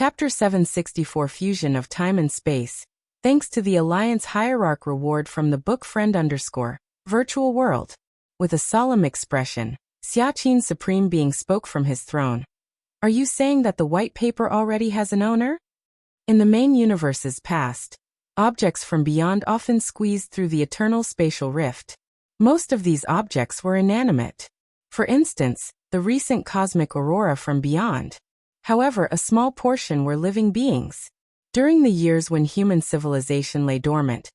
Chapter 764 Fusion of Time and Space. Thanks to the Alliance Hierarch reward from the book friend _ Virtual World. With a solemn expression, Xiaqin Supreme Being spoke from his throne. Are you saying that the white paper already has an owner? In the main universe's past, objects from beyond often squeezed through the eternal spatial rift. Most of these objects were inanimate. For instance, the recent cosmic aurora from beyond. However, a small portion were living beings. During the years when human civilization lay dormant,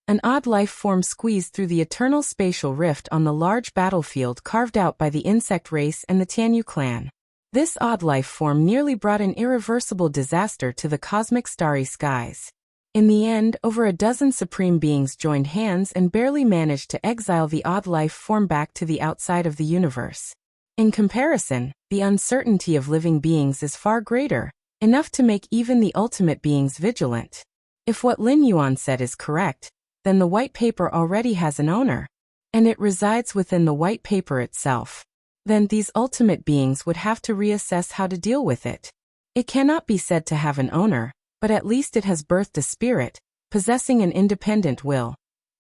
an odd life form squeezed through the eternal spatial rift on the large battlefield carved out by the insect race and the Tianyu clan. This odd life form nearly brought an irreversible disaster to the cosmic starry skies. In the end, over a dozen supreme beings joined hands and barely managed to exile the odd life form back to the outside of the universe. In comparison, the uncertainty of living beings is far greater, enough to make even the ultimate beings vigilant. If what Lin Yuan said is correct, then the white paper already has an owner, and it resides within the white paper itself. Then these ultimate beings would have to reassess how to deal with it. It cannot be said to have an owner, but at least it has birthed a spirit, possessing an independent will.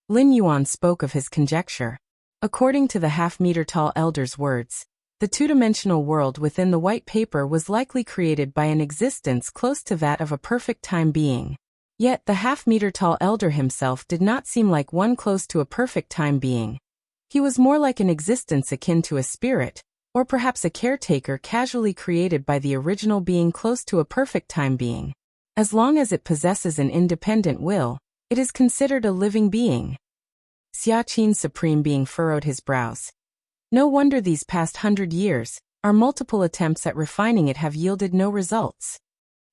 Lin Yuan spoke of his conjecture. According to the half-meter-tall elder's words, the two-dimensional world within the white paper was likely created by an existence close to that of a perfect time being. Yet the half-meter-tall elder himself did not seem like one close to a perfect time being. He was more like an existence akin to a spirit, or perhaps a caretaker casually created by the original being close to a perfect time being. As long as it possesses an independent will, it is considered a living being. Xiaqin Supreme Being furrowed his brows. No wonder these past 100 years, our multiple attempts at refining it have yielded no results.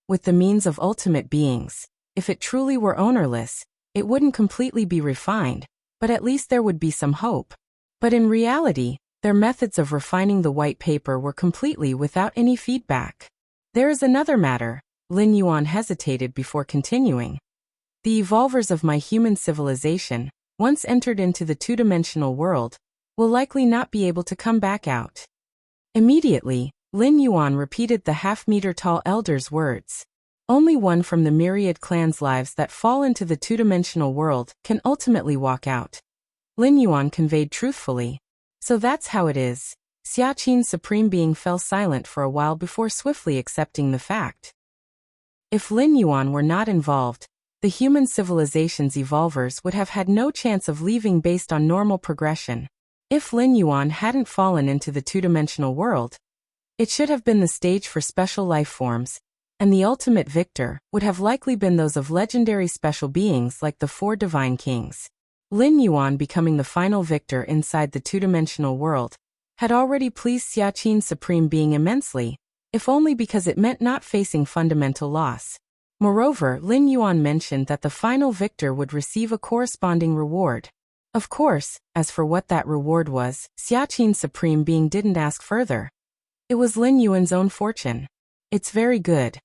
With the means of ultimate beings, if it truly were ownerless, it wouldn't completely be refined, but at least there would be some hope. But in reality, their methods of refining the white paper were completely without any feedback. There is another matter. Lin Yuan hesitated before continuing. The evolvers of my human civilization, once entered into the two-dimensional world, will likely not be able to come back out. Immediately, Lin Yuan repeated the half-meter-tall elder's words. Only one from the myriad clans' lives that fall into the two-dimensional world can ultimately walk out. Lin Yuan conveyed truthfully. So that's how it is. Xiaqin Supreme Being fell silent for a while before swiftly accepting the fact. If Lin Yuan were not involved, the human civilization's evolvers would have had no chance of leaving based on normal progression. If Lin Yuan hadn't fallen into the two-dimensional world, it should have been the stage for special life forms, and the ultimate victor would have likely been those of legendary special beings like the four divine kings. Lin Yuan becoming the final victor inside the two-dimensional world had already pleased Xiaqin Supreme Being immensely, if only because it meant not facing fundamental loss. Moreover, Lin Yuan mentioned that the final victor would receive a corresponding reward. Of course, as for what that reward was, Xiaqin Supreme Being didn't ask further. It was Lin Yuan's own fortune. It's very good.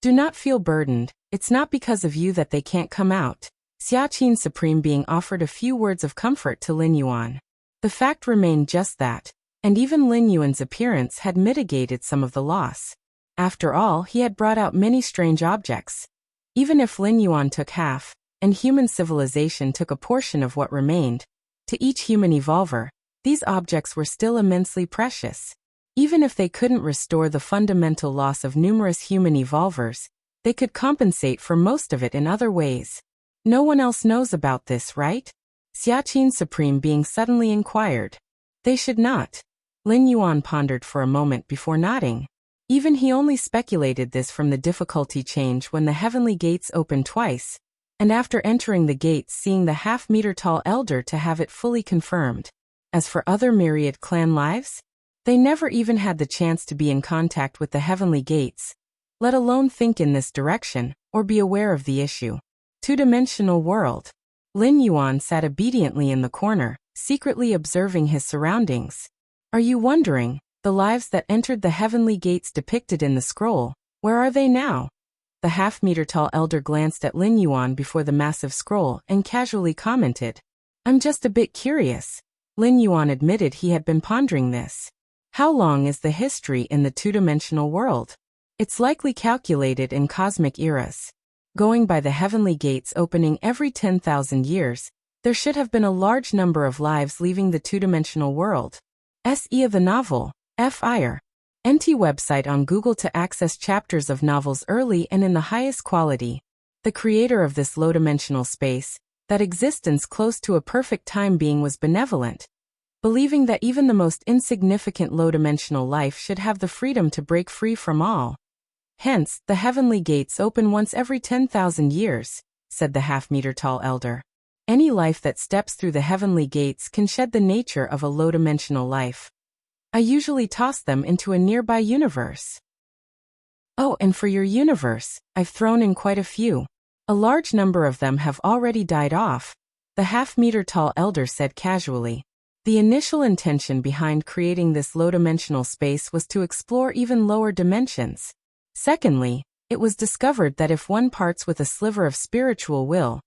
Do not feel burdened, it's not because of you that they can't come out. Xiaqin Supreme Being offered a few words of comfort to Lin Yuan. The fact remained just that, and even Lin Yuan's appearance had mitigated some of the loss. After all, he had brought out many strange objects. Even if Lin Yuan took half, and human civilization took a portion of what remained, to each human evolver, these objects were still immensely precious. Even if they couldn't restore the fundamental loss of numerous human evolvers, they could compensate for most of it in other ways. No one else knows about this, right? Xiaqin Supreme Being suddenly inquired. They should not. Lin Yuan pondered for a moment before nodding. Even he only speculated this from the difficulty change when the heavenly gates opened twice, and after entering the gates seeing the half-meter-tall elder to have it fully confirmed. As for other myriad clan lives, they never even had the chance to be in contact with the heavenly gates, let alone think in this direction, or be aware of the issue. Two-dimensional world. Lin Yuan sat obediently in the corner, secretly observing his surroundings. Are you wondering, the lives that entered the heavenly gates depicted in the scroll, where are they now? The half-meter-tall elder glanced at Lin Yuan before the massive scroll and casually commented. I'm just a bit curious. Lin Yuan admitted he had been pondering this. How long is the history in the two-dimensional world? It's likely calculated in cosmic eras. Going by the heavenly gates opening every 10,000 years, there should have been a large number of lives leaving the two-dimensional world. Se of the novel, Fire. NT website on Google to access chapters of novels early and in the highest quality. The creator of this low-dimensional space, that existence close to a perfect time being was benevolent, believing that even the most insignificant low-dimensional life should have the freedom to break free from all. Hence, the heavenly gates open once every 10,000 years, said the half-meter-tall elder. Any life that steps through the heavenly gates can shed the nature of a low-dimensional life. I usually toss them into a nearby universe. Oh, and for your universe, I've thrown in quite a few. A large number of them have already died off, the half-meter-tall elder said casually. The initial intention behind creating this low-dimensional space was to explore even lower dimensions. Secondly, it was discovered that if one parts with a sliver of spiritual will,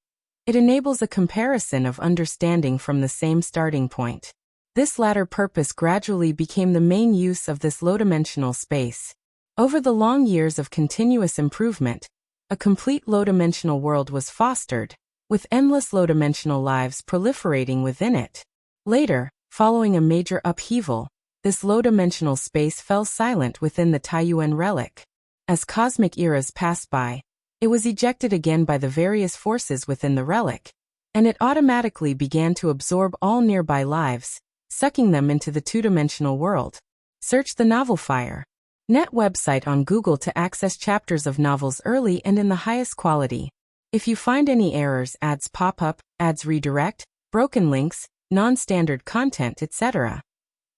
it enables a comparison of understanding from the same starting point. This latter purpose gradually became the main use of this low-dimensional space. Over the long years of continuous improvement, a complete low-dimensional world was fostered, with endless low-dimensional lives proliferating within it. Later, following a major upheaval, this low-dimensional space fell silent within the Taiyuan relic. As cosmic eras passed by, it was ejected again by the various forces within the relic, and it automatically began to absorb all nearby lives, sucking them into the two-dimensional world. Search the novel Fire. Net website on Google to access chapters of novels early and in the highest quality. If you find any errors, ads pop up, ads redirect, broken links, non-standard content, etc.,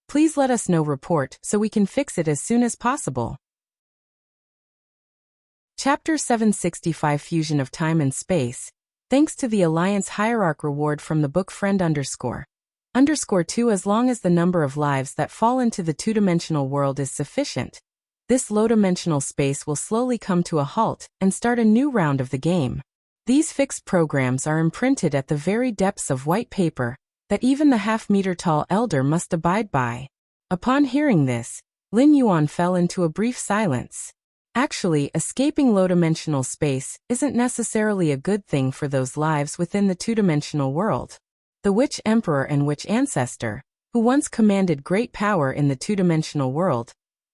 please let us know. Report so we can fix it as soon as possible. Chapter 765 Fusion of Time and Space. Thanks to the Alliance Hierarch reward from the book friend _2 as long as the number of lives that fall into the two-dimensional world is sufficient, this low-dimensional space will slowly come to a halt and start a new round of the game. These fixed programs are imprinted at the very depths of white paper that even the half-meter-tall elder must abide by. Upon hearing this, Lin Yuan fell into a brief silence. Actually, escaping low-dimensional space isn't necessarily a good thing for those lives within the two-dimensional world. The Witch Emperor and Witch Ancestor, who once commanded great power in the two-dimensional world,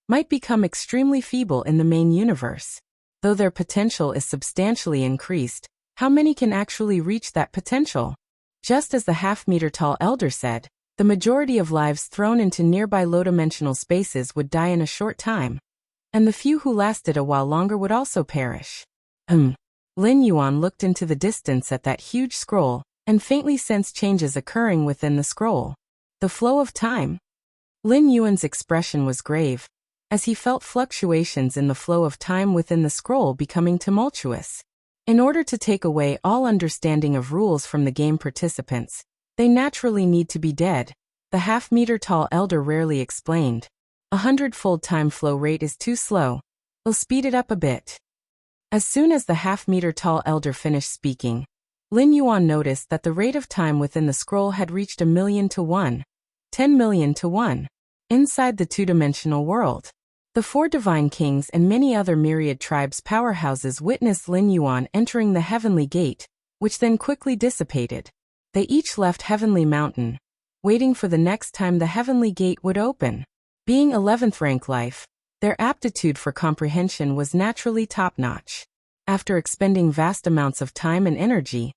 might become extremely feeble in the main universe. Though their potential is substantially increased, how many can actually reach that potential? Just as the half-meter-tall elder said, the majority of lives thrown into nearby low-dimensional spaces would die in a short time, and the few who lasted a while longer would also perish. Lin Yuan looked into the distance at that huge scroll, and faintly sensed changes occurring within the scroll. The flow of time? Lin Yuan's expression was grave, as he felt fluctuations in the flow of time within the scroll becoming tumultuous. In order to take away all understanding of rules from the game participants, they naturally need to be dead, the half-meter-tall elder rarely explained. 100-fold time flow rate is too slow. We'll speed it up a bit. As soon as the half-meter-tall elder finished speaking, Lin Yuan noticed that the rate of time within the scroll had reached 1,000,000 to 1, 10,000,000 to 1. Inside the two-dimensional world, the four divine kings and many other myriad tribes' powerhouses witnessed Lin Yuan entering the heavenly gate, which then quickly dissipated. They each left Heavenly Mountain, waiting for the next time the heavenly gate would open. Being 11th rank life, their aptitude for comprehension was naturally top-notch. After expending vast amounts of time and energy,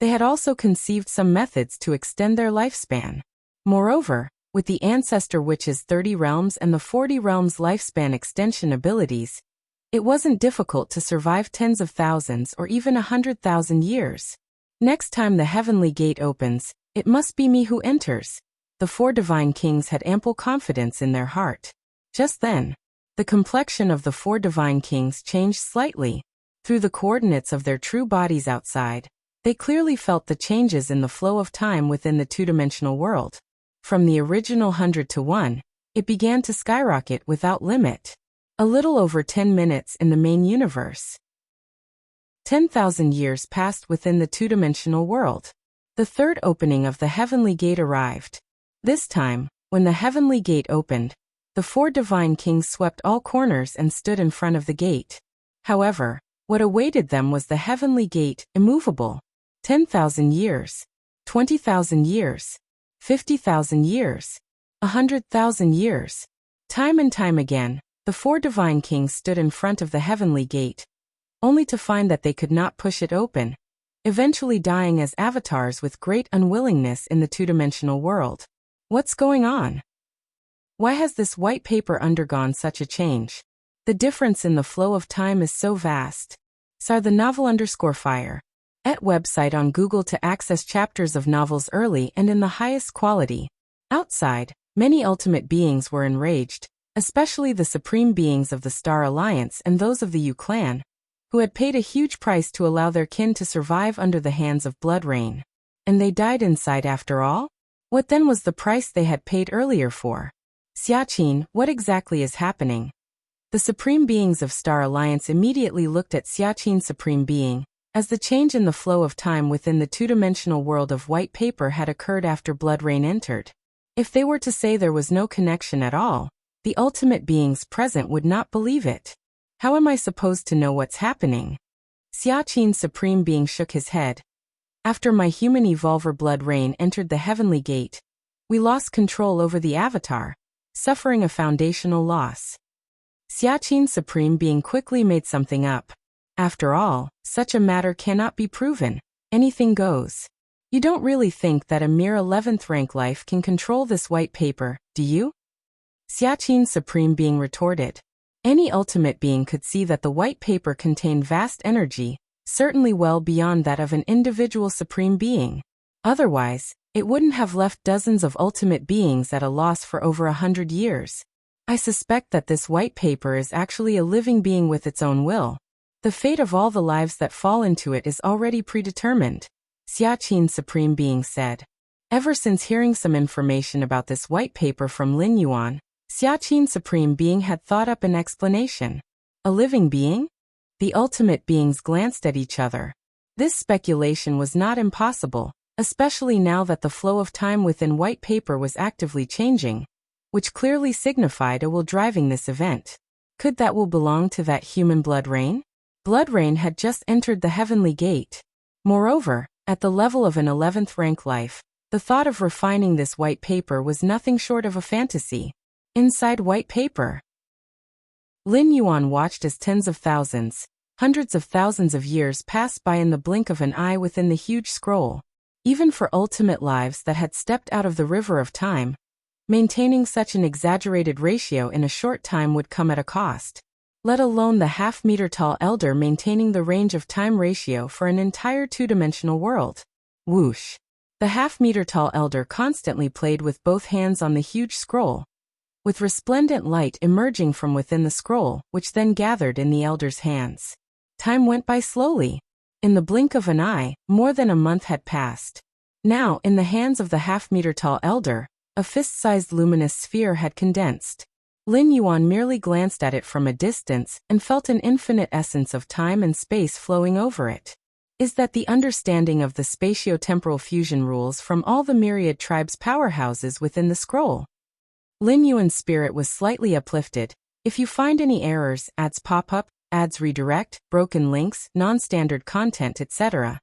they had also conceived some methods to extend their lifespan. Moreover, with the Ancestor Witch's 30 realms and the 40 realms lifespan extension abilities, it wasn't difficult to survive tens of thousands or even 100,000 years. Next time the heavenly gate opens, it must be me who enters. The four divine kings had ample confidence in their heart. Just then, the complexion of the four divine kings changed slightly. Through the coordinates of their true bodies outside, they clearly felt the changes in the flow of time within the two-dimensional world. From the original 100 to 1, it began to skyrocket without limit. A little over 10 minutes in the main universe. 10,000 years passed within the two-dimensional world. The third opening of the heavenly gate arrived. This time, when the heavenly gate opened, The four divine kings swept all corners and stood in front of the gate. However, what awaited them was the heavenly gate, immovable. 10,000 years, 20,000 years, 50,000 years, 100,000 years. Time and time again, the four divine kings stood in front of the heavenly gate, only to find that they could not push it open, eventually dying as avatars with great unwillingness in the two-dimensional world. What's going on? Why has this white paper undergone such a change? The difference in the flow of time is so vast. Sar the novel_fire. @ website on Google to access chapters of novels early and in the highest quality. Outside, many ultimate beings were enraged, especially the supreme beings of the Star Alliance and those of the Yu clan, who had paid a huge price to allow their kin to survive under the hands of blood rain. And they died inside after all? What then was the price they had paid earlier for? Xiaqin, what exactly is happening? The supreme beings of Star Alliance immediately looked at Xiaqin Supreme Being, as the change in the flow of time within the two-dimensional world of white paper had occurred after blood rain entered. If they were to say there was no connection at all, the ultimate beings present would not believe it. How am I supposed to know what's happening? Xiaqin Supreme Being shook his head. After my human evolver blood rain entered the heavenly gate, we lost control over the avatar, suffering a foundational loss. Xiaqin Supreme Being quickly made something up. After all, such a matter cannot be proven. Anything goes. You don't really think that a mere 11th rank life can control this white paper, do you? Xiaqin Supreme Being retorted. Any ultimate being could see that the white paper contained vast energy, certainly well beyond that of an individual supreme being. Otherwise, it wouldn't have left dozens of ultimate beings at a loss for over 100 years. I suspect that this white paper is actually a living being with its own will. The fate of all the lives that fall into it is already predetermined, Xiaqin Supreme Being said. Ever since hearing some information about this white paper from Lin Yuan, Xiaqin Supreme Being had thought up an explanation. A living being? The ultimate beings glanced at each other. This speculation was not impossible, especially now that the flow of time within white paper was actively changing, which clearly signified a will driving this event. Could that will belong to that human blood rain? Blood rain had just entered the heavenly gate. Moreover, at the level of an 11th rank life, the thought of refining this white paper was nothing short of a fantasy. Inside white paper, Lin Yuan watched as tens of thousands, hundreds of thousands of years passed by in the blink of an eye within the huge scroll. Even for ultimate lives that had stepped out of the river of time, maintaining such an exaggerated ratio in a short time would come at a cost. Let alone the half-meter-tall elder maintaining the range of time ratio for an entire two-dimensional world. Whoosh! The half-meter-tall elder constantly played with both hands on the huge scroll, with resplendent light emerging from within the scroll, which then gathered in the elder's hands. Time went by slowly. In the blink of an eye, more than a month had passed. Now, in the hands of the half-meter-tall elder, a fist-sized luminous sphere had condensed. Lin Yuan merely glanced at it from a distance and felt an infinite essence of time and space flowing over it. Is that the understanding of the spatio-temporal fusion rules from all the myriad tribes' powerhouses within the scroll? Lin Yuan's spirit was slightly uplifted. If you find any errors, ads pop up, ads redirect, broken links, non-standard content, etc.,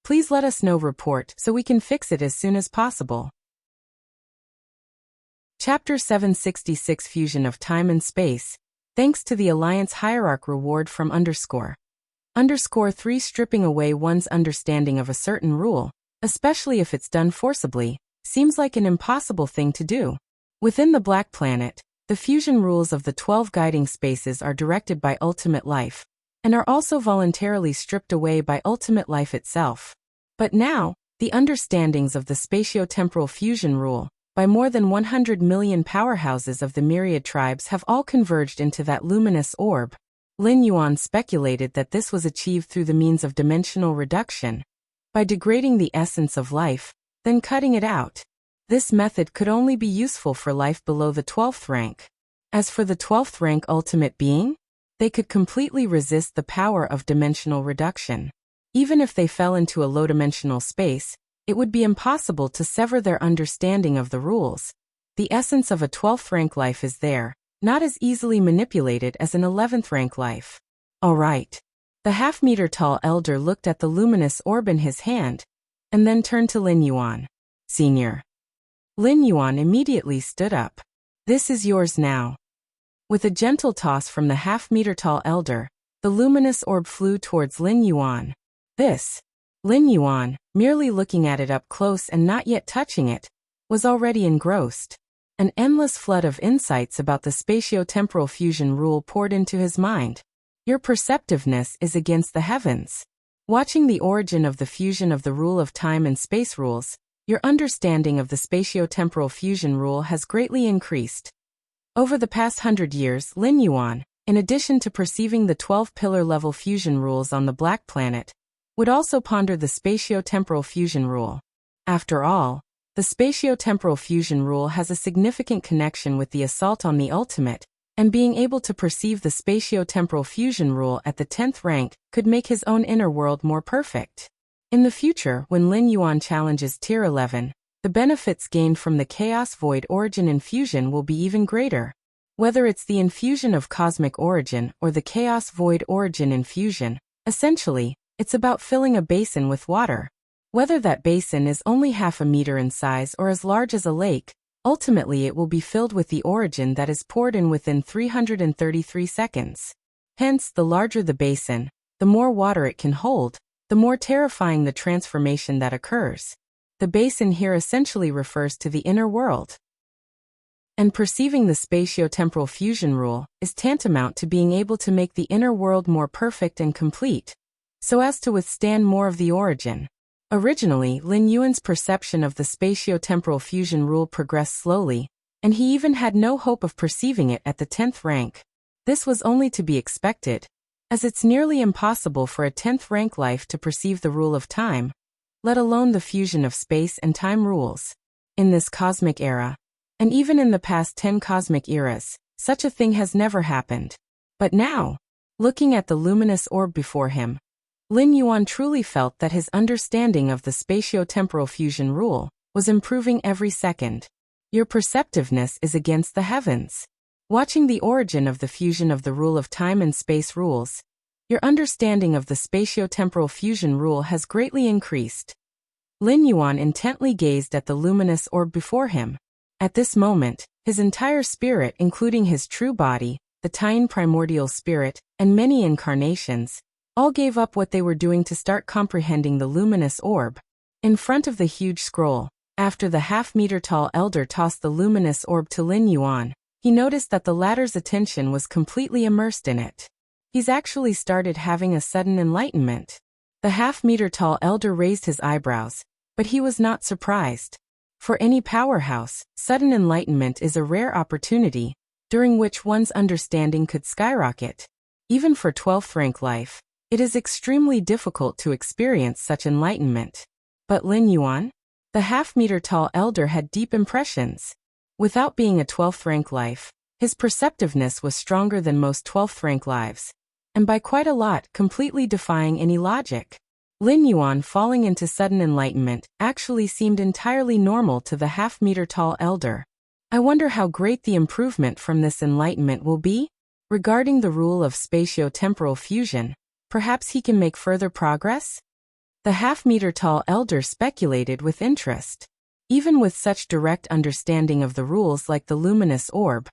please let us know. Report so we can fix it as soon as possible. Chapter 766 Fusion of Time and Space. Thanks to the Alliance Hierarch reward from _3 stripping away one's understanding of a certain rule, especially if it's done forcibly, seems like an impossible thing to do. Within the Black Planet, the fusion rules of the 12 guiding spaces are directed by Ultimate Life, and are also voluntarily stripped away by Ultimate Life itself. But now, the understandings of the spatio-temporal fusion rule, by more than 100 million powerhouses of the myriad tribes have all converged into that luminous orb. Lin Yuan speculated that this was achieved through the means of dimensional reduction, by degrading the essence of life, then cutting it out. This method could only be useful for life below the 12th rank. As for the 12th rank ultimate being, they could completely resist the power of dimensional reduction. Even if they fell into a low-dimensional space, it would be impossible to sever their understanding of the rules, The essence of a 12th rank life is there, not as easily manipulated as an 11th rank life. All right. The half-meter-tall elder looked at the luminous orb in his hand, and then turned to Lin Yuan. Senior. Lin Yuan immediately stood up. This is yours now. With a gentle toss from the half-meter-tall elder, the luminous orb flew towards Lin Yuan. This. Lin Yuan, merely looking at it up close and not yet touching it, was already engrossed. An endless flood of insights about the spatio-temporal fusion rule poured into his mind. Your perceptiveness is against the heavens. Watching the origin of the fusion of the rule of time and space rules, your understanding of the spatio-temporal fusion rule has greatly increased. Over the past 100 years, Lin Yuan, in addition to perceiving the 12-pillar level fusion rules on the Black Planet, would also ponder the spatio-temporal fusion rule. After all, the spatio-temporal fusion rule has a significant connection with the assault on the ultimate, and being able to perceive the spatio-temporal fusion rule at the 10th rank could make his own inner world more perfect. In the future, when Lin Yuan challenges Tier 11, the benefits gained from the Chaos Void origin infusion will be even greater. Whether it's the infusion of cosmic origin or the Chaos Void origin infusion, essentially, it's about filling a basin with water. Whether that basin is only half a meter in size or as large as a lake, ultimately it will be filled with the origin that is poured in within 333 seconds. Hence, the larger the basin, the more water it can hold, the more terrifying the transformation that occurs. The basin here essentially refers to the inner world. And perceiving the spatio-temporal fusion rule is tantamount to being able to make the inner world more perfect and complete, so as to withstand more of the origin. Originally, Lin Yuan's perception of the spatio-temporal fusion rule progressed slowly, and he even had no hope of perceiving it at the 10th rank. This was only to be expected, as it's nearly impossible for a 10th rank life to perceive the rule of time, let alone the fusion of space and time rules. In this cosmic era, and even in the past 10 cosmic eras, such a thing has never happened. But now, looking at the luminous orb before him, Lin Yuan truly felt that his understanding of the spatio-temporal fusion rule was improving every second. Your perceptiveness is against the heavens. Watching the origin of the fusion of the rule of time and space rules, your understanding of the spatio-temporal fusion rule has greatly increased. Lin Yuan intently gazed at the luminous orb before him. At this moment, his entire spirit, including his true body, the Tian primordial spirit, and many incarnations, all gave up what they were doing to start comprehending the luminous orb. In front of the huge scroll, after the half-meter-tall elder tossed the luminous orb to Lin Yuan, he noticed that the latter's attention was completely immersed in it. He's actually started having a sudden enlightenment. The half-meter-tall elder raised his eyebrows, but he was not surprised. For any powerhouse, sudden enlightenment is a rare opportunity, during which one's understanding could skyrocket. Even for 12th rank life, it is extremely difficult to experience such enlightenment. But Lin Yuan? The half-meter-tall elder had deep impressions. Without being a 12th rank life, his perceptiveness was stronger than most 12th rank lives, and by quite a lot, completely defying any logic. Lin Yuan falling into sudden enlightenment actually seemed entirely normal to the half-meter-tall elder. I wonder how great the improvement from this enlightenment will be? Regarding the rule of spatio-temporal fusion, perhaps he can make further progress? The half-meter-tall elder speculated with interest. Even with such direct understanding of the rules like the luminous orb,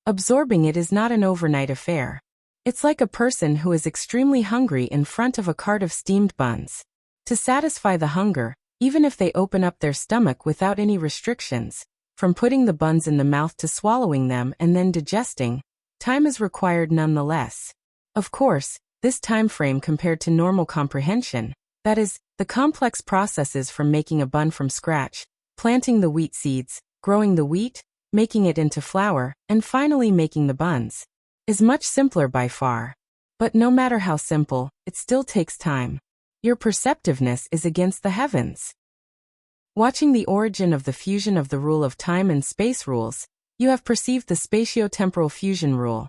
absorbing it is not an overnight affair. It's like a person who is extremely hungry in front of a cart of steamed buns. To satisfy the hunger, even if they open up their stomach without any restrictions, from putting the buns in the mouth to swallowing them and then digesting, time is required nonetheless. Of course, this time frame compared to normal comprehension, that is, the complex processes from making a bun from scratch, planting the wheat seeds, growing the wheat, making it into flour, and finally making the buns, is much simpler by far. But no matter how simple, it still takes time. Your perceptiveness is against the heavens. Watching the origin of the fusion of the rule of time and space rules, you have perceived the spatio-temporal fusion rule.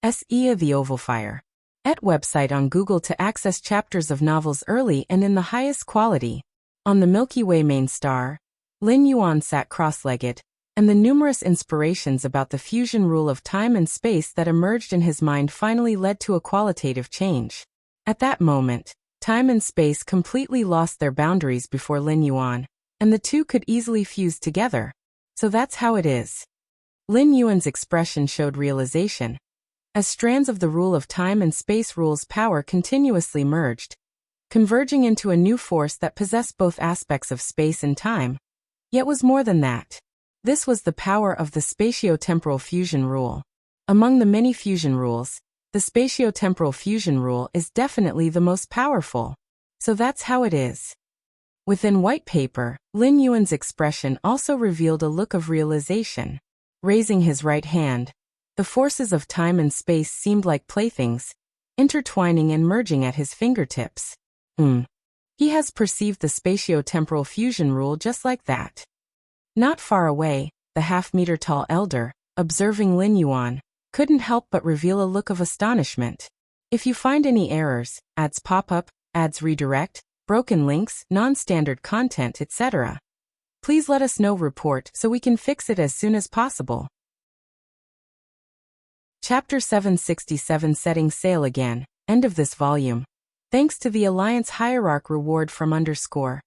SE the Oval Fire. @ website on Google to access chapters of novels early and in the highest quality. On the Milky Way main star, Lin Yuan sat cross-legged, and the numerous inspirations about the fusion rule of time and space that emerged in his mind finally led to a qualitative change. At that moment, time and space completely lost their boundaries before Lin Yuan, and the two could easily fuse together. So that's how it is. Lin Yuan's expression showed realization. As strands of the rule of time and space rule's power continuously merged, converging into a new force that possessed both aspects of space and time, yet was more than that. This was the power of the spatio-temporal fusion rule. Among the many fusion rules, the spatio-temporal fusion rule is definitely the most powerful. So that's how it is. Within white paper, Lin Yuan's expression also revealed a look of realization. Raising his right hand, the forces of time and space seemed like playthings, intertwining and merging at his fingertips. He has perceived the spatio-temporal fusion rule just like that. Not far away, the half-meter-tall elder, observing Lin Yuan, couldn't help but reveal a look of astonishment. If you find any errors, ads pop up, ads redirect, broken links, non-standard content, etc., please let us know. Report so we can fix it as soon as possible. Chapter 767 Setting Sail Again, end of this volume. Thanks to the Alliance Hierarch reward from _.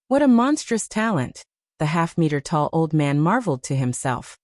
What a monstrous talent, the half-meter-tall old man marveled to himself.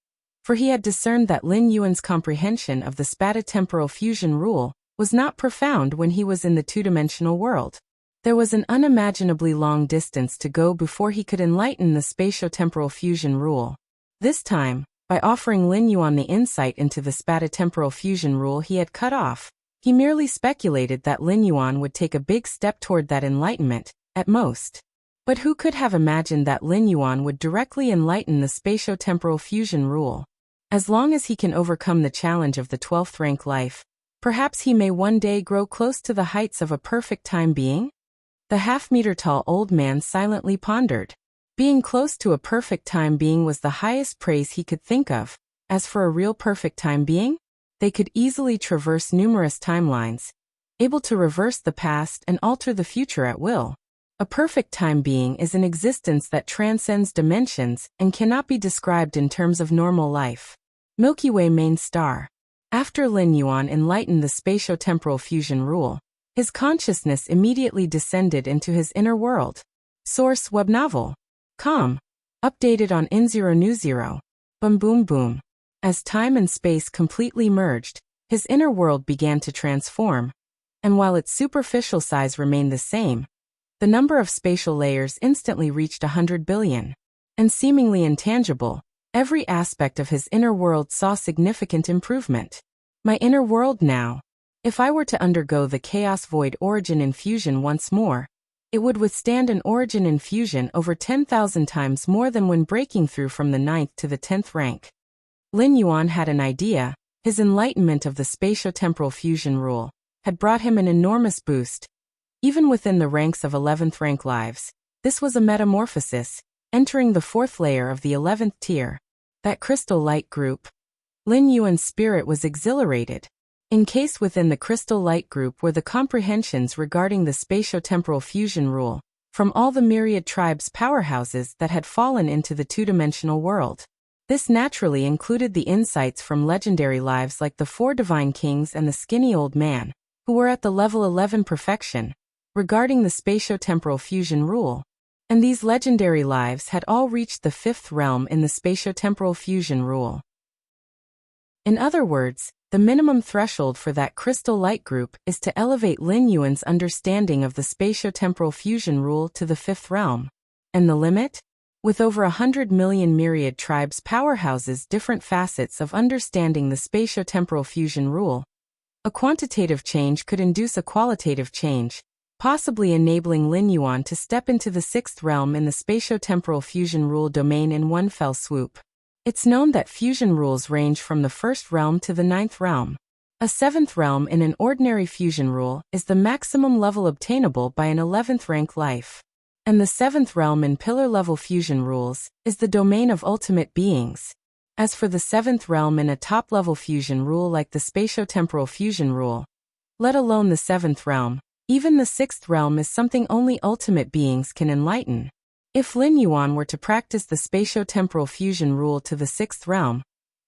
For he had discerned that Lin Yuan's comprehension of the spatio-temporal fusion rule was not profound when he was in the two-dimensional world. There was an unimaginably long distance to go before he could enlighten the spatio-temporal fusion rule. This time, by offering Lin Yuan the insight into the spatio-temporal fusion rule he had cut off, he merely speculated that Lin Yuan would take a big step toward that enlightenment, at most. But who could have imagined that Lin Yuan would directly enlighten the spatio-temporal fusion rule? As long as he can overcome the challenge of the 12th rank life, perhaps he may one day grow close to the heights of a perfect time being? The half-meter-tall old man silently pondered. Being close to a perfect time being was the highest praise he could think of. As for a real perfect time being, they could easily traverse numerous timelines, able to reverse the past and alter the future at will. A perfect time being is an existence that transcends dimensions and cannot be described in terms of normal life. Milky Way main star. After Lin Yuan enlightened the spatio-temporal fusion rule, his consciousness immediately descended into his inner world. Source web novel. Com. Updated on In0New0. Boom boom boom. As time and space completely merged, his inner world began to transform, and while its superficial size remained the same, the number of spatial layers instantly reached 100 billion. And seemingly intangible, every aspect of his inner world saw significant improvement. My inner world now. If I were to undergo the chaos void origin infusion once more, it would withstand an origin infusion over 10,000 times more than when breaking through from the 9th to the 10th rank. Lin Yuan had an idea. His enlightenment of the spatio-temporal fusion rule had brought him an enormous boost. Even within the ranks of 11th rank lives, this was a metamorphosis, entering the 4th layer of the 11th tier, that crystal light group. Lin Yuan's spirit was exhilarated. Encased within the crystal light group were the comprehensions regarding the spatio-temporal fusion rule, from all the myriad tribes powerhouses that had fallen into the two-dimensional world. This naturally included the insights from legendary lives like the 4 divine kings and the skinny old man, who were at the level 11 perfection, regarding the spatio-temporal fusion rule. And these legendary lives had all reached the 5th realm in the spatio-temporal fusion rule. In other words, the minimum threshold for that crystal light group is to elevate Lin Yuan's understanding of the spatio-temporal fusion rule to the 5th realm. And the limit? With over 100 million myriad tribes powerhouses, different facets of understanding the spatio-temporal fusion rule, a quantitative change could induce a qualitative change, possibly enabling Lin Yuan to step into the 6th realm in the spatio-temporal fusion rule domain in one fell swoop. It's known that fusion rules range from the 1st realm to the 9th realm. A 7th realm in an ordinary fusion rule is the maximum level obtainable by an 11th rank life. And the 7th realm in pillar-level fusion rules is the domain of ultimate beings. As for the 7th realm in a top-level fusion rule like the spatio-temporal fusion rule, let alone the 7th realm, even the 6th realm is something only ultimate beings can enlighten. If Lin Yuan were to practice the spatio-temporal fusion rule to the sixth realm,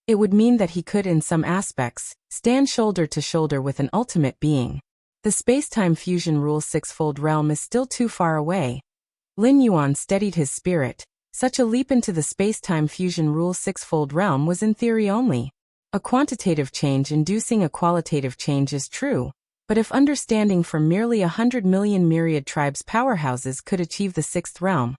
it would mean that he could, in some aspects, stand shoulder to shoulder with an ultimate being. The space-time fusion rule sixfold realm is still too far away. Lin Yuan steadied his spirit. Such a leap into the space-time fusion rule sixfold realm was in theory only. A quantitative change inducing a qualitative change is true, but if understanding from merely 100 million myriad tribes powerhouses could achieve the sixth realm,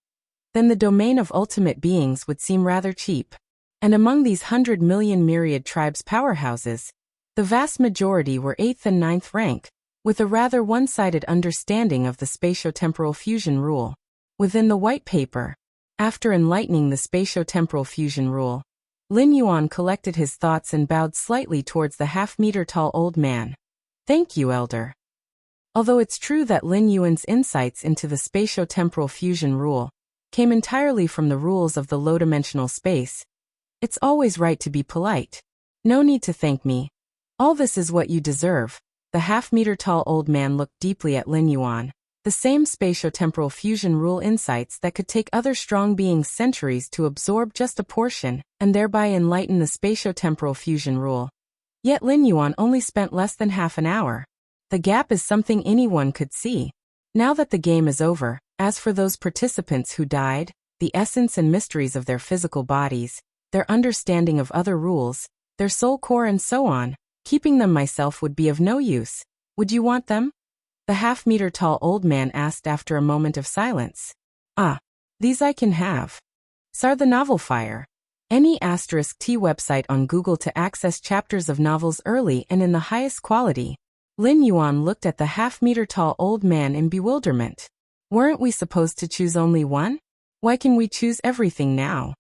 then the domain of ultimate beings would seem rather cheap. And among these 100 million myriad tribes powerhouses, the vast majority were 8th and 9th rank, with a rather one-sided understanding of the spatio-temporal fusion rule. Within the white paper, after enlightening the spatio-temporal fusion rule, Lin Yuan collected his thoughts and bowed slightly towards the half-meter-tall old man. "Thank you, Elder." Although it's true that Lin Yuan's insights into the spatio-temporal fusion rule came entirely from the rules of the low-dimensional space, it's always right to be polite. "No need to thank me. All this is what you deserve." The half-meter-tall old man looked deeply at Lin Yuan. The same spatio-temporal fusion rule insights that could take other strong beings centuries to absorb just a portion, and thereby enlighten the spatio-temporal fusion rule. Yet Lin Yuan only spent less than half an hour. The gap is something anyone could see. Now that the game is over, as for those participants who died, the essence and mysteries of their physical bodies, their understanding of other rules, their soul core and so on, keeping them myself would be of no use. Would you want them? The half-meter-tall old man asked after a moment of silence. "Ah, these I can have." Sar the Novel Fire. Any *T website on Google to access chapters of novels early and in the highest quality. Lin Yuan looked at the half-meter-tall old man in bewilderment. "Weren't we supposed to choose only one? Why can we choose everything now?"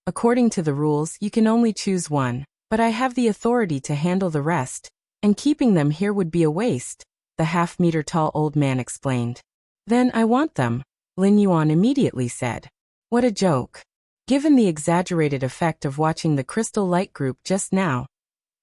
"According to the rules, you can only choose one, but I have the authority to handle the rest, and keeping them here would be a waste," the half-meter-tall old man explained. "Then I want them," Lin Yuan immediately said. What a joke. Given the exaggerated effect of watching the crystal light group just now,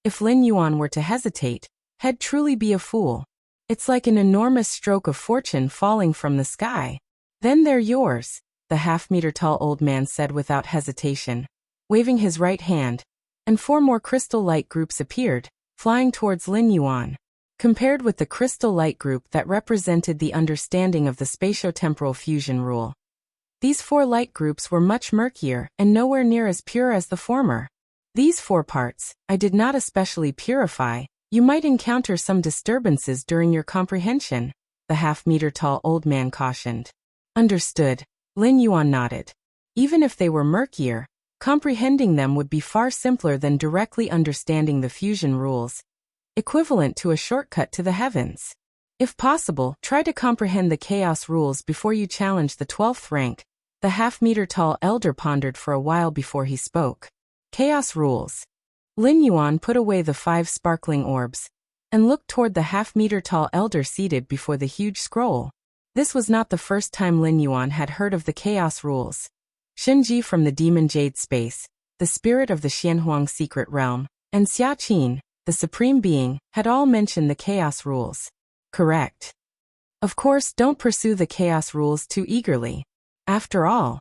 if Lin Yuan were to hesitate, he'd truly be a fool. It's like an enormous stroke of fortune falling from the sky. "Then they're yours," the half-meter-tall old man said without hesitation, waving his right hand, and 4 more crystal light groups appeared, flying towards Lin Yuan. Compared with the crystal light group that represented the understanding of the spatio-temporal fusion rule, these 4 light groups were much murkier and nowhere near as pure as the former. "These 4 parts, I did not especially purify. You might encounter some disturbances during your comprehension," the half-meter-tall old man cautioned. "Understood," Lin Yuan nodded. Even if they were murkier, comprehending them would be far simpler than directly understanding the fusion rules, equivalent to a shortcut to the heavens. If possible, try to comprehend the chaos rules before you challenge the 12th rank, the half-meter-tall elder pondered for a while before he spoke. Chaos rules. Lin Yuan put away the 5 sparkling orbs, and looked toward the half-meter-tall elder seated before the huge scroll. This was not the first time Lin Yuan had heard of the chaos rules. Shenji from the Demon Jade Space, the spirit of the Xianhuang secret realm, and Xia Qin, the supreme being, had all mentioned the chaos rules. Correct. Of course, don't pursue the chaos rules too eagerly. After all,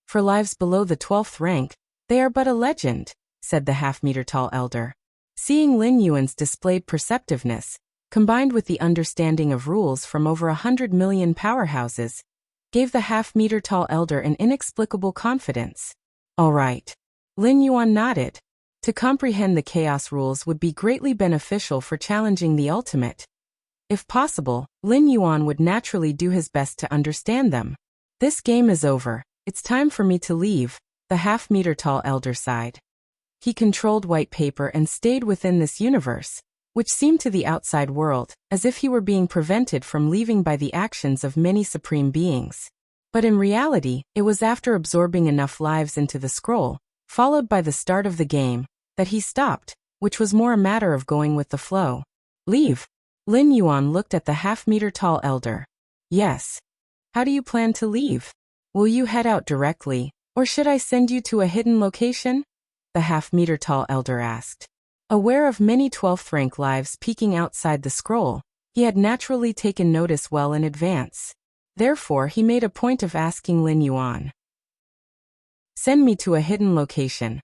for lives below the 12th rank, they are but a legend, said the half-meter-tall elder. Seeing Lin Yuan's displayed perceptiveness, combined with the understanding of rules from over 100 million powerhouses, gave the half-meter-tall elder an inexplicable confidence. All right. Lin Yuan nodded. To comprehend the chaos rules would be greatly beneficial for challenging the ultimate. If possible, Lin Yuan would naturally do his best to understand them. This game is over. It's time for me to leave, the half-meter-tall elder sighed. He controlled white paper and stayed within this universe, which seemed to the outside world as if he were being prevented from leaving by the actions of many supreme beings. But in reality, it was after absorbing enough lives into the scroll, followed by the start of the game, that he stopped, which was more a matter of going with the flow. Leave? Lin Yuan looked at the half-meter-tall elder. Yes. How do you plan to leave? Will you head out directly, or should I send you to a hidden location? The half-meter-tall elder asked. Aware of many 12th rank lives peeking outside the scroll, he had naturally taken notice well in advance. Therefore, he made a point of asking Lin Yuan. Send me to a hidden location,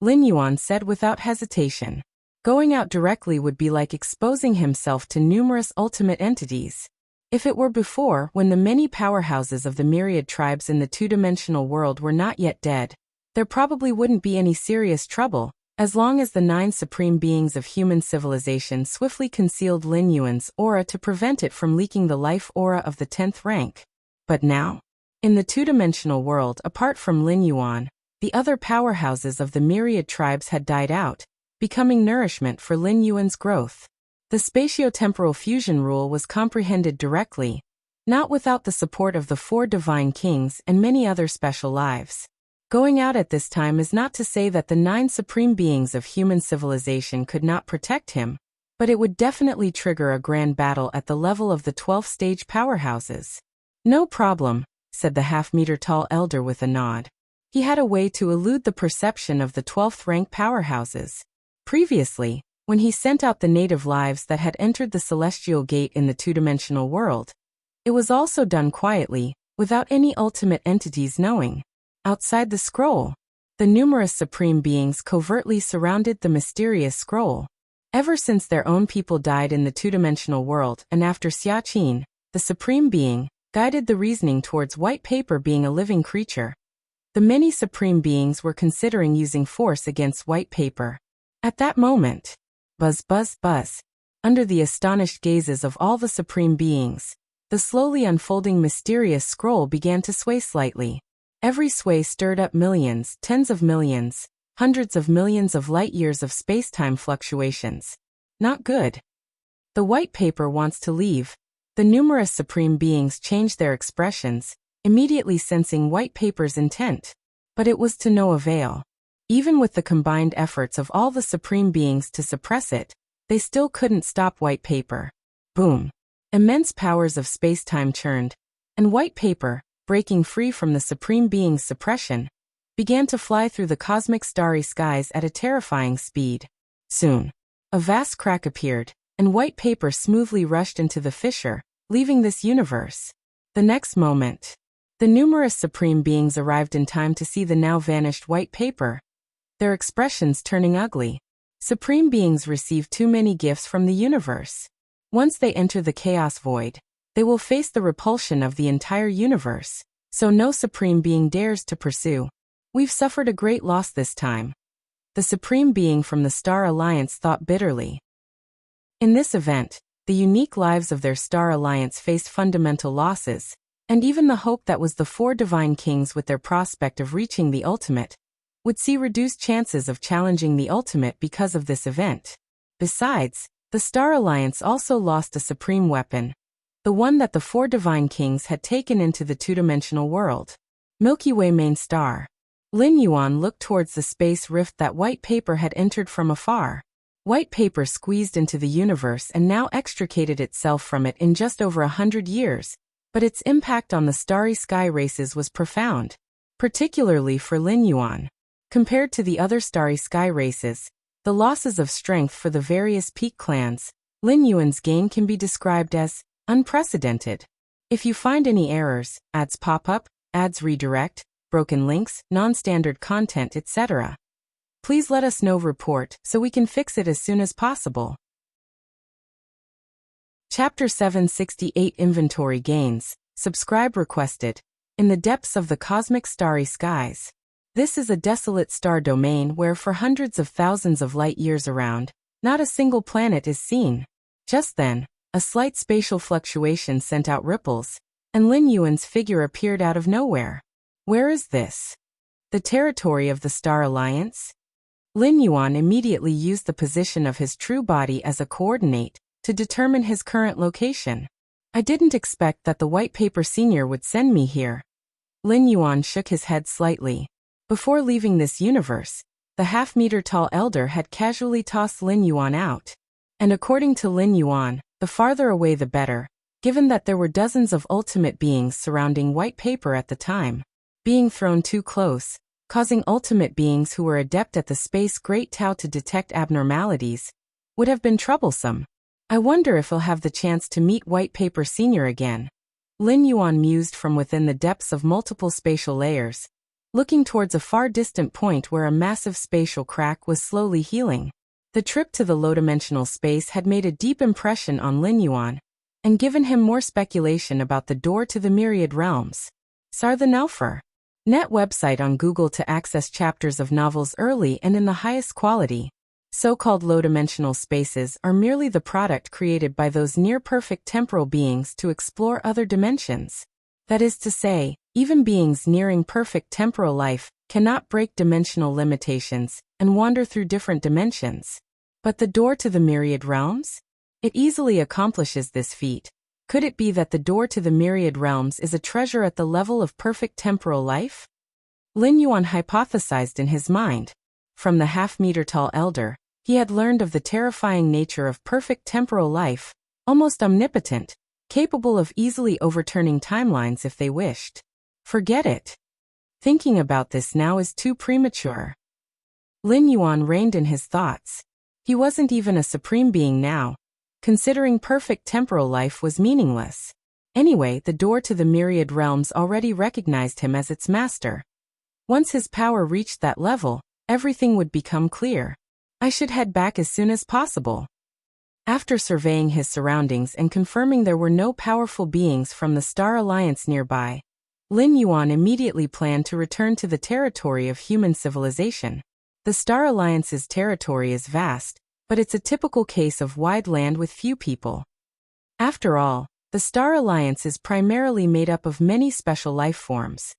Lin Yuan said without hesitation. Going out directly would be like exposing himself to numerous ultimate entities. If it were before, when the many powerhouses of the myriad tribes in the two-dimensional world were not yet dead, there probably wouldn't be any serious trouble, as long as the 9 supreme beings of human civilization swiftly concealed Lin Yuan's aura to prevent it from leaking the life aura of the 10th rank. But now, in the two-dimensional world, apart from Lin Yuan, the other powerhouses of the myriad tribes had died out, becoming nourishment for Lin Yuan's growth. The spatio-temporal fusion rule was comprehended directly, not without the support of the 4 divine kings and many other special lives. Going out at this time is not to say that the 9 supreme beings of human civilization could not protect him, but it would definitely trigger a grand battle at the level of the 12th stage powerhouses. No problem, said the half-meter-tall elder with a nod. He had a way to elude the perception of the 12th rank powerhouses. Previously, when he sent out the native lives that had entered the celestial gate in the two-dimensional world, it was also done quietly, without any ultimate entities knowing. Outside the scroll, the numerous supreme beings covertly surrounded the mysterious scroll. Ever since their own people died in the two-dimensional world and after Xiaqin, the supreme being, guided the reasoning towards white paper being a living creature, the many supreme beings were considering using force against white paper. At that moment, buzz buzz buzz, under the astonished gazes of all the supreme beings, the slowly unfolding mysterious scroll began to sway slightly. Every sway stirred up millions, tens of millions, hundreds of millions of light-years of space-time fluctuations. Not good. The white paper wants to leave. The numerous supreme beings changed their expressions, immediately sensing white paper's intent. But it was to no avail. Even with the combined efforts of all the supreme beings to suppress it, they still couldn't stop white paper. Boom. Immense powers of space-time churned, and white paper, breaking free from the supreme being's suppression, began to fly through the cosmic starry skies at a terrifying speed. Soon, a vast crack appeared, and white paper smoothly rushed into the fissure, leaving this universe. The next moment, the numerous supreme beings arrived in time to see the now vanished white paper, their expressions turning ugly. Supreme beings receive too many gifts from the universe. Once they enter the chaos void, they will face the repulsion of the entire universe, so no supreme being dares to pursue. We've suffered a great loss this time. The supreme being from the Star Alliance thought bitterly. In this event, the unique lives of their Star Alliance faced fundamental losses, and even the hope that was the 4 divine kings with their prospect of reaching the ultimate would see reduced chances of challenging the ultimate because of this event. Besides, the Star Alliance also lost a supreme weapon, the one that the 4 divine kings had taken into the two-dimensional world. Milky Way main star. Lin Yuan looked towards the space rift that white paper had entered from afar. White paper squeezed into the universe and now extricated itself from it in just over 100 years, but its impact on the starry sky races was profound, particularly for Lin Yuan. Compared to the other starry sky races, the losses of strength for the various peak clans, Lin Yuan's gain can be described as unprecedented. If you find any errors, ads pop up, ads redirect, broken links, non-standard content, etc., please let us know report so we can fix it as soon as possible. Chapter 768 Inventory Gains. Subscribe requested. In the depths of the cosmic starry skies. This is a desolate star domain where for hundreds of thousands of light years around, not a single planet is seen. Just then, a slight spatial fluctuation sent out ripples, and Lin Yuan's figure appeared out of nowhere. Where is this? The territory of the Star Alliance? Lin Yuan immediately used the position of his true body as a coordinate to determine his current location. I didn't expect that the white paper senior would send me here. Lin Yuan shook his head slightly. Before leaving this universe, the half-meter-tall elder had casually tossed Lin Yuan out. And according to Lin Yuan, the farther away the better, given that there were dozens of ultimate beings surrounding white paper at the time. Being thrown too close, causing ultimate beings who were adept at the space great Tao to detect abnormalities, would have been troublesome. I wonder if he'll have the chance to meet White Paper Senior again. Lin Yuan mused from within the depths of multiple spatial layers, looking towards a far distant point where a massive spatial crack was slowly healing. The trip to the low-dimensional space had made a deep impression on Lin Yuan, and given him more speculation about the door to the myriad realms. Sar the Naufer. Net website on Google to access chapters of novels early and in the highest quality. So-called low-dimensional spaces are merely the product created by those near-perfect temporal beings to explore other dimensions. That is to say, even beings nearing perfect temporal life cannot break dimensional limitations and wander through different dimensions. But the door to the myriad realms? It easily accomplishes this feat. Could it be that the door to the myriad realms is a treasure at the level of perfect temporal life? Lin Yuan hypothesized in his mind. From the half-meter-tall elder, he had learned of the terrifying nature of perfect temporal life, almost omnipotent, capable of easily overturning timelines if they wished. Forget it. Thinking about this now is too premature. Lin Yuan reined in his thoughts. He wasn't even a supreme being now. Considering perfect temporal life was meaningless. Anyway, the door to the myriad realms already recognized him as its master. Once his power reached that level, everything would become clear. I should head back as soon as possible. After surveying his surroundings and confirming there were no powerful beings from the Star Alliance nearby, Lin Yuan immediately planned to return to the territory of human civilization. The Star Alliance's territory is vast, but it's a typical case of wide land with few people. After all, the Star Alliance is primarily made up of many special life forms.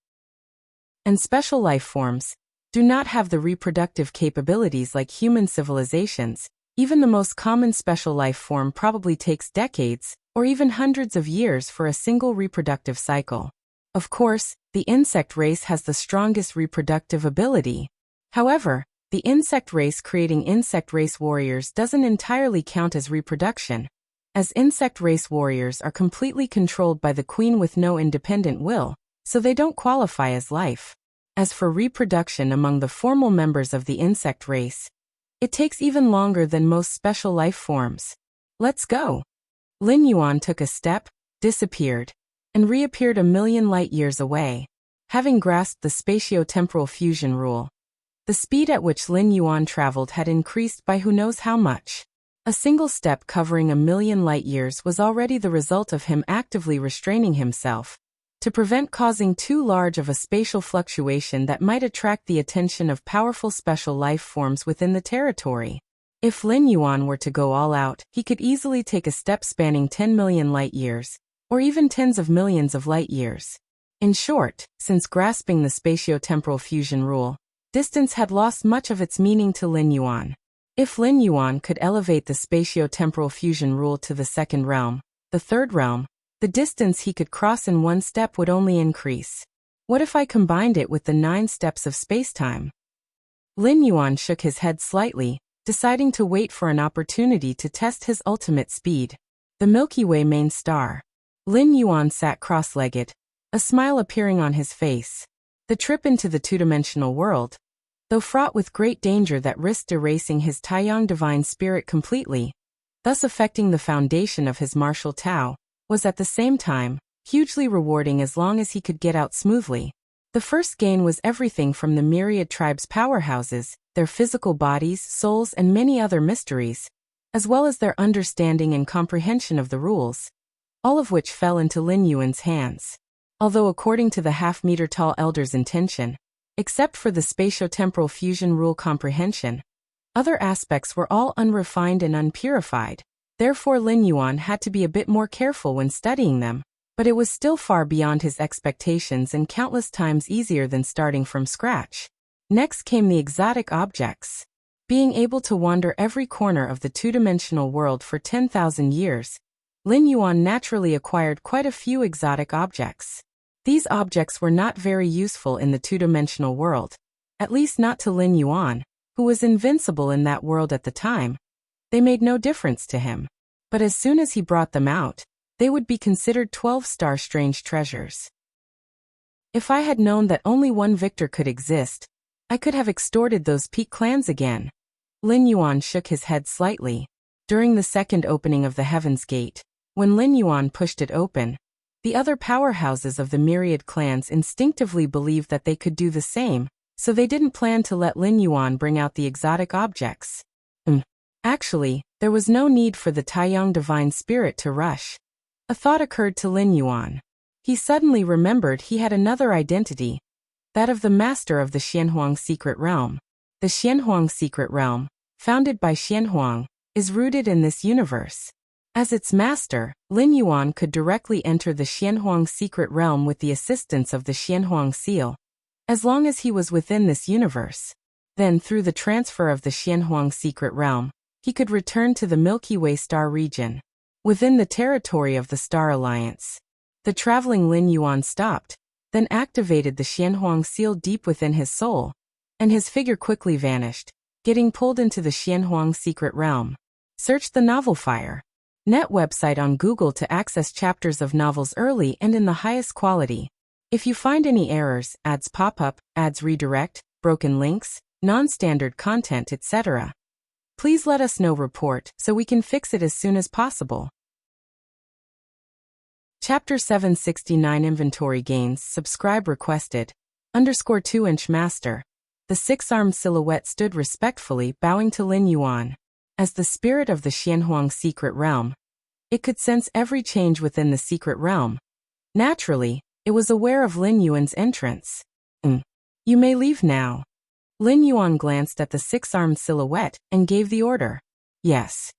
And special life forms do not have the reproductive capabilities like human civilizations. Even the most common special life form probably takes decades, or even hundreds of years for a single reproductive cycle. Of course, the insect race has the strongest reproductive ability. However, the insect race creating insect race warriors doesn't entirely count as reproduction, as insect race warriors are completely controlled by the queen with no independent will, so they don't qualify as life. As for reproduction among the formal members of the insect race, it takes even longer than most special life forms. Let's go. Lin Yuan took a step, disappeared, and reappeared a million light-years away. Having grasped the spatio-temporal fusion rule, the speed at which Lin Yuan traveled had increased by who knows how much. A single step covering a million light-years was already the result of him actively restraining himself, to prevent causing too large of a spatial fluctuation that might attract the attention of powerful special life forms within the territory. If Lin Yuan were to go all out, he could easily take a step spanning 10 million light-years, or even tens of millions of light-years. In short, since grasping the spatio-temporal fusion rule, distance had lost much of its meaning to Lin Yuan. If Lin Yuan could elevate the spatio-temporal fusion rule to the second realm, the third realm, the distance he could cross in one step would only increase. What if I combined it with the 9 steps of spacetime? Lin Yuan shook his head slightly, deciding to wait for an opportunity to test his ultimate speed. The Milky Way main star. Lin Yuan sat cross-legged, a smile appearing on his face. The trip into the two-dimensional world, though fraught with great danger that risked erasing his Taiyang divine spirit completely, thus affecting the foundation of his martial Tao, was at the same time hugely rewarding as long as he could get out smoothly. The first gain was everything from the myriad tribes' powerhouses, their physical bodies, souls, and many other mysteries, as well as their understanding and comprehension of the rules, all of which fell into Lin Yuan's hands. Although according to the half-meter-tall elder's intention, except for the spatio-temporal fusion rule comprehension, other aspects were all unrefined and unpurified. Therefore Lin Yuan had to be a bit more careful when studying them, but it was still far beyond his expectations and countless times easier than starting from scratch. Next came the exotic objects. Being able to wander every corner of the two-dimensional world for 10,000 years, Lin Yuan naturally acquired quite a few exotic objects. These objects were not very useful in the two-dimensional world, at least not to Lin Yuan, who was invincible in that world at the time. They made no difference to him. But as soon as he brought them out, they would be considered 12-star strange treasures. If I had known that only one victor could exist, I could have extorted those peak clans again. Lin Yuan shook his head slightly. During the second opening of the Heaven's Gate, when Lin Yuan pushed it open, The other powerhouses of the myriad clans instinctively believed that they could do the same, so they didn't plan to let Lin Yuan bring out the exotic objects. Actually, there was no need for the Taiyang divine spirit to rush. A thought occurred to Lin Yuan. He suddenly remembered he had another identity, that of the master of the Xianhuang secret realm. The Xianhuang secret realm, founded by Xianhuang, is rooted in this universe. As its master, Lin Yuan could directly enter the Xianhuang secret realm with the assistance of the Xianhuang seal, as long as he was within this universe. Then, through the transfer of the Xianhuang secret realm, he could return to the Milky Way star region, within the territory of the Star Alliance. The traveling Lin Yuan stopped, then activated the Xianhuang seal deep within his soul, and his figure quickly vanished, getting pulled into the Xianhuang secret realm. Search the Novel Fire Net website on Google to access chapters of novels early and in the highest quality. If you find any errors, ads pop up, ads redirect, broken links, non-standard content, etc., please let us know. Report so we can fix it as soon as possible. Chapter 769 Inventory Gains. Subscribe requested. _2-inch Master. The six-armed silhouette stood respectfully, bowing to Lin Yuan. As the spirit of the Xianhuang secret realm, it could sense every change within the secret realm. Naturally, it was aware of Lin Yuan's entrance. You may leave now. Lin Yuan glanced at the six-armed silhouette and gave the order. Yes.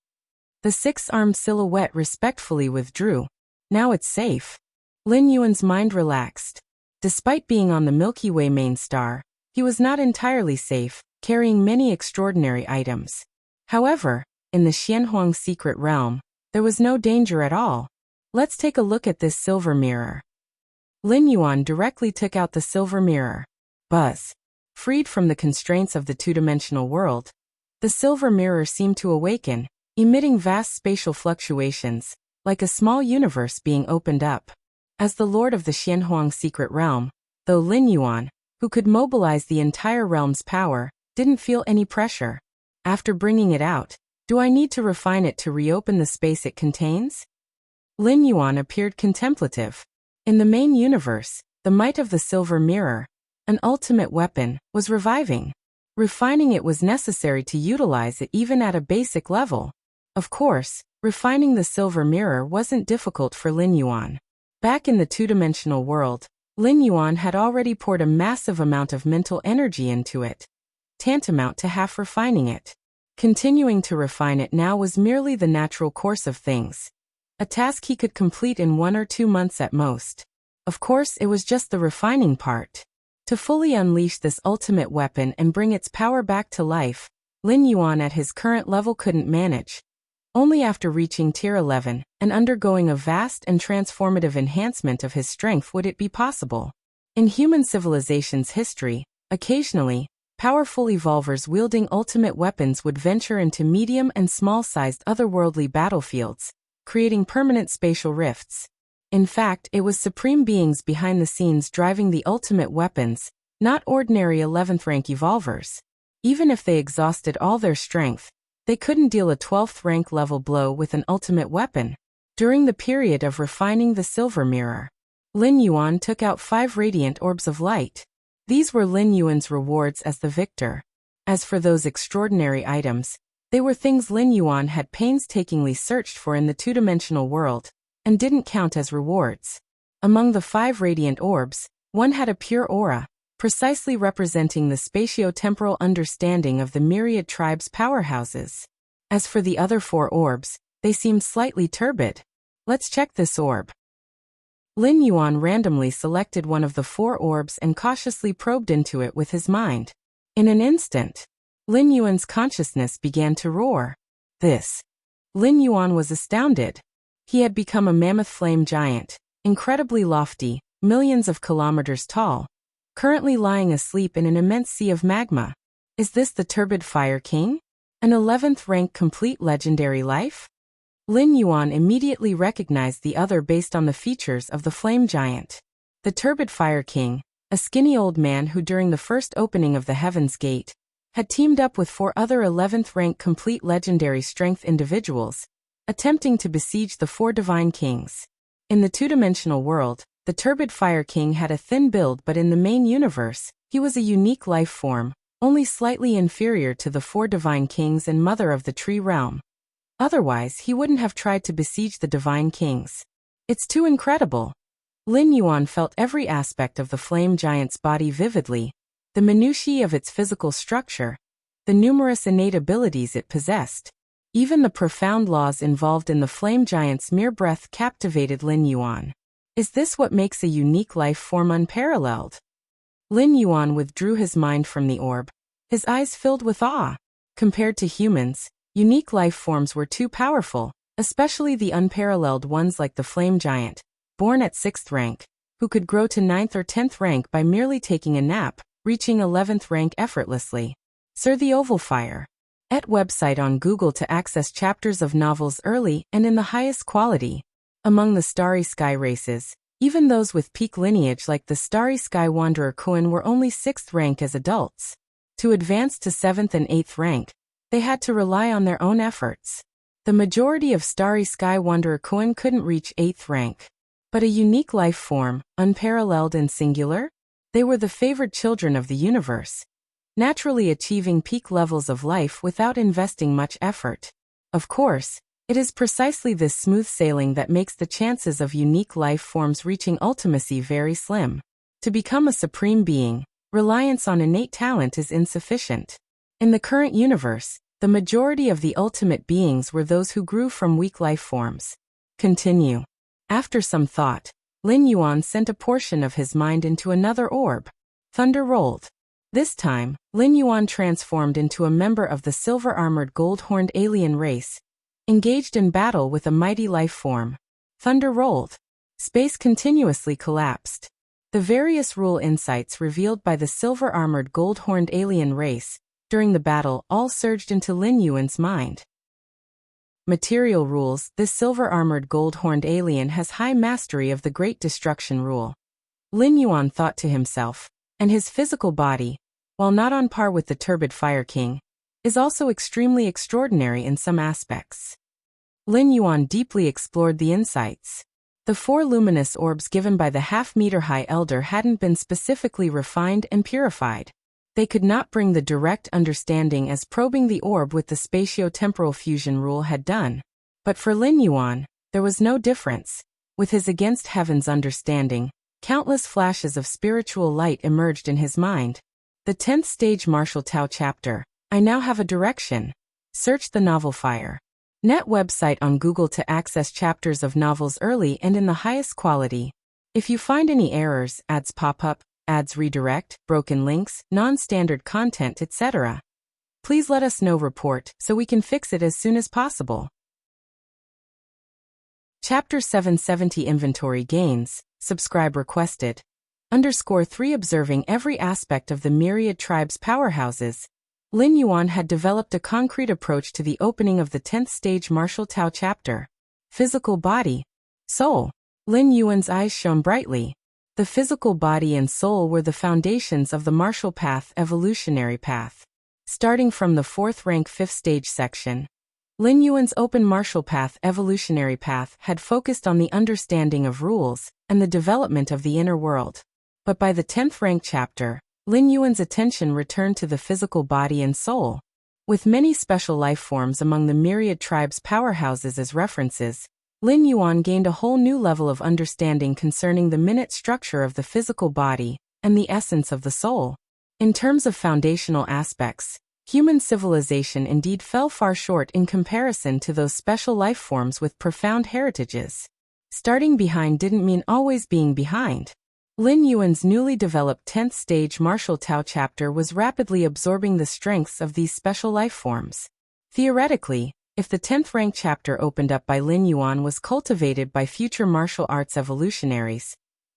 The six-armed silhouette respectfully withdrew. Now it's safe. Lin Yuan's mind relaxed. Despite being on the Milky Way main star, he was not entirely safe, carrying many extraordinary items. However, in the Xianhuang secret realm, there was no danger at all. Let's take a look at this silver mirror. Lin Yuan directly took out the silver mirror. Buzz. Freed from the constraints of the two-dimensional world, the silver mirror seemed to awaken, emitting vast spatial fluctuations, like a small universe being opened up. As the lord of the Xianhuang secret realm, though Lin Yuan, who could mobilize the entire realm's power, didn't feel any pressure. After bringing it out, do I need to refine it to reopen the space it contains? Lin Yuan appeared contemplative. In the main universe, the might of the silver mirror, an ultimate weapon, was reviving. Refining it was necessary to utilize it even at a basic level. Of course, refining the silver mirror wasn't difficult for Lin Yuan. Back in the two-dimensional world, Lin Yuan had already poured a massive amount of mental energy into it, tantamount to half refining it. Continuing to refine it now was merely the natural course of things, a task he could complete in 1 or 2 months at most. Of course, it was just the refining part. To fully unleash this ultimate weapon and bring its power back to life, Lin Yuan at his current level couldn't manage. Only after reaching Tier 11 and undergoing a vast and transformative enhancement of his strength would it be possible. In human civilization's history, occasionally, powerful evolvers wielding ultimate weapons would venture into medium and small-sized otherworldly battlefields, creating permanent spatial rifts. In fact, it was supreme beings behind the scenes driving the ultimate weapons, not ordinary 11th rank evolvers. Even if they exhausted all their strength, they couldn't deal a 12th rank level blow with an ultimate weapon. During the period of refining the silver mirror, Lin Yuan took out 5 radiant orbs of light. These were Lin Yuan's rewards as the victor. As for those extraordinary items, they were things Lin Yuan had painstakingly searched for in the two-dimensional world, and didn't count as rewards. Among the 5 radiant orbs, one had a pure aura, precisely representing the spatio-temporal understanding of the myriad tribes' powerhouses. As for the other 4 orbs, they seemed slightly turbid. Let's check this orb. Lin Yuan randomly selected one of the 4 orbs and cautiously probed into it with his mind. In an instant, Lin Yuan's consciousness began to roar. Lin Yuan was astounded. He had become a mammoth flame giant, incredibly lofty, millions of kilometers tall, currently lying asleep in an immense sea of magma. Is this the Turbid Fire King? An 11th rank complete legendary life? Lin Yuan immediately recognized the other based on the features of the flame giant. The Turbid Fire King, a skinny old man who during the first opening of the Heaven's Gate, had teamed up with 4 other 11th rank complete legendary strength individuals, attempting to besiege the 4 divine kings. In the two-dimensional world, the turbid Fire King had a thin build, but in the main universe, he was a unique life form, only slightly inferior to the four divine kings and mother of the tree realm. Otherwise, he wouldn't have tried to besiege the divine kings. It's too incredible. Lin Yuan felt every aspect of the flame giant's body vividly, the minutiae of its physical structure, the numerous innate abilities it possessed. Even the profound laws involved in the flame giant's mere breath captivated Lin Yuan. Is this what makes a unique life form unparalleled? Lin Yuan withdrew his mind from the orb, his eyes filled with awe. Compared to humans, unique life forms were too powerful, especially the unparalleled ones like the flame giant, born at 6th rank, who could grow to 9th or 10th rank by merely taking a nap, reaching 11th rank effortlessly. Sir the Oval Fire. Et website on Google to access chapters of novels early and in the highest quality. Among the Starry Sky races, even those with peak lineage like the Starry Sky Wanderer Kuan were only 6th rank as adults. To advance to 7th and 8th rank, they had to rely on their own efforts. The majority of Starry Sky Wanderer Kuan couldn't reach 8th rank. But a unique life form, unparalleled and singular? They were the favored children of the universe, naturally achieving peak levels of life without investing much effort. Of course, it is precisely this smooth sailing that makes the chances of unique life forms reaching ultimacy very slim. To become a supreme being, reliance on innate talent is insufficient. In the current universe, the majority of the ultimate beings were those who grew from weak life forms. Continue. After some thought, Lin Yuan sent a portion of his mind into another orb. Thunder rolled. This time, Lin Yuan transformed into a member of the silver-armored gold-horned alien race, engaged in battle with a mighty life form. Thunder rolled. Space continuously collapsed. The various rule insights revealed by the silver-armored gold-horned alien race during the battle all surged into Lin Yuan's mind. Material rules. This silver-armored gold-horned alien has high mastery of the Great Destruction rule. Lin Yuan thought to himself, and his physical body, while not on par with the turbid Fire King, is also extremely extraordinary in some aspects. Lin Yuan deeply explored the insights. The 4 luminous orbs given by the half-meter-high elder hadn't been specifically refined and purified. They could not bring the direct understanding as probing the orb with the spatio-temporal fusion rule had done. But for Lin Yuan, there was no difference. With his against heaven's understanding, countless flashes of spiritual light emerged in his mind. The 10th stage Martial Tao chapter. I now have a direction. Search the novel Fire. Net website on Google to access chapters of novels early and in the highest quality. If you find any errors, ads pop up, ads redirect, broken links, non-standard content, etc., please let us know. Report so we can fix it as soon as possible. Chapter 770 Inventory Gains. Subscribe requested. _3 Observing every aspect of the myriad tribes' powerhouses, Lin Yuan had developed a concrete approach to the opening of the 10th stage Martial Tao chapter. Physical body. Soul. Lin Yuan's eyes shone brightly. The physical body and soul were the foundations of the martial path evolutionary path. Starting from the 4th rank 5th stage section, Lin Yuan's open martial path evolutionary path had focused on the understanding of rules and the development of the inner world. But by the 10th rank chapter, Lin Yuan's attention returned to the physical body and soul. With many special life forms among the myriad tribes' powerhouses as references, Lin Yuan gained a whole new level of understanding concerning the minute structure of the physical body and the essence of the soul. In terms of foundational aspects, human civilization indeed fell far short in comparison to those special life forms with profound heritages. Starting behind didn't mean always being behind. Lin Yuan's newly developed 10th stage Martial Tao chapter was rapidly absorbing the strengths of these special life forms. Theoretically, if the 10th rank chapter opened up by Lin Yuan was cultivated by future martial arts evolutionaries,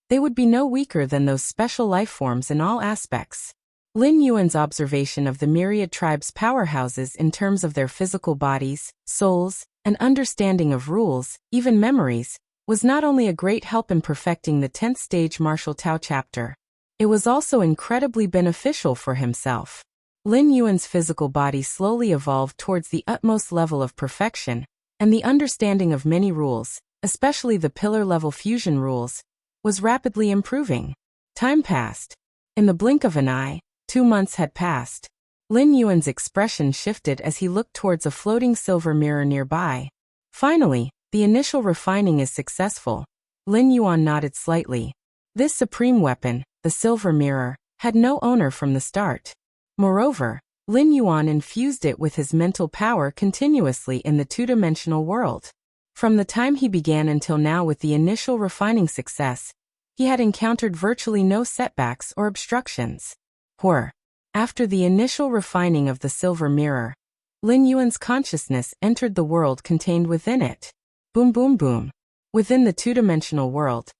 they would be no weaker than those special life forms in all aspects. Lin Yuan's observation of the myriad tribes' powerhouses in terms of their physical bodies, souls, and understanding of rules, even memories, was not only a great help in perfecting the 10th stage Martial Tao chapter, it was also incredibly beneficial for himself. Lin Yuan's physical body slowly evolved towards the utmost level of perfection, and the understanding of many rules, especially the pillar-level fusion rules, was rapidly improving. Time passed. In the blink of an eye, 2 months had passed. Lin Yuan's expression shifted as he looked towards a floating silver mirror nearby. Finally, the initial refining is successful. Lin Yuan nodded slightly. This supreme weapon, the silver mirror, had no owner from the start. Moreover, Lin Yuan infused it with his mental power continuously in the two-dimensional world. From the time he began until now with the initial refining success, he had encountered virtually no setbacks or obstructions. After the initial refining of the silver mirror, Lin Yuan's consciousness entered the world contained within it. Boom boom boom. Within the two-dimensional world,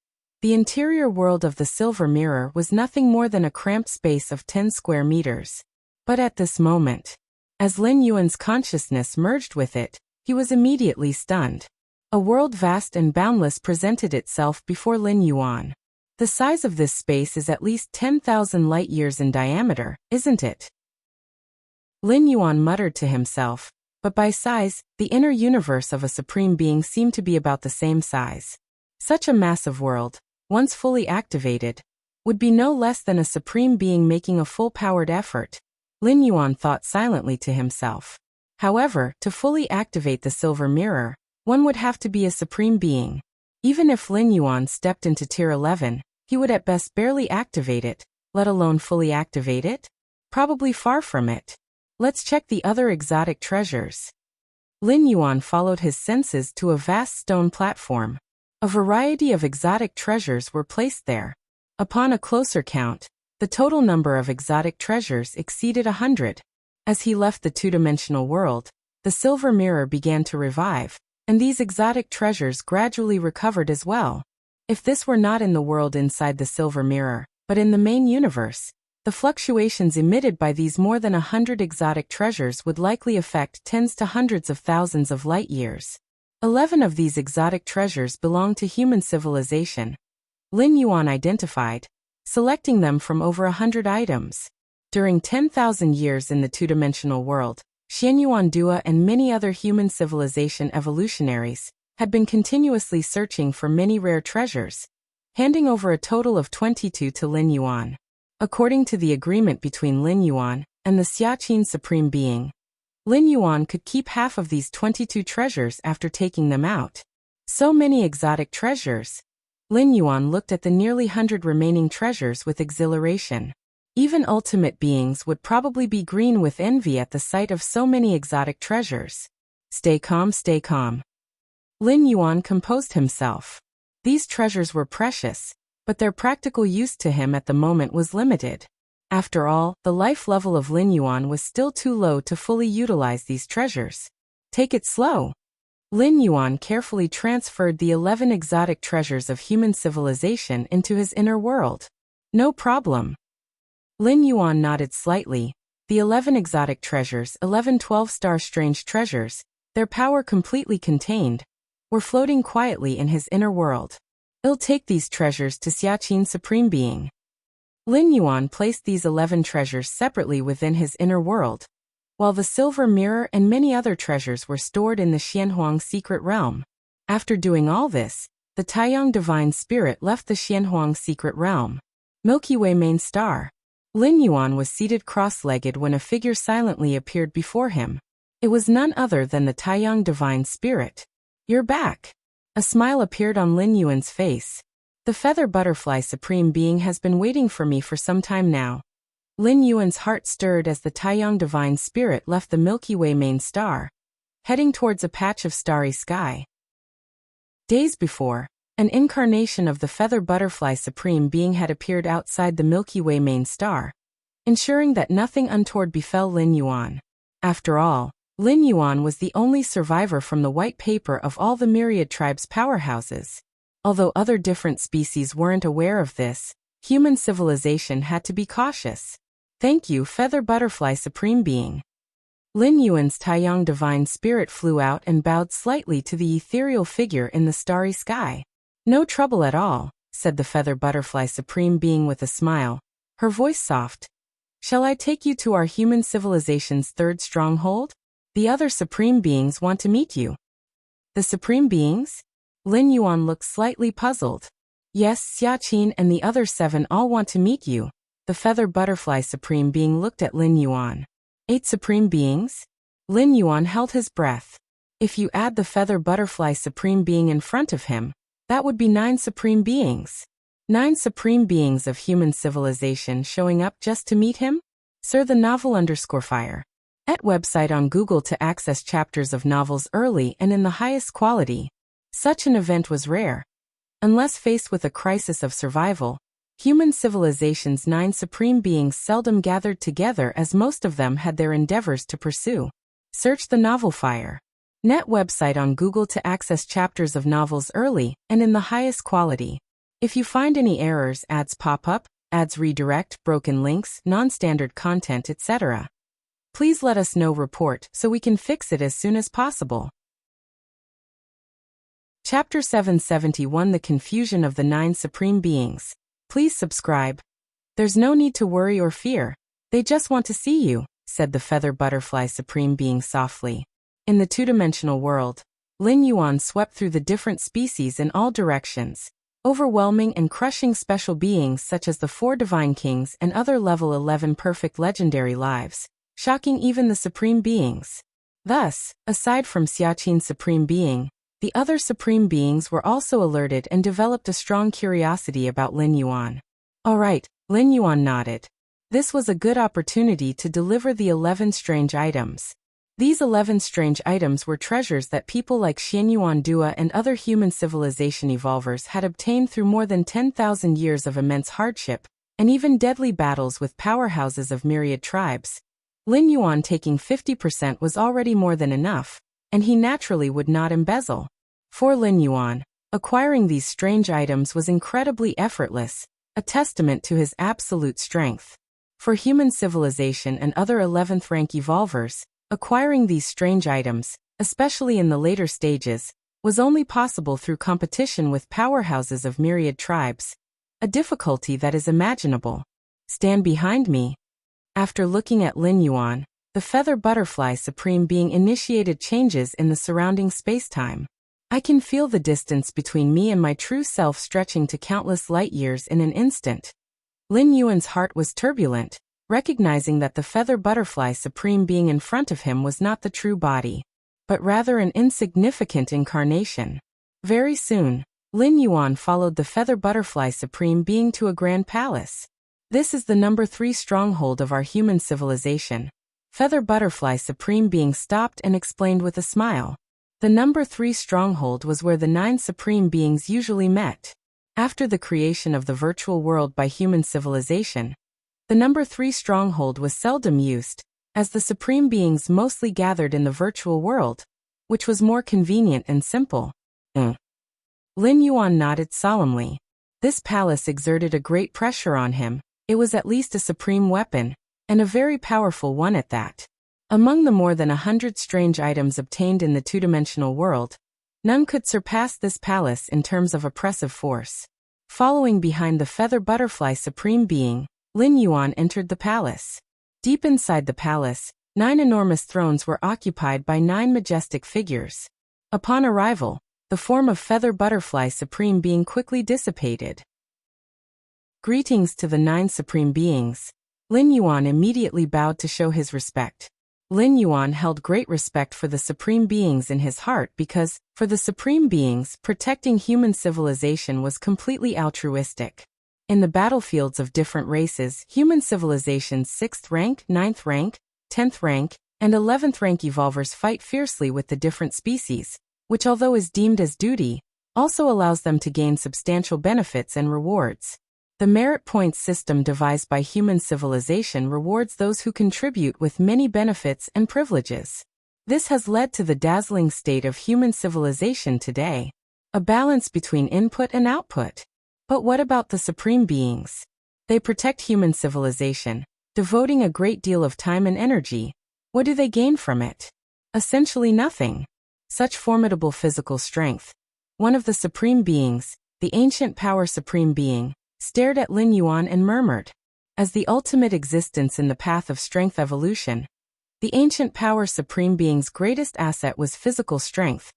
the interior world of the silver mirror was nothing more than a cramped space of 10 square meters. But at this moment, as Lin Yuan's consciousness merged with it, he was immediately stunned. A world vast and boundless presented itself before Lin Yuan. The size of this space is at least 10,000 light-years in diameter, isn't it? Lin Yuan muttered to himself, but by size, the inner universe of a supreme being seemed to be about the same size. Such a massive world, once fully activated, would be no less than a supreme being making a full-powered effort. Lin Yuan thought silently to himself. However, to fully activate the silver mirror, one would have to be a supreme being. Even if Lin Yuan stepped into Tier 11, he would at best barely activate it, let alone fully activate it? Probably far from it. Let's check the other exotic treasures. Lin Yuan followed his senses to a vast stone platform. A variety of exotic treasures were placed there. Upon a closer count, the total number of exotic treasures exceeded 100. As he left the two-dimensional world, the silver mirror began to revive, and these exotic treasures gradually recovered as well. If this were not in the world inside the silver mirror, but in the main universe, the fluctuations emitted by these more than 100 exotic treasures would likely affect tens to hundreds of thousands of light-years. 11 of these exotic treasures belong to human civilization. Lin Yuan identified, selecting them from over 100 items. During 10,000 years in the two-dimensional world, Xianyuan Dua and many other human civilization evolutionaries had been continuously searching for many rare treasures, handing over a total of 22 to Lin Yuan. According to the agreement between Lin Yuan and the Xiaqin Supreme Being, Lin Yuan could keep half of these 22 treasures after taking them out. So many exotic treasures. Lin Yuan looked at the nearly 100 remaining treasures with exhilaration. Even ultimate beings would probably be green with envy at the sight of so many exotic treasures. Stay calm, stay calm. Lin Yuan composed himself. These treasures were precious, but their practical use to him at the moment was limited. After all, the life level of Lin Yuan was still too low to fully utilize these treasures. Take it slow. Lin Yuan carefully transferred the 11 exotic treasures of human civilization into his inner world. No problem. Lin Yuan nodded slightly. The 11 exotic treasures, 11 12-star strange treasures, their power completely contained, were floating quietly in his inner world. I'll take these treasures to Xiaqin Supreme Being. Lin Yuan placed these 11 treasures separately within his inner world, while the silver mirror and many other treasures were stored in the Xianhuang secret realm. After doing all this, the Taiyang divine spirit left the Xianhuang secret realm. Milky Way main star. Lin Yuan was seated cross-legged when a figure silently appeared before him. It was none other than the Taiyang divine spirit. You're back. A smile appeared on Lin Yuan's face. The feather butterfly supreme being has been waiting for me for some time now. Lin Yuan's heart stirred as the Taiyang divine spirit left the Milky Way main star, heading towards a patch of starry sky. Days before, an incarnation of the feather butterfly supreme being had appeared outside the Milky Way main star, ensuring that nothing untoward befell Lin Yuan. After all, Lin Yuan was the only survivor from the white paper of all the myriad tribes' powerhouses. Although other different species weren't aware of this, human civilization had to be cautious. Thank you, Feather Butterfly Supreme Being. Lin Yuan's Taiyang divine spirit flew out and bowed slightly to the ethereal figure in the starry sky. No trouble at all, said the Feather Butterfly Supreme Being with a smile, her voice soft. Shall I take you to our human civilization's third stronghold? The other Supreme Beings want to meet you. The Supreme Beings? Lin Yuan looked slightly puzzled. Yes, Xiaqin and the other 7 all want to meet you. The feather butterfly supreme being looked at Lin Yuan. 8 supreme beings? Lin Yuan held his breath. If you add the feather butterfly supreme being in front of him, that would be 9 supreme beings. 9 supreme beings of human civilization showing up just to meet him? Sir, the novel_fire. At website on Google to access chapters of novels early and in the highest quality. Such an event was rare. Unless faced with a crisis of survival, human civilization's 9 supreme beings seldom gathered together, as most of them had their endeavors to pursue. Search the novel Fire. Net website on Google to access chapters of novels early and in the highest quality. If you find any errors, ads pop up, ads redirect, broken links, non-standard content, etc., please let us know. Report so we can fix it as soon as possible. Chapter 771, The Confusion of the 9 Supreme Beings. Please subscribe. There's no need to worry or fear. They just want to see you, said the feather butterfly supreme being softly. In the two-dimensional world, Lin Yuan swept through the different species in all directions, overwhelming and crushing special beings such as the 4 divine kings and other level 11 perfect legendary lives, shocking even the supreme beings. Thus, aside from Xiaqin's supreme being, the other supreme beings were also alerted and developed a strong curiosity about Lin Yuan. All right, Lin Yuan nodded. This was a good opportunity to deliver the 11 strange items. These 11 strange items were treasures that people like Xianyuan Dua and other human civilization evolvers had obtained through more than 10,000 years of immense hardship, and even deadly battles with powerhouses of myriad tribes. Lin Yuan taking 50% was already more than enough, and he naturally would not embezzle. For Lin Yuan, acquiring these strange items was incredibly effortless, a testament to his absolute strength. For human civilization and other 11th rank evolvers, acquiring these strange items, especially in the later stages, was only possible through competition with powerhouses of myriad tribes, a difficulty that is imaginable. Stand behind me. After looking at Lin Yuan, the feather butterfly supreme being initiated changes in the surrounding space-time. I can feel the distance between me and my true self stretching to countless light years in an instant. Lin Yuan's heart was turbulent, recognizing that the feather butterfly supreme being in front of him was not the true body, but rather an insignificant incarnation. Very soon, Lin Yuan followed the feather butterfly supreme being to a grand palace. This is the number 3 stronghold of our human civilization. Feather butterfly supreme being stopped and explained with a smile. The number 3 stronghold was where the 9 supreme beings usually met. After the creation of the virtual world by human civilization, the number 3 stronghold was seldom used, as the supreme beings mostly gathered in the virtual world, which was more convenient and simple. Lin Yuan nodded solemnly. This palace exerted a great pressure on him. It was at least a supreme weapon, and a very powerful one at that. Among the more than 100 strange items obtained in the two-dimensional world, none could surpass this palace in terms of oppressive force. Following behind the feather butterfly supreme being, Lin Yuan entered the palace. Deep inside the palace, 9 enormous thrones were occupied by 9 majestic figures. Upon arrival, the form of feather butterfly supreme being quickly dissipated. Greetings to the 9 supreme beings. Lin Yuan immediately bowed to show his respect. Lin Yuan held great respect for the supreme beings in his heart because, for the supreme beings, protecting human civilization was completely altruistic. In the battlefields of different races, human civilization's 6th rank, 9th rank, 10th rank, and 11th rank evolvers fight fiercely with the different species, which although is deemed as duty, also allows them to gain substantial benefits and rewards. The merit points system devised by human civilization rewards those who contribute with many benefits and privileges. This has led to the dazzling state of human civilization today, a balance between input and output. But what about the supreme beings? They protect human civilization, devoting a great deal of time and energy. What do they gain from it? Essentially nothing. Such formidable physical strength. One of the supreme beings, the ancient power supreme being, stared at Lin Yuan and murmured. As the ultimate existence in the path of strength evolution, the ancient power supreme being's greatest asset was physical strength,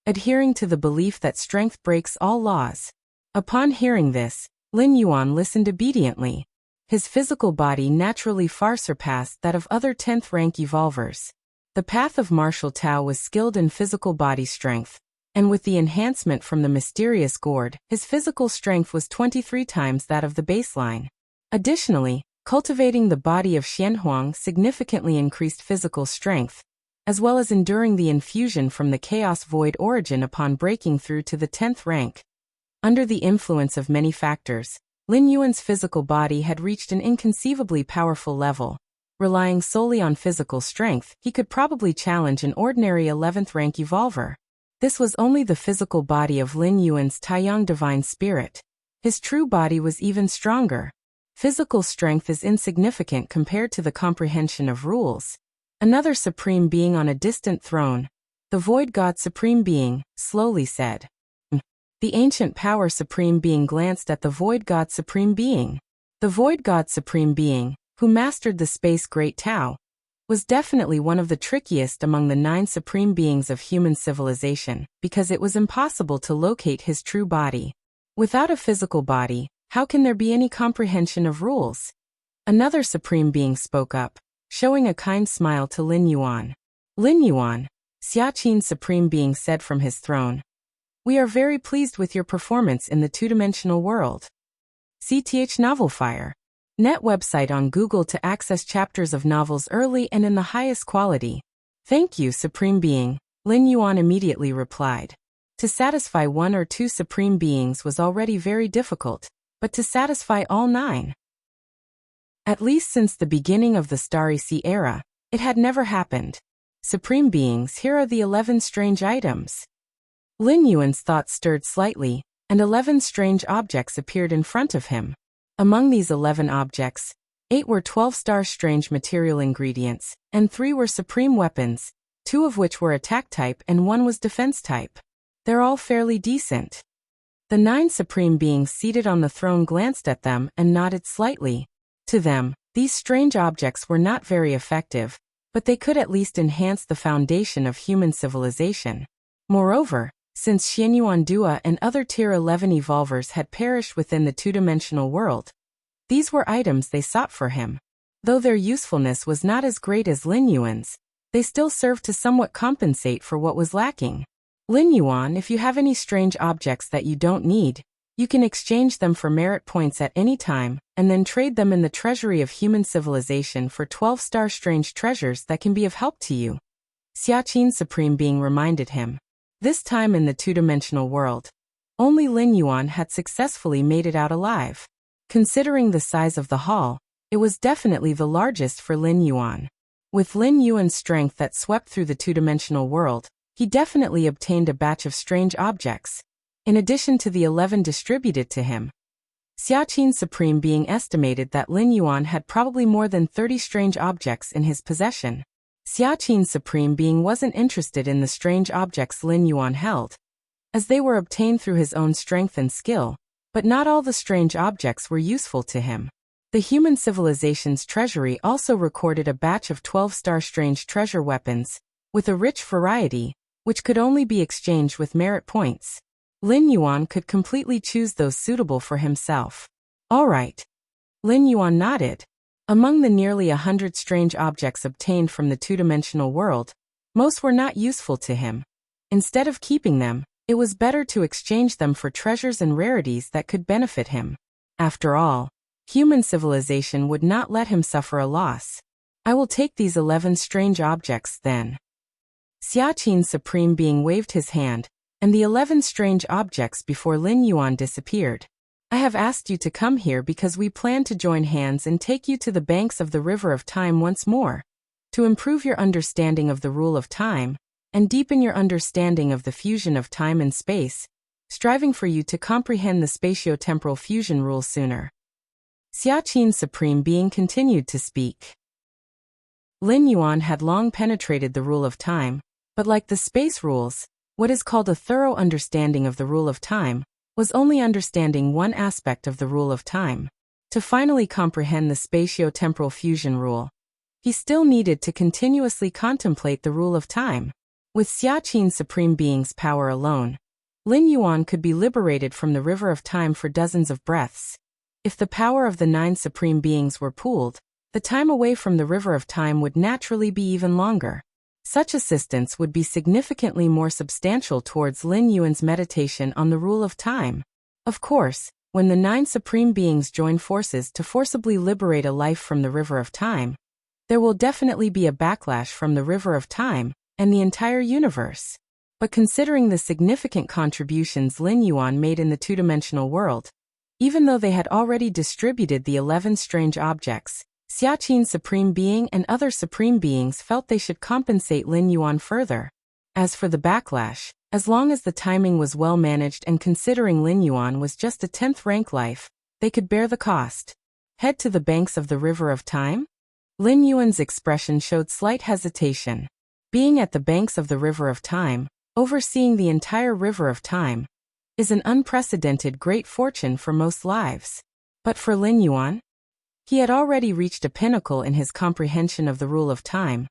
adhering to the belief that strength breaks all laws. Upon hearing this, Lin Yuan listened obediently. His physical body naturally far surpassed that of other 10th rank evolvers. The path of martial Tao was skilled in physical body strength, and with the enhancement from the mysterious gourd, his physical strength was 23 times that of the baseline. Additionally, cultivating the body of Xianhuang significantly increased physical strength, as well as enduring the infusion from the chaos void origin upon breaking through to the 10th rank. Under the influence of many factors, Lin Yuan's physical body had reached an inconceivably powerful level. Relying solely on physical strength, he could probably challenge an ordinary 11th rank evolver. This was only the physical body of Lin Yuan's Taiyang divine spirit. His true body was even stronger. Physical strength is insignificant compared to the comprehension of rules. Another supreme being on a distant throne, the Void God Supreme Being, slowly said. The ancient power Supreme Being glanced at the Void God Supreme Being. The Void God Supreme Being, who mastered the Space Great Tao, was definitely one of the trickiest among the 9 supreme beings of human civilization, because it was impossible to locate his true body. Without a physical body, how can there be any comprehension of rules? Another supreme being spoke up, showing a kind smile to Lin Yuan. Lin Yuan, Xiaqin Supreme Being said from his throne, "We are very pleased with your performance in the two-dimensional world." CTH Novelfire. Net website on Google to access chapters of novels early and in the highest quality. Thank you, Supreme Being, Lin Yuan immediately replied. To satisfy 1 or 2 supreme beings was already very difficult, but to satisfy all 9. At least since the beginning of the Starry Sea era, it had never happened. Supreme beings, here are the 11 strange items. Lin Yuan's thoughts stirred slightly, and 11 strange objects appeared in front of him. Among these 11 objects, 8 were 12-star strange material ingredients, and 3 were supreme weapons, 2 of which were attack type and 1 was defense type. They're all fairly decent. The 9 supreme beings seated on the throne glanced at them and nodded slightly. To them, these strange objects were not very effective, but they could at least enhance the foundation of human civilization. Moreover, since Xianyuan Dua and other Tier 11 evolvers had perished within the two-dimensional world, these were items they sought for him. Though their usefulness was not as great as Lin Yuan's, they still served to somewhat compensate for what was lacking. Lin Yuan, if you have any strange objects that you don't need, you can exchange them for merit points at any time, and then trade them in the treasury of human civilization for 12-star strange treasures that can be of help to you. Xiaqin Supreme Being reminded him. This time in the two-dimensional world, only Lin Yuan had successfully made it out alive. Considering the size of the hall, it was definitely the largest for Lin Yuan. With Lin Yuan's strength that swept through the two-dimensional world, he definitely obtained a batch of strange objects, in addition to the 11 distributed to him. Xiaqin Supreme Being estimated that Lin Yuan had probably more than 30 strange objects in his possession. Xiaqin Supreme Being wasn't interested in the strange objects Lin Yuan held, as they were obtained through his own strength and skill, but not all the strange objects were useful to him. The human civilization's treasury also recorded a batch of 12-star strange treasure weapons, with a rich variety, which could only be exchanged with merit points. Lin Yuan could completely choose those suitable for himself. All right. Lin Yuan nodded. Among the nearly 100 strange objects obtained from the two-dimensional world, most were not useful to him. Instead of keeping them, it was better to exchange them for treasures and rarities that could benefit him. After all, human civilization would not let him suffer a loss. I will take these 11 strange objects then. Xiaqin Supreme Being waved his hand, and the 11 strange objects before Lin Yuan disappeared. I have asked you to come here because we plan to join hands and take you to the banks of the River of Time once more, to improve your understanding of the rule of time, and deepen your understanding of the fusion of time and space, striving for you to comprehend the spatio-temporal fusion rule sooner. Xiaqin Supreme Being continued to speak. Lin Yuan had long penetrated the rule of time, but like the space rules, what is called a thorough understanding of the rule of time was only understanding one aspect of the rule of time. To finally comprehend the spatio-temporal fusion rule, he still needed to continuously contemplate the rule of time. With Xiaqin Supreme Being's power alone, Lin Yuan could be liberated from the river of time for dozens of breaths. If the power of the 9 Supreme Beings were pooled, the time away from the river of time would naturally be even longer. Such assistance would be significantly more substantial towards Lin Yuan's meditation on the rule of time. Of course, when the 9 Supreme Beings join forces to forcibly liberate a life from the river of time, there will definitely be a backlash from the river of time and the entire universe. But considering the significant contributions Lin Yuan made in the two-dimensional world, even though they had already distributed the 11 strange objects, Xiaqin Supreme Being and other Supreme Beings felt they should compensate Lin Yuan further. As for the backlash, as long as the timing was well managed and considering Lin Yuan was just a 10th rank life, they could bear the cost. Head to the banks of the river of time? Lin Yuan's expression showed slight hesitation. Being at the banks of the river of time, overseeing the entire river of time, is an unprecedented great fortune for most lives. But for Lin Yuan, he had already reached a pinnacle in his comprehension of the rule of time.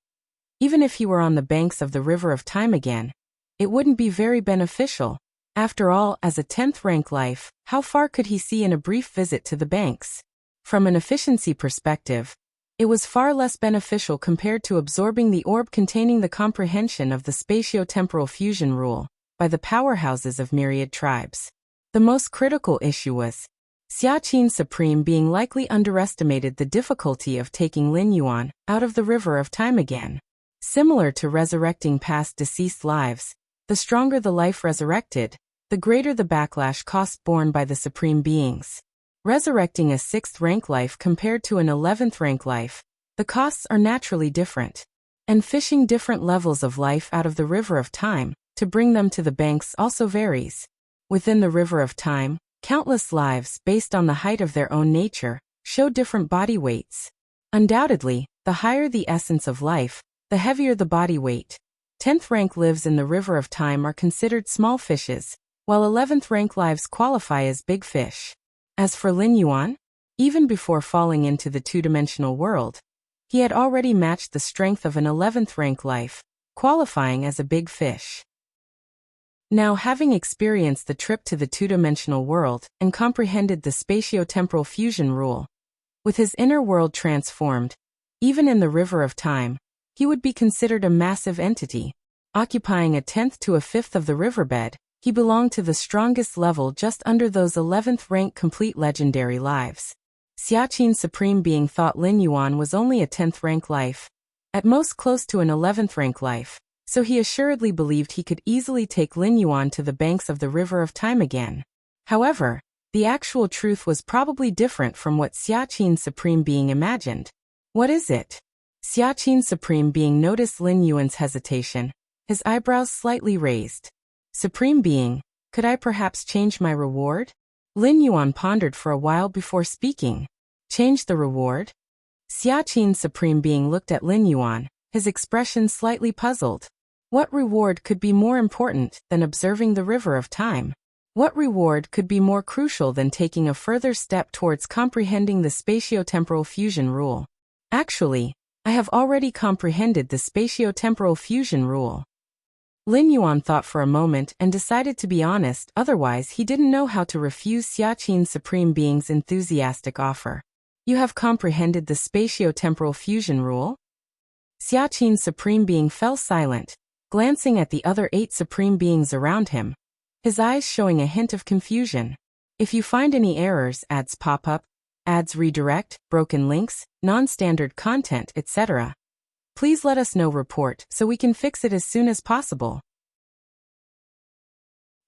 Even if he were on the banks of the river of time again, it wouldn't be very beneficial. After all, as a 10th rank life, how far could he see in a brief visit to the banks? From an efficiency perspective, it was far less beneficial compared to absorbing the orb containing the comprehension of the spatio-temporal fusion rule by the powerhouses of myriad tribes. The most critical issue was Xiaqin Supreme Being likely underestimated the difficulty of taking Lin Yuan out of the river of time again. Similar to resurrecting past deceased lives, the stronger the life resurrected, the greater the backlash cost borne by the Supreme Beings. Resurrecting a 6th rank life compared to an 11th rank life, the costs are naturally different. And fishing different levels of life out of the river of time to bring them to the banks also varies. Within the river of time, countless lives, based on the height of their own nature, show different body weights. Undoubtedly, the higher the essence of life, the heavier the body weight. 10th rank lives in the river of time are considered small fishes, while 11th rank lives qualify as big fish. As for Lin Yuan, even before falling into the two-dimensional world, he had already matched the strength of an 11th rank life, qualifying as a big fish. Now, having experienced the trip to the two-dimensional world and comprehended the spatio-temporal fusion rule, with his inner world transformed, even in the river of time, he would be considered a massive entity. Occupying a 10th to a 5th of the riverbed, he belonged to the strongest level just under those 11th rank complete legendary lives. Xiaqin Supreme Being thought Lin Yuan was only a 10th rank life, at most close to an 11th rank life, so he assuredly believed he could easily take Lin Yuan to the banks of the river of time again. However, the actual truth was probably different from what Xiaqin Supreme Being imagined. What is it? Xiaqin Supreme Being noticed Lin Yuan's hesitation, his eyebrows slightly raised. Supreme Being, could I perhaps change my reward? Lin Yuan pondered for a while before speaking. Change the reward? Xiaqin Supreme Being looked at Lin Yuan, his expression slightly puzzled. What reward could be more important than observing the river of time? What reward could be more crucial than taking a further step towards comprehending the spatio-temporal fusion rule? Actually, I have already comprehended the spatio-temporal fusion rule. Lin Yuan thought for a moment and decided to be honest, otherwise he didn't know how to refuse Xiaqin Supreme Being's enthusiastic offer. You have comprehended the spatio-temporal fusion rule? Xiaqin Supreme Being fell silent, glancing at the other 8 Supreme Beings around him, his eyes showing a hint of confusion. If you find any errors, ads pop up, ads redirect, broken links, non-standard content, etc., please let us know. Report so we can fix it as soon as possible.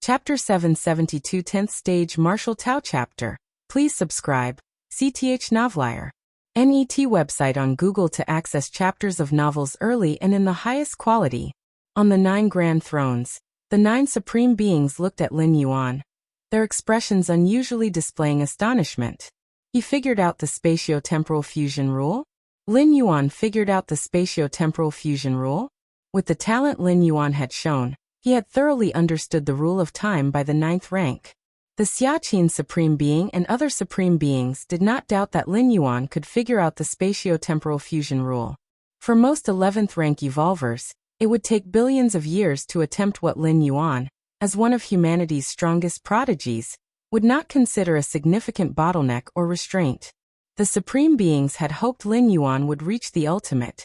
Chapter 772 10th Stage Martial Tao Chapter. Please subscribe. CTH Novelier. NET website on Google to access chapters of novels early and in the highest quality. On the 9 grand thrones, the 9 Supreme Beings looked at Lin Yuan, their expressions unusually displaying astonishment. He figured out the spatio-temporal fusion rule? Lin Yuan figured out the spatio-temporal fusion rule? With the talent Lin Yuan had shown, he had thoroughly understood the rule of time by the 9th rank. The Xiaqin Supreme Being and other Supreme Beings did not doubt that Lin Yuan could figure out the spatio-temporal fusion rule. For most 11th rank evolvers, It would take billions of years to attempt what Lin Yuan, as one of humanity's strongest prodigies, would not consider a significant bottleneck or restraint. The Supreme Beings had hoped Lin Yuan would reach the ultimate,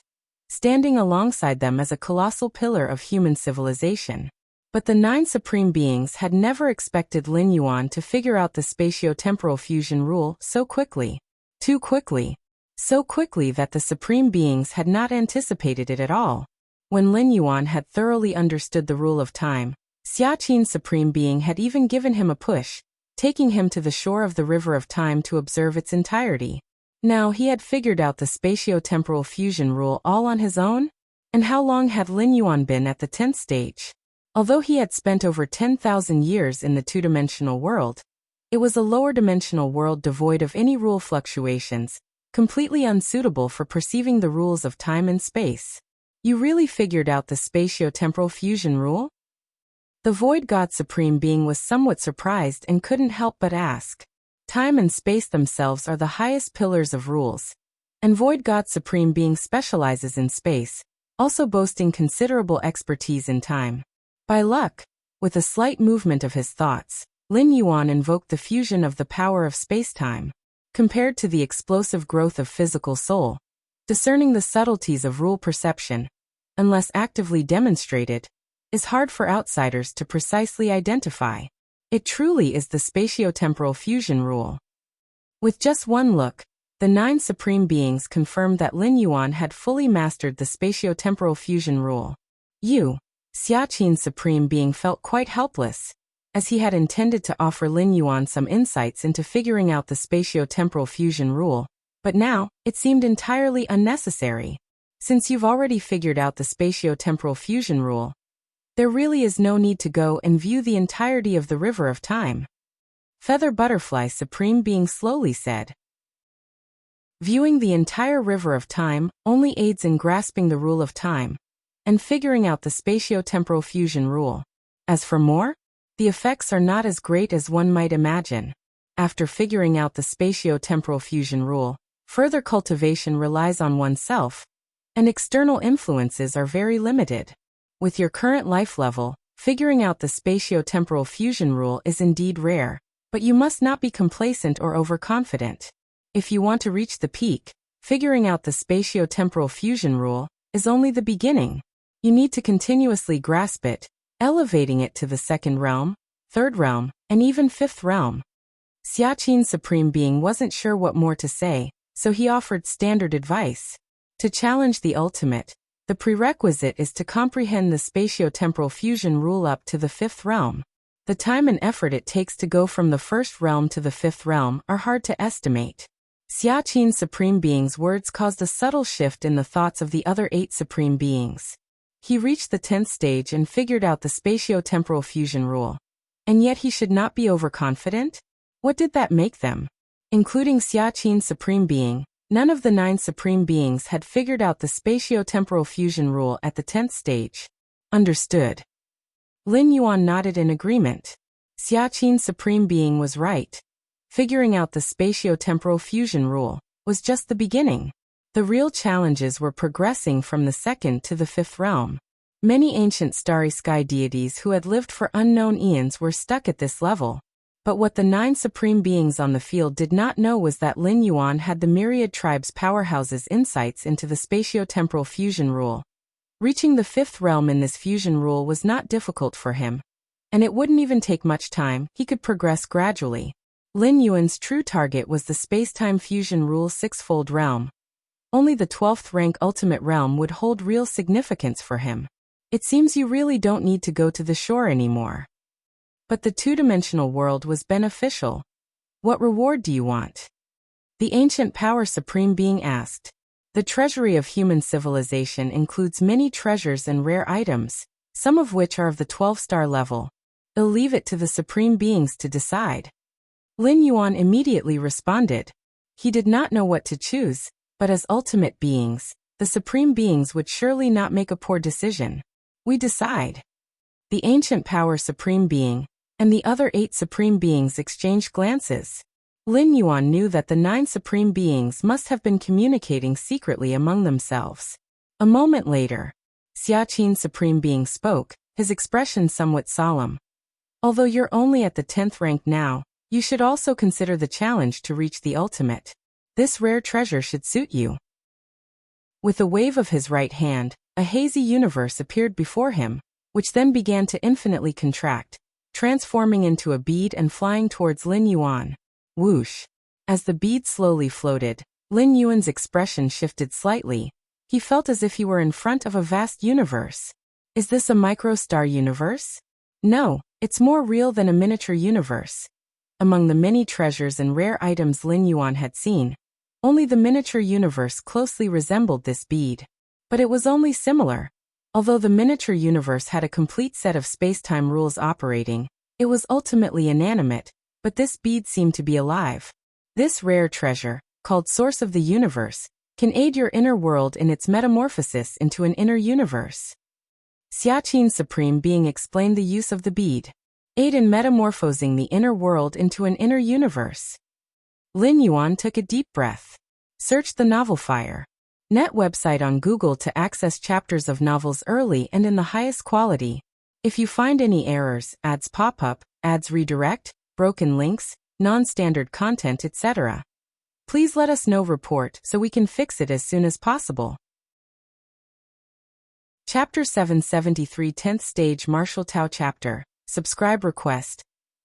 standing alongside them as a colossal pillar of human civilization. But the 9 Supreme Beings had never expected Lin Yuan to figure out the spatio-temporal fusion rule so quickly. Too quickly. So quickly that the Supreme Beings had not anticipated it at all. When Lin Yuan had thoroughly understood the rule of time, Xiaqin's Supreme Being had even given him a push, taking him to the shore of the river of time to observe its entirety. Now he had figured out the spatio-temporal fusion rule all on his own? And how long had Lin Yuan been at the 10th stage? Although he had spent over 10,000 years in the two-dimensional world, it was a lower-dimensional world devoid of any rule fluctuations, completely unsuitable for perceiving the rules of time and space. You really figured out the spatio-temporal fusion rule? The Void God Supreme Being was somewhat surprised and couldn't help but ask. Time and space themselves are the highest pillars of rules, and Void God Supreme Being specializes in space, also boasting considerable expertise in time. By luck, with a slight movement of his thoughts, Lin Yuan invoked the fusion of the power of space-time. Compared to the explosive growth of physical soul, discerning the subtleties of rule perception, unless actively demonstrated, is hard for outsiders to precisely identify. It truly is the spatio-temporal fusion rule. With just one look, the 9 Supreme Beings confirmed that Lin Yuan had fully mastered the spatio-temporal fusion rule. Xiaqin's Supreme Being felt quite helpless, as he had intended to offer Lin Yuan some insights into figuring out the spatio-temporal fusion rule, but now, it seemed entirely unnecessary. Since you've already figured out the spatio-temporal fusion rule, there really is no need to go and view the entirety of the river of time. Feather Butterfly Supreme Being slowly said. Viewing the entire river of time only aids in grasping the rule of time and figuring out the spatio-temporal fusion rule. As for more, the effects are not as great as one might imagine. After figuring out the spatio-temporal fusion rule, further cultivation relies on oneself, and external influences are very limited. With your current life level, figuring out the spatio-temporal fusion rule is indeed rare, but you must not be complacent or overconfident. If you want to reach the peak, figuring out the spatio-temporal fusion rule is only the beginning. You need to continuously grasp it, elevating it to the 2nd realm, 3rd realm, and even 5th realm. Xiaqin's Supreme Being wasn't sure what more to say, so he offered standard advice. To challenge the ultimate, the prerequisite is to comprehend the spatio-temporal fusion rule up to the 5th realm. The time and effort it takes to go from the 1st realm to the 5th realm are hard to estimate. Xiaqin's Supreme Being's words caused a subtle shift in the thoughts of the other 8 Supreme Beings. He reached the 10th stage and figured out the spatio-temporal fusion rule. And yet he should not be overconfident? What did that make them? Including Xiaqin's Supreme Being, none of the 9 Supreme Beings had figured out the spatio-temporal fusion rule at the 10th stage. Understood. Lin Yuan nodded in agreement. Xiaqin's Supreme Being was right. Figuring out the spatio-temporal fusion rule was just the beginning. The real challenges were progressing from the 2nd to the 5th realm. Many ancient starry sky deities who had lived for unknown eons were stuck at this level. But what the 9 Supreme Beings on the field did not know was that Lin Yuan had the myriad tribes' powerhouses' insights into the spatio-temporal fusion rule. Reaching the 5th realm in this fusion rule was not difficult for him, and it wouldn't even take much time. He could progress gradually. Lin Yuan's true target was the space-time fusion rule 6-fold realm. Only the 12th rank ultimate realm would hold real significance for him. It seems you really don't need to go to the shore anymore. But the two-dimensional world was beneficial. What reward do you want? The ancient power Supreme Being asked. The treasury of human civilization includes many treasures and rare items, some of which are of the 12-star level. I'll leave it to the Supreme Beings to decide. Lin Yuan immediately responded. He did not know what to choose, but as ultimate beings, the Supreme Beings would surely not make a poor decision. We decide. The ancient power Supreme Being and the other 8 Supreme Beings exchanged glances. Lin Yuan knew that the 9 Supreme Beings must have been communicating secretly among themselves. A moment later, Xiaqin Supreme Being spoke, his expression somewhat solemn. Although you're only at the 10th rank now, you should also consider the challenge to reach the ultimate. This rare treasure should suit you. With a wave of his right hand, a hazy universe appeared before him, which then began to infinitely contract, transforming into a bead and flying towards Lin Yuan. Whoosh! As the bead slowly floated, Lin Yuan's expression shifted slightly. He felt as if he were in front of a vast universe. Is this a microstar universe? No, it's more real than a miniature universe. Among the many treasures and rare items Lin Yuan had seen, only the miniature universe closely resembled this bead. But it was only similar. Although the miniature universe had a complete set of space-time rules operating, it was ultimately inanimate, but this bead seemed to be alive. This rare treasure, called Source of the Universe, can aid your inner world in its metamorphosis into an inner universe. Xiaqin Supreme Being explained the use of the bead. Aid in metamorphosing the inner world into an inner universe. Lin Yuan took a deep breath. Search the novel Fire. Net website on Google to access chapters of novels early and in the highest quality. If you find any errors, ads pop up, ads redirect, broken links, non-standard content, etc., please let us know. Report so we can fix it as soon as possible. Chapter 773 10th Stage Martial Tao Chapter. Subscribe request.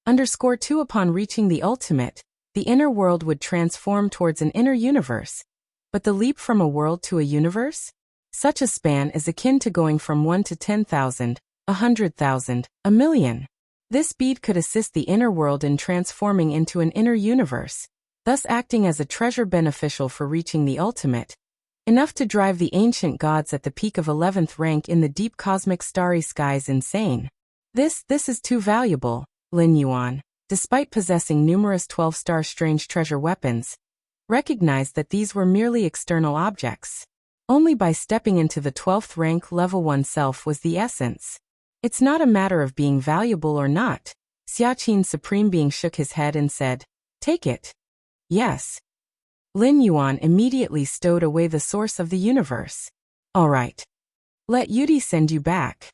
_2 Upon reaching the ultimate, the inner world would transform towards an inner universe. But the leap from a world to a universe? Such a span is akin to going from 1 to 10,000, 100,000, a million. This bead could assist the inner world in transforming into an inner universe, thus acting as a treasure beneficial for reaching the ultimate. Enough to drive the ancient gods at the peak of 11th rank in the deep cosmic starry skies insane. This is too valuable, Lin Yuan, despite possessing numerous 12-star strange treasure weapons, recognized that these were merely external objects. Only by stepping into the 12th rank level oneself was the essence. It's not a matter of being valuable or not. Xiaqin Supreme Being shook his head and said, "Take it." Yes. Lin Yuan immediately stowed away the source of the universe. All right. Let Yudi send you back.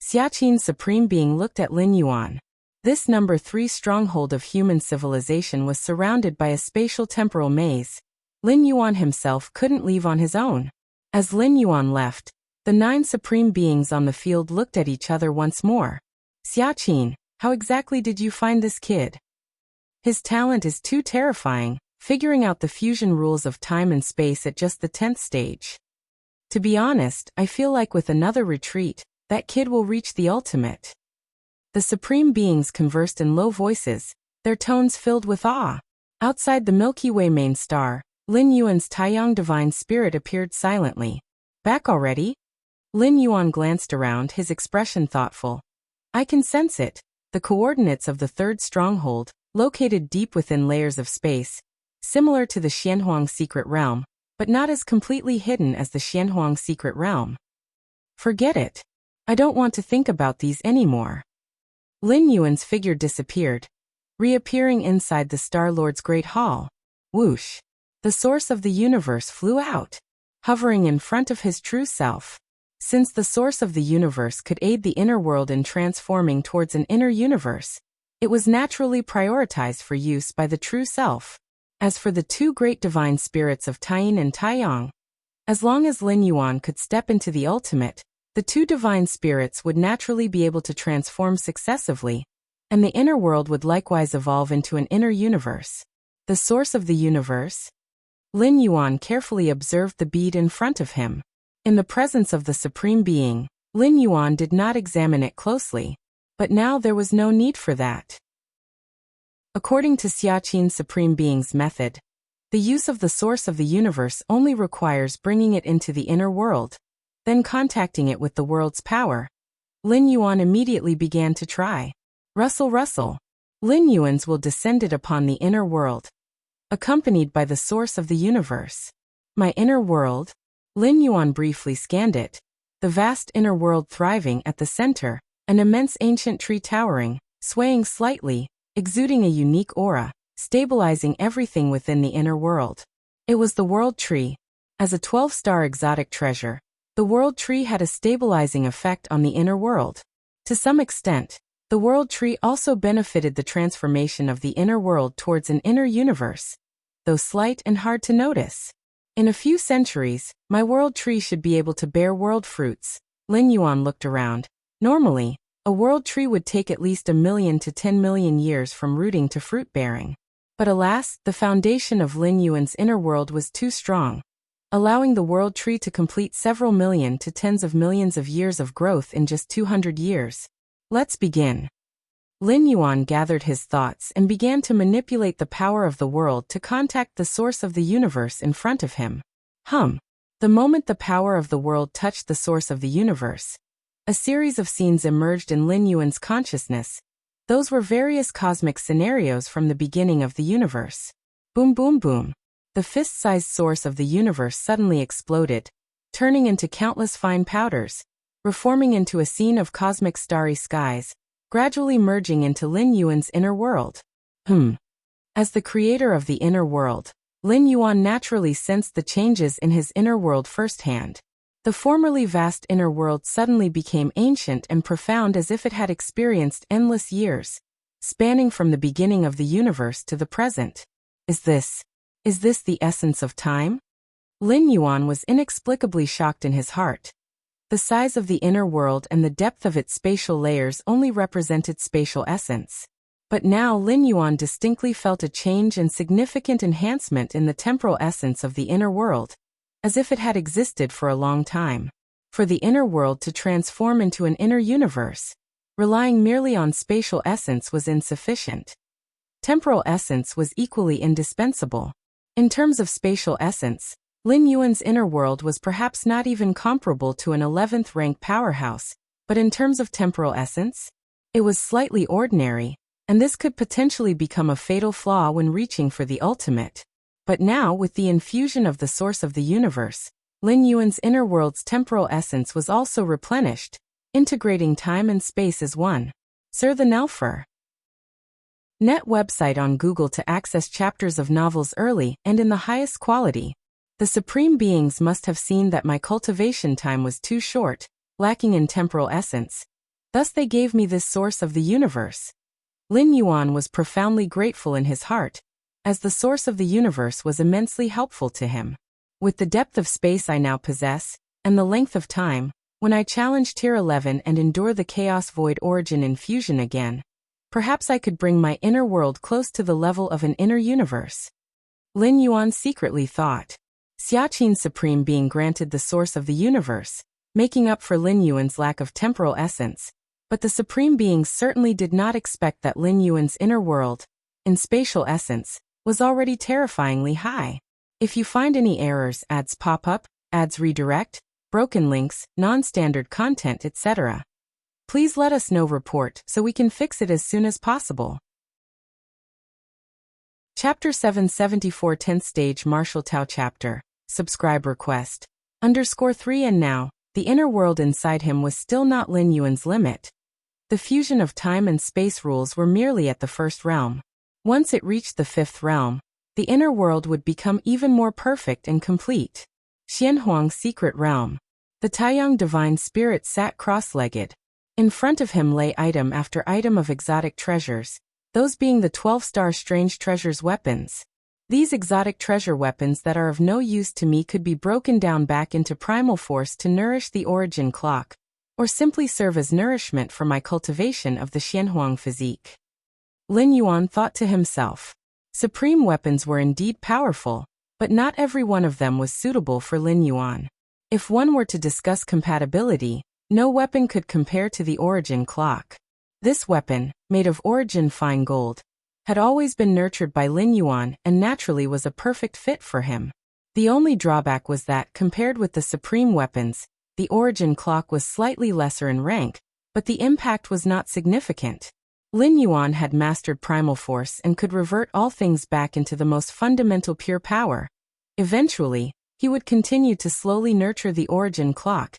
Xiaqin Supreme Being looked at Lin Yuan. This number 3 stronghold of human civilization was surrounded by a spatial temporal maze. Lin Yuan himself couldn't leave on his own. As Lin Yuan left, the 9 supreme beings on the field looked at each other once more. Xiaqin, how exactly did you find this kid? His talent is too terrifying, figuring out the fusion rules of time and space at just the 10th stage. To be honest, I feel like with another retreat, that kid will reach the ultimate. The supreme beings conversed in low voices, their tones filled with awe. Outside the Milky Way main star, Lin Yuan's Taiyang divine spirit appeared silently. Back already? Lin Yuan glanced around, his expression thoughtful. I can sense it. The coordinates of the 3rd stronghold, located deep within layers of space, similar to the Xianhuang secret realm, but not as completely hidden as the Xianhuang secret realm. Forget it. I don't want to think about these anymore. Lin Yuan's figure disappeared, reappearing inside the Star Lord's Great Hall. Whoosh! The source of the universe flew out, hovering in front of his true self. Since the source of the universe could aid the inner world in transforming towards an inner universe, it was naturally prioritized for use by the true self. As for the 2 great divine spirits of Taiyin and Taiyang, as long as Lin Yuan could step into the ultimate, the 2 divine spirits would naturally be able to transform successively, and the inner world would likewise evolve into an inner universe. The source of the universe? Lin Yuan carefully observed the bead in front of him. In the presence of the Supreme Being, Lin Yuan did not examine it closely, but now there was no need for that. According to Xiaqin Supreme Being's method, the use of the source of the universe only requires bringing it into the inner world, then contacting it with the world's power. Lin Yuan immediately began to try. Rustle, rustle. Lin Yuan's will descended upon the inner world, accompanied by the source of the universe. My inner world? Lin Yuan briefly scanned it. The vast inner world thriving at the center, an immense ancient tree towering, swaying slightly, exuding a unique aura, stabilizing everything within the inner world. It was the world tree. As a 12-star exotic treasure, The world tree had a stabilizing effect on the inner world. To some extent, the world tree also benefited the transformation of the inner world towards an inner universe, though slight and hard to notice. In a few centuries, my world tree should be able to bear world fruits. Lin Yuan looked around. Normally, a world tree would take at least 1 million to 10 million years from rooting to fruit bearing. But alas, the foundation of Lin Yuan's inner world was too strong, allowing the world tree to complete several million to tens of millions of years of growth in just 200 years. Let's begin. Lin Yuan gathered his thoughts and began to manipulate the power of the world to contact the source of the universe in front of him. The moment the power of the world touched the source of the universe, a series of scenes emerged in Lin Yuan's consciousness. Those were various cosmic scenarios from the beginning of the universe. Boom boom boom. The fist-sized source of the universe suddenly exploded, turning into countless fine powders, reforming into a scene of cosmic starry skies, gradually merging into Lin Yuan's inner world. As the creator of the inner world, Lin Yuan naturally sensed the changes in his inner world firsthand. The formerly vast inner world suddenly became ancient and profound as if it had experienced endless years, spanning from the beginning of the universe to the present. Is this the essence of time? Lin Yuan was inexplicably shocked in his heart. The size of the inner world and the depth of its spatial layers only represented spatial essence. But now Lin Yuan distinctly felt a change and significant enhancement in the temporal essence of the inner world, as if it had existed for a long time. For the inner world to transform into an inner universe, relying merely on spatial essence was insufficient. Temporal essence was equally indispensable. In terms of spatial essence, Lin Yuan's inner world was perhaps not even comparable to an 11th rank powerhouse, but in terms of temporal essence, it was slightly ordinary, and this could potentially become a fatal flaw when reaching for the ultimate. But now, with the infusion of the source of the universe, Lin Yuan's inner world's temporal essence was also replenished, integrating time and space as one. Sir the Nelfer. Net website on Google to access chapters of novels early and in the highest quality. The supreme beings must have seen that my cultivation time was too short, lacking in temporal essence. Thus they gave me this source of the universe. Lin Yuan was profoundly grateful in his heart, as the source of the universe was immensely helpful to him. With the depth of space I now possess, and the length of time, when I challenge Tier 11 and endure the Chaos Void Origin infusion again, perhaps I could bring my inner world close to the level of an inner universe. Lin Yuan secretly thought. Xiaqin Supreme being granted the source of the universe, making up for Lin Yuan's lack of temporal essence, but the Supreme Beings certainly did not expect that Lin Yuan's inner world, in spatial essence, was already terrifyingly high. If you find any errors, ads pop up, ads redirect, broken links, non-standard content, etc., please let us know. Report so we can fix it as soon as possible. Chapter 774 10th Stage Martial Tao Chapter. Subscribe request. _3 And now, the inner world inside him was still not Lin Yuan's limit. The fusion of time and space rules were merely at the first realm. Once it reached the fifth realm, the inner world would become even more perfect and complete. Xianhuang's secret realm. The Taiyang divine spirit sat cross-legged. In front of him lay item after item of exotic treasures, those being the 12-star strange treasures weapons. These exotic treasure weapons that are of no use to me could be broken down back into primal force to nourish the origin clock, or simply serve as nourishment for my cultivation of the Xianhuang physique. Lin Yuan thought to himself. Supreme weapons were indeed powerful, but not every one of them was suitable for Lin Yuan. If one were to discuss compatibility, no weapon could compare to the origin clock. This weapon, made of origin fine gold, had always been nurtured by Lin Yuan and naturally was a perfect fit for him. The only drawback was that, compared with the supreme weapons, the origin clock was slightly lesser in rank, but the impact was not significant. Lin Yuan had mastered primal force and could revert all things back into the most fundamental pure power. Eventually, he would continue to slowly nurture the origin clock,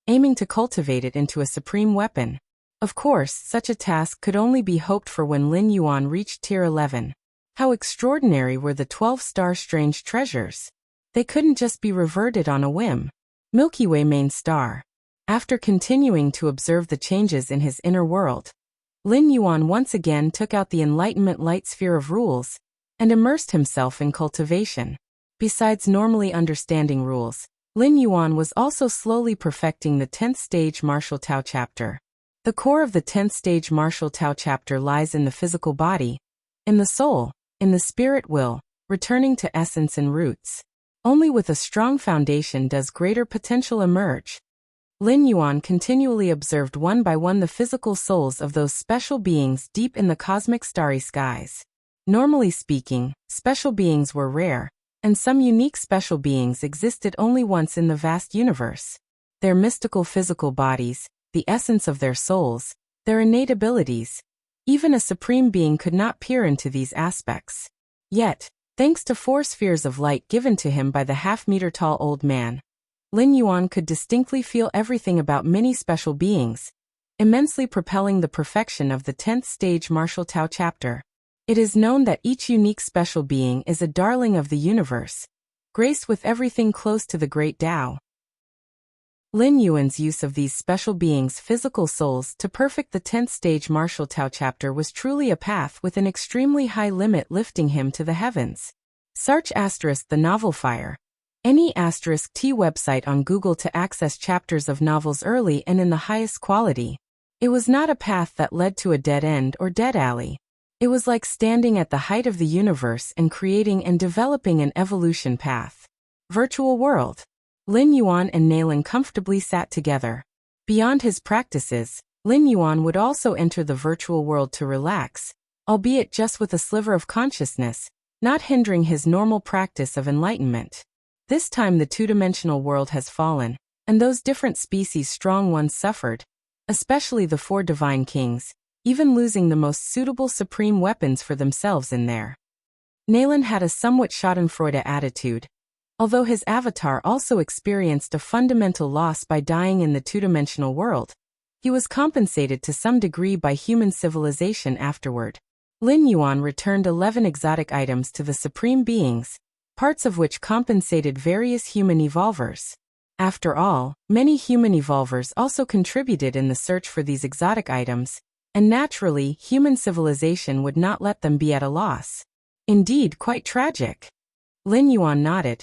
aiming to cultivate it into a supreme weapon. Of course, such a task could only be hoped for when Lin Yuan reached Tier 11. How extraordinary were the 12-star strange treasures! They couldn't just be reverted on a whim. Milky Way main star. After continuing to observe the changes in his inner world, Lin Yuan once again took out the Enlightenment light sphere of rules and immersed himself in cultivation. Besides normally understanding rules, Lin Yuan was also slowly perfecting the 10th stage martial Tao chapter. The core of the 10th stage martial Tao chapter lies in the physical body, in the soul, in the spirit will, returning to essence and roots. Only with a strong foundation does greater potential emerge. Lin Yuan continually observed one by one the physical souls of those special beings deep in the cosmic starry skies. Normally speaking, special beings were rare, and some unique special beings existed only once in the vast universe. Their mystical physical bodies, the essence of their souls, their innate abilities, even a supreme being could not peer into these aspects. Yet, thanks to 4 spheres of light given to him by the half-meter-tall old man, Lin Yuan could distinctly feel everything about many special beings, immensely propelling the perfection of the 10th stage martial Tao chapter. It is known that each unique special being is a darling of the universe, graced with everything close to the great Tao. Lin Yuan's use of these special beings' physical souls to perfect the 10th stage martial Tao chapter was truly a path with an extremely high limit lifting him to the heavens. Search * the novel Fire. Any *T website on Google to access chapters of novels early and in the highest quality. It was not a path that led to a dead end or dead alley. It was like standing at the height of the universe and creating and developing an evolution path. Virtual world. Lin Yuan and Nalan comfortably sat together. Beyond his practices, Lin Yuan would also enter the virtual world to relax, albeit just with a sliver of consciousness, not hindering his normal practice of enlightenment. This time the two-dimensional world has fallen, and those different species strong ones suffered, especially the 4 divine kings, even losing the most suitable supreme weapons for themselves in there. Nalan had a somewhat schadenfreude attitude, although his avatar also experienced a fundamental loss by dying in the two-dimensional world. He was compensated to some degree by human civilization afterward. Lin Yuan returned 11 exotic items to the supreme beings, parts of which compensated various human evolvers. After all, many human evolvers also contributed in the search for these exotic items, and naturally, human civilization would not let them be at a loss. Indeed, quite tragic. Lin Yuan nodded.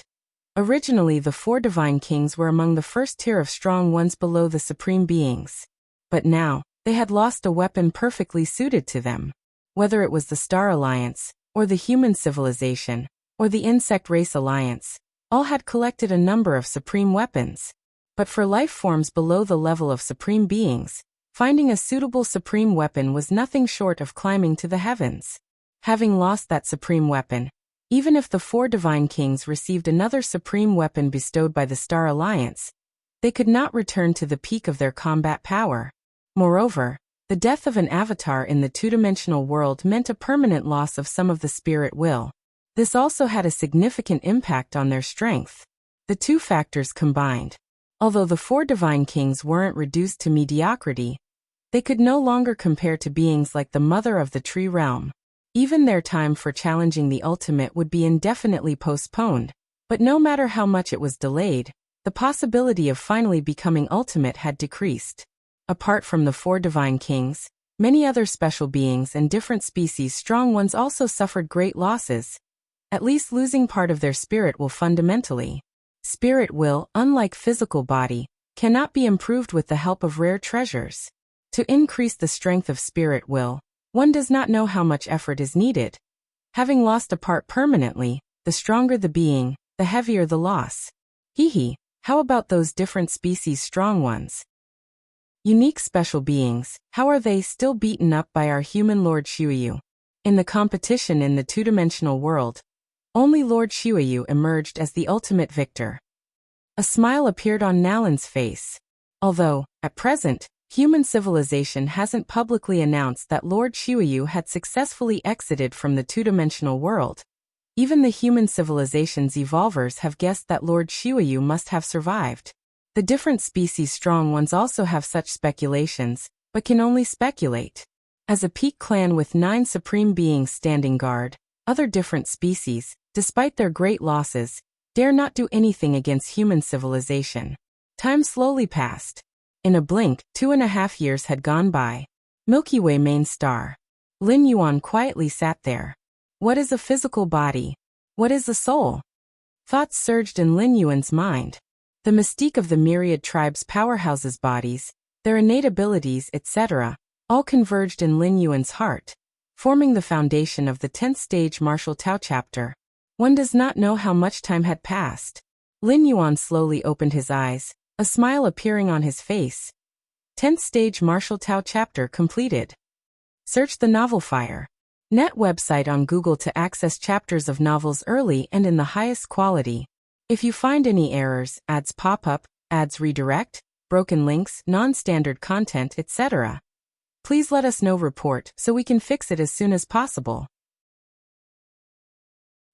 Originally, the 4 divine kings were among the first tier of strong ones below the supreme beings. But now, they had lost a weapon perfectly suited to them. Whether it was the Star Alliance, or the human civilization, or the Insect Race Alliance, all had collected a number of supreme weapons. But for life forms below the level of supreme beings, finding a suitable supreme weapon was nothing short of climbing to the heavens. Having lost that supreme weapon, even if the 4 divine kings received another supreme weapon bestowed by the Star Alliance, they could not return to the peak of their combat power. Moreover, the death of an avatar in the two-dimensional world meant a permanent loss of some of the spirit will. This also had a significant impact on their strength. The 2 factors combined. Although the 4 divine kings weren't reduced to mediocrity, they could no longer compare to beings like the mother of the tree realm. Even their time for challenging the ultimate would be indefinitely postponed, but no matter how much it was delayed, the possibility of finally becoming ultimate had decreased. Apart from the 4 divine kings, many other special beings and different species strong ones also suffered great losses, at least losing part of their spirit will fundamentally. Spirit will, unlike physical body, cannot be improved with the help of rare treasures. To increase the strength of spirit will, one does not know how much effort is needed. Having lost a part permanently, the stronger the being, the heavier the loss. How about those different species strong ones? Unique special beings, how are they still beaten up by our human Lord Shuiyu? In the competition in the two-dimensional world, only Lord Shuiyu emerged as the ultimate victor. A smile appeared on Nalan's face. Although, at present, human civilization hasn't publicly announced that Lord Shuiyu had successfully exited from the two-dimensional world, even the human civilization's evolvers have guessed that Lord Shuiyu must have survived. The different species strong ones also have such speculations, but can only speculate. As a peak clan with 9 supreme beings standing guard, other different species, despite their great losses, dare not do anything against human civilization. Time slowly passed. In a blink, 2.5 years had gone by. Milky Way main star. Lin Yuan quietly sat there. What is a physical body? What is the soul? Thoughts surged in Lin Yuan's mind. The mystique of the myriad tribes' powerhouses' bodies, their innate abilities, etc., all converged in Lin Yuan's heart, forming the foundation of the 10th stage martial Tao chapter. One does not know how much time had passed. Lin Yuan slowly opened his eyes, a smile appearing on his face. 10th stage martial Tao chapter completed. Search the novel Fire. Net website on Google to access chapters of novels early and in the highest quality. If you find any errors, ads pop up, ads redirect, broken links, non-standard content, etc., please let us know. Report so we can fix it as soon as possible.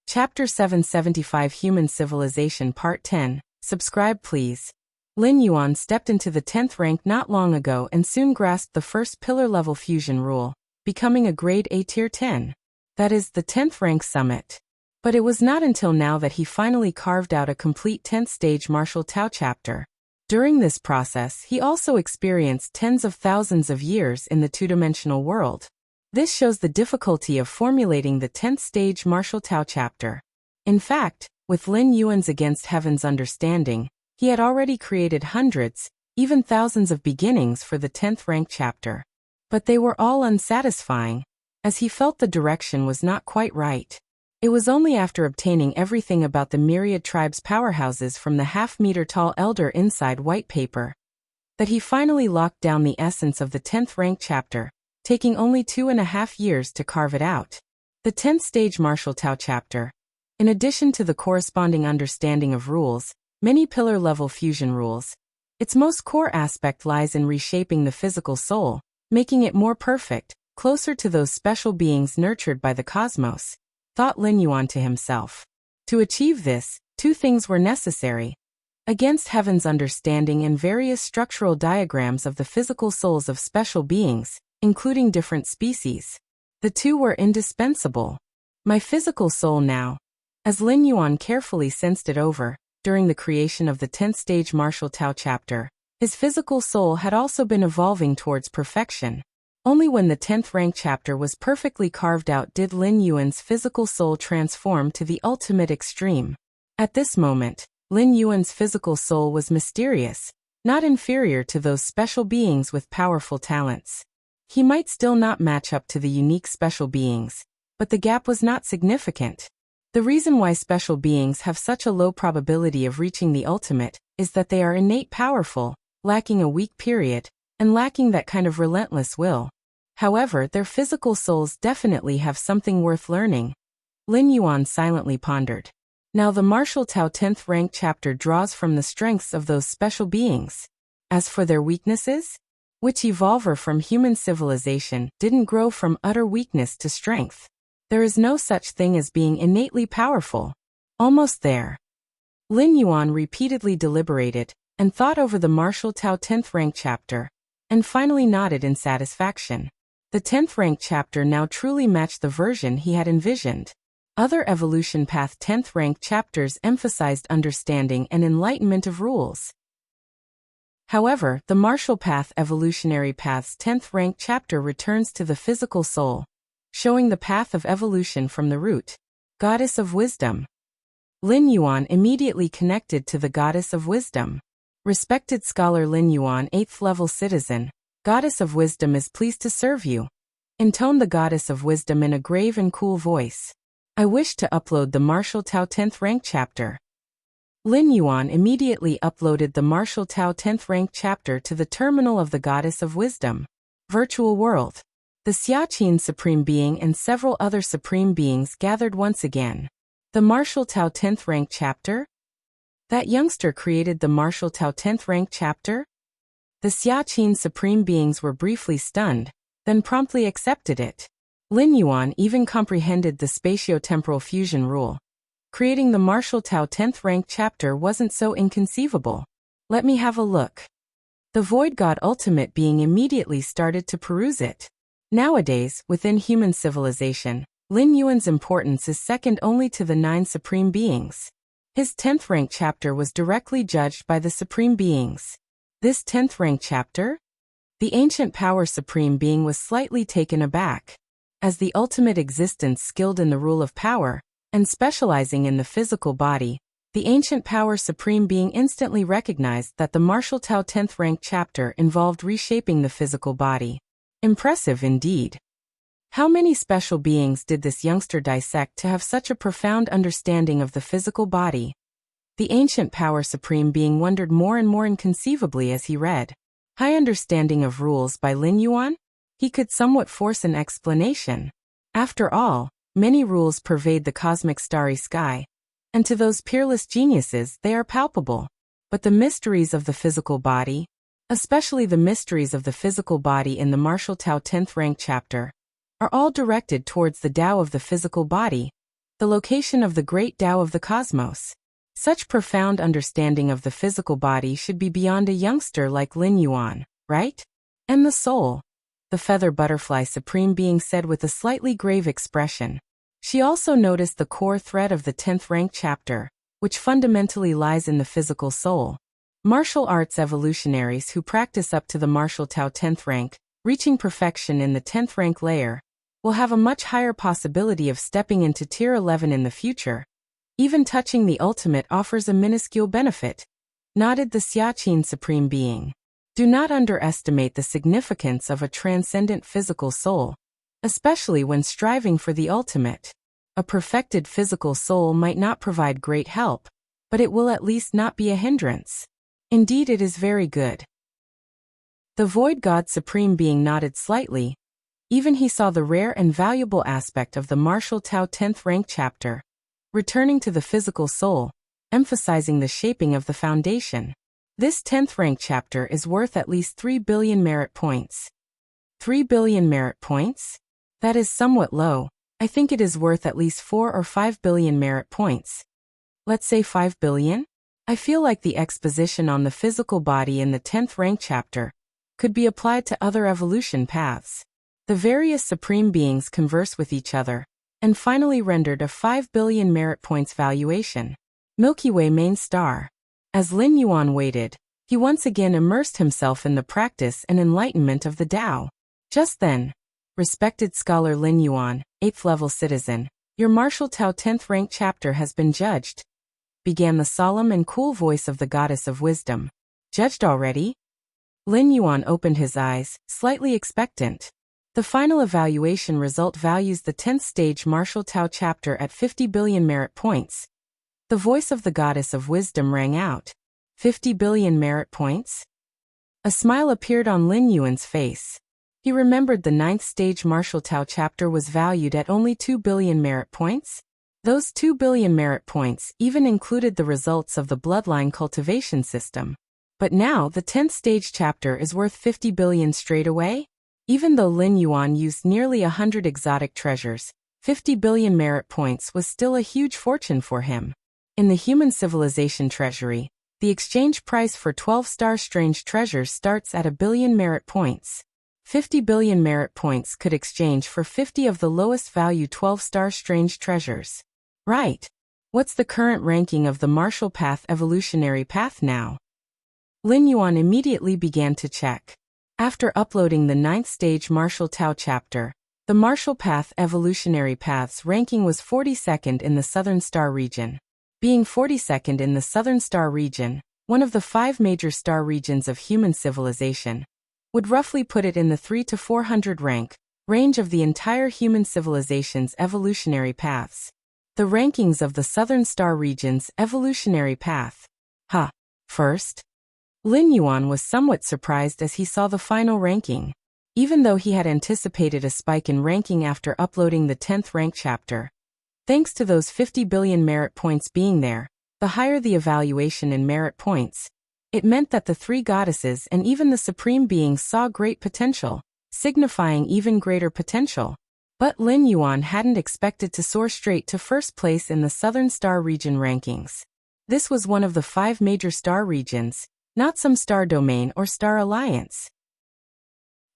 Chapter 775 Human Civilization Part 10. Subscribe please. Lin Yuan stepped into the 10th rank not long ago and soon grasped the first pillar-level fusion rule, becoming a grade A tier 10. That is the 10th rank summit. But it was not until now that he finally carved out a complete 10th stage martial Tao chapter. During this process, he also experienced tens of thousands of years in the two-dimensional world. This shows the difficulty of formulating the 10th stage martial Tao chapter. In fact, with Lin Yuan's Against Heaven's understanding, he had already created hundreds, even thousands of beginnings for the 10th rank chapter. But they were all unsatisfying, as he felt the direction was not quite right. It was only after obtaining everything about the myriad tribes' powerhouses from the half-meter-tall elder inside white paper that he finally locked down the essence of the 10th rank chapter, taking only 2.5 years to carve it out. The 10th stage martial Tao chapter. In addition to the corresponding understanding of rules, many pillar-level fusion rules, its most core aspect lies in reshaping the physical soul, making it more perfect, closer to those special beings nurtured by the cosmos, thought Lin Yuan to himself. To achieve this, two things were necessary. Against Heaven's understanding and various structural diagrams of the physical souls of special beings, including different species. The two were indispensable. My physical soul now. As Lin Yuan carefully sensed it over, during the creation of the 10th stage martial Tao chapter, his physical soul had also been evolving towards perfection. Only when the 10th rank chapter was perfectly carved out did Lin Yuan's physical soul transform to the ultimate extreme. At this moment, Lin Yuan's physical soul was mysterious, not inferior to those special beings with powerful talents. He might still not match up to the unique special beings, but the gap was not significant. The reason why special beings have such a low probability of reaching the ultimate is that they are innate powerful, lacking a weak period, and lacking that kind of relentless will. However, their physical souls definitely have something worth learning. Lin Yuan silently pondered. Now the martial Tao 10th rank chapter draws from the strengths of those special beings. As for their weaknesses, which evolver from human civilization didn't grow from utter weakness to strength? There is no such thing as being innately powerful. Almost there. Lin Yuan repeatedly deliberated and thought over the martial Tao 10th rank chapter, and finally nodded in satisfaction. The 10th rank chapter now truly matched the version he had envisioned. Other evolution path 10th rank chapters emphasized understanding and enlightenment of rules. However, the martial path evolutionary path's 10th rank chapter returns to the physical soul, showing the path of evolution from the root. Goddess of Wisdom. Lin Yuan immediately connected to the Goddess of Wisdom. Respected scholar Lin Yuan, 8th level citizen, Goddess of Wisdom is pleased to serve you. Intoned the Goddess of Wisdom in a grave and cool voice. I wish to upload the martial Tao 10th rank chapter. Lin Yuan immediately uploaded the martial Tao 10th rank chapter to the terminal of the Goddess of Wisdom. Virtual world. The Xiaqin Supreme Being and several other Supreme Beings gathered once again. The martial Tao 10th rank chapter? That youngster created the martial Tao 10th rank chapter? The Xiaqin Supreme Beings were briefly stunned, then promptly accepted it. Lin Yuan even comprehended the spatio-temporal fusion rule. Creating the martial Tao 10th rank chapter wasn't so inconceivable. Let me have a look. The Void God Ultimate Being immediately started to peruse it. Nowadays, within human civilization, Lin Yuan's importance is second only to the 9 Supreme Beings. His 10th rank chapter was directly judged by the Supreme Beings. This 10th rank chapter? The ancient power Supreme Being was slightly taken aback. As the ultimate existence skilled in the rule of power, and specializing in the physical body, the ancient power Supreme Being instantly recognized that the Martial Tao 10th rank chapter involved reshaping the physical body. Impressive indeed. How many special beings did this youngster dissect to have such a profound understanding of the physical body? The ancient power Supreme Being wondered more and more inconceivably as he read. High Understanding of Rules by Lin Yuan? He could somewhat force an explanation. After all, many rules pervade the cosmic starry sky, and to those peerless geniuses they are palpable. But the mysteries of the physical body, especially the mysteries of the physical body in the Martial Tao 10th rank chapter, are all directed towards the Tao of the physical body, the location of the great Tao of the cosmos. Such profound understanding of the physical body should be beyond a youngster like Lin Yuan, right? And the soul? The feather butterfly Supreme Being said with a slightly grave expression. She also noticed the core thread of the 10th rank chapter, which fundamentally lies in the physical soul. Martial arts evolutionaries who practice up to the Martial Tao 10th rank, reaching perfection in the 10th rank layer, will have a much higher possibility of stepping into Tier 11 in the future. Even touching the ultimate offers a minuscule benefit, nodded the Xiaqin Supreme Being. Do not underestimate the significance of a transcendent physical soul, especially when striving for the ultimate. A perfected physical soul might not provide great help, but it will at least not be a hindrance. Indeed, it is very good. The Void God Supreme Being nodded slightly. Even he saw the rare and valuable aspect of the Martial Tao 10th rank chapter, returning to the physical soul, emphasizing the shaping of the foundation. This 10th rank chapter is worth at least 3 billion merit points. 3 billion merit points? That is somewhat low. I think it is worth at least 4 or 5 billion merit points. Let's say 5 billion? I feel like the exposition on the physical body in the 10th rank chapter could be applied to other evolution paths. The various Supreme Beings converse with each other, and finally rendered a 5 billion merit points valuation. Milky Way main star. As Lin Yuan waited, he once again immersed himself in the practice and enlightenment of the Tao. Just then, respected scholar Lin Yuan, 8th level citizen, your Martial Tao 10th rank chapter has been judged, began the solemn and cool voice of the goddess of wisdom. Judged already? Lin Yuan opened his eyes, slightly expectant. The final evaluation result values the 10th stage Martial Tao chapter at 50 billion merit points. The voice of the goddess of wisdom rang out. 50 billion merit points? A smile appeared on Lin Yuan's face. He remembered the 9th stage Martial Tao chapter was valued at only 2 billion merit points. Those 2 billion merit points even included the results of the bloodline cultivation system. But now the 10th stage chapter is worth 50 billion straight away? Even though Lin Yuan used nearly 100 exotic treasures, 50 billion merit points was still a huge fortune for him. In the human civilization treasury, the exchange price for 12-star strange treasures starts at 1 billion merit points. 50 billion merit points could exchange for 50 of the lowest value 12-star strange treasures. Right. What's the current ranking of the Martial Path evolutionary path now? Lin Yuan immediately began to check. After uploading the 9th stage Martial Tao chapter, the Martial Path evolutionary path's ranking was 42nd in the Southern Star region. Being 42nd in the Southern Star region, one of the 5 major star regions of human civilization, would roughly put it in the 300 to 400 range of the entire human civilization's evolutionary paths. The rankings of the Southern Star region's evolutionary path. First, Lin Yuan was somewhat surprised as he saw the final ranking. Even though he had anticipated a spike in ranking after uploading the 10th rank chapter, thanks to those 50 billion merit points being there, the higher the evaluation in merit points, it meant that the 3 goddesses and even the Supreme Being saw great potential, signifying even greater potential. But Lin Yuan hadn't expected to soar straight to first place in the Southern Star region rankings. This was one of the 5 major star regions, not some star domain or star alliance.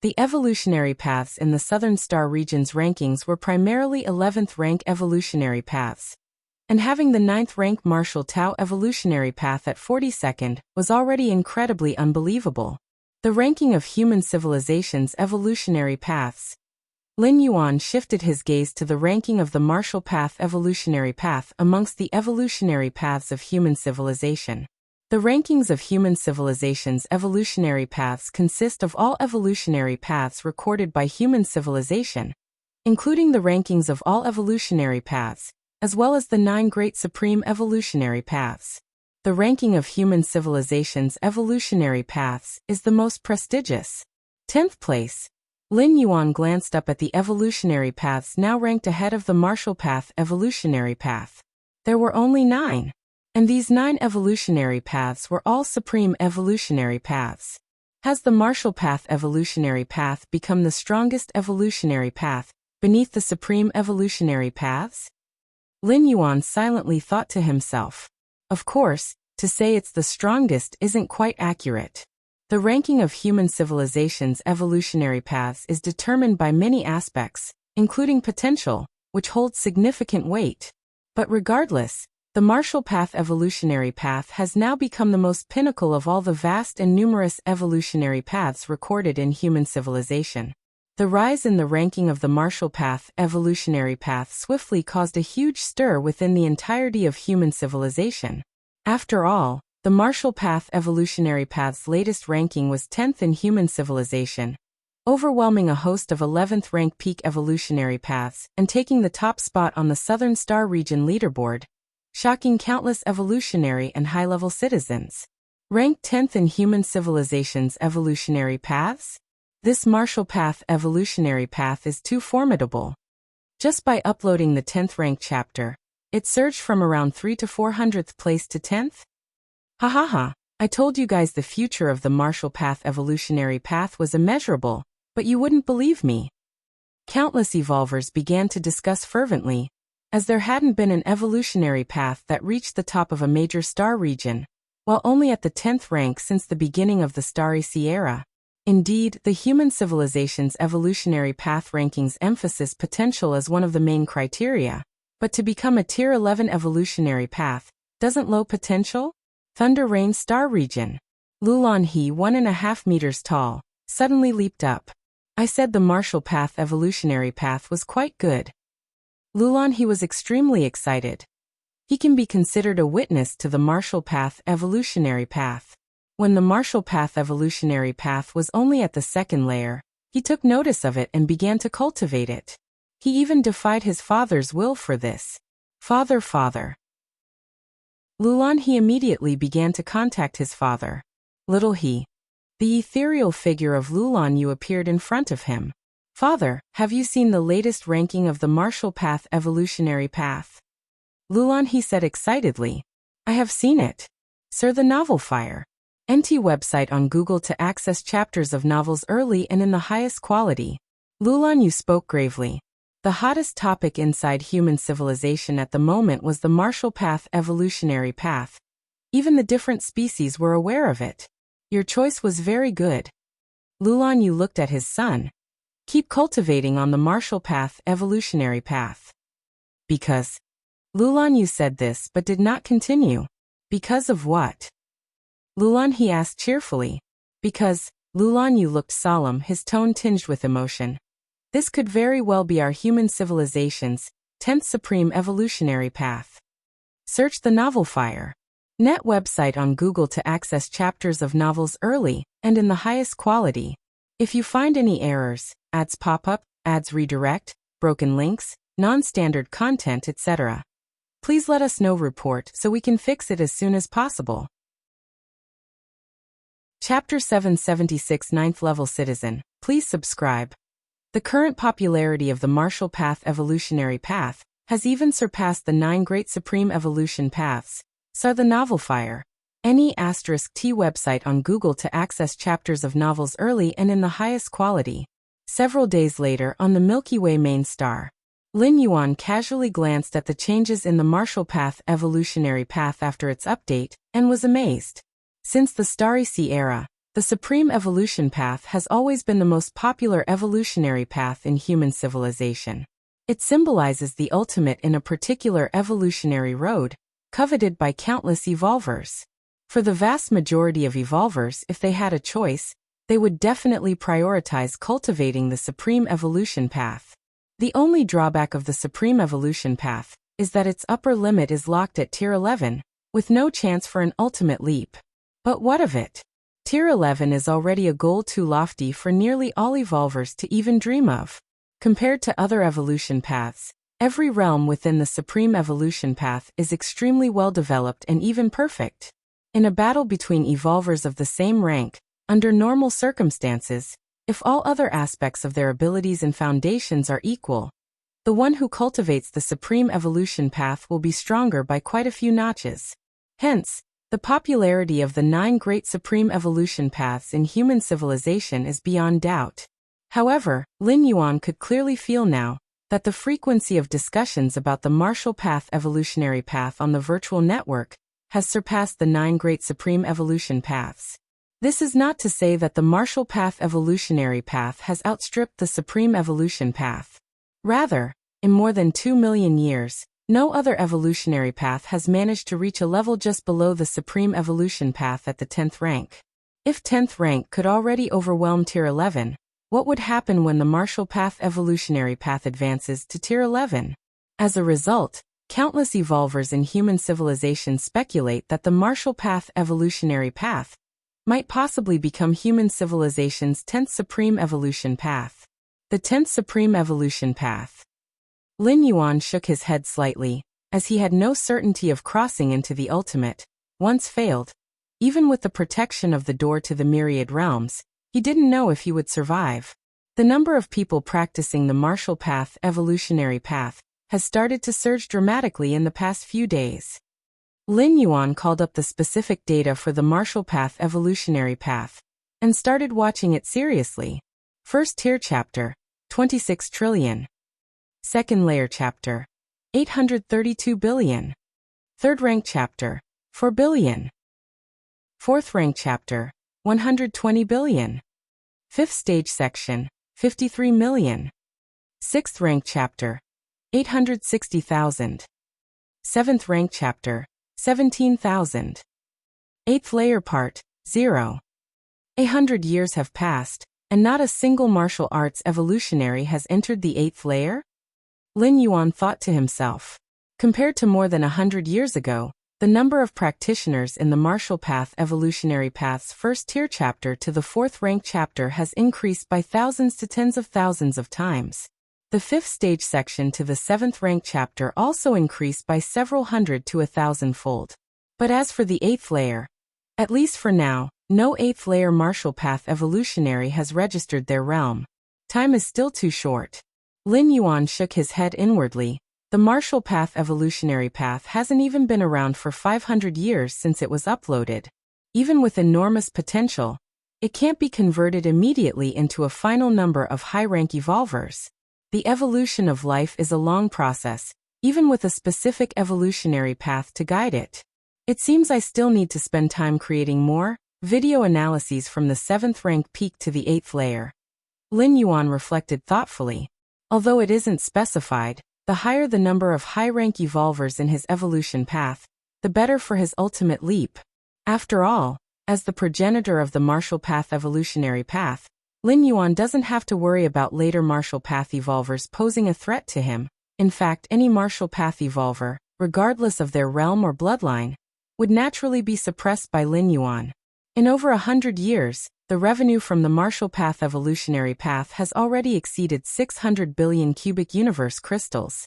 The evolutionary paths in the Southern Star region's rankings were primarily 11th rank evolutionary paths. And having the 9th rank Marshall Tau evolutionary path at 42nd was already incredibly unbelievable. The ranking of human civilization's evolutionary paths. Lin Yuan shifted his gaze to the ranking of the Marshall Path evolutionary path amongst the evolutionary paths of human civilization. The rankings of human civilization's evolutionary paths consist of all evolutionary paths recorded by human civilization, including the rankings of all evolutionary paths, as well as the 9 great supreme evolutionary paths. The ranking of human civilization's evolutionary paths is the most prestigious. 10th place. Lin Yuan glanced up at the evolutionary paths now ranked ahead of the Marshall Path evolutionary path. There were only 9. And these 9 evolutionary paths were all supreme evolutionary paths. Has the Marshall Path evolutionary path become the strongest evolutionary path beneath the supreme evolutionary paths? Lin Yuan silently thought to himself. Of course, to say it's the strongest isn't quite accurate. The ranking of human civilization's evolutionary paths is determined by many aspects, including potential, which holds significant weight. But regardless, the Marshall Path evolutionary path has now become the most pinnacle of all the vast and numerous evolutionary paths recorded in human civilization. The rise in the ranking of the Marshall Path evolutionary path swiftly caused a huge stir within the entirety of human civilization. After all, the Marshall Path evolutionary path's latest ranking was 10th in human civilization, overwhelming a host of 11th rank peak evolutionary paths and taking the top spot on the Southern Star region leaderboard, shocking countless evolutionary and high-level citizens. Ranked 10th in human civilization's evolutionary paths? This Marshall Path evolutionary path is too formidable. Just by uploading the 10th rank chapter, it surged from around 3 to 400th place to 10th? Ha ha ha, I told you guys the future of the Marshall Path evolutionary path was immeasurable, but you wouldn't believe me. Countless evolvers began to discuss fervently, as there hadn't been an evolutionary path that reached the top of a major star region, while only at the 10th rank since the beginning of the Starry Sea era. Indeed, the human civilization's evolutionary path rankings emphasize potential as one of the main criteria, but to become a Tier 11 evolutionary path, doesn't low potential? Thunder Rain Star Region. Lulan He, 1.5 meters tall, suddenly leaped up. I said the Marshall Path evolutionary path was quite good. Lulan He was extremely excited. He can be considered a witness to the Marshall Path evolutionary path. When the Marshall Path evolutionary path was only at the 2nd layer, he took notice of it and began to cultivate it. He even defied his father's will for this. Father. Lulan He immediately began to contact his father. Little He. The ethereal figure of Lulan Yu appeared in front of him. Father, have you seen the latest ranking of the Marshall Path evolutionary path? Lulan He said excitedly. I have seen it. Sir, the novel Fire. NT website on Google to access chapters of novels early and in the highest quality. Lulan Yu spoke gravely. The hottest topic inside human civilization at the moment was the Marshall Path evolutionary path. Even the different species were aware of it. Your choice was very good. Lulan Yu looked at his son. Keep cultivating on the Marshall Path evolutionary path. Because. Lulan Yu said this but did not continue. Because of what? Lulan He asked cheerfully. Because. Lulan Yu looked solemn, his tone tinged with emotion. This could very well be our human civilization's 10th supreme evolutionary path. Search the novel Fire. Net website on Google to access chapters of novels early and in the highest quality. If you find any errors, ads pop up, ads redirect, broken links, non-standard content, etc., please let us know. Report so we can fix it as soon as possible. Chapter 776 9th Level Citizen. Please subscribe. The current popularity of the Marshall Path evolutionary path has even surpassed the 9 great supreme evolution paths. Saw the novel Fire. T website on Google to access chapters of novels early and in the highest quality. Several days later on the Milky Way main star, Lin Yuan casually glanced at the changes in the Marshall Path evolutionary path after its update and was amazed. Since the Starry Sea era, the Supreme Evolution Path has always been the most popular evolutionary path in human civilization. It symbolizes the ultimate in a particular evolutionary road, coveted by countless evolvers. For the vast majority of evolvers, if they had a choice, they would definitely prioritize cultivating the supreme evolution path. The only drawback of the supreme evolution path is that its upper limit is locked at Tier 11, with no chance for an ultimate leap. But what of it? Tier 11 is already a goal too lofty for nearly all evolvers to even dream of. Compared to other evolution paths, every realm within the supreme evolution path is extremely well developed and even perfect. In a battle between evolvers of the same rank, under normal circumstances, if all other aspects of their abilities and foundations are equal, the one who cultivates the supreme evolution path will be stronger by quite a few notches. Hence, the popularity of the 9 great supreme evolution paths in human civilization is beyond doubt. However, Lin Yuan could clearly feel now that the frequency of discussions about the martial path evolutionary path on the virtual network has surpassed the 9 great supreme evolution paths. This is not to say that the martial path evolutionary path has outstripped the supreme evolution path. Rather, in more than 2 million years, no other evolutionary path has managed to reach a level just below the supreme evolution path at the 10th rank. If 10th rank could already overwhelm Tier 11, what would happen when the martial path evolutionary path advances to Tier 11? As a result, countless evolvers in human civilization speculate that the martial path evolutionary path might possibly become human civilization's 10th supreme evolution path. The 10th supreme evolution path. Lin Yuan shook his head slightly, as he had no certainty of crossing into the ultimate. Once failed, even with the protection of the door to the myriad realms, he didn't know if he would survive. The number of people practicing the martial path evolutionary path has started to surge dramatically in the past few days. Lin Yuan called up the specific data for the martial path evolutionary path and started watching it seriously. First tier chapter, 26 trillion. Second layer chapter, 832 billion. Third rank chapter, 4 billion. Fourth rank chapter, 120 billion. Fifth stage section, 53 million. Sixth rank chapter, 860,000. Seventh rank chapter, 17,000. Eighth layer part, 0. 100 years have passed, and not a single martial arts evolutionary has entered the 8th layer? Lin Yuan thought to himself. Compared to more than 100 years ago, the number of practitioners in the martial path evolutionary path's first tier chapter to the 4th rank chapter has increased by thousands to tens of thousands of times. The 5th stage section to the 7th rank chapter also increased by several hundred to 1,000-fold. But as for the 8th layer, at least for now, no 8th layer martial path evolutionary has registered their realm. Time is still too short. Lin Yuan shook his head inwardly. The martial path evolutionary path hasn't even been around for 500 years since it was uploaded. Even with enormous potential, it can't be converted immediately into a final number of high-rank evolvers. The evolution of life is a long process, even with a specific evolutionary path to guide it. It seems I still need to spend time creating more video analyses from the 7th rank peak to the 8th layer. Lin Yuan reflected thoughtfully. Although it isn't specified, the higher the number of high-rank evolvers in his evolution path, the better for his ultimate leap. After all, as the progenitor of the martial path evolutionary path, Lin Yuan doesn't have to worry about later martial path evolvers posing a threat to him. In fact, any martial path evolver, regardless of their realm or bloodline, would naturally be suppressed by Lin Yuan. In over 100 years, the revenue from the martial path evolutionary path has already exceeded 600 billion cubic universe crystals.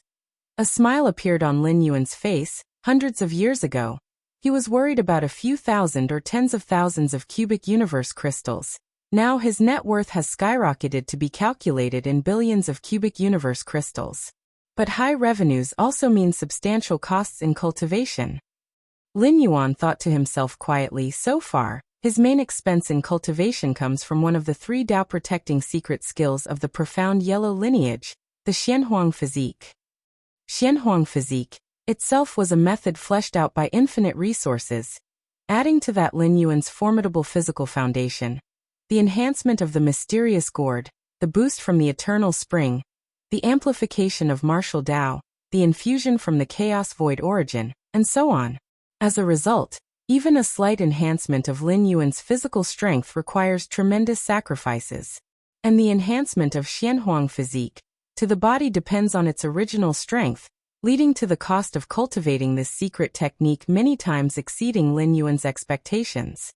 A smile appeared on Lin Yuan's face. Hundreds of years ago, he was worried about a few thousand or tens of thousands of cubic universe crystals. Now his net worth has skyrocketed to be calculated in billions of cubic universe crystals. But high revenues also mean substantial costs in cultivation. Lin Yuan thought to himself quietly. So far, his main expense in cultivation comes from one of the 3 Dao-protecting secret skills of the profound yellow lineage, the Xianhuang physique. Xianhuang physique itself was a method fleshed out by infinite resources. Adding to that Lin Yuan's formidable physical foundation, the enhancement of the mysterious gourd, the boost from the eternal spring, the amplification of martial Tao, the infusion from the chaos void origin, and so on. As a result, even a slight enhancement of Lin Yuan's physical strength requires tremendous sacrifices. And the enhancement of Xianhuang physique to the body depends on its original strength, leading to the cost of cultivating this secret technique many times exceeding Lin Yuan's expectations.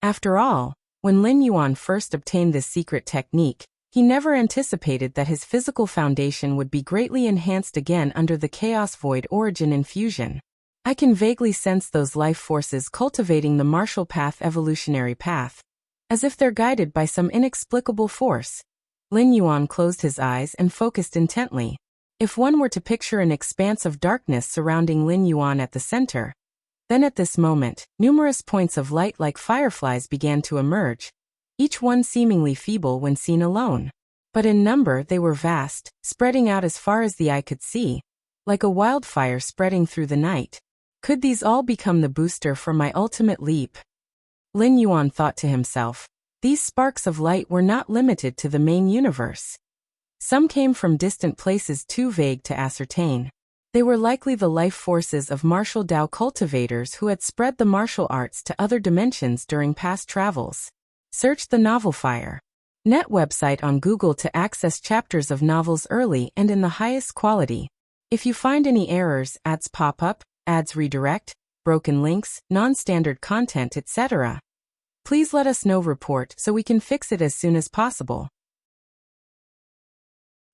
After all, when Lin Yuan first obtained this secret technique, he never anticipated that his physical foundation would be greatly enhanced again under the chaos void origin infusion. I can vaguely sense those life forces cultivating the martial path evolutionary path, as if they're guided by some inexplicable force. Lin Yuan closed his eyes and focused intently. If one were to picture an expanse of darkness surrounding Lin Yuan at the center, then at this moment, numerous points of light like fireflies began to emerge, each one seemingly feeble when seen alone. But in number they were vast, spreading out as far as the eye could see, like a wildfire spreading through the night. Could these all become the booster for my ultimate leap? Lin Yuan thought to himself. These sparks of light were not limited to the main universe. Some came from distant places too vague to ascertain. They were likely the life forces of martial Tao cultivators who had spread the martial arts to other dimensions during past travels. Search the novel Fire. Net website on Google to access chapters of novels early and in the highest quality. If you find any errors, ads pop up, ads redirect, broken links, non-standard content, etc., please let us know. Report so we can fix it as soon as possible.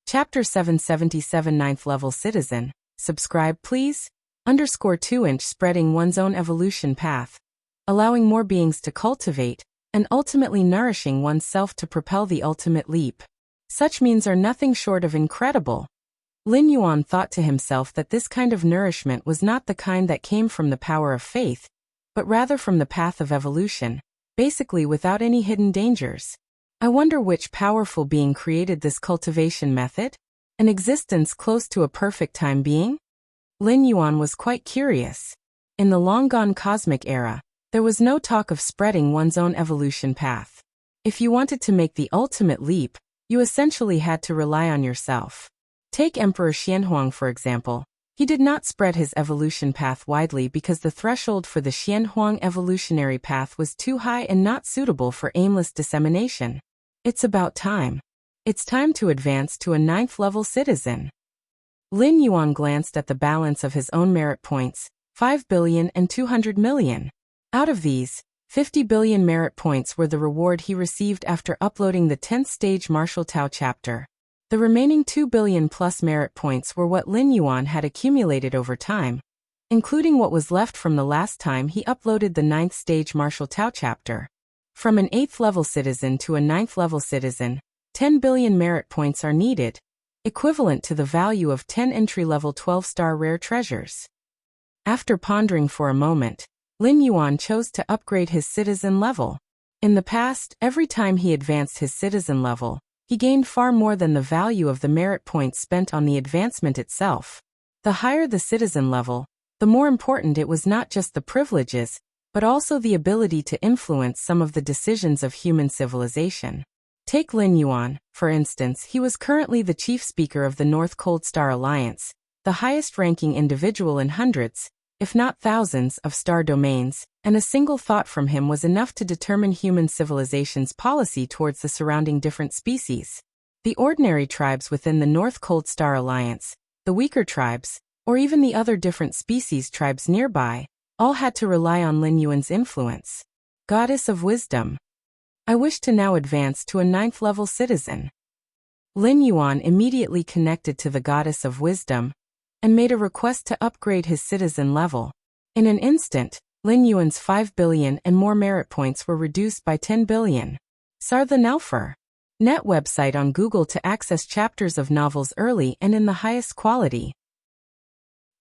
Chapter 777 9th Level Citizen. Subscribe please. _2-inch spreading one's own evolution path. Allowing more beings to cultivate, and ultimately nourishing oneself to propel the ultimate leap. Such means are nothing short of incredible. Lin Yuan thought to himself that this kind of nourishment was not the kind that came from the power of faith, but rather from the path of evolution, basically without any hidden dangers. I wonder which powerful being created this cultivation method? An existence close to a perfect time being? Lin Yuan was quite curious. In the long-gone cosmic era, there was no talk of spreading one's own evolution path. If you wanted to make the ultimate leap, you essentially had to rely on yourself. Take Emperor Xianhuang for example. He did not spread his evolution path widely because the threshold for the Xianhuang evolutionary path was too high and not suitable for aimless dissemination. It's about time. It's time to advance to a 9th level citizen. Lin Yuan glanced at the balance of his own merit points, 5 billion and 200 million. Out of these, 50 billion merit points were the reward he received after uploading the 10th stage Martial Tao chapter. The remaining 2 billion plus merit points were what Lin Yuan had accumulated over time, including what was left from the last time he uploaded the 9th stage Martial Tao chapter. From an 8th level citizen to a 9th level citizen, 10 billion merit points are needed, equivalent to the value of 10 entry-level 12-star rare treasures. After pondering for a moment, Lin Yuan chose to upgrade his citizen level. In the past, every time he advanced his citizen level, he gained far more than the value of the merit points spent on the advancement itself. The higher the citizen level, the more important it was not just the privileges, but also the ability to influence some of the decisions of human civilization. Take Lin Yuan, for instance. He was currently the chief speaker of the North Cold Star Alliance, the highest-ranking individual in hundreds, if not thousands, of star domains, and a single thought from him was enough to determine human civilization's policy towards the surrounding different species. The ordinary tribes within the North Cold Star Alliance, the weaker tribes, or even the other different species tribes nearby, all had to rely on Lin Yuan's influence. Goddess of Wisdom. I wish to now advance to a 9th level citizen. Lin Yuan immediately connected to the Goddess of Wisdom and made a request to upgrade his citizen level. In an instant, Lin Yuan's 5 billion and more merit points were reduced by 10 billion. Sar the Nelfer. Net website on Google to access chapters of novels early and in the highest quality.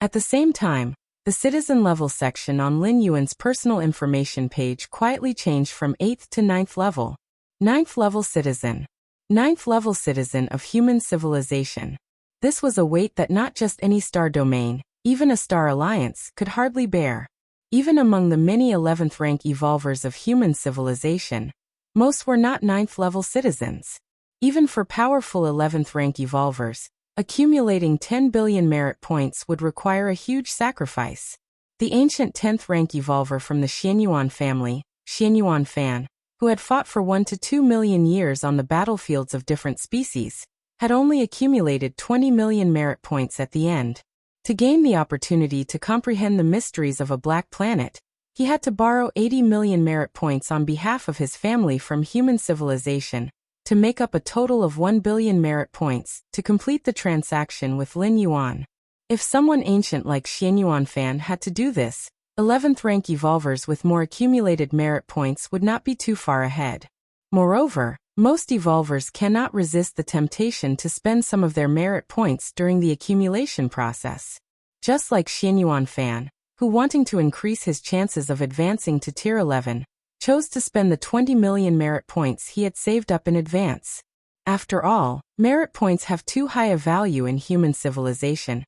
At the same time, the citizen level section on Lin Yuan's personal information page quietly changed from 8th to 9th level. 9th level citizen. 9th level citizen of human civilization. This was a weight that not just any star domain, even a star alliance, could hardly bear. Even among the many 11th rank evolvers of human civilization, most were not 9th level citizens. Even for powerful 11th rank evolvers, accumulating 10 billion merit points would require a huge sacrifice. The ancient 10th rank evolver from the Xianyuan family, Xianyuan Fan, who had fought for 1 to 2 million years on the battlefields of different species, had only accumulated 20 million merit points at the end. To gain the opportunity to comprehend the mysteries of a black planet, he had to borrow 80 million merit points on behalf of his family from human civilization, to make up a total of 1 billion merit points to complete the transaction with Lin Yuan. If someone ancient like Xianyuan Fan had to do this, 11th rank evolvers with more accumulated merit points would not be too far ahead. Moreover, most evolvers cannot resist the temptation to spend some of their merit points during the accumulation process. Just like Xianyuan Fan, who, wanting to increase his chances of advancing to Tier 11, chose to spend the 20 million merit points he had saved up in advance. After all, merit points have too high a value in human civilization,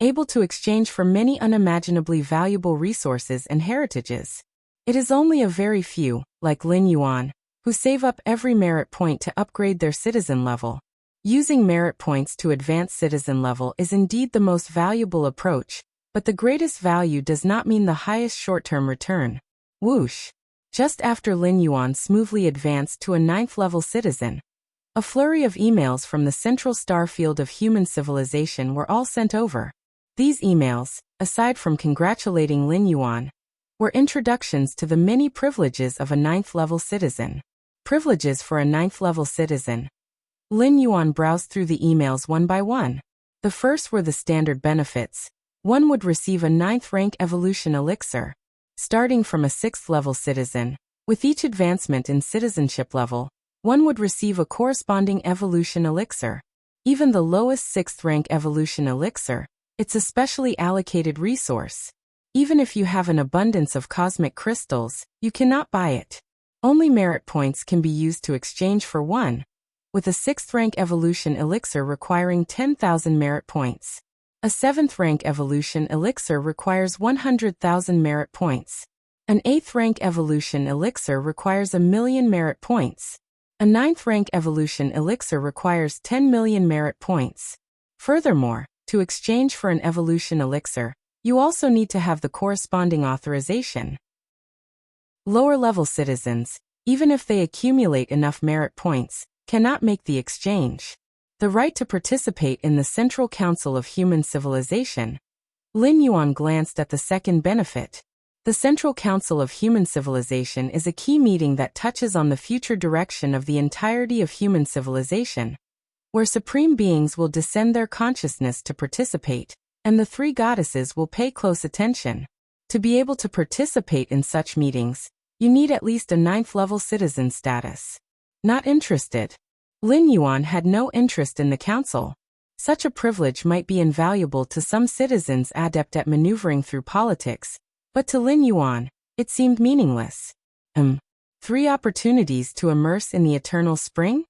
able to exchange for many unimaginably valuable resources and heritages. It is only a very few, like Lin Yuan, who save up every merit point to upgrade their citizen level. Using merit points to advance citizen level is indeed the most valuable approach, but the greatest value does not mean the highest short-term return. Whoosh! Just after Lin Yuan smoothly advanced to a 9th level citizen, a flurry of emails from the central star field of human civilization were all sent over. These emails, aside from congratulating Lin Yuan, were introductions to the many privileges of a 9th level citizen. Privileges for a 9th level citizen. Lin Yuan browsed through the emails one by one. The first were the standard benefits. One would receive a 9th rank evolution elixir. Starting from a 6th level citizen, with each advancement in citizenship level, one would receive a corresponding evolution elixir. Even the lowest 6th rank evolution elixir, it's a specially allocated resource. Even if you have an abundance of cosmic crystals, you cannot buy it. Only merit points can be used to exchange for one, with a 6th rank evolution elixir requiring 10,000 merit points. A 7th rank evolution elixir requires 100,000 merit points. An 8th rank evolution elixir requires 1,000,000 merit points. A 9th rank evolution elixir requires 10 million merit points. Furthermore, to exchange for an evolution elixir, you also need to have the corresponding authorization. Lower-level citizens, even if they accumulate enough merit points, cannot make the exchange. The right to participate in the Central Council of Human Civilization. Lin Yuan glanced at the second benefit. The Central Council of Human Civilization is a key meeting that touches on the future direction of the entirety of human civilization, where supreme beings will descend their consciousness to participate, and the 3 goddesses will pay close attention. To be able to participate in such meetings, you need at least a 9th level citizen status. Not interested. Lin Yuan had no interest in the council. Such a privilege might be invaluable to some citizens adept at maneuvering through politics, but to Lin Yuan, it seemed meaningless. 3 opportunities to immerse in the eternal spring?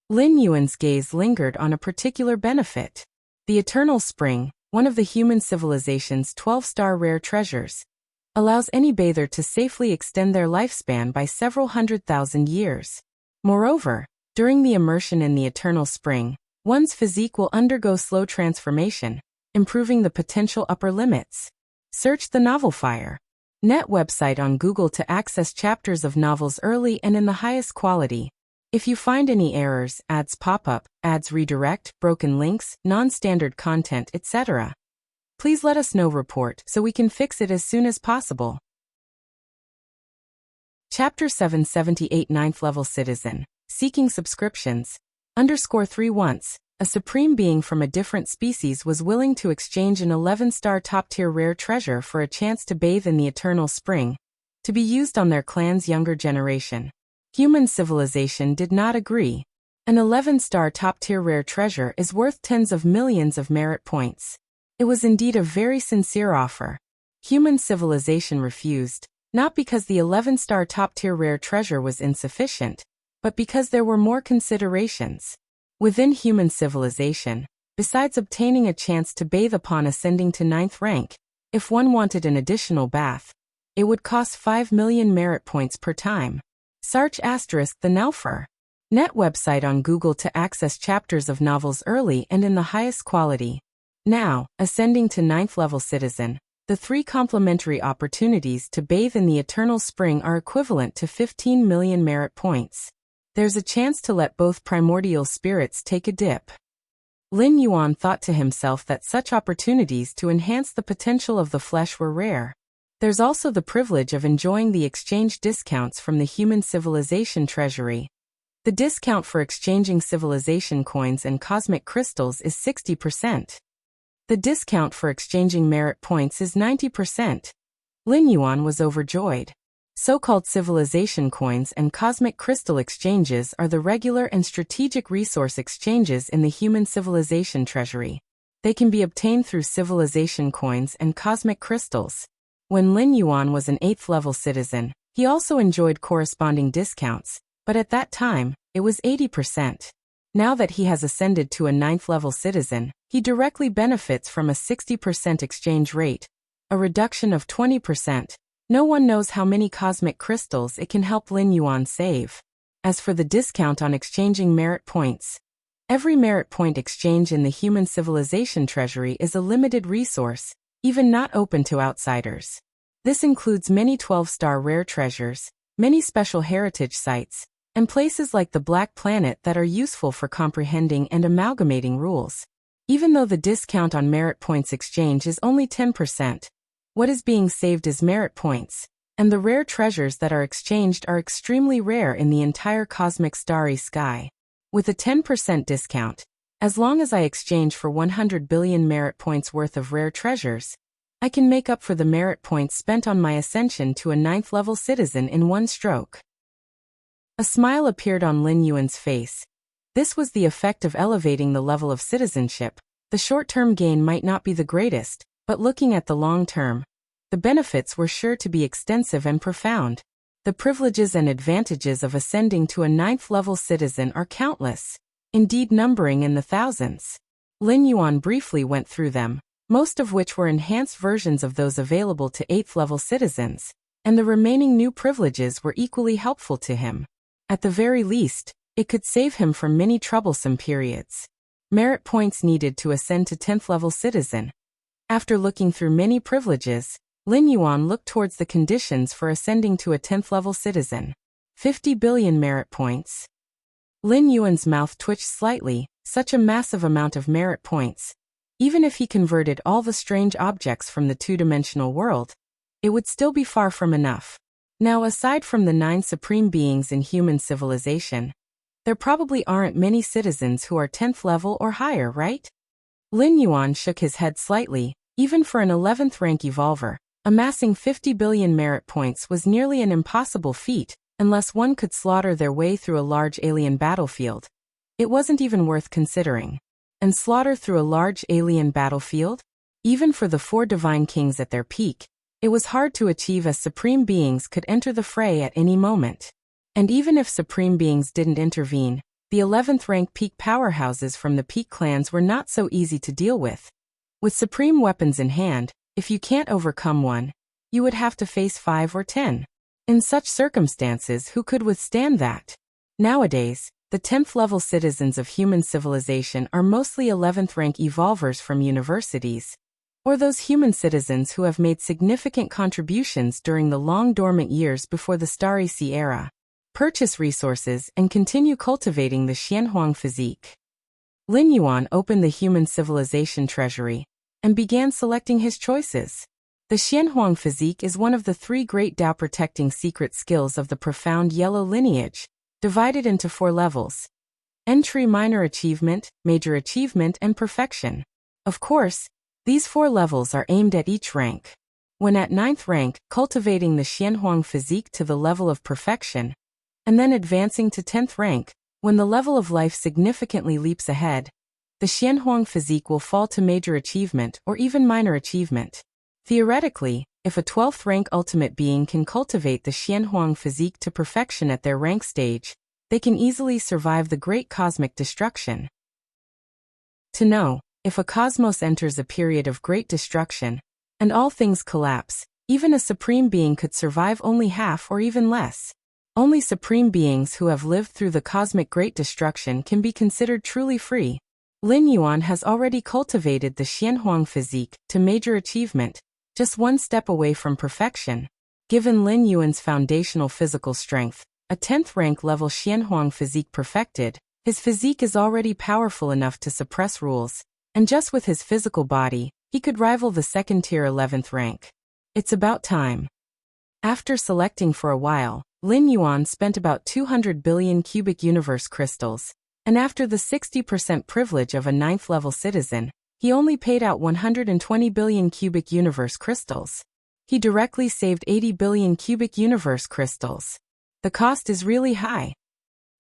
Lin Yuan's gaze lingered on a particular benefit. The eternal spring, one of the human civilization's 12-star rare treasures, allows any bather to safely extend their lifespan by several 100,000 years. Moreover, during the immersion in the eternal spring, one's physique will undergo slow transformation, improving the potential upper limits. Search the Novel Fire Net website on Google to access chapters of novels early and in the highest quality. If you find any errors, ads pop up, ads redirect, broken links, non-standard content, etc., please let us know. Report so we can fix it as soon as possible. Chapter 778 9th Level Citizen, Seeking Subscriptions, _3 Once, a supreme being from a different species was willing to exchange an 11-star top-tier rare treasure for a chance to bathe in the eternal spring, to be used on their clan's younger generation. Human civilization did not agree. An 11-star top-tier rare treasure is worth tens of millions of merit points. It was indeed a very sincere offer. Human civilization refused, not because the 11-star top-tier rare treasure was insufficient, but because there were more considerations. Within human civilization, besides obtaining a chance to bathe upon ascending to 9th rank, if one wanted an additional bath, it would cost 5 million merit points per time. Sarch * the Nelfer. Net website on Google to access chapters of novels early and in the highest quality. Now, ascending to 9th level citizen. The 3 complimentary opportunities to bathe in the eternal spring are equivalent to 15 million merit points. There's a chance to let both primordial spirits take a dip. Lin Yuan thought to himself that such opportunities to enhance the potential of the flesh were rare. There's also the privilege of enjoying the exchange discounts from the human civilization treasury. The discount for exchanging civilization coins and cosmic crystals is 60%. The discount for exchanging merit points is 90%. Lin Yuan was overjoyed. So-called civilization coins and cosmic crystal exchanges are the regular and strategic resource exchanges in the human civilization treasury. They can be obtained through civilization coins and cosmic crystals. When Lin Yuan was an 8th level citizen, he also enjoyed corresponding discounts, but at that time, it was 80%. Now that he has ascended to a 9th level citizen, he directly benefits from a 60% exchange rate, a reduction of 20%. No one knows how many cosmic crystals it can help Lin Yuan save. As for the discount on exchanging merit points, every merit point exchange in the human civilization treasury is a limited resource, even not open to outsiders. This includes many 12-star rare treasures, many special heritage sites, and places like the Black Planet that are useful for comprehending and amalgamating rules. Even though the discount on merit points exchange is only 10%, what is being saved is merit points, and the rare treasures that are exchanged are extremely rare in the entire cosmic starry sky. With a 10% discount, as long as I exchange for 100 billion merit points worth of rare treasures, I can make up for the merit points spent on my ascension to a 9th level citizen in one stroke. A smile appeared on Lin Yuan's face. This was the effect of elevating the level of citizenship. The short-term gain might not be the greatest, but looking at the long term, the benefits were sure to be extensive and profound. The privileges and advantages of ascending to a 9th level citizen are countless, indeed numbering in the thousands. Lin Yuan briefly went through them, most of which were enhanced versions of those available to 8th level citizens, and the remaining new privileges were equally helpful to him. At the very least, it could save him from many troublesome periods. Merit points needed to ascend to 10th level citizen. After looking through many privileges, Lin Yuan looked towards the conditions for ascending to a 10th level citizen. 50 billion merit points. Lin Yuan's mouth twitched slightly. Such a massive amount of merit points. Even if he converted all the strange objects from the two-dimensional world, it would still be far from enough. Now, aside from the 9 supreme beings in human civilization, there probably aren't many citizens who are 10th level or higher, right? Lin Yuan shook his head slightly. Even for an 11th rank evolver, amassing 50 billion merit points was nearly an impossible feat, unless one could slaughter their way through a large alien battlefield. It wasn't even worth considering. And slaughter through a large alien battlefield? Even for the 4 divine kings at their peak, it was hard to achieve, as supreme beings could enter the fray at any moment. And even if supreme beings didn't intervene, the 11th rank peak powerhouses from the peak clans were not so easy to deal with. With supreme weapons in hand, if you can't overcome one, you would have to face 5 or 10. In such circumstances, who could withstand that? Nowadays, the 10th level citizens of human civilization are mostly 11th rank evolvers from universities, or those human citizens who have made significant contributions during the long dormant years before the Starry Sea era. Purchase resources and continue cultivating the Xianhuang physique. Lin Yuan opened the human civilization treasury and began selecting his choices. The Xianhuang physique is one of the 3 great Tao protecting secret skills of the profound yellow lineage, divided into 4 levels. Entry, minor achievement, major achievement, and perfection. Of course, these 4 levels are aimed at each rank. When at 9th rank, cultivating the Xianhuang physique to the level of perfection, and then advancing to 10th rank, when the level of life significantly leaps ahead, the Xianhuang physique will fall to major achievement or even minor achievement. Theoretically, if a 12th rank ultimate being can cultivate the Xianhuang physique to perfection at their rank stage, they can easily survive the great cosmic destruction. To know, if a cosmos enters a period of great destruction, and all things collapse, even a supreme being could survive only half or even less. Only supreme beings who have lived through the cosmic great destruction can be considered truly free. Lin Yuan has already cultivated the Xianhuang physique to major achievement, just one step away from perfection. Given Lin Yuan's foundational physical strength, a 10th rank level Xianhuang physique perfected, his physique is already powerful enough to suppress rules, and just with his physical body, he could rival the second-tier 11th rank. It's about time. After selecting for a while, Lin Yuan spent about 200 billion cubic universe crystals, and after the 60% privilege of a 9th-level citizen, he only paid out 120 billion cubic universe crystals. He directly saved 80 billion cubic universe crystals. The cost is really high.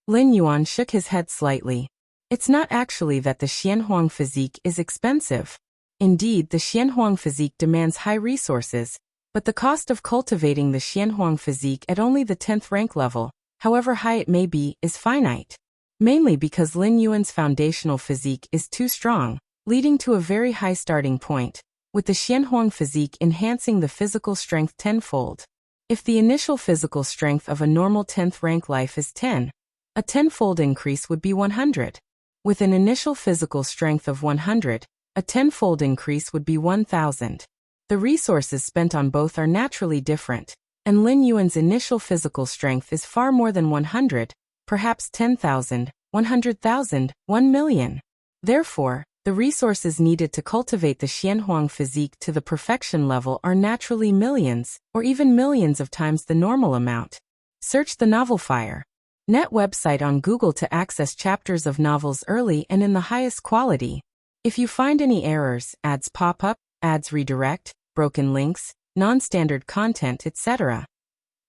Lin Yuan shook his head slightly. It's not actually that the Xianhuang physique is expensive. Indeed, the Xianhuang physique demands high resources, but the cost of cultivating the Xianhuang physique at only the 10th rank level, however high it may be, is finite. Mainly because Lin Yuan's foundational physique is too strong, leading to a very high starting point, with the Xianhuang physique enhancing the physical strength tenfold. If the initial physical strength of a normal 10th rank life is 10, a tenfold increase would be 100. With an initial physical strength of 100, a tenfold increase would be 1000. The resources spent on both are naturally different, and Lin Yuan's initial physical strength is far more than 100, perhaps 10,000, 100,000, 1 million. Therefore, the resources needed to cultivate the Xianhuang physique to the perfection level are naturally millions, or even millions of times the normal amount. Search the Novel Fire Net website on Google to access chapters of novels early and in the highest quality. If you find any errors, ads pop up, ads redirect, broken links, non-standard content, etc.,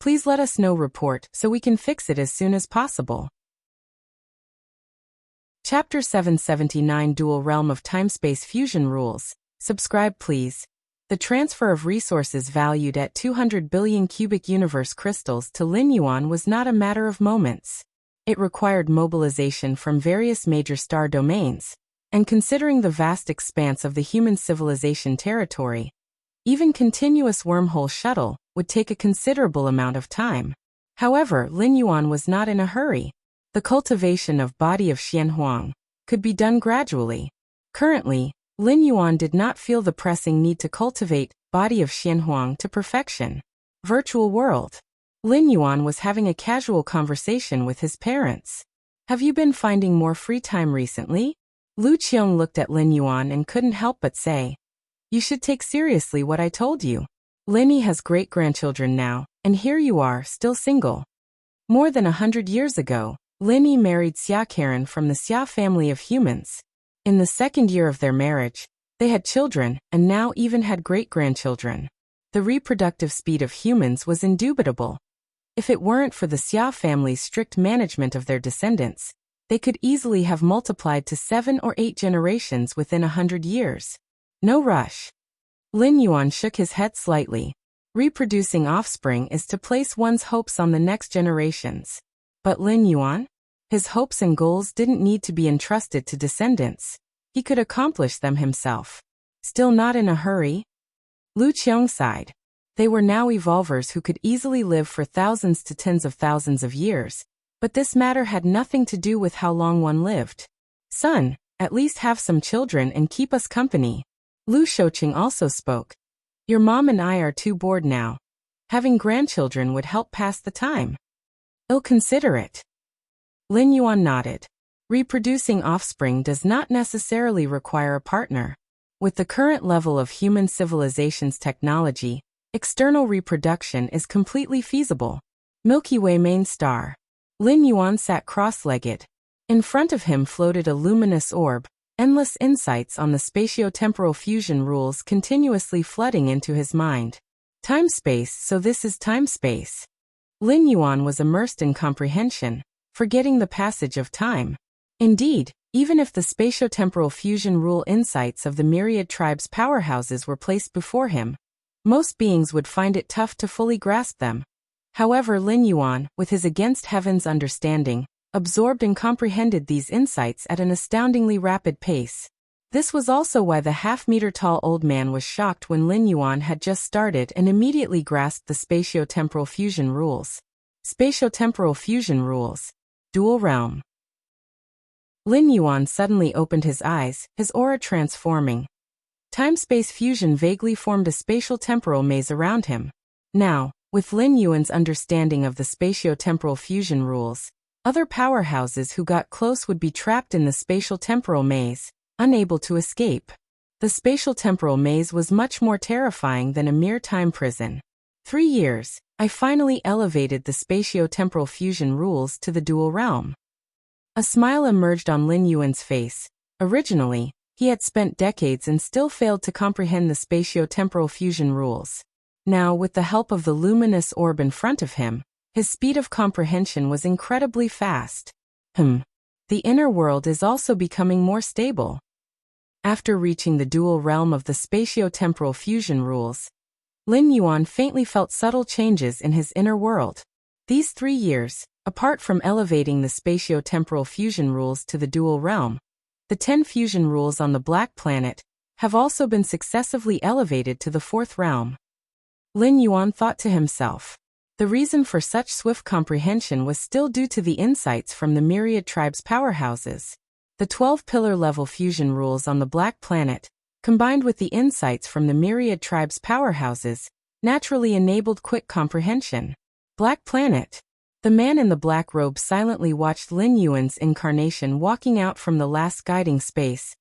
please let us know. Report so we can fix it as soon as possible. Chapter 779 Dual Realm of Time-Space Fusion Rules. Subscribe please. The transfer of resources valued at 200 billion cubic universe crystals to Lin Yuan was not a matter of moments. It required mobilization from various major star domains, and considering the vast expanse of the human civilization territory, even continuous wormhole shuttle would take a considerable amount of time. However, Lin Yuan was not in a hurry. The cultivation of body of Xianhuang could be done gradually. Currently, Lin Yuan did not feel the pressing need to cultivate body of Xianhuang to perfection. Virtual world. Lin Yuan was having a casual conversation with his parents. Have you been finding more free time recently? Lu Qiong looked at Lin Yuan and couldn't help but say, "You should take seriously what I told you. Linny has great-grandchildren now, and here you are, still single." More than 100 years ago, Linny married Xia Karen from the Xia family of humans. In the second year of their marriage, they had children and now even had great-grandchildren. The reproductive speed of humans was indubitable. If it weren't for the Xia family's strict management of their descendants, they could easily have multiplied to 7 or 8 generations within 100 years. No rush. Lin Yuan shook his head slightly. Reproducing offspring is to place one's hopes on the next generations. But Lin Yuan? His hopes and goals didn't need to be entrusted to descendants. He could accomplish them himself. Still not in a hurry? Lu Qiong sighed. They were now evolvers who could easily live for thousands to tens of thousands of years, but this matter had nothing to do with how long one lived. "Son, at least have some children and keep us company." Lu Shouqing also spoke. "Your mom and I are too bored now. Having grandchildren would help pass the time." "I'll consider it." Lin Yuan nodded. Reproducing offspring does not necessarily require a partner. With the current level of human civilization's technology, external reproduction is completely feasible. Milky Way main star. Lin Yuan sat cross-legged. In front of him floated a luminous orb, endless insights on the spatio-temporal fusion rules continuously flooding into his mind. Time-space, so this is time-space. Lin Yuan was immersed in comprehension, forgetting the passage of time. Indeed, even if the spatio-temporal fusion rule insights of the myriad tribes' powerhouses were placed before him, most beings would find it tough to fully grasp them. However, Lin Yuan, with his against heavens understanding, absorbed and comprehended these insights at an astoundingly rapid pace. This was also why the half-meter-tall old man was shocked when Lin Yuan had just started and immediately grasped the spatio-temporal fusion rules. Spatiotemporal fusion rules. Dual realm. Lin Yuan suddenly opened his eyes, his aura transforming. Time-space fusion vaguely formed a spatial-temporal maze around him. Now, with Lin Yuan's understanding of the spatio-temporal fusion rules, other powerhouses who got close would be trapped in the spatial-temporal maze, unable to escape. The spatial-temporal maze was much more terrifying than a mere time prison. 3 years, I finally elevated the spatio-temporal fusion rules to the dual realm. A smile emerged on Lin Yuan's face. Originally, he had spent decades and still failed to comprehend the spatio-temporal fusion rules. Now, with the help of the luminous orb in front of him, his speed of comprehension was incredibly fast. The inner world is also becoming more stable. After reaching the dual realm of the spatio-temporal fusion rules, Lin Yuan faintly felt subtle changes in his inner world. These 3 years, apart from elevating the spatio-temporal fusion rules to the dual realm, the 10 fusion rules on the Black Planet have also been successively elevated to the 4th realm. Lin Yuan thought to himself. The reason for such swift comprehension was still due to the insights from the myriad tribes' powerhouses. The 12 pillar-level fusion rules on the Black Planet, combined with the insights from the myriad tribes' powerhouses, naturally enabled quick comprehension. Black Planet. The man in the black robe silently watched Lin Yuan's incarnation walking out from the last guiding space,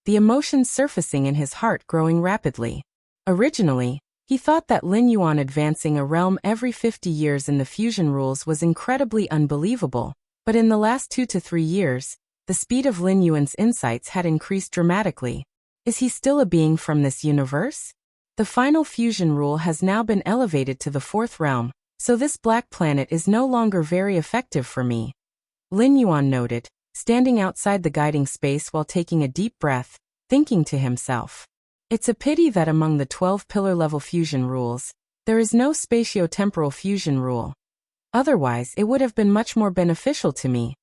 the emotions surfacing in his heart growing rapidly. Originally, he thought that Lin Yuan advancing a realm every 50 years in the fusion rules was incredibly unbelievable, but in the last 2 to 3 years, the speed of Lin Yuan's insights had increased dramatically. Is he still a being from this universe? The final fusion rule has now been elevated to the 4th realm, so this Black Planet is no longer very effective for me. Lin Yuan noted, standing outside the guiding space while taking a deep breath, thinking to himself. It's a pity that among the 12 pillar-level fusion rules, there is no spatio-temporal fusion rule. Otherwise, it would have been much more beneficial to me.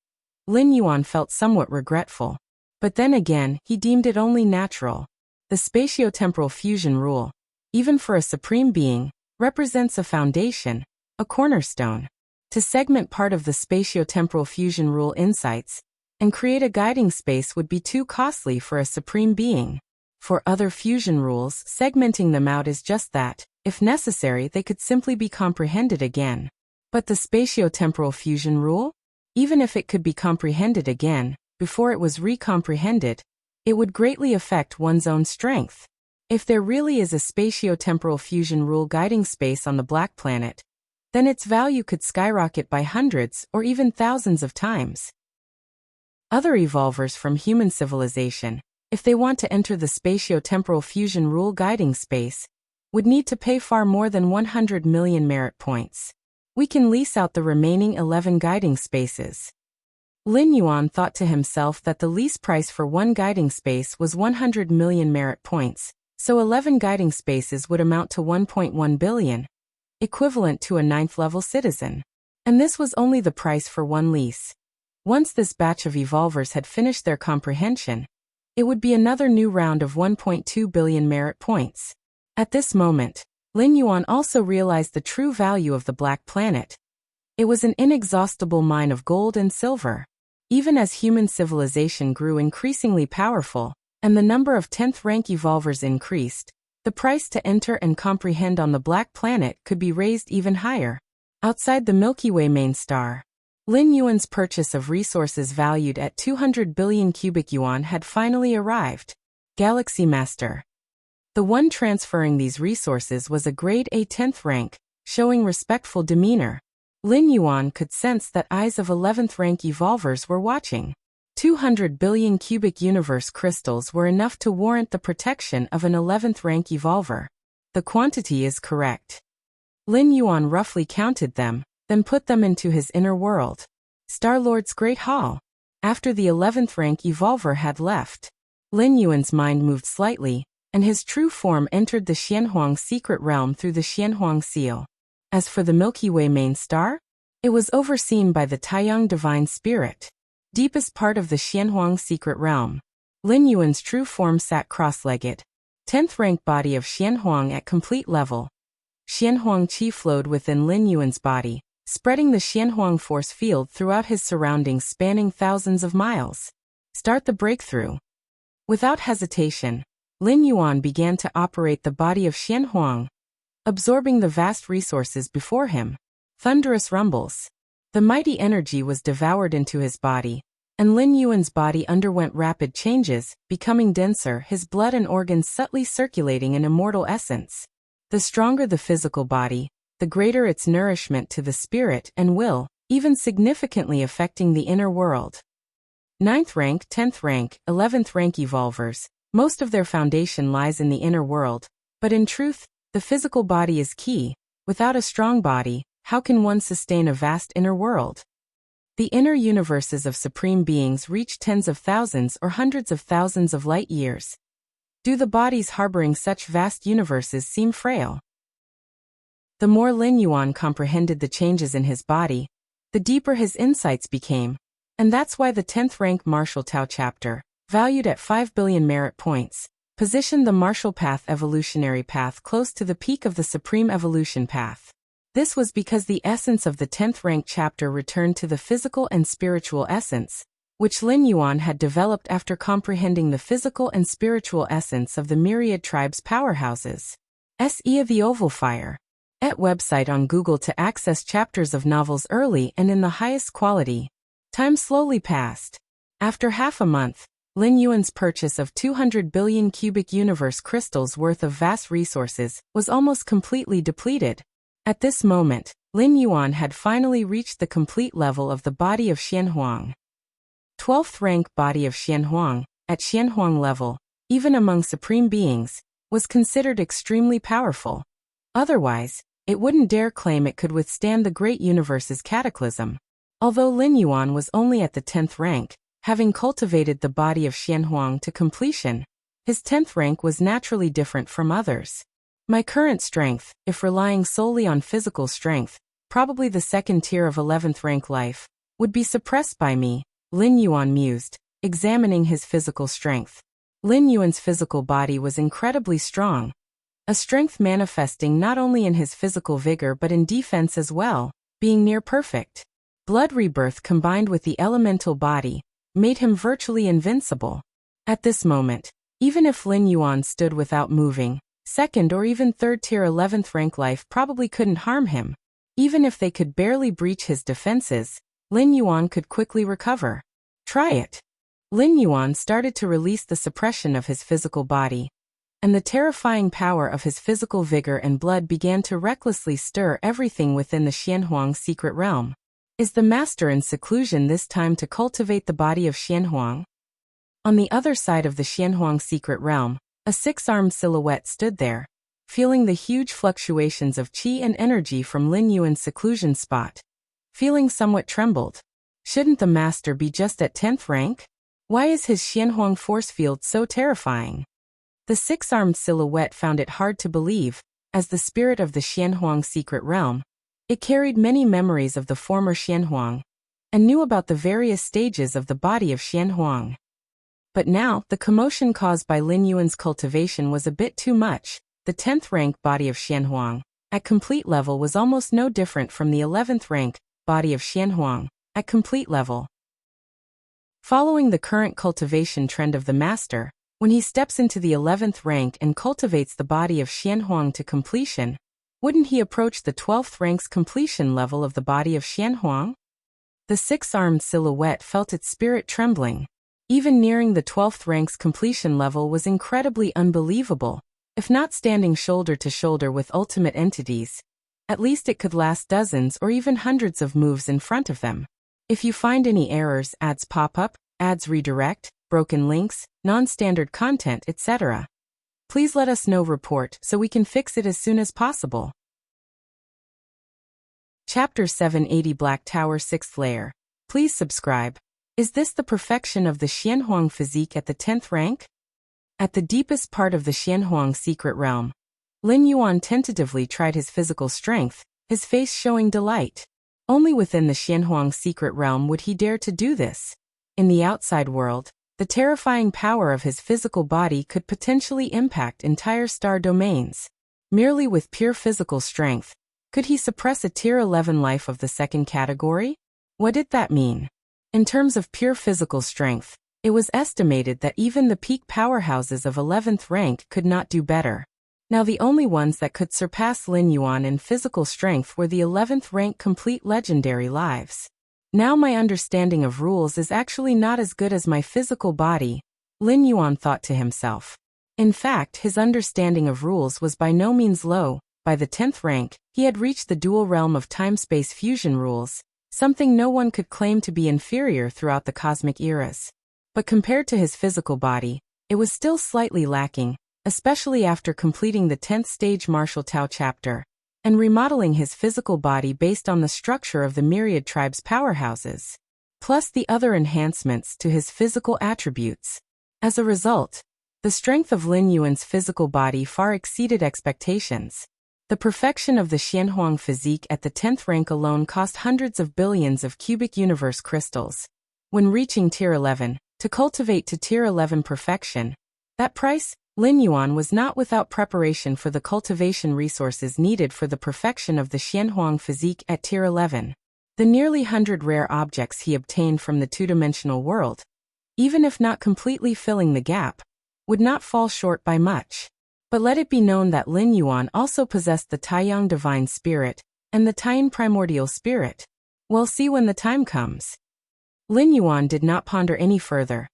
Lin Yuan felt somewhat regretful. But then again, he deemed it only natural. The spatio-temporal fusion rule, even for a supreme being, represents a foundation, a cornerstone. To segment part of the spatio-temporal fusion rule insights and create a guiding space would be too costly for a supreme being. For other fusion rules, segmenting them out is just that. If necessary, they could simply be comprehended again. But the spatio-temporal fusion rule? Even if it could be comprehended again, before it was recomprehended, it would greatly affect one's own strength. If there really is a spatio-temporal fusion rule guiding space on the Black Planet, then its value could skyrocket by hundreds or even thousands of times. Other evolvers from human civilization, if they want to enter the spatio-temporal fusion rule guiding space, would need to pay far more than 100 million merit points. We can lease out the remaining 11 guiding spaces. Lin Yuan thought to himself that the lease price for one guiding space was 100 million merit points, so 11 guiding spaces would amount to 1.1 billion, equivalent to a 9th-level citizen. And this was only the price for one lease. Once this batch of evolvers had finished their comprehension, it would be another new round of 1.2 billion merit points. At this moment, Lin Yuan also realized the true value of the Black Planet. It was an inexhaustible mine of gold and silver. Even as human civilization grew increasingly powerful, and the number of 10th-rank evolvers increased, the price to enter and comprehend on the Black Planet could be raised even higher. Outside the Milky Way main star, Lin Yuan's purchase of resources valued at 200 billion cubic yuan had finally arrived. Galaxy Master. The one transferring these resources was a grade A 10th rank, showing respectful demeanor. Lin Yuan could sense that eyes of 11th rank evolvers were watching. 200 billion cubic universe crystals were enough to warrant the protection of an 11th rank evolver. The quantity is correct. Lin Yuan roughly counted them, then put them into his inner world. Star-Lord's Great Hall. After the 11th rank evolver had left, Lin Yuan's mind moved slightly, and his true form entered the Xianhuang secret realm through the Xianhuang seal. As for the Milky Way main star, it was overseen by the Taiyang divine spirit. Deepest part of the Xianhuang secret realm. Lin Yuan's true form sat cross-legged. 10th rank body of Xianhuang at complete level. Xianhuang qi flowed within Lin Yuan's body, spreading the Xianhuang force field throughout his surroundings spanning thousands of miles. Start the breakthrough. Without hesitation, Lin Yuan began to operate the body of Xianhuang, absorbing the vast resources before him. Thunderous rumbles. The mighty energy was devoured into his body, and Lin Yuan's body underwent rapid changes, becoming denser, his blood and organs subtly circulating an immortal essence. The stronger the physical body, the greater its nourishment to the spirit and will, even significantly affecting the inner world. 9th rank, 10th rank, 11th rank evolvers, most of their foundation lies in the inner world, but in truth, the physical body is key. Without a strong body, how can one sustain a vast inner world? The inner universes of supreme beings reach tens of thousands or hundreds of thousands of light years. Do the bodies harboring such vast universes seem frail? The more Lin Yuan comprehended the changes in his body, the deeper his insights became, and that's why the 10th rank Martial Tao chapter, valued at 5 billion merit points, positioned the martial path evolutionary path close to the peak of the supreme evolution path. This was because the essence of the 10th rank chapter returned to the physical and spiritual essence, which Lin Yuan had developed after comprehending the physical and spiritual essence of the myriad tribes powerhouses. SE of the Oval Fire. Et website on Google to access chapters of novels early and in the highest quality. Time slowly passed. After half a month, Lin Yuan's purchase of 200 billion cubic universe crystals worth of vast resources was almost completely depleted. At this moment, Lin Yuan had finally reached the complete level of the body of Xianhuang. 12th rank body of Xianhuang, at Xianhuang level, even among supreme beings, was considered extremely powerful. Otherwise, it wouldn't dare claim it could withstand the great universe's cataclysm. Although Lin Yuan was only at the 10th rank, having cultivated the body of Xianhuang to completion, his 10th rank was naturally different from others. My current strength, if relying solely on physical strength, probably the second tier of 11th rank life, would be suppressed by me, Lin Yuan mused, examining his physical strength. Lin Yuan's physical body was incredibly strong, a strength manifesting not only in his physical vigor but in defense as well, being near perfect. Blood rebirth combined with the elemental body made him virtually invincible. At this moment, even if Lin Yuan stood without moving, second or even third tier 11th rank life probably couldn't harm him. Even if they could barely breach his defenses, Lin Yuan could quickly recover. Try it. Lin Yuan started to release the suppression of his physical body, and the terrifying power of his physical vigor and blood began to recklessly stir everything within the Xianhuang secret realm. Is the master in seclusion this time to cultivate the body of Xianhuang? On the other side of the Xianhuang secret realm, a six-armed silhouette stood there, feeling the huge fluctuations of qi and energy from Lin Yuan's seclusion spot. Feeling somewhat trembled. Shouldn't the master be just at 10th rank? Why is his Xianhuang force field so terrifying? The six-armed silhouette found it hard to believe, as the spirit of the Xianhuang secret realm. It carried many memories of the former Xianhuang, and knew about the various stages of the body of Xianhuang. But now, the commotion caused by Lin Yuan's cultivation was a bit too much. The 10th rank body of Xianhuang, at complete level, was almost no different from the 11th rank body of Xianhuang, at complete level. Following the current cultivation trend of the master, when he steps into the 11th rank and cultivates the body of Xianhuang to completion, wouldn't he approach the 12th rank's completion level of the body of Xianhuang? The six-armed silhouette felt its spirit trembling. Even nearing the 12th rank's completion level was incredibly unbelievable. If not standing shoulder to shoulder with ultimate entities, at least it could last dozens or even hundreds of moves in front of them. If you find any errors, ads pop up, ads redirect, broken links, non-standard content, etc., please let us know. Report so we can fix it as soon as possible. Chapter 780 Black Tower 6th Layer. Please subscribe. Is this the perfection of the Xianhuang physique at the 10th rank? At the deepest part of the Xianhuang secret realm, Lin Yuan tentatively tried his physical strength, his face showing delight. Only within the Xianhuang secret realm would he dare to do this. In the outside world, the terrifying power of his physical body could potentially impact entire star domains. Merely with pure physical strength, Could he suppress a Tier 11 life of the second category? What did that mean? In terms of pure physical strength, it was estimated that even the peak powerhouses of 11th rank could not do better. Now the only ones that could surpass Lin Yuan in physical strength were the 11th rank complete legendary lives. Now my understanding of rules is actually not as good as my physical body, Lin Yuan thought to himself. In fact, his understanding of rules was by no means low. By the 10th rank, he had reached the dual realm of time-space fusion rules, something no one could claim to be inferior throughout the cosmic eras. But compared to his physical body, it was still slightly lacking, especially after completing the 10th stage Martial Tao chapter, and remodeling his physical body based on the structure of the myriad tribes' powerhouses, plus the other enhancements to his physical attributes. As a result, the strength of Lin Yuan's physical body far exceeded expectations. The perfection of the Xianhuang physique at the 10th rank alone cost hundreds of billions of cubic universe crystals. When reaching Tier 11, to cultivate to Tier 11 perfection, that price, Lin Yuan was not without preparation for the cultivation resources needed for the perfection of the Xianhuang physique at Tier 11. The nearly 100 rare objects he obtained from the two-dimensional world, even if not completely filling the gap, would not fall short by much. But let it be known that Lin Yuan also possessed the Taiyang Divine Spirit and the Taiyin Primordial Spirit. We'll see when the time comes. Lin Yuan did not ponder any further.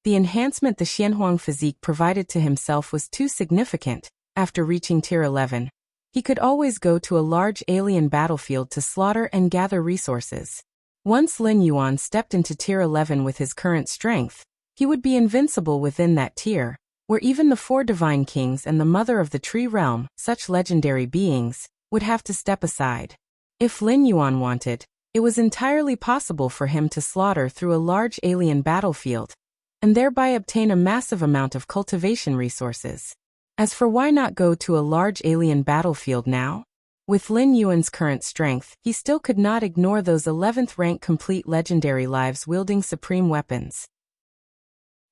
The enhancement the Xianhuang physique provided to himself was too significant. After reaching Tier 11, he could always go to a large alien battlefield to slaughter and gather resources. Once Lin Yuan stepped into Tier 11 with his current strength, he would be invincible within that tier, where even the 4 divine kings and the mother of the tree realm, such legendary beings, would have to step aside. If Lin Yuan wanted, it was entirely possible for him to slaughter through a large alien battlefield, and thereby obtain a massive amount of cultivation resources. As for why not go to a large alien battlefield now? With Lin Yuan's current strength, he still could not ignore those 11th rank complete legendary lives wielding supreme weapons.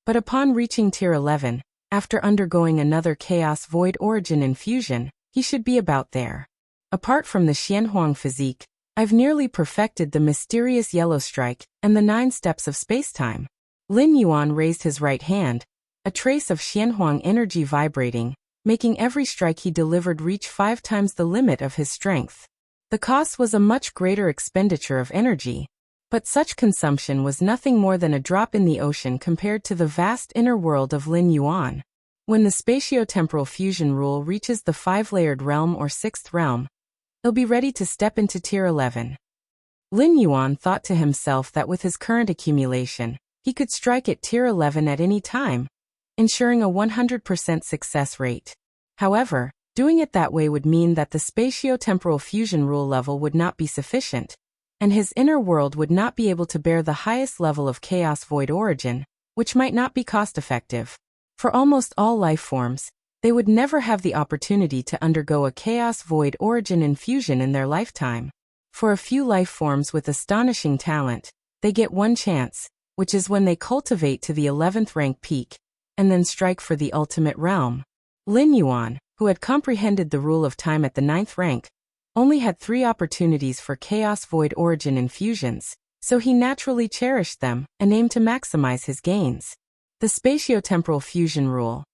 But upon reaching Tier 11, after undergoing another Chaos Void Origin infusion, he should be about there. Apart from the Xianhuang physique, I've nearly perfected the mysterious yellow strike and the 9 steps of spacetime. Lin Yuan raised his right hand, a trace of Xianhuang energy vibrating, making every strike he delivered reach 5 times the limit of his strength. The cost was a much greater expenditure of energy, but such consumption was nothing more than a drop in the ocean compared to the vast inner world of Lin Yuan. When the spatio-temporal fusion rule reaches the 5-layered realm or 6th realm, he'll be ready to step into Tier 11. Lin Yuan thought to himself that with his current accumulation, he could strike at Tier 11 at any time, ensuring a 100% success rate. However, doing it that way would mean that the spatio-temporal fusion rule level would not be sufficient, and his inner world would not be able to bear the highest level of Chaos Void Origin, which might not be cost-effective. For almost all life forms, they would never have the opportunity to undergo a Chaos Void Origin infusion in their lifetime. For a few life forms with astonishing talent, they get one chance, which is when they cultivate to the 11th rank peak, and then strike for the ultimate realm. Lin Yuan, who had comprehended the rule of time at the 9th rank, only had 3 opportunities for Chaos Void Origin infusions, so he naturally cherished them and aimed to maximize his gains. The spatio-temporal fusion rule.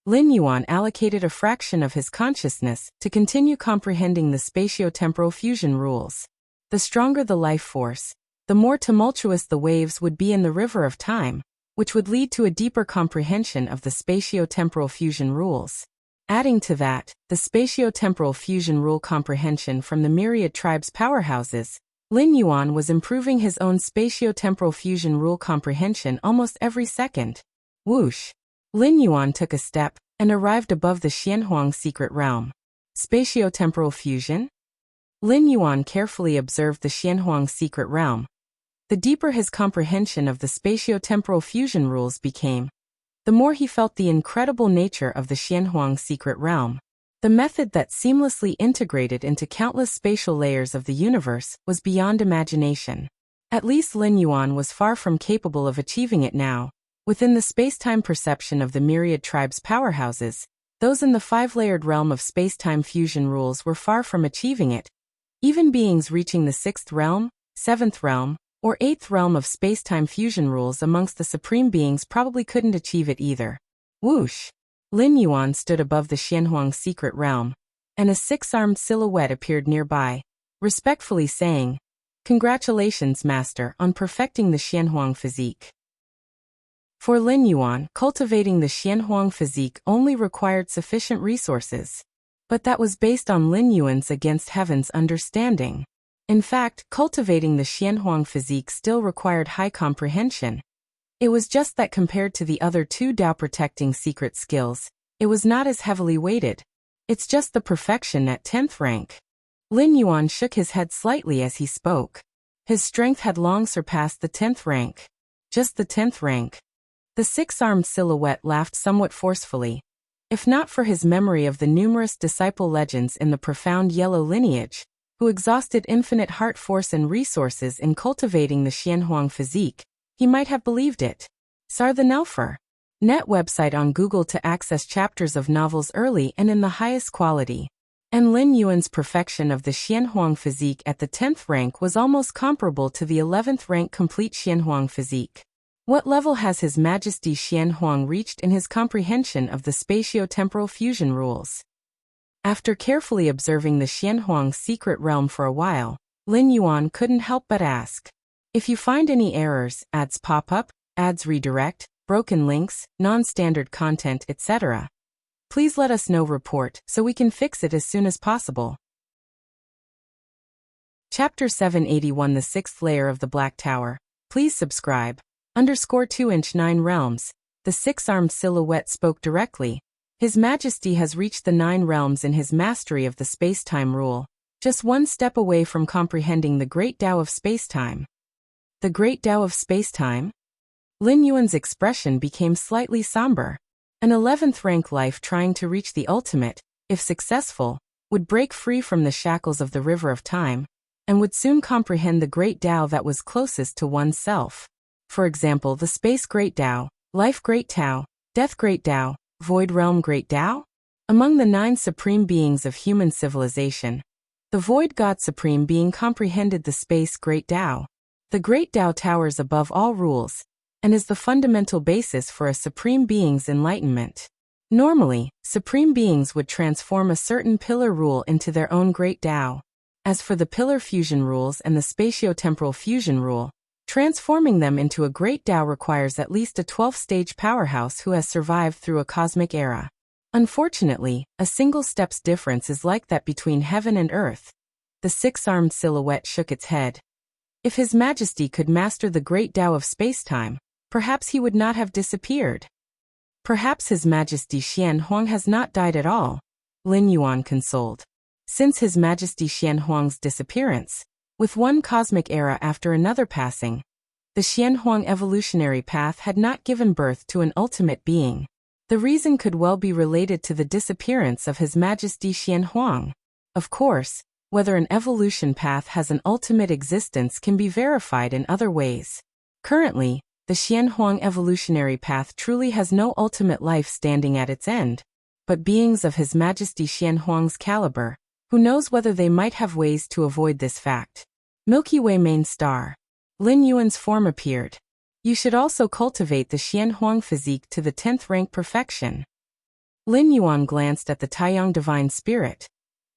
Lin Yuan allocated a fraction of his consciousness to continue comprehending the spatio-temporal fusion rules. The stronger the life force, the more tumultuous the waves would be in the river of time, which would lead to a deeper comprehension of the spatio-temporal fusion rules. Adding to that, the spatio-temporal fusion rule comprehension from the myriad tribes' powerhouses, Lin Yuan was improving his own spatio-temporal fusion rule comprehension almost every second. Whoosh! Lin Yuan took a step and arrived above the Xianhuang secret realm. Spatio-temporal fusion? Lin Yuan carefully observed the Xianhuang secret realm. The deeper his comprehension of the spatio-temporal fusion rules became, the more he felt the incredible nature of the Xianhuang secret realm. The method that seamlessly integrated into countless spatial layers of the universe was beyond imagination. At least Lin Yuan was far from capable of achieving it now. Within the space-time perception of the myriad tribes' powerhouses, those in the 5-layered realm of space-time fusion rules were far from achieving it, Even beings reaching the 6th realm, 7th realm, or 8th realm of space-time fusion rules amongst the supreme beings probably couldn't achieve it either. Whoosh! Lin Yuan stood above the Xianhuang's secret realm, and a 6-armed silhouette appeared nearby, respectfully saying, "Congratulations, Master, on perfecting the Xianhuang physique." For Lin Yuan, cultivating the Xianhuang physique only required sufficient resources. But that was based on Lin Yuan's against heaven's understanding. In fact, cultivating the Xianhuang physique still required high comprehension. It was just that compared to the other 2 Tao-protecting secret skills, it was not as heavily weighted. It's just the perfection at 10th rank. Lin Yuan shook his head slightly as he spoke. His strength had long surpassed the 10th rank. Just the 10th rank. The 6-armed silhouette laughed somewhat forcefully. If not for his memory of the numerous disciple legends in the profound yellow lineage, who exhausted infinite heart force and resources in cultivating the Xianhuang physique, he might have believed it. Sar the Nelfer. Net website on Google to access chapters of novels early and in the highest quality. And Lin Yuan's perfection of the Xianhuang physique at the 10th rank was almost comparable to the 11th rank complete Xianhuang physique. What level has His Majesty Xianhuang reached in his comprehension of the spatio-temporal fusion rules? After carefully observing the Xianhuang's secret realm for a while, Lin Yuan couldn't help but ask. If you find any errors, ads pop up, ads redirect, broken links, non-standard content, etc., please let us know. Report so we can fix it as soon as possible. Chapter 781, the 6th layer of the Black Tower. Please subscribe. _2-inch 9 realms. The 6-armed silhouette spoke directly. His Majesty has reached the 9 realms in his mastery of the space-time rule, just one step away from comprehending the great Tao of space-time. The great Tao of space-time? Lin Yuan's expression became slightly somber. An 11th rank life trying to reach the ultimate, if successful, would break free from the shackles of the river of time, and would soon comprehend the great Tao that was closest to oneself. For example, the space great Tao, life great Tao, death great Tao, void realm great Tao? Among the 9 supreme beings of human civilization, the void God supreme being comprehended the space great Tao. The great Tao towers above all rules, and is the fundamental basis for a supreme being's enlightenment. Normally, supreme beings would transform a certain pillar rule into their own great Tao. As for the pillar fusion rules and the spatio-temporal fusion rule, transforming them into a great Tao requires at least a 12th-stage powerhouse who has survived through a cosmic era. Unfortunately, a single step's difference is like that between heaven and earth. The 6-armed silhouette shook its head. If His Majesty could master the great Tao of space-time, perhaps he would not have disappeared. Perhaps His Majesty Xianhuang has not died at all, Lin Yuan consoled. Since His Majesty Xianhuang's disappearance, with one cosmic era after another passing, the Xianhuang evolutionary path had not given birth to an ultimate being. The reason could well be related to the disappearance of His Majesty Xianhuang. Of course, whether an evolution path has an ultimate existence can be verified in other ways. Currently, the Xianhuang evolutionary path truly has no ultimate life standing at its end, but beings of His Majesty Xianhuang's caliber, who knows whether they might have ways to avoid this fact. Milky Way main star. Lin Yuan's form appeared. You should also cultivate the Xianhuang physique to the 10th rank perfection. Lin Yuan glanced at the Taiyang divine spirit.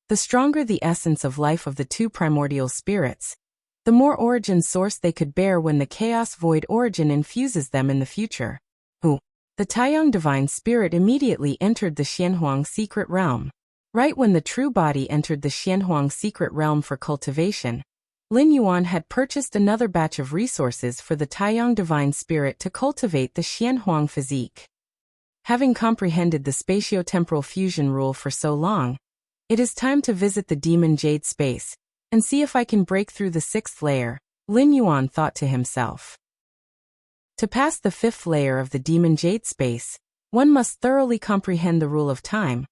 The stronger the essence of life of the 2 primordial spirits, the more origin source they could bear when the chaos void origin infuses them in the future. The Taiyang divine spirit immediately entered the Xianhuang secret realm. Right when the true body entered the Xianhuang secret realm for cultivation, Lin Yuan had purchased another batch of resources for the Taiyang divine spirit to cultivate the Xianhuang physique. Having comprehended the spatio-temporal fusion rule for so long, it is time to visit the demon jade space, and see if I can break through the 6th layer, Lin Yuan thought to himself. To pass the 5th layer of the demon jade space, one must thoroughly comprehend the rule of time,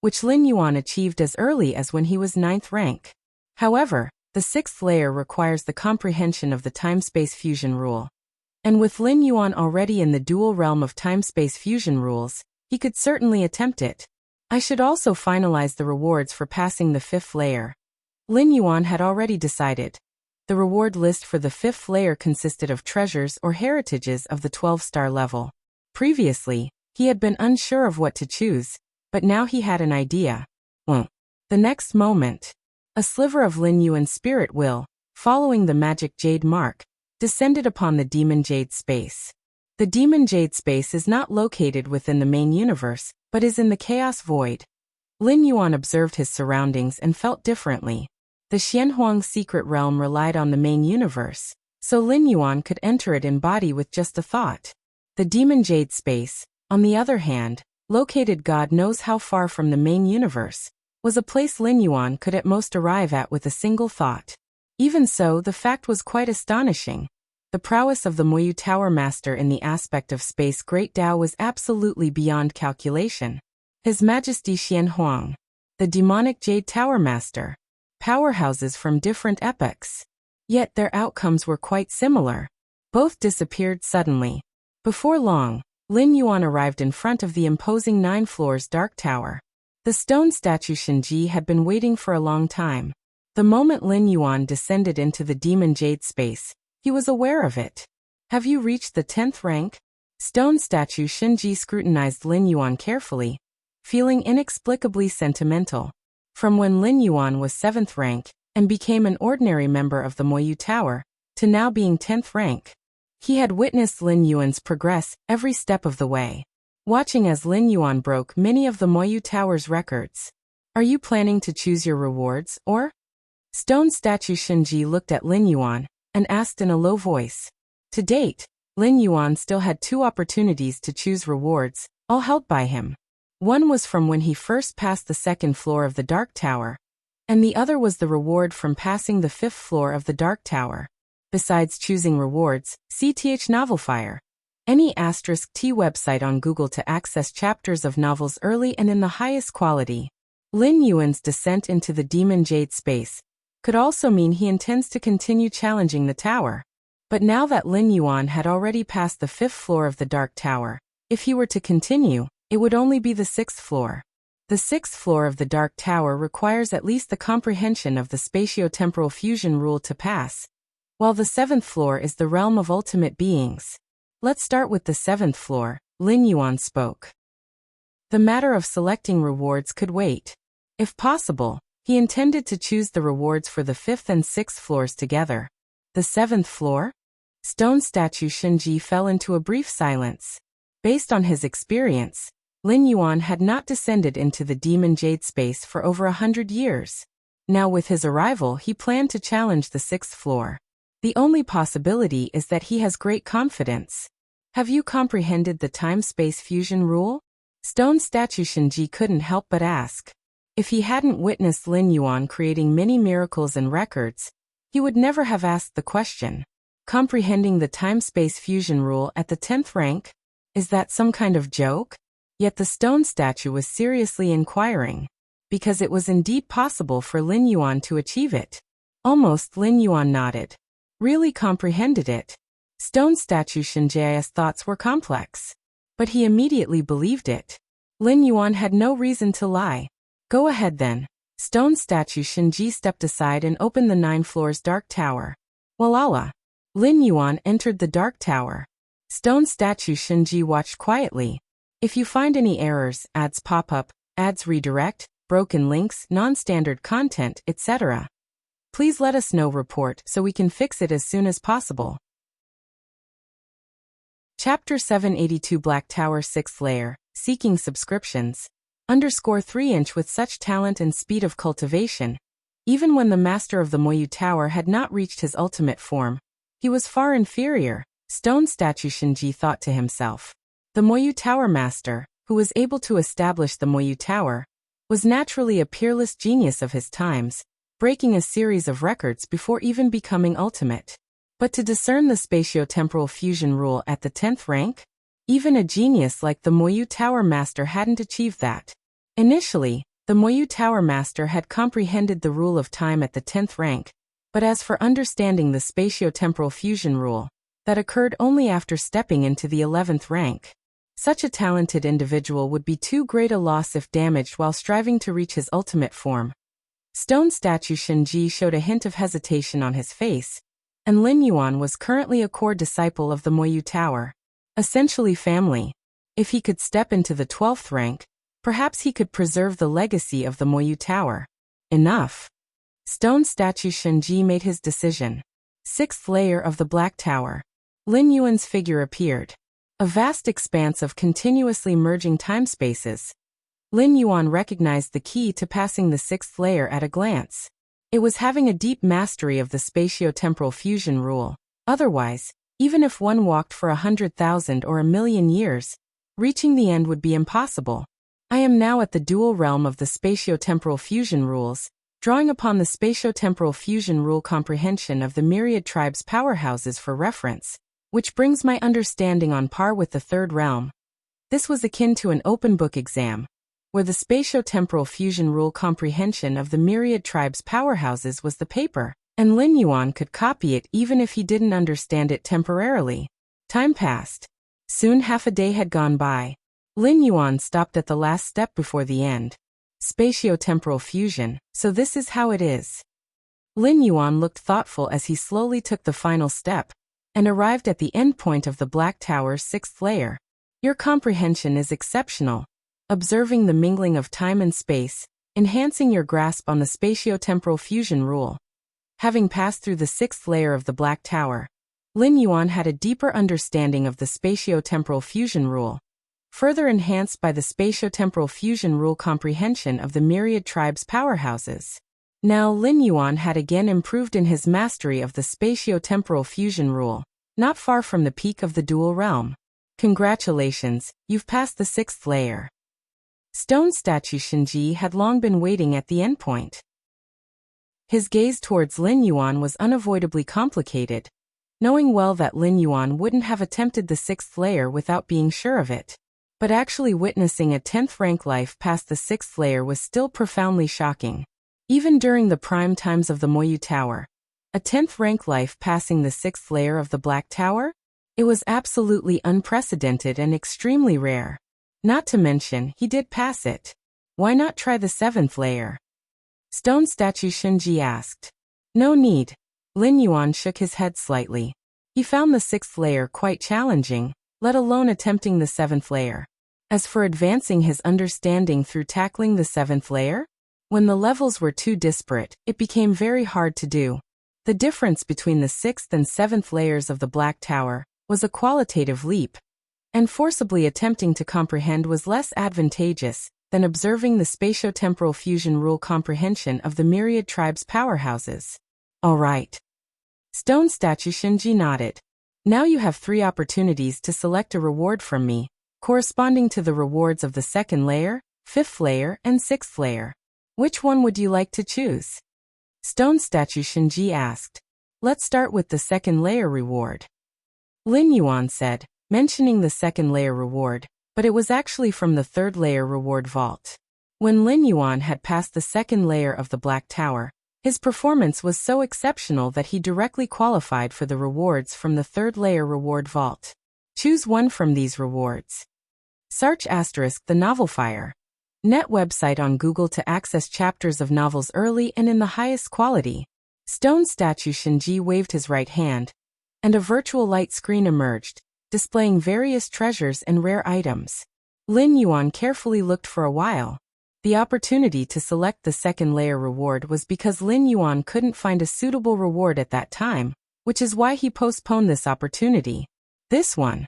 which Lin Yuan achieved as early as when he was 9th rank. However, the 6th layer requires the comprehension of the time-space fusion rule. And with Lin Yuan already in the dual realm of time-space fusion rules, he could certainly attempt it. I should also finalize the rewards for passing the 5th layer. Lin Yuan had already decided. The reward list for the 5th layer consisted of treasures or heritages of the 12-star level. Previously, he had been unsure of what to choose, but now he had an idea. The next moment, a sliver of Lin Yuan's spirit will, following the magic jade mark, descended upon the demon jade space. The demon jade space is not located within the main universe, but is in the chaos void. Lin Yuan observed his surroundings and felt differently. The Xianhuang secret realm relied on the main universe, so Lin Yuan could enter it in body with just a thought. The demon jade space, on the other hand, located God knows how far from the main universe, was a place Lin Yuan could at most arrive at with a single thought. Even so, the fact was quite astonishing. The prowess of the Moyu Tower Master in the aspect of space Great Tao was absolutely beyond calculation. His Majesty Xianhuang, the demonic Jade Tower Master, powerhouses from different epochs. Yet their outcomes were quite similar. Both disappeared suddenly. Before long, Lin Yuan arrived in front of the imposing 9 floors dark tower. The stone statue Shinji had been waiting for a long time. The moment Lin Yuan descended into the demon jade space, he was aware of it. Have you reached the 10th rank? Stone statue Shinji scrutinized Lin Yuan carefully, feeling inexplicably sentimental. From when Lin Yuan was 7th rank and became an ordinary member of the Moyu Tower, to now being 10th rank, he had witnessed Lin Yuan's progress every step of the way. Watching as Lin Yuan broke many of the Moyu Tower's records. Are you planning to choose your rewards, or? Stone statue Shinji looked at Lin Yuan and asked in a low voice. To date, Lin Yuan still had 2 opportunities to choose rewards, all held by him. One was from when he first passed the 2nd floor of the Dark Tower, and the other was the reward from passing the 5th floor of the Dark Tower. Besides choosing rewards, see th Novelfire, any *T website on Google to access chapters of novels early and in the highest quality. Lin Yuan's descent into the demon jade space could also mean he intends to continue challenging the tower. But now that Lin Yuan had already passed the 5th floor of the Dark Tower, if he were to continue, it would only be the 6th floor. The 6th floor of the Dark Tower requires at least the comprehension of the spatio-temporal fusion rule to pass, while the 7th floor is the realm of ultimate beings. Let's start with the 7th floor, Lin Yuan spoke. The matter of selecting rewards could wait. If possible, he intended to choose the rewards for the 5th and 6th floors together. The 7th floor? Stone statue Shinji fell into a brief silence. Based on his experience, Lin Yuan had not descended into the demon jade space for over 100 years. Now with his arrival he planned to challenge the 6th floor. The only possibility is that he has great confidence. Have you comprehended the time-space fusion rule? Stone statue Shinji couldn't help but ask. If he hadn't witnessed Lin Yuan creating many miracles and records, he would never have asked the question. Comprehending the time-space fusion rule at the 10th rank? Is that some kind of joke? Yet the stone statue was seriously inquiring, because it was indeed possible for Lin Yuan to achieve it. Almost Lin Yuan nodded. Really comprehended it. Stone statue Shinji's thoughts were complex, but he immediately believed it. Lin Yuan had no reason to lie. Go ahead then. Stone statue Shinji stepped aside and opened the 9 floors dark tower. Walala. Lin Yuan entered the dark tower. Stone statue Shinji watched quietly. If you find any errors, ads pop up, ads redirect, broken links, non-standard content, etc., please let us know. Report so we can fix it as soon as possible. Chapter 782 Black Tower 6th Layer, Seeking Subscriptions. _3" with such talent and speed of cultivation. Even when the master of the Moyu Tower had not reached his ultimate form, he was far inferior, Stone statue Shinji thought to himself. The Moyu Tower master, who was able to establish the Moyu Tower, was naturally a peerless genius of his times, breaking a series of records before even becoming ultimate. But to discern the spatio-temporal fusion rule at the 10th rank? Even a genius like the Moyu Tower Master hadn't achieved that. Initially, the Moyu Tower Master had comprehended the rule of time at the 10th rank, but as for understanding the spatio-temporal fusion rule, that occurred only after stepping into the 11th rank. Such a talented individual would be too great a loss if damaged while striving to reach his ultimate form. Stone statue Shinji showed a hint of hesitation on his face, and Lin Yuan was currently a core disciple of the Moyu Tower. Essentially family. If he could step into the 12th rank, perhaps he could preserve the legacy of the Moyu Tower. Enough. Stone statue Shinji made his decision. 6th layer of the Black Tower. Lin Yuan's figure appeared. A vast expanse of continuously merging time-spaces. Lin Yuan recognized the key to passing the 6th layer at a glance. It was having a deep mastery of the spatio-temporal fusion rule. Otherwise, even if one walked for 100,000 or 1,000,000 years, reaching the end would be impossible. I am now at the dual realm of the spatio-temporal fusion rules, drawing upon the spatio-temporal fusion rule comprehension of the myriad tribes' powerhouses for reference, which brings my understanding on par with the 3rd realm. This was akin to an open book exam, where the spatio-temporal fusion rule comprehension of the myriad tribes' powerhouses was the paper, and Lin Yuan could copy it even if he didn't understand it temporarily. Time passed. Soon half a day had gone by. Lin Yuan stopped at the last step before the end. Spatio-temporal fusion, so this is how it is. Lin Yuan looked thoughtful as he slowly took the final step, and arrived at the endpoint of the Black Tower's 6th layer. Your comprehension is exceptional. Observing the mingling of time and space, enhancing your grasp on the spatio-temporal fusion rule. Having passed through the 6th layer of the Black Tower, Lin Yuan had a deeper understanding of the spatio-temporal fusion rule, further enhanced by the spatio-temporal fusion rule comprehension of the myriad tribes' powerhouses. Now Lin Yuan had again improved in his mastery of the spatio-temporal fusion rule, not far from the peak of the dual realm. Congratulations, you've passed the 6th layer. Stone statue Shinji had long been waiting at the endpoint. His gaze towards Lin Yuan was unavoidably complicated, knowing well that Lin Yuan wouldn't have attempted the 6th layer without being sure of it. But actually witnessing a 10th rank life past the 6th layer was still profoundly shocking. Even during the prime times of the Moyu Tower, a 10th rank life passing the 6th layer of the Black Tower? It was absolutely unprecedented and extremely rare. Not to mention, he did pass it. Why not try the 7th layer? Stone statue Shinji asked. No need. Lin Yuan shook his head slightly. He found the 6th layer quite challenging, let alone attempting the 7th layer. As for advancing his understanding through tackling the 7th layer, when the levels were too disparate, it became very hard to do. The difference between the 6th and 7th layers of the Black Tower was a qualitative leap, and forcibly attempting to comprehend was less advantageous than observing the spatio-temporal fusion rule comprehension of the myriad tribes' powerhouses. All right. Stone statue Shinji nodded. Now you have 3 opportunities to select a reward from me, corresponding to the rewards of the 2nd layer, 5th layer, and 6th layer. Which one would you like to choose? Stone statue Shinji asked. Let's start with the 2nd layer reward. Lin Yuan said, mentioning the 2nd layer reward, but it was actually from the 3rd layer reward vault. When Lin Yuan had passed the 2nd layer of the Black Tower, his performance was so exceptional that he directly qualified for the rewards from the 3rd layer reward vault. Choose one from these rewards. Search * the Novel Fire. Net website on Google to access chapters of novels early and in the highest quality. Stone statue Shinji waved his right hand, and a virtual light screen emerged, displaying various treasures and rare items. Lin Yuan carefully looked for a while. The opportunity to select the 2nd layer reward was because Lin Yuan couldn't find a suitable reward at that time, which is why he postponed this opportunity. This one.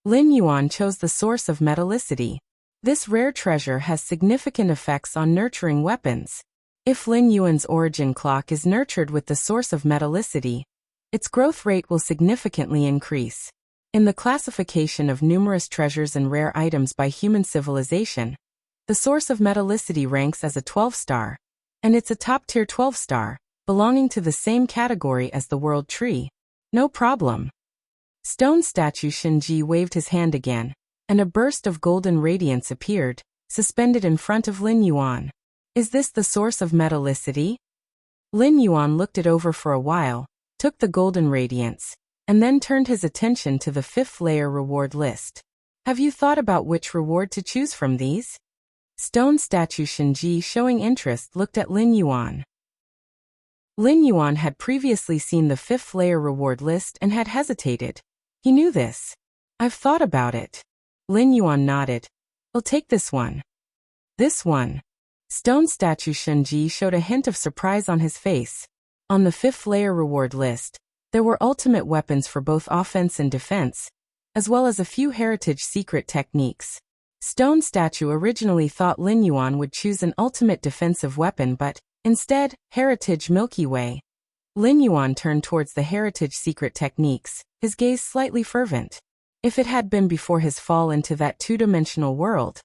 Lin Yuan chose the source of metallicity. This rare treasure has significant effects on nurturing weapons. If Lin Yuan's origin clock is nurtured with the source of metallicity, its growth rate will significantly increase. In the classification of numerous treasures and rare items by human civilization, the source of metallicity ranks as a 12-star, and it's a top-tier 12-star, belonging to the same category as the World Tree. No problem. Stone statue Shinji waved his hand again, and a burst of golden radiance appeared, suspended in front of Lin Yuan. Is this the source of metallicity? Lin Yuan looked it over for a while, took the golden radiance, and then turned his attention to the 5th layer reward list. Have you thought about which reward to choose from these? Stone statue Shinji, showing interest, looked at Lin Yuan. Lin Yuan had previously seen the 5th layer reward list and had hesitated. He knew this. I've thought about it. Lin Yuan nodded. I'll take this one. This one. Stone statue Shinji showed a hint of surprise on his face. On the 5th layer reward list, there were ultimate weapons for both offense and defense, as well as a few heritage secret techniques. Stone statue originally thought Lin Yuan would choose an ultimate defensive weapon, but instead, heritage Milky Way. Lin Yuan turned towards the heritage secret techniques, his gaze slightly fervent. If it had been before his fall into that two-dimensional world,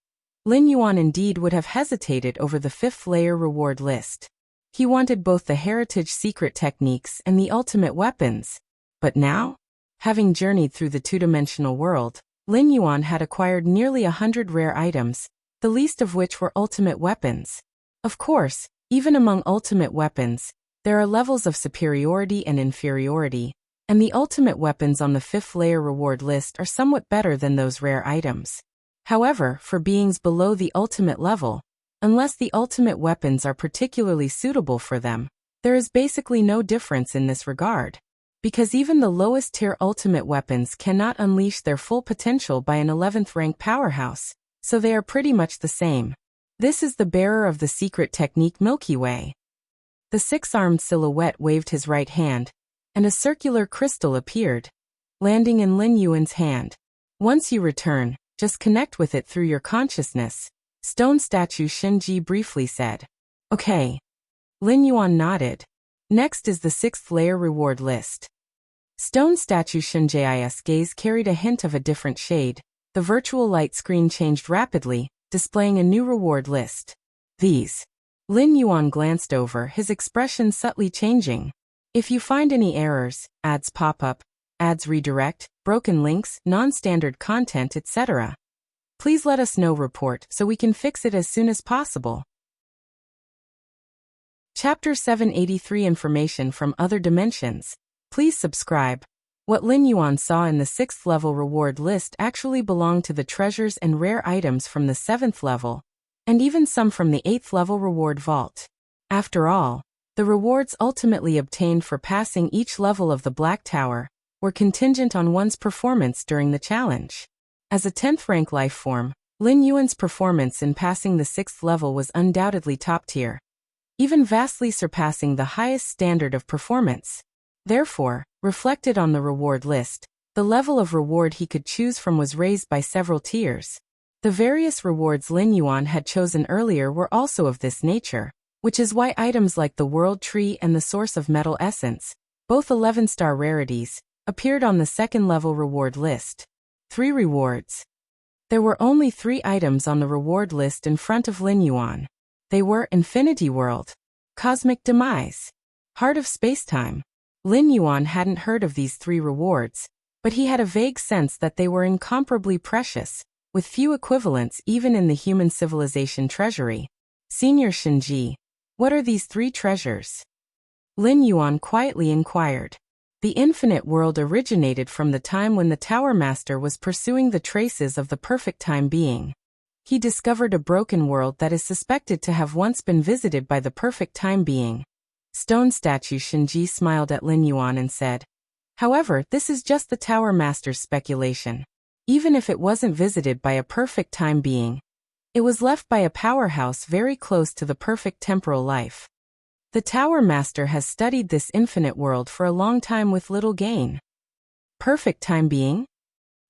Lin Yuan indeed would have hesitated over the 5th layer reward list. He wanted both the heritage secret techniques and the ultimate weapons. But now, having journeyed through the two-dimensional world, Lin Yuan had acquired nearly 100 rare items, the least of which were ultimate weapons. Of course, even among ultimate weapons, there are levels of superiority and inferiority, and the ultimate weapons on the 5th layer reward list are somewhat better than those rare items. However, for beings below the ultimate level, unless the ultimate weapons are particularly suitable for them, there is basically no difference in this regard. Because even the lowest tier ultimate weapons cannot unleash their full potential by an 11th rank powerhouse, so they are pretty much the same. This is the bearer of the secret technique Milky Way. The 6-armed silhouette waved his right hand, and a circular crystal appeared, landing in Lin Yuan's hand. Once you return, just connect with it through your consciousness, Stone statue Shinji briefly said. Okay. Lin Yuan nodded. Next is the 6th layer reward list. Stone statue Shinji's gaze carried a hint of a different shade. The virtual light screen changed rapidly, displaying a new reward list. These. Lin Yuan glanced over, his expression subtly changing. If you find any errors, ads pop up, ads redirect, broken links, non-standard content, etc., please let us know. Report so we can fix it as soon as possible. Chapter 783 Information from Other Dimensions. Please subscribe. What Lin Yuan saw in the 6th level reward list actually belonged to the treasures and rare items from the 7th level, and even some from the 8th level reward vault. After all, the rewards ultimately obtained for passing each level of the Black Tower were contingent on one's performance during the challenge. As a 10th rank life form, Lin Yuan's performance in passing the 6th level was undoubtedly top tier, even vastly surpassing the highest standard of performance. Therefore, reflected on the reward list, the level of reward he could choose from was raised by several tiers. The various rewards Lin Yuan had chosen earlier were also of this nature, which is why items like the World Tree and the Source of Metal Essence, both 11-star rarities, appeared on the 2nd level reward list. 3 rewards. There were only 3 items on the reward list in front of Lin Yuan. They were Infinity World, Cosmic Demise, Heart of Spacetime. Lin Yuan hadn't heard of these 3 rewards, but he had a vague sense that they were incomparably precious, with few equivalents even in the human civilization treasury. Senior Shinji, what are these 3 treasures? Lin Yuan quietly inquired. The infinite world originated from the time when the Tower Master was pursuing the traces of the perfect time being. He discovered a broken world that is suspected to have once been visited by the perfect time being. Stone statue Shinji smiled at Lin Yuan and said, however, this is just the Tower Master's speculation. Even if it wasn't visited by a perfect time being, it was left by a powerhouse very close to the perfect temporal life. The Tower Master has studied this infinite world for a long time with little gain. Perfect time being?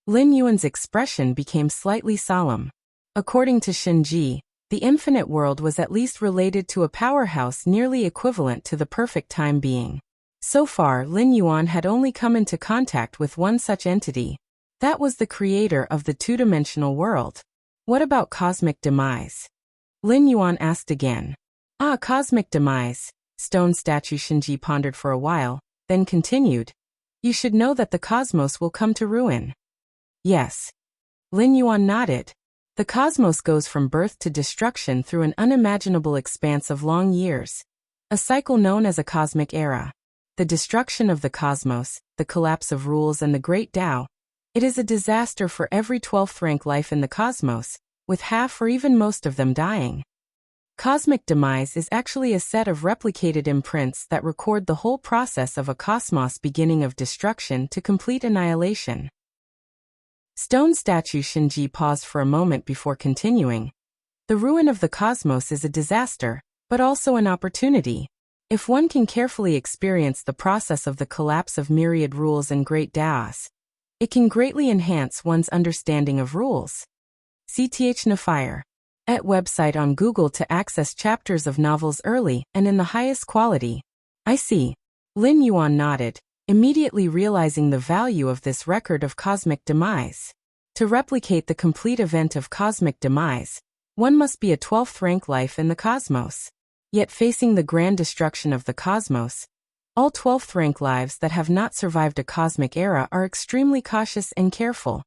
Lin Yuan's expression became slightly solemn. According to Shinji, the infinite world was at least related to a powerhouse nearly equivalent to the perfect time being. So far, Lin Yuan had only come into contact with one such entity. That was the creator of the two-dimensional world. What about Cosmic Demise? Lin Yuan asked again. Ah, Cosmic Demise. Stone statue Shinji pondered for a while, then continued. You should know that the cosmos will come to ruin. Yes. Lin Yuan nodded. The cosmos goes from birth to destruction through an unimaginable expanse of long years. A cycle known as a cosmic era. The destruction of the cosmos, the collapse of rules and the great Tao. It is a disaster for every 12th rank life in the cosmos, with half or even most of them dying. Cosmic demise is actually a set of replicated imprints that record the whole process of a cosmos beginning of destruction to complete annihilation. Stone statue Shinji paused for a moment before continuing. The ruin of the cosmos is a disaster, but also an opportunity. If one can carefully experience the process of the collapse of myriad rules and great Daos, it can greatly enhance one's understanding of rules. CTH Nafire. At website on Google to access chapters of novels early and in the highest quality. I see. Lin Yuan nodded, immediately realizing the value of this record of cosmic demise. To replicate the complete event of cosmic demise, one must be a 12th rank life in the cosmos. Yet facing the grand destruction of the cosmos, all 12th rank lives that have not survived a cosmic era are extremely cautious and careful.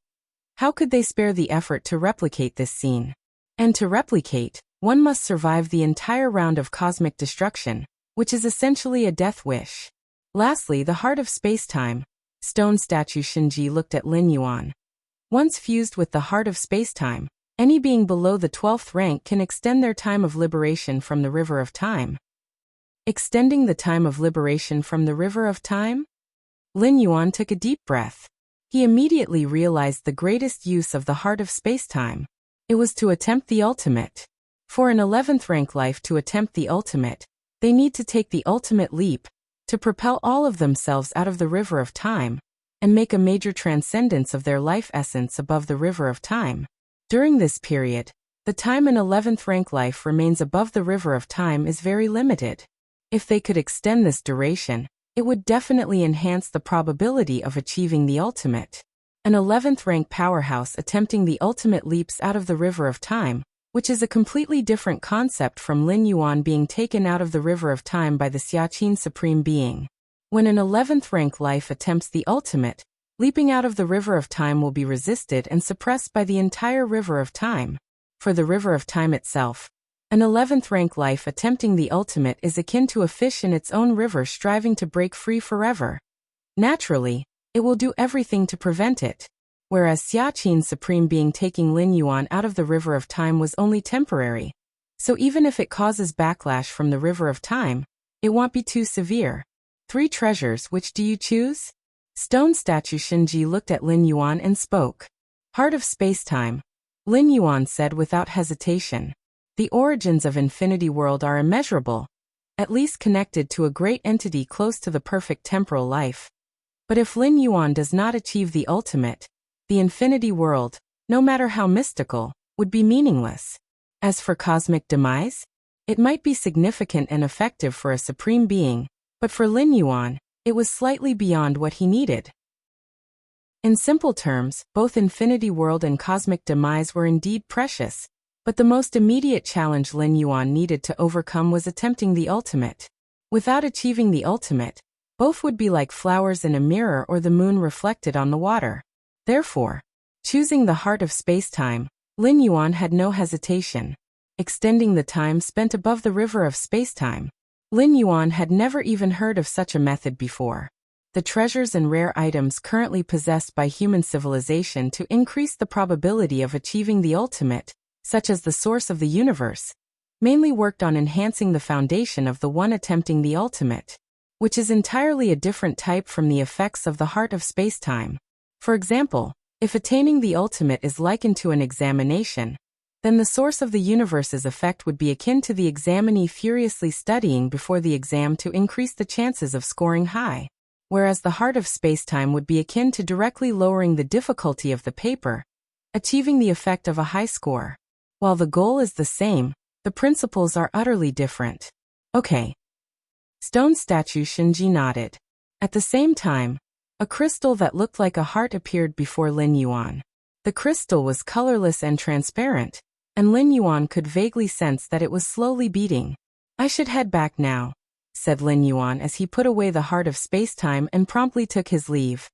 How could they spare the effort to replicate this scene? And to replicate, one must survive the entire round of cosmic destruction, which is essentially a death wish. Lastly, the heart of space-time. Stone statue Shinji looked at Lin Yuan. Once fused with the heart of space-time, any being below the 12th rank can extend their time of liberation from the river of time. Extending the time of liberation from the river of time? Lin Yuan took a deep breath. He immediately realized the greatest use of the heart of space-time. It was to attempt the ultimate. For an 11th rank life to attempt the ultimate, they need to take the ultimate leap, to propel all of themselves out of the river of time, and make a major transcendence of their life essence above the river of time. During this period, the time an 11th rank life remains above the river of time is very limited. If they could extend this duration, it would definitely enhance the probability of achieving the ultimate. An 11th rank powerhouse attempting the ultimate leaps out of the river of time, which is a completely different concept from Lin Yuan being taken out of the river of time by the Xiaqin Supreme Being. When an 11th rank life attempts the ultimate, leaping out of the river of time will be resisted and suppressed by the entire river of time. For the river of time itself, an 11th rank life attempting the ultimate is akin to a fish in its own river striving to break free forever. Naturally, it will do everything to prevent it. Whereas Xiaqin Supreme Being taking Lin Yuan out of the river of time was only temporary. So even if it causes backlash from the river of time, it won't be too severe. 3 treasures, which do you choose? Stone statue Shinji looked at Lin Yuan and spoke. Heart of space-time. Lin Yuan said without hesitation. The origins of Infinity World are immeasurable, at least connected to a great entity close to the perfect temporal life. But if Lin Yuan does not achieve the ultimate, the Infinity World, no matter how mystical, would be meaningless. As for cosmic demise, it might be significant and effective for a supreme being, but for Lin Yuan, it was slightly beyond what he needed. In simple terms, both Infinity World and cosmic demise were indeed precious, but the most immediate challenge Lin Yuan needed to overcome was attempting the ultimate. Without achieving the ultimate, both would be like flowers in a mirror or the moon reflected on the water. Therefore, choosing the heart of space-time, Lin Yuan had no hesitation. Extending the time spent above the river of space-time. Lin Yuan had never even heard of such a method before. The treasures and rare items currently possessed by human civilization to increase the probability of achieving the ultimate, such as the source of the universe, mainly worked on enhancing the foundation of the one attempting the ultimate, which is entirely a different type from the effects of the heart of space-time. For example, if attaining the ultimate is likened to an examination, then the source of the universe's effect would be akin to the examinee furiously studying before the exam to increase the chances of scoring high, whereas the heart of space-time would be akin to directly lowering the difficulty of the paper, achieving the effect of a high score. While the goal is the same, the principles are utterly different. Okay. Stone statue Shinji nodded. At the same time, a crystal that looked like a heart appeared before Lin Yuan. The crystal was colorless and transparent, and Lin Yuan could vaguely sense that it was slowly beating. I should head back now, said Lin Yuan as he put away the heart of space-time and promptly took his leave.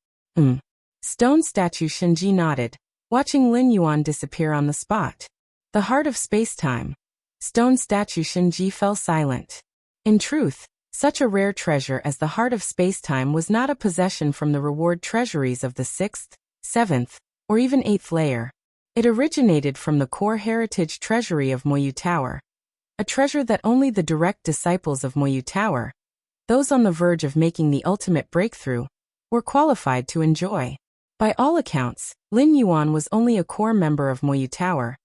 Stone statue Shinji nodded, watching Lin Yuan disappear on the spot. The heart of space-time. Stone statue Shinji fell silent. In truth, such a rare treasure as the heart of space-time was not a possession from the reward treasuries of the 6th, 7th, or even 8th layer. It originated from the core heritage treasury of Moyu Tower, a treasure that only the direct disciples of Moyu Tower, those on the verge of making the ultimate breakthrough, were qualified to enjoy. By all accounts, Lin Yuan was only a core member of Moyu Tower.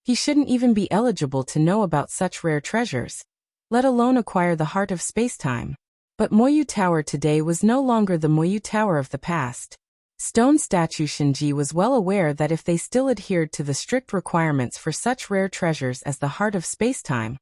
He shouldn't even be eligible to know about such rare treasures, let alone acquire the heart of space-time. But Moyu Tower today was no longer the Moyu Tower of the past. Stone statue Shinji was well aware that if they still adhered to the strict requirements for such rare treasures as the heart of space-time,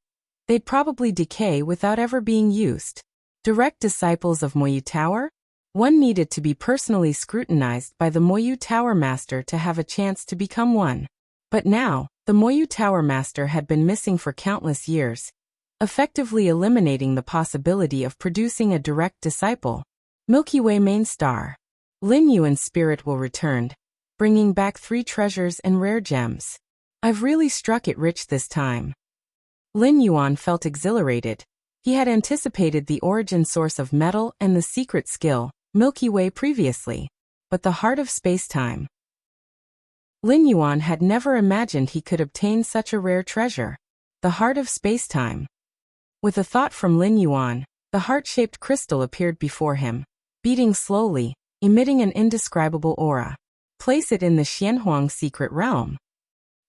they'd probably decay without ever being used. Direct disciples of Moyu Tower? One needed to be personally scrutinized by the Moyu Tower Master to have a chance to become one. But now, the Moyu Tower Master had been missing for countless years, effectively eliminating the possibility of producing a direct disciple. Milky Way main star. Lin Yuan's spirit will returned, bringing back 3 treasures and rare gems. I've really struck it rich this time. Lin Yuan felt exhilarated. He had anticipated the origin source of metal and the secret skill, Milky Way previously, but the heart of space-time. Lin Yuan had never imagined he could obtain such a rare treasure, the heart of space-time. With a thought from Lin Yuan, the heart-shaped crystal appeared before him, beating slowly, emitting an indescribable aura. Place it in the Xianhuang secret realm.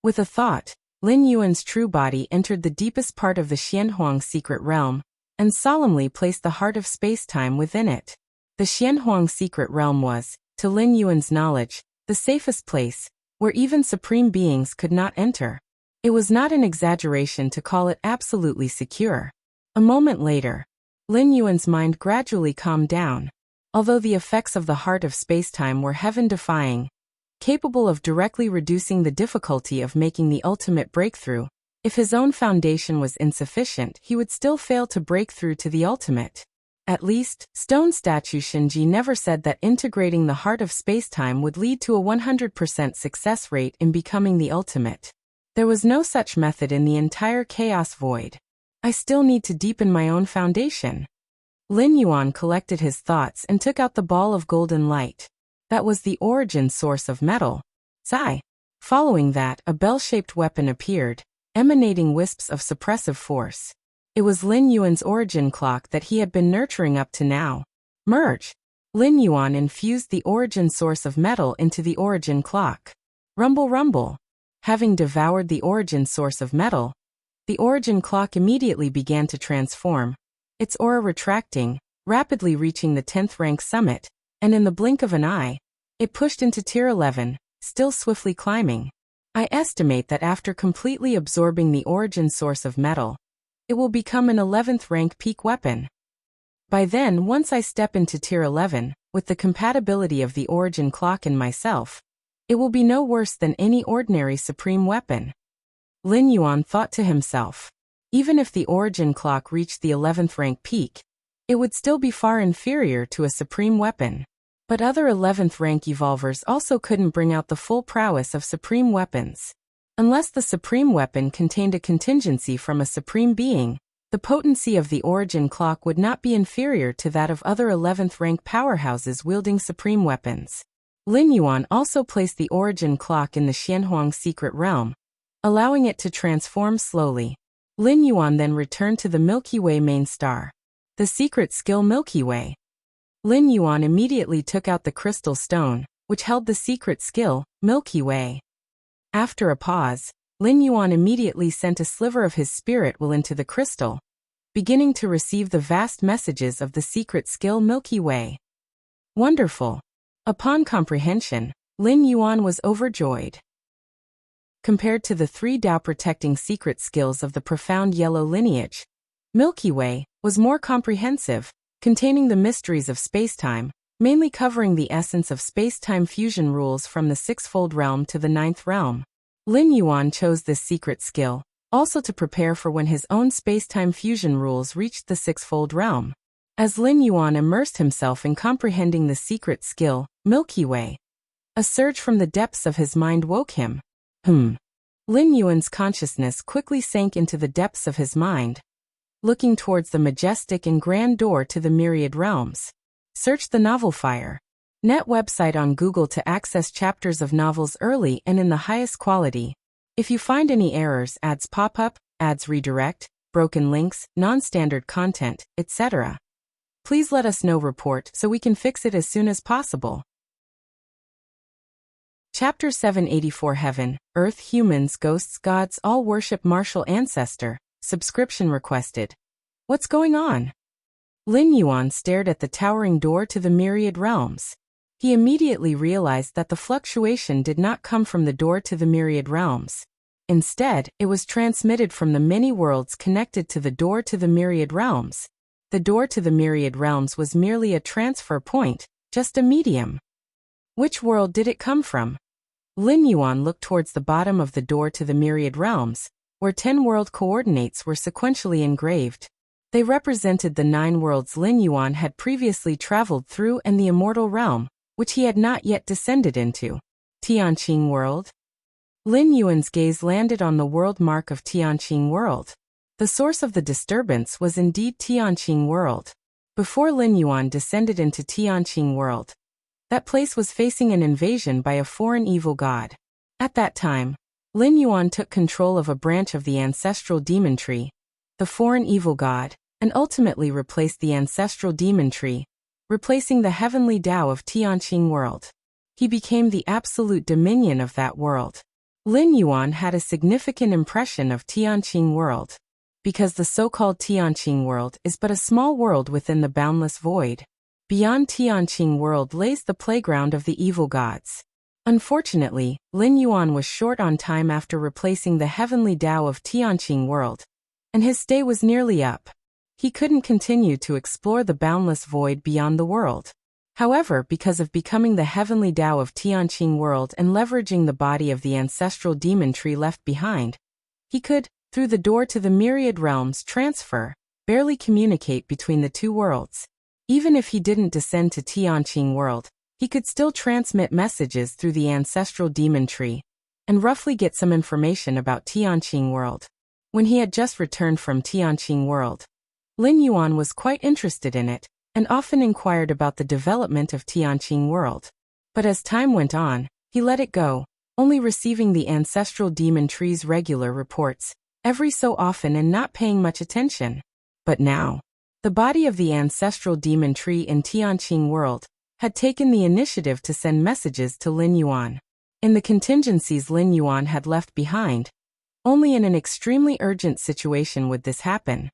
With a thought, Lin Yuan's true body entered the deepest part of the Xianhuang secret realm, and solemnly placed the heart of space-time within it. The Xianhuang secret realm was, to Lin Yuan's knowledge, the safest place, where even supreme beings could not enter. It was not an exaggeration to call it absolutely secure. A moment later, Lin Yuan's mind gradually calmed down. Although the effects of the heart of space-time were heaven-defying, capable of directly reducing the difficulty of making the ultimate breakthrough, if his own foundation was insufficient, he would still fail to break through to the ultimate. At least, stone statue Shinji never said that integrating the heart of space-time would lead to a 100% success rate in becoming the ultimate. There was no such method in the entire chaos void. I still need to deepen my own foundation. Lin Yuan collected his thoughts and took out the ball of golden light. That was the origin source of metal. Zai. Following that, a bell-shaped weapon appeared, emanating wisps of suppressive force. It was Lin Yuan's origin clock that he had been nurturing up to now. Merge. Lin Yuan infused the origin source of metal into the origin clock. Rumble rumble. Having devoured the origin source of metal, the origin clock immediately began to transform, its aura retracting, rapidly reaching the 10th rank summit, and in the blink of an eye, it pushed into tier 11, still swiftly climbing. I estimate that after completely absorbing the origin source of metal, it will become an 11th rank peak weapon. By then, once I step into tier 11, with the compatibility of the origin clock in myself, it will be no worse than any ordinary supreme weapon. Lin Yuan thought to himself. Even if the origin clock reached the 11th rank peak, it would still be far inferior to a supreme weapon. But other 11th rank evolvers also couldn't bring out the full prowess of supreme weapons. Unless the supreme weapon contained a contingency from a supreme being, the potency of the origin clock would not be inferior to that of other 11th rank powerhouses wielding supreme weapons. Lin Yuan also placed the origin clock in the Xianhuang secret realm, allowing it to transform slowly. Lin Yuan then returned to the Milky Way main star. The secret skill Milky Way. Lin Yuan immediately took out the crystal stone, which held the secret skill, Milky Way. After a pause, Lin Yuan immediately sent a sliver of his spirit will into the crystal, beginning to receive the vast messages of the secret skill Milky Way. Wonderful. Upon comprehension, Lin Yuan was overjoyed. Compared to the 3 Tao-protecting secret skills of the profound yellow lineage, Milky Way was more comprehensive, containing the mysteries of spacetime, mainly covering the essence of spacetime fusion rules from the 6-fold realm to the 9th realm. Lin Yuan chose this secret skill, also to prepare for when his own spacetime fusion rules reached the 6-fold realm. As Lin Yuan immersed himself in comprehending the secret skill, Milky Way, a surge from the depths of his mind woke him. Lin Yuan's consciousness quickly sank into the depths of his mind, looking towards the majestic and grand door to the myriad realms. Search the novel fire. Net website on Google to access chapters of novels early and in the highest quality. If you find any errors, ads pop up, ads redirect, broken links, non-standard content, etc., please let us know. Report so we can fix it as soon as possible. Chapter 784 Heaven, Earth, Humans, Ghosts, Gods all worship martial ancestor. Subscription requested. What's going on? Lin Yuan stared at the towering door to the myriad realms. He immediately realized that the fluctuation did not come from the door to the myriad realms. Instead, it was transmitted from the many worlds connected to the door to the myriad realms. The door to the myriad realms was merely a transfer point, just a medium. Which world did it come from? Lin Yuan looked towards the bottom of the door to the myriad realms, where 10 world coordinates were sequentially engraved. They represented the 9 worlds Lin Yuan had previously traveled through and the immortal realm, which he had not yet descended into. Tianqing World? Lin Yuan's gaze landed on the world mark of Tianqing World. The source of the disturbance was indeed Tianqing World. Before Lin Yuan descended into Tianqing World, that place was facing an invasion by a foreign evil god. At that time, Lin Yuan took control of a branch of the ancestral demon tree, the foreign evil god, and ultimately replaced the ancestral demon tree, replacing the heavenly Tao of Tianqing World. He became the absolute dominion of that world. Lin Yuan had a significant impression of Tianqing World, because the so-called Tianqing World is but a small world within the boundless void. Beyond Tianqing World lays the playground of the evil gods. Unfortunately, Lin Yuan was short on time after replacing the heavenly Tao of Tianqing World, and his stay was nearly up. He couldn't continue to explore the boundless void beyond the world. However, because of becoming the heavenly Tao of Tianqing World and leveraging the body of the ancestral demon tree left behind, he could, through the door to the myriad realms, barely communicate between the two worlds. Even if he didn't descend to Tianqing World, he could still transmit messages through the ancestral demon tree, and roughly get some information about Tianqing World. When he had just returned from Tianqing World, Lin Yuan was quite interested in it, and often inquired about the development of Tianqing World. But as time went on, he let it go, only receiving the ancestral demon tree's regular reports, every so often and not paying much attention. But now, the body of the ancestral demon tree in Tianqing World had taken the initiative to send messages to Lin Yuan. In the contingencies Lin Yuan had left behind, only in an extremely urgent situation would this happen.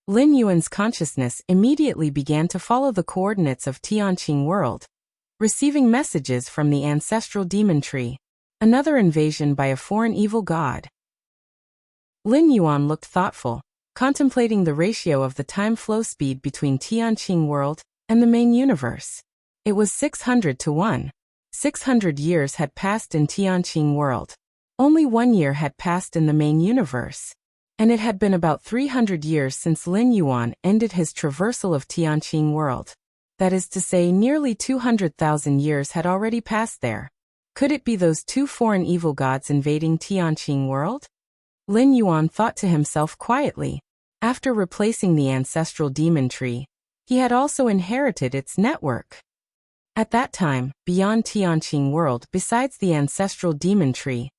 Lin Yuan's consciousness immediately began to follow the coordinates of Tianqing World, receiving messages from the ancestral demon tree. Another invasion by a foreign evil god. Lin Yuan looked thoughtful, contemplating the ratio of the time flow speed between Tianqing World and the main universe. It was 600 to 1. 600 years had passed in Tianqing World. Only 1 year had passed in the main universe. And it had been about 300 years since Lin Yuan ended his traversal of Tianqing World. That is to say, nearly 200,000 years had already passed there. Could it be those two foreign evil gods invading Tianqing World? Lin Yuan thought to himself quietly. After replacing the ancestral demon tree, he had also inherited its network. At that time, beyond Tianqing World, besides the ancestral demon tree,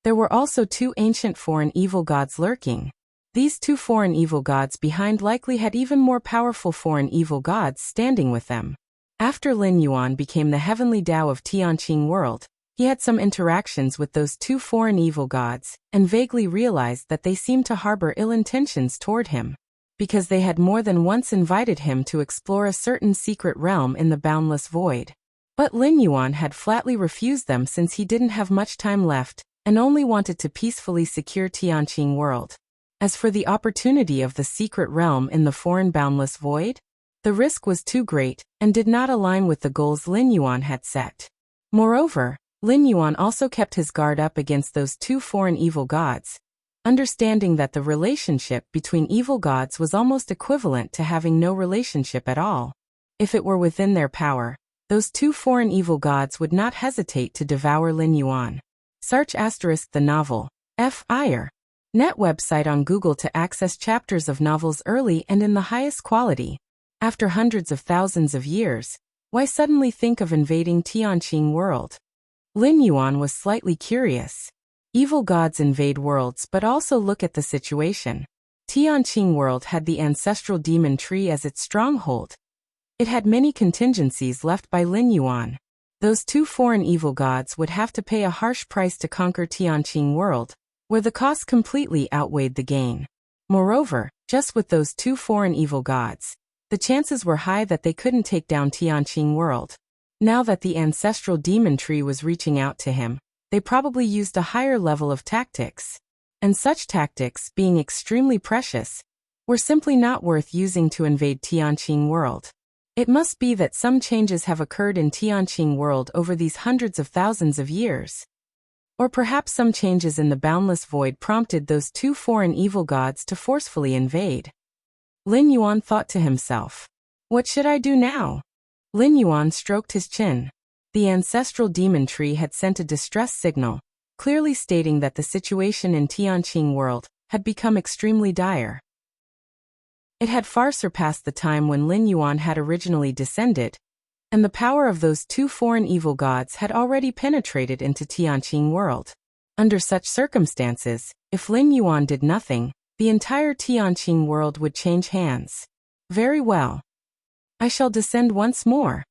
there were also 2 ancient foreign evil gods lurking. These 2 foreign evil gods behind likely had even more powerful foreign evil gods standing with them. After Lin Yuan became the heavenly Tao of Tianqing World, he had some interactions with those 2 foreign evil gods, and vaguely realized that they seemed to harbor ill intentions toward him, because they had more than once invited him to explore a certain secret realm in the boundless void. But Lin Yuan had flatly refused them since he didn't have much time left, and only wanted to peacefully secure Tianqing World. As for the opportunity of the secret realm in the foreign boundless void, the risk was too great, and did not align with the goals Lin Yuan had set. Moreover, Lin Yuan also kept his guard up against those 2 foreign evil gods, understanding that the relationship between evil gods was almost equivalent to having no relationship at all. If it were within their power, those 2 foreign evil gods would not hesitate to devour Lin Yuan. Search * the novel, F. Iyer. Net website on Google to access chapters of novels early and in the highest quality. After hundreds of thousands of years, Why suddenly think of invading Tianqing world? Lin Yuan was slightly curious. Evil gods invade worlds, but also look at the situation. Tianqing world had the ancestral demon tree as its stronghold. It had many contingencies left by Lin Yuan. Those two foreign evil gods would have to pay a harsh price to conquer Tianqing world, where the cost completely outweighed the gain. Moreover, just with those two foreign evil gods, the chances were high that they couldn't take down Tianqing world. Now that the ancestral demon tree was reaching out to him, they probably used a higher level of tactics. And such tactics, being extremely precious, were simply not worth using to invade Tianqing world. It must be that some changes have occurred in Tianqing world over these hundreds of thousands of years. Or perhaps some changes in the boundless void prompted those two foreign evil gods to forcefully invade. Lin Yuan thought to himself, "What should I do now?" Lin Yuan stroked his chin. The ancestral demon tree had sent a distress signal, clearly stating that the situation in Tianqing world had become extremely dire. It had far surpassed the time when Lin Yuan had originally descended, and the power of those two foreign evil gods had already penetrated into Tianqing world. Under such circumstances, if Lin Yuan did nothing, the entire Tianqing world would change hands. Very well. I shall descend once more.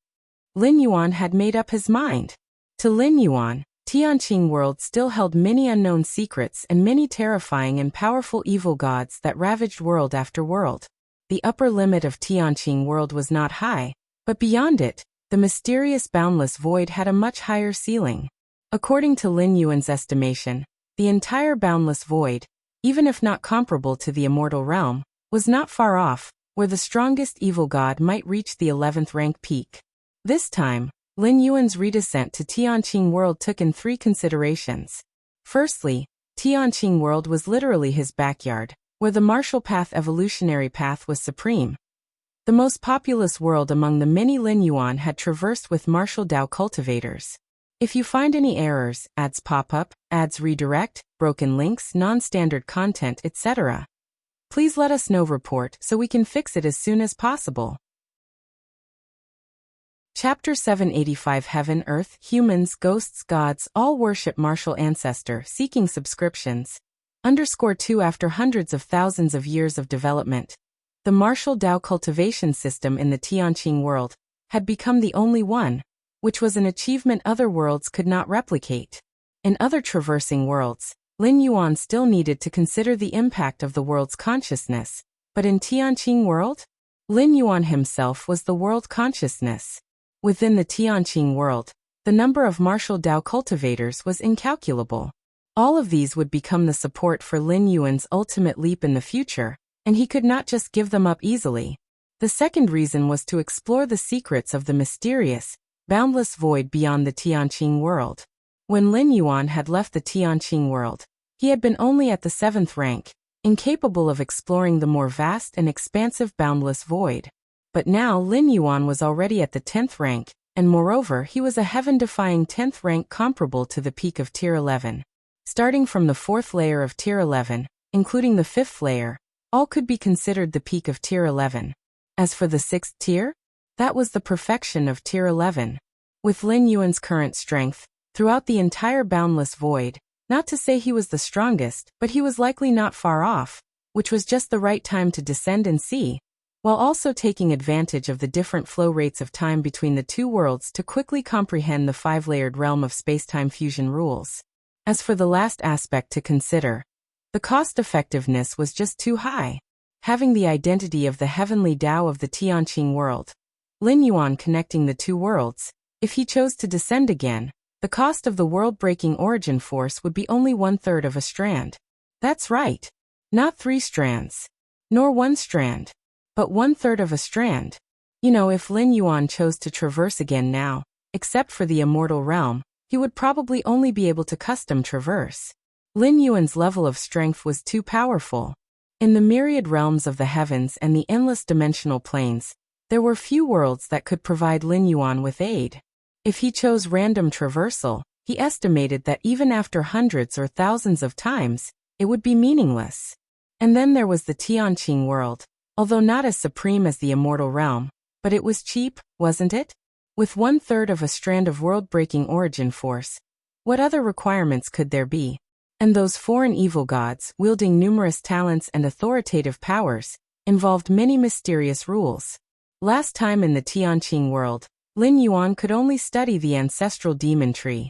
Lin Yuan had made up his mind. To Lin Yuan, Tianqing world still held many unknown secrets and many terrifying and powerful evil gods that ravaged world after world. The upper limit of Tianqing world was not high, but beyond it, the mysterious boundless void had a much higher ceiling. According to Lin Yuan's estimation, the entire boundless void, even if not comparable to the immortal realm, was not far off, where the strongest evil god might reach the 11th rank peak. This time, Lin Yuan's redescent to Tianqing world took in three considerations. Firstly, Tianqing world was literally his backyard, where the martial path evolutionary path was supreme. The most populous world among the many Lin Yuan had traversed with martial Dao cultivators. If you find any errors, ads pop up, ads redirect, broken links, non-standard content, etc., please let us know report so we can fix it as soon as possible. Chapter 785 Heaven, Earth, Humans, Ghosts, Gods, all worship martial ancestor, seeking subscriptions. _2 After hundreds of thousands of years of development, the martial Dao cultivation system in the Tianqing world had become the only one, which was an achievement other worlds could not replicate. In other traversing worlds, Lin Yuan still needed to consider the impact of the world's consciousness, but in Tianqing world, Lin Yuan himself was the world consciousness. Within the Tianqing world, the number of martial Dao cultivators was incalculable. All of these would become the support for Lin Yuan's ultimate leap in the future, and he could not just give them up easily. The second reason was to explore the secrets of the mysterious, boundless void beyond the Tianqing world. When Lin Yuan had left the Tianqing world, he had been only at the 7th rank, incapable of exploring the more vast and expansive boundless void. But now Lin Yuan was already at the 10th rank, and moreover he was a heaven-defying 10th rank comparable to the peak of Tier 11. Starting from the 4th layer of Tier 11, including the 5th layer, all could be considered the peak of Tier 11. As for the 6th tier, that was the perfection of Tier 11. With Lin Yuan's current strength, throughout the entire boundless void, not to say he was the strongest, but he was likely not far off, which was just the right time to descend and see, while also taking advantage of the different flow rates of time between the two worlds to quickly comprehend the 5-layered realm of space-time fusion rules. As for the last aspect to consider, the cost-effectiveness was just too high. Having the identity of the heavenly Tao of the Tianqing world, Lin Yuan connecting the two worlds, if he chose to descend again, the cost of the world-breaking origin force would be only 1/3 of a strand. That's right. Not 3 strands. Nor 1 strand. But 1/3 of a strand. If Lin Yuan chose to traverse again now, except for the immortal realm, he would probably only be able to custom traverse. Lin Yuan's level of strength was too powerful. In the myriad realms of the heavens and the endless dimensional planes, there were few worlds that could provide Lin Yuan with aid. If he chose random traversal, he estimated that even after hundreds or thousands of times, it would be meaningless. And then there was the Tianqing world. Although not as supreme as the immortal realm, but it was cheap, wasn't it? With 1/3 of a strand of world-breaking origin force, what other requirements could there be? And those foreign evil gods, wielding numerous talents and authoritative powers, involved many mysterious rules. Last time in the Tianqing world, Lin Yuan could only study the ancestral demon tree.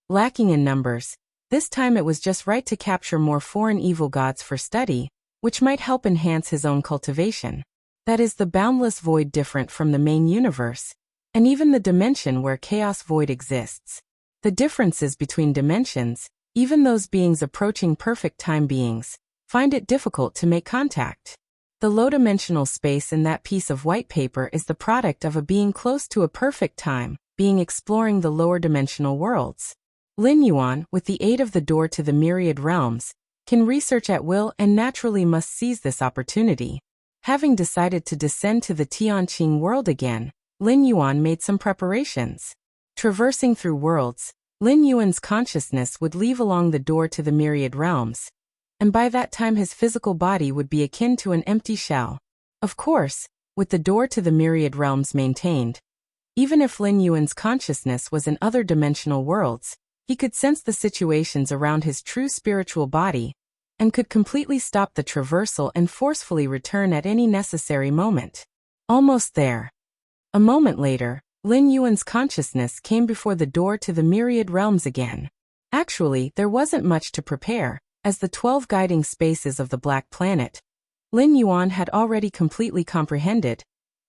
Lacking in numbers, this time it was just right to capture more foreign evil gods for study, which might help enhance his own cultivation. That is the boundless void, different from the main universe, and even the dimension where chaos void exists. The differences between dimensions, even those beings approaching perfect time beings, find it difficult to make contact. The low-dimensional space in that piece of white paper is the product of a being close to a perfect time being exploring the lower dimensional worlds. Lin Yuan, with the aid of the door to the myriad realms, can research at will and naturally must seize this opportunity. Having decided to descend to the Tianqing world again, Lin Yuan made some preparations. Traversing through worlds, Lin Yuan's consciousness would leave along the door to the myriad realms, and by that time his physical body would be akin to an empty shell. Of course, with the door to the myriad realms maintained, even if Lin Yuan's consciousness was in other dimensional worlds, he could sense the situations around his true spiritual body, and could completely stop the traversal and forcefully return at any necessary moment. Almost there. A moment later, Lin Yuan's consciousness came before the door to the myriad realms again. Actually, there wasn't much to prepare, as the 12 guiding spaces of the Black Planet, Lin Yuan had already completely comprehended,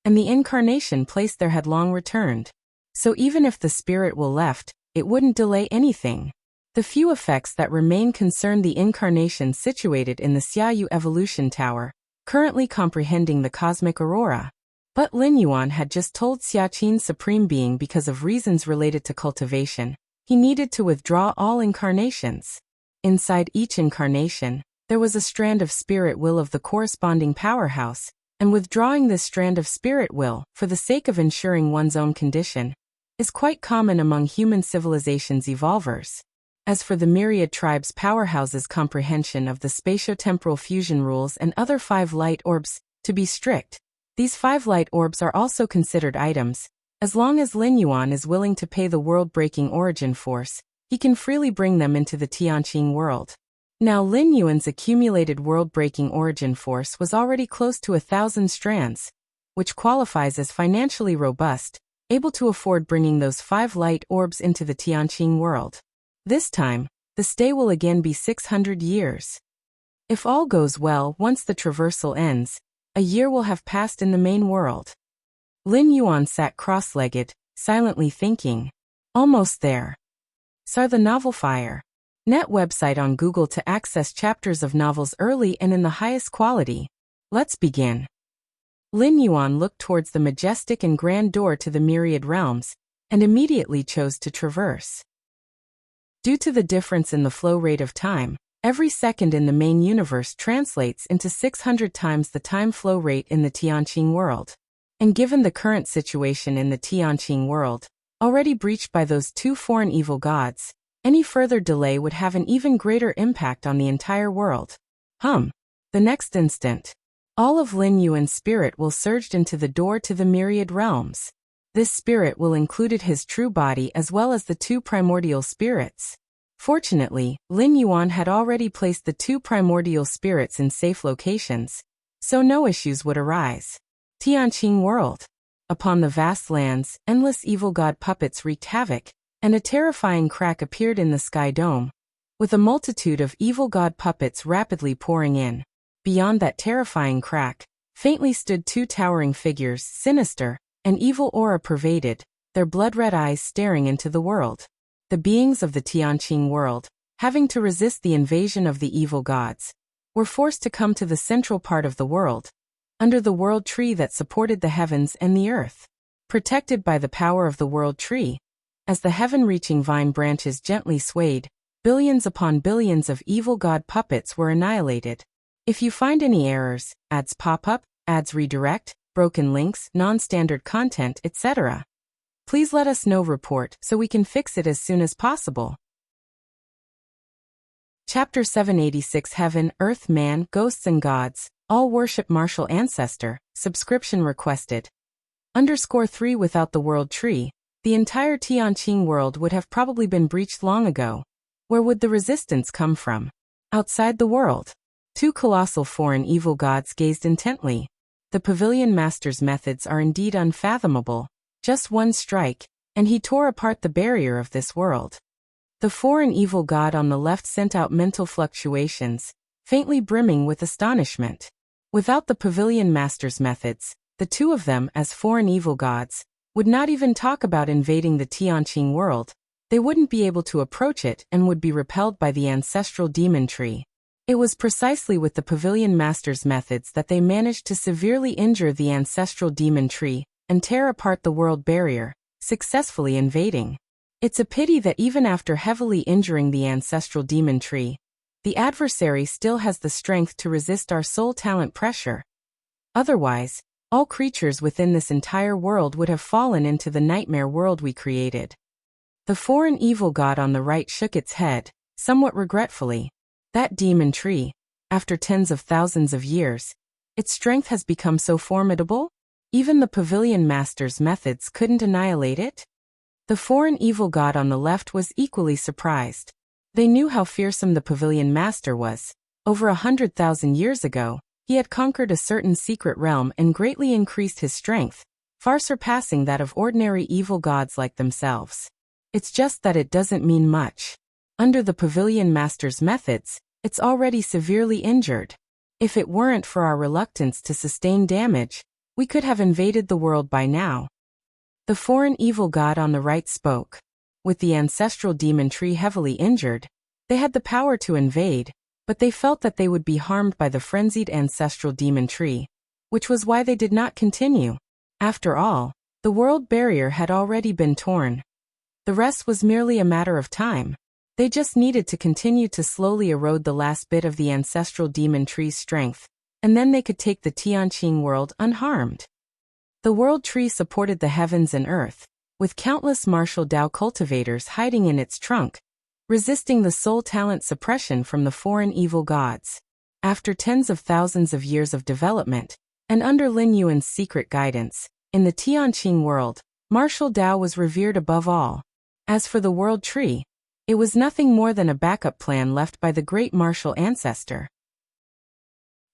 and the incarnation placed there had long returned. So even if the spirit will left, it wouldn't delay anything. The few effects that remain concern the incarnation situated in the Xiaoyu Evolution Tower, currently comprehending the cosmic aurora. But Lin Yuan had just told Xiaqin's Supreme Being because of reasons related to cultivation, he needed to withdraw all incarnations. Inside each incarnation, there was a strand of spirit will of the corresponding powerhouse, and withdrawing this strand of spirit will, for the sake of ensuring one's own condition, is quite common among human civilizations' evolvers. As for the myriad tribes' powerhouses' comprehension of the spatiotemporal fusion rules and other 5 light orbs, to be strict, these 5 light orbs are also considered items. As long as Lin Yuan is willing to pay the world-breaking origin force, he can freely bring them into the Tianqing world. Now Lin Yuan's accumulated world-breaking origin force was already close to 1,000 strands, which qualifies as financially robust, able to afford bringing those 5 light orbs into the Tianqing world. This time, the stay will again be 600 years. If all goes well, once the traversal ends, a year will have passed in the main world. Lin Yuan sat cross-legged, silently thinking. Almost there. Sar the Novel Fire. Net website on Google to access chapters of novels early and in the highest quality. Let's begin. Lin Yuan looked towards the majestic and grand door to the myriad realms, and immediately chose to traverse. Due to the difference in the flow rate of time, every second in the main universe translates into 600 times the time flow rate in the Tianqing world. And given the current situation in the Tianqing world, already breached by those 2 foreign evil gods, any further delay would have an even greater impact on the entire world. The next instant, all of Lin Yuan's spirit will surged into the door to the myriad realms. This spirit will included his true body as well as the 2 primordial spirits. Fortunately, Lin Yuan had already placed the 2 primordial spirits in safe locations, so no issues would arise. Tianqing world. Upon the vast lands, endless evil god puppets wreaked havoc, and a terrifying crack appeared in the sky dome, with a multitude of evil god puppets rapidly pouring in. Beyond that terrifying crack, faintly stood 2 towering figures, sinister, an evil aura pervaded, their blood-red eyes staring into the world. The beings of the Tianqing world, having to resist the invasion of the evil gods, were forced to come to the central part of the world, under the world tree that supported the heavens and the earth. Protected by the power of the world tree, as the heaven-reaching vine branches gently swayed, billions upon billions of evil god puppets were annihilated. If you find any errors, ads pop up, ads redirect, broken links, non-standard content, etc., please let us know. Report so we can fix it as soon as possible. Chapter 786 Heaven, Earth, Man, Ghosts and Gods, all worship martial ancestor, subscription requested. 3 Without the world tree, the entire Tianqing world would have probably been breached long ago. Where would the resistance come from? Outside the world. Two colossal foreign evil gods gazed intently. The pavilion master's methods are indeed unfathomable. Just one strike, and he tore apart the barrier of this world. The foreign evil god on the left sent out mental fluctuations, faintly brimming with astonishment. Without the pavilion master's methods, the two of them, as foreign evil gods, would not even talk about invading the Tianqing world. They wouldn't be able to approach it and would be repelled by the ancestral demon tree. It was precisely with the pavilion master's methods that they managed to severely injure the ancestral demon tree and tear apart the world barrier, successfully invading. It's a pity that even after heavily injuring the ancestral demon tree, the adversary still has the strength to resist our soul talent pressure. Otherwise, all creatures within this entire world would have fallen into the nightmare world we created. The foreign evil god on the right shook its head, somewhat regretfully. That demon tree, after tens of thousands of years, its strength has become so formidable? Even the pavilion master's methods couldn't annihilate it? The foreign evil god on the left was equally surprised. They knew how fearsome the pavilion master was. Over 100,000 years ago, he had conquered a certain secret realm and greatly increased his strength, far surpassing that of ordinary evil gods like themselves. It's just that it doesn't mean much. Under the pavilion master's methods, it's already severely injured. If it weren't for our reluctance to sustain damage, we could have invaded the world by now. The foreign evil god on the right spoke. With the ancestral demon tree heavily injured, they had the power to invade, but they felt that they would be harmed by the frenzied ancestral demon tree, which was why they did not continue. After all, the world barrier had already been torn. The rest was merely a matter of time. They just needed to continue to slowly erode the last bit of the ancestral demon tree's strength, and then they could take the Tianqing world unharmed. The world tree supported the heavens and earth, with countless martial Dao cultivators hiding in its trunk, resisting the soul talent suppression from the foreign evil gods. After tens of thousands of years of development, and under Lin Yuan's secret guidance, in the Tianqing world, martial Dao was revered above all. As for the world tree, it was nothing more than a backup plan left by the great martial ancestor.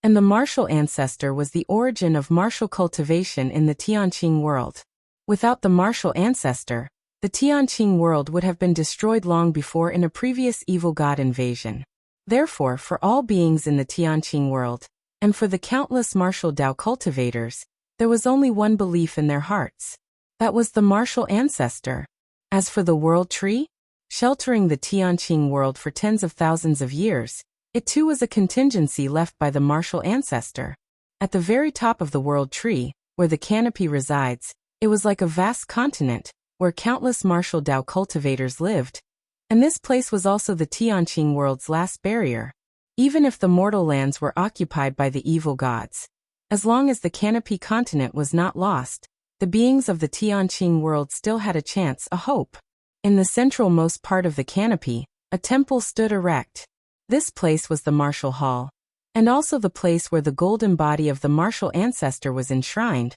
And the martial ancestor was the origin of martial cultivation in the Tianqing world. Without the martial ancestor, the Tianqing world would have been destroyed long before in a previous evil god invasion. Therefore, for all beings in the Tianqing world, and for the countless martial Dao cultivators, there was only one belief in their hearts. That was the martial ancestor. As for the world tree, sheltering the Tianqing world for tens of thousands of years, it too was a contingency left by the martial ancestor. At the very top of the world tree, where the canopy resides, it was like a vast continent, where countless martial Dao cultivators lived. And this place was also the Tianqing world's last barrier. Even if the mortal lands were occupied by the evil gods, as long as the canopy continent was not lost, the beings of the Tianqing world still had a chance, a hope. In the centralmost part of the canopy, a temple stood erect. This place was the martial hall, and also the place where the golden body of the martial ancestor was enshrined,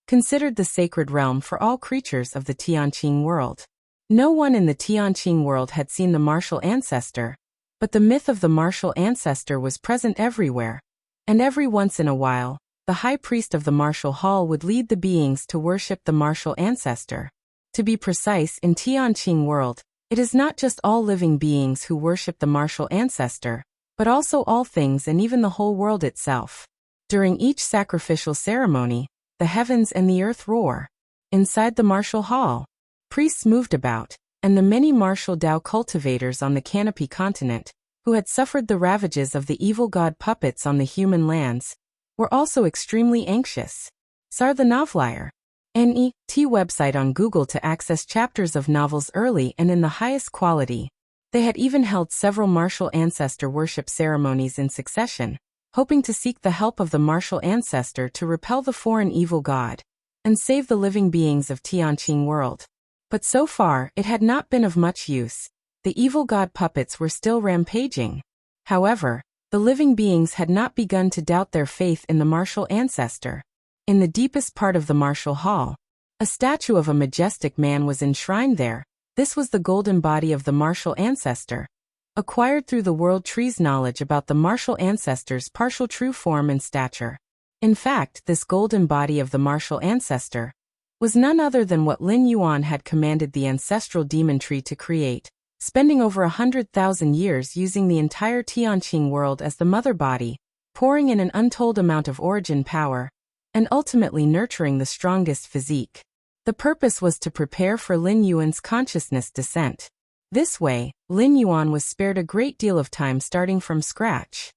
considered the sacred realm for all creatures of the Tianqing world. No one in the Tianqing world had seen the martial ancestor, but the myth of the martial ancestor was present everywhere, and every once in a while, the high priest of the martial hall would lead the beings to worship the martial ancestor. To be precise, in Tianqing world, it is not just all living beings who worship the martial ancestor, but also all things and even the whole world itself. During each sacrificial ceremony, the heavens and the earth roar. Inside the martial hall, priests moved about, and the many martial Dao cultivators on the canopy continent, who had suffered the ravages of the evil god puppets on the human lands, were also extremely anxious. Sar the Novelier. NET website on Google to access chapters of novels early and in the highest quality. They had even held several martial ancestor worship ceremonies in succession, hoping to seek the help of the martial ancestor to repel the foreign evil god and save the living beings of Tianqing world. But so far, it had not been of much use. The evil god puppets were still rampaging. However, the living beings had not begun to doubt their faith in the martial ancestor. In the deepest part of the martial hall, A statue of a majestic man was enshrined there. This was the golden body of the martial ancestor, acquired through the world tree's knowledge about the martial ancestor's partial true form and stature. In fact, this golden body of the martial ancestor was none other than what Lin Yuan had commanded the ancestral demon tree to create, spending over 100,000 years using the entire Tianqing world as the mother body, pouring in an untold amount of origin power, and ultimately nurturing the strongest physique. The purpose was to prepare for Lin Yuan's consciousness descent. This way, Lin Yuan was spared a great deal of time starting from scratch.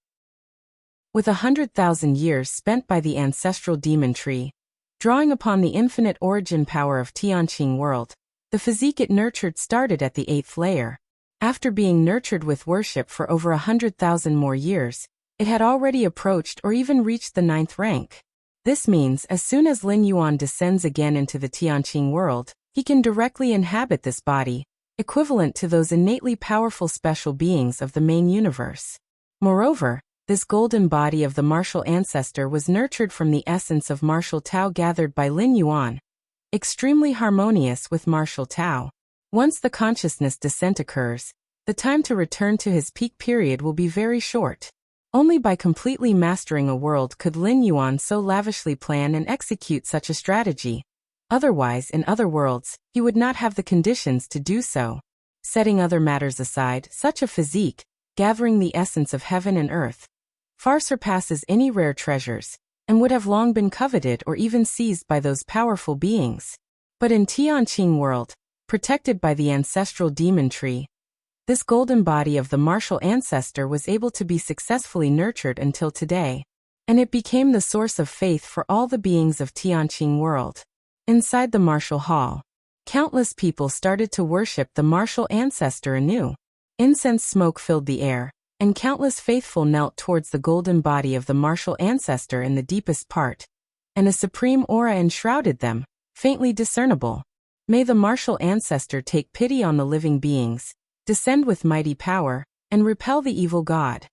With 100,000 years spent by the ancestral demon tree, drawing upon the infinite origin power of Tianqing world, the physique it nurtured started at the 8th layer. After being nurtured with worship for over 100,000 more years, it had already approached or even reached the 9th rank. This means as soon as Lin Yuan descends again into the Tianqing world, he can directly inhabit this body, equivalent to those innately powerful special beings of the main universe. Moreover, this golden body of the martial ancestor was nurtured from the essence of martial Tao gathered by Lin Yuan, extremely harmonious with martial Tao. Once the consciousness descent occurs, the time to return to his peak period will be very short. Only by completely mastering a world could Lin Yuan so lavishly plan and execute such a strategy. Otherwise, in other worlds, he would not have the conditions to do so. Setting other matters aside, such a physique, gathering the essence of heaven and earth, far surpasses any rare treasures, and would have long been coveted or even seized by those powerful beings. But in Tianqing world, protected by the ancestral demon tree, this golden body of the martial ancestor was able to be successfully nurtured until today, and it became the source of faith for all the beings of Tianqing world. Inside the martial hall, countless people started to worship the martial ancestor anew. Incense smoke filled the air, and countless faithful knelt towards the golden body of the martial ancestor in the deepest part, and a supreme aura enshrouded them, faintly discernible. May the martial ancestor take pity on the living beings, descend with mighty power, and repel the evil god.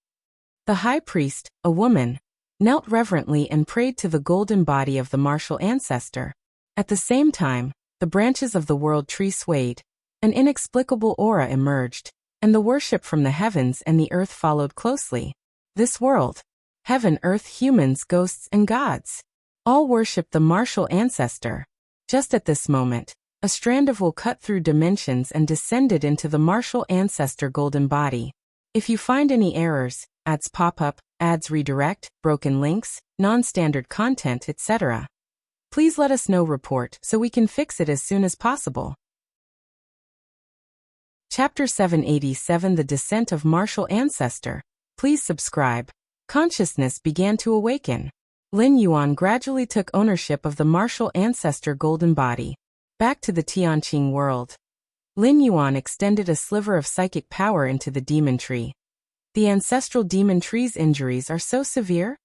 The high priest, a woman, knelt reverently and prayed to the golden body of the martial ancestor. At the same time, the branches of the world tree swayed, an inexplicable aura emerged, and the worship from the heavens and the earth followed closely. This world, heaven, earth, humans, ghosts, and gods, all worship the martial ancestor. Just at this moment, a strand of wool cut through dimensions and descended into the martial ancestor golden body. If you find any errors, ads pop up, ads redirect, broken links, non-standard content, etc., please let us know. Report so we can fix it as soon as possible. Chapter 787: The Descent of Martial Ancestor. Please subscribe. Consciousness began to awaken. Lin Yuan gradually took ownership of the martial ancestor golden body. Back to the Tianqing world. Lin Yuan extended a sliver of psychic power into the demon tree. The ancestral demon tree's injuries are so severe?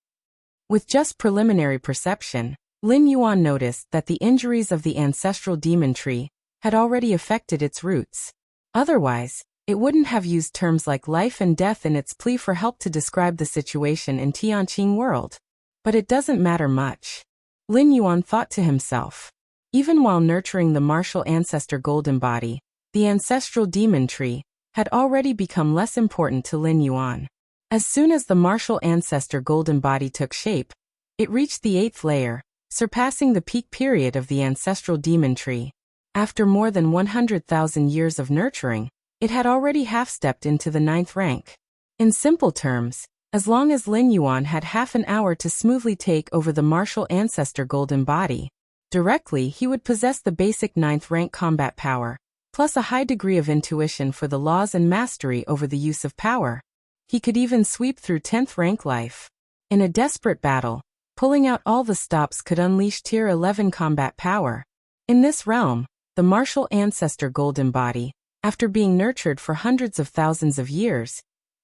With just preliminary perception, Lin Yuan noticed that the injuries of the ancestral demon tree had already affected its roots. Otherwise, it wouldn't have used terms like life and death in its plea for help to describe the situation in Tianqing world. But it doesn't matter much. Lin Yuan thought to himself. Even while nurturing the martial ancestor golden body, the ancestral demon tree had already become less important to Lin Yuan. As soon as the martial ancestor golden body took shape, it reached the 8th layer, surpassing the peak period of the ancestral demon tree. After more than 100,000 years of nurturing, it had already half-stepped into the 9th rank. In simple terms, as long as Lin Yuan had half an hour to smoothly take over the martial ancestor golden body, directly he would possess the basic 9th rank combat power, plus a high degree of intuition for the laws and mastery over the use of power. He could even sweep through 10th rank life. In a desperate battle, pulling out all the stops could unleash tier 11 combat power. In this realm, the martial ancestor golden body, after being nurtured for hundreds of thousands of years,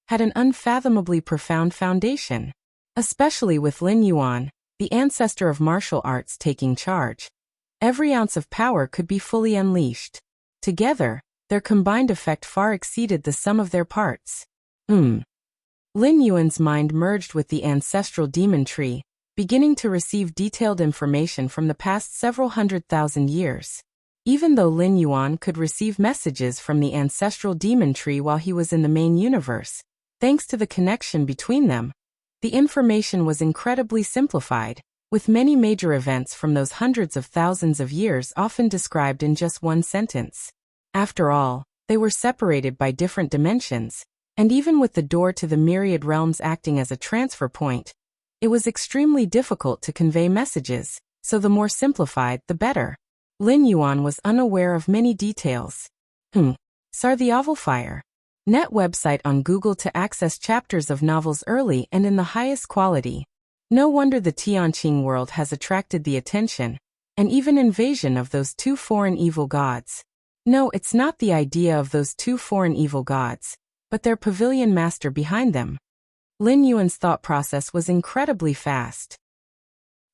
had an unfathomably profound foundation. Especially with Lin Yuan, the ancestor of martial arts, taking charge, every ounce of power could be fully unleashed. Together, their combined effect far exceeded the sum of their parts. Lin Yuan's mind merged with the ancestral demon tree, beginning to receive detailed information from the past several 100,000 years. Even though Lin Yuan could receive messages from the ancestral demon tree while he was in the main universe, thanks to the connection between them, the information was incredibly simplified, with many major events from those hundreds of thousands of years often described in just one sentence. After all, they were separated by different dimensions, and even with the door to the myriad realms acting as a transfer point, it was extremely difficult to convey messages, so the more simplified, the better. Lin Yuan was unaware of many details. Sar the Oval Fire. Net website on Google to access chapters of novels early and in the highest quality. No wonder the Tianqing world has attracted the attention, and even invasion of those two foreign evil gods. No, it's not the idea of those two foreign evil gods, but their pavilion master behind them. Lin Yuan's thought process was incredibly fast.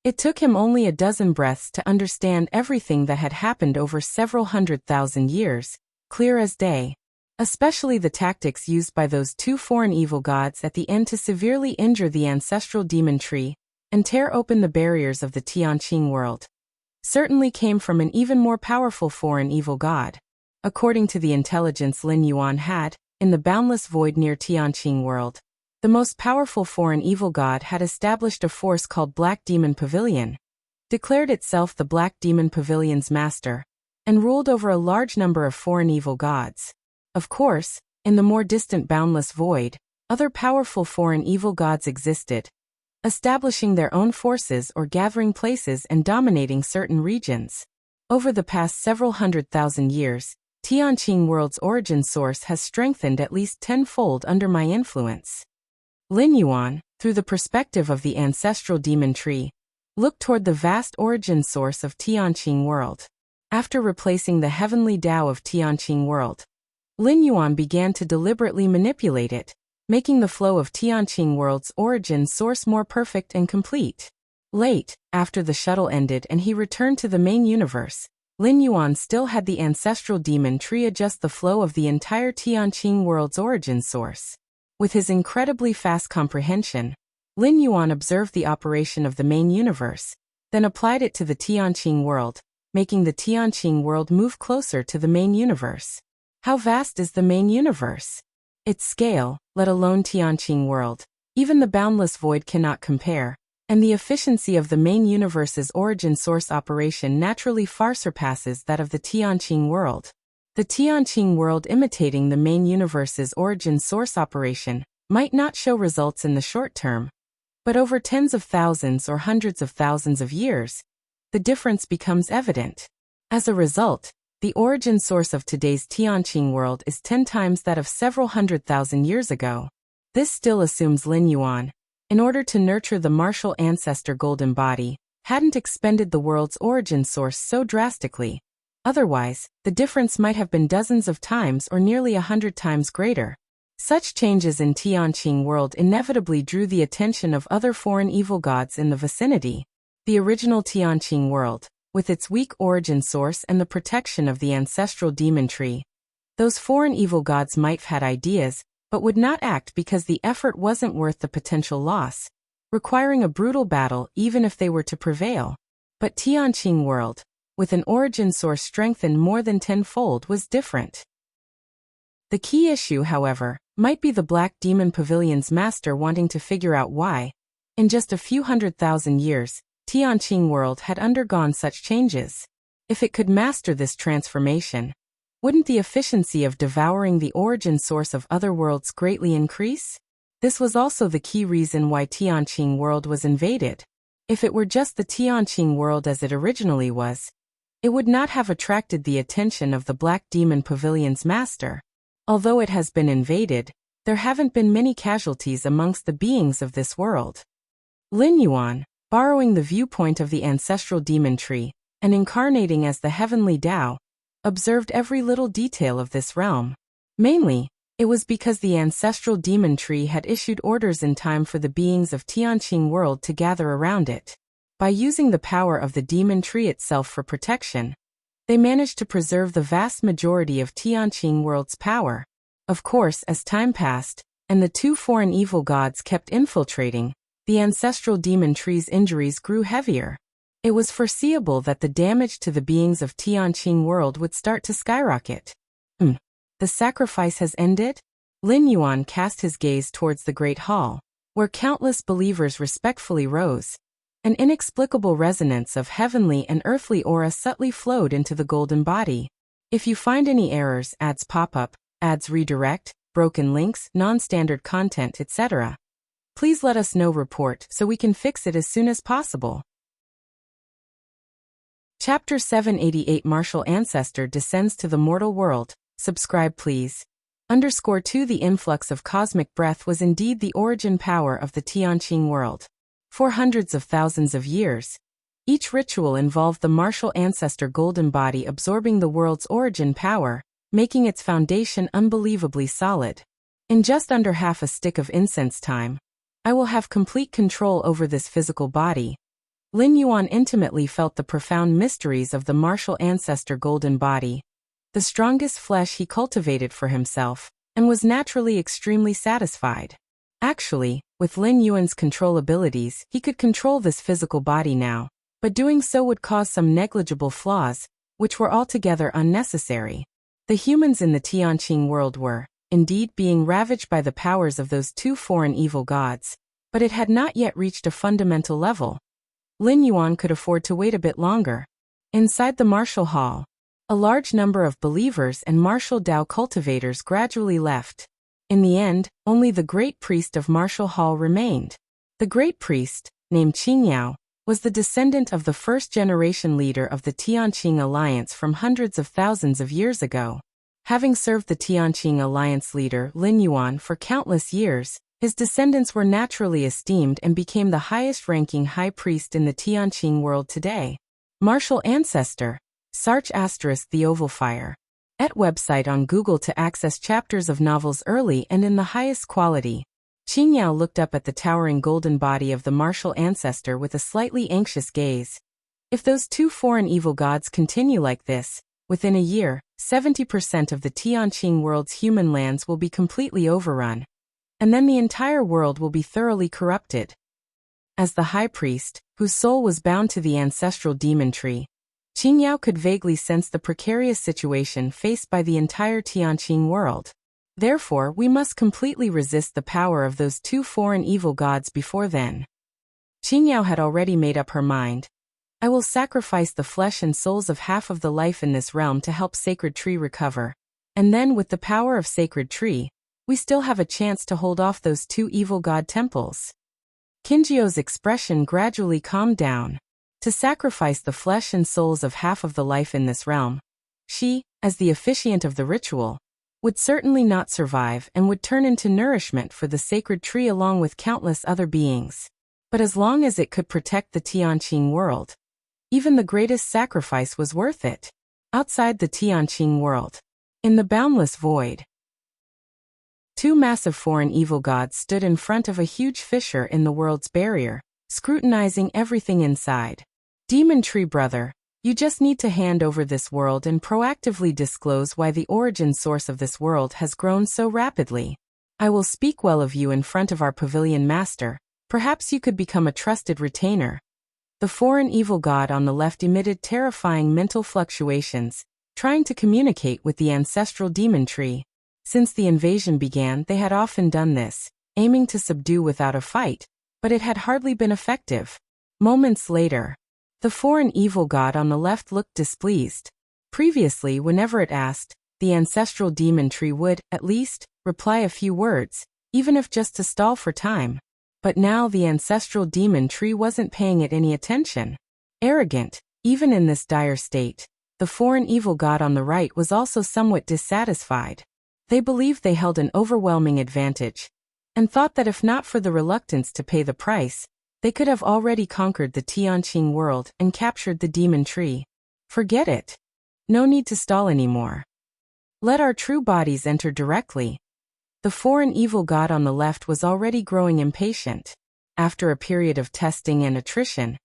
It took him only a dozen breaths to understand everything that had happened over several 100,000 years, clear as day. Especially the tactics used by those two foreign evil gods at the end to severely injure the ancestral demon tree and tear open the barriers of the Tianqing world. Certainly came from an even more powerful foreign evil god. According to the intelligence Lin Yuan had, in the boundless void near Tianqing world, the most powerful foreign evil god had established a force called Black Demon Pavilion, declared itself the Black Demon Pavilion's master, and ruled over a large number of foreign evil gods. Of course, in the more distant boundless void, other powerful foreign evil gods existed, establishing their own forces or gathering places and dominating certain regions. Over the past several 100,000 years, Tianqing world's origin source has strengthened at least tenfold under my influence. Lin Yuan, through the perspective of the ancestral demon tree, looked toward the vast origin source of Tianqing world. After replacing the heavenly Tao of Tianqing world, Lin Yuan began to deliberately manipulate it, making the flow of Tianqing world's origin source more perfect and complete. Late, after the shuttle ended and he returned to the main universe, Lin Yuan still had the ancestral demon tree adjust the flow of the entire Tianqing world's origin source. With his incredibly fast comprehension, Lin Yuan observed the operation of the main universe, then applied it to the Tianqing world, making the Tianqing world move closer to the main universe. How vast is the main universe? Its scale, let alone Tianqing world, even the boundless void cannot compare, and the efficiency of the main universe's origin source operation naturally far surpasses that of the Tianqing world. The Tianqing world imitating the main universe's origin source operation might not show results in the short term, but over tens of thousands or hundreds of thousands of years, the difference becomes evident. As a result, the origin source of today's Tianqing world is 10 times that of several 100,000 years ago. This still assumes Lin Yuan, in order to nurture the martial ancestor golden body, hadn't expended the world's origin source so drastically. Otherwise, the difference might have been dozens of times or nearly 100 times greater. Such changes in Tianqing world inevitably drew the attention of other foreign evil gods in the vicinity. The original Tianqing world, with its weak origin source and the protection of the ancestral demon tree. Those foreign evil gods might have had ideas, but would not act because the effort wasn't worth the potential loss, requiring a brutal battle even if they were to prevail. But Tianqing world, with an origin source strengthened more than tenfold, was different. The key issue, however, might be the Black Demon Pavilion's master wanting to figure out why, in just a few 100,000 years, Tianqing world had undergone such changes. If it could master this transformation, wouldn't the efficiency of devouring the origin source of other worlds greatly increase? This was also the key reason why Tianqing world was invaded. If it were just the Tianqing world as it originally was, it would not have attracted the attention of the Black Demon Pavilion's master. Although it has been invaded, there haven't been many casualties amongst the beings of this world. Lin Yuan, borrowing the viewpoint of the ancestral demon tree, and incarnating as the heavenly Tao, observed every little detail of this realm. Mainly, it was because the ancestral demon tree had issued orders in time for the beings of Tianqing world to gather around it. By using the power of the demon tree itself for protection, they managed to preserve the vast majority of Tianqing world's power. Of course, as time passed, and the two foreign evil gods kept infiltrating, the ancestral demon tree's injuries grew heavier. It was foreseeable that the damage to the beings of Tianqing world would start to skyrocket. The sacrifice has ended? Lin Yuan cast his gaze towards the Great Hall, where countless believers respectfully rose. An inexplicable resonance of heavenly and earthly aura subtly flowed into the golden body. If you find any errors, ads pop up, ads redirect, broken links, non-standard content, etc., please let us know. Report so we can fix it as soon as possible. Chapter 788 Martial Ancestor descends to the mortal world. Subscribe please. _2 The influx of cosmic breath was indeed the origin power of the Tianqing world. For hundreds of thousands of years, each ritual involved the martial ancestor golden body absorbing the world's origin power, making its foundation unbelievably solid. In just under half a stick of incense time, I will have complete control over this physical body. Lin Yuan intimately felt the profound mysteries of the martial ancestor golden body, the strongest flesh he cultivated for himself, and was naturally extremely satisfied. Actually, with Lin Yuan's control abilities, he could control this physical body now, but doing so would cause some negligible flaws, which were altogether unnecessary. The humans in the Tianqing world were, indeed, being ravaged by the powers of those two foreign evil gods, but it had not yet reached a fundamental level. Lin Yuan could afford to wait a bit longer. Inside the martial hall, a large number of believers and martial Dao cultivators gradually left. In the end, only the great priest of martial hall remained. The great priest, named Qingyao, was the descendant of the first-generation leader of the Tianqing alliance from hundreds of thousands of years ago. Having served the Tianqing alliance leader Lin Yuan for countless years, his descendants were naturally esteemed and became the highest-ranking high priest in the Tianqing world today. Martial ancestor. Search * The Oval Fire. @ website on Google to access chapters of novels early and in the highest quality. Qingyao looked up at the towering golden body of the martial ancestor with a slightly anxious gaze. If those two foreign evil gods continue like this, within a year, 70% of the Tianqing world's human lands will be completely overrun. And then the entire world will be thoroughly corrupted. As the high priest, whose soul was bound to the ancestral demon tree, Qingyao could vaguely sense the precarious situation faced by the entire Tianqing world. Therefore, we must completely resist the power of those two foreign evil gods before then. Qingyao had already made up her mind. I will sacrifice the flesh and souls of half of the life in this realm to help Sacred Tree recover. And then with the power of Sacred Tree, we still have a chance to hold off those two evil god temples. Qingyou's expression gradually calmed down. To sacrifice the flesh and souls of half of the life in this realm, she, as the officiant of the ritual, would certainly not survive and would turn into nourishment for the sacred tree along with countless other beings. But as long as it could protect the Tianqing world, even the greatest sacrifice was worth it. Outside the Tianqing world, in the boundless void, two massive foreign evil gods stood in front of a huge fissure in the world's barrier, scrutinizing everything inside. Demon Tree Brother, you just need to hand over this world and proactively disclose why the origin source of this world has grown so rapidly. I will speak well of you in front of our pavilion master. Perhaps you could become a trusted retainer. The foreign evil god on the left emitted terrifying mental fluctuations, trying to communicate with the ancestral demon tree. Since the invasion began, they had often done this, aiming to subdue without a fight, but it had hardly been effective. Moments later, the foreign evil god on the left looked displeased. Previously, whenever it asked, the ancestral demon tree would, at least, reply a few words, even if just to stall for time. But now the ancestral demon tree wasn't paying it any attention. Arrogant, even in this dire state, the foreign evil god on the right was also somewhat dissatisfied. They believed they held an overwhelming advantage, and thought that if not for the reluctance to pay the price, they could have already conquered the Tianqing world and captured the demon tree. Forget it. No need to stall anymore. Let our true bodies enter directly. The foreign evil god on the left was already growing impatient. After a period of testing and attrition,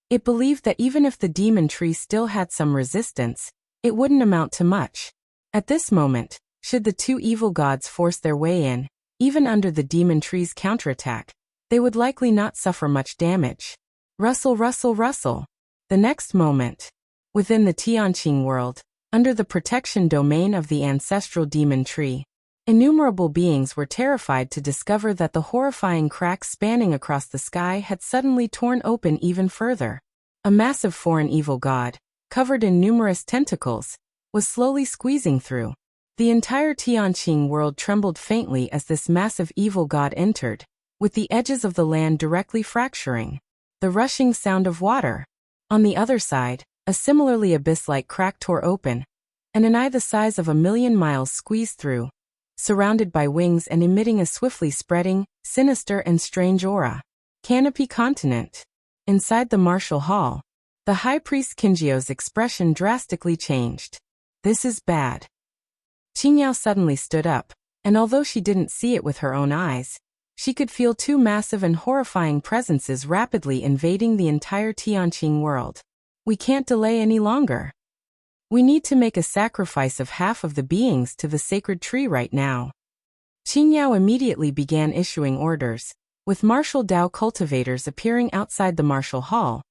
it believed that even if the demon tree still had some resistance, it wouldn't amount to much. At this moment, should the two evil gods force their way in, even under the demon tree's counterattack, they would likely not suffer much damage. Rustle, rustle, rustle. The next moment, within the Tianqing world, under the protection domain of the ancestral demon tree, innumerable beings were terrified to discover that the horrifying cracks spanning across the sky had suddenly torn open even further. A massive foreign evil god, covered in numerous tentacles, was slowly squeezing through. The entire Tianqing world trembled faintly as this massive evil god entered, with the edges of the land directly fracturing. The rushing sound of water. On the other side, a similarly abyss-like crack tore open, and an eye the size of 1,000,000 miles squeezed through, surrounded by wings and emitting a swiftly spreading, sinister and strange aura. Canopy Continent. Inside the martial hall, the high priest Qinjiao's expression drastically changed. This is bad. Qingyao suddenly stood up, and although she didn't see it with her own eyes, she could feel two massive and horrifying presences rapidly invading the entire Tianqing world. We can't delay any longer. We need to make a sacrifice of half of the beings to the sacred tree right now. Qingyao immediately began issuing orders, with martial Dao cultivators appearing outside the martial hall,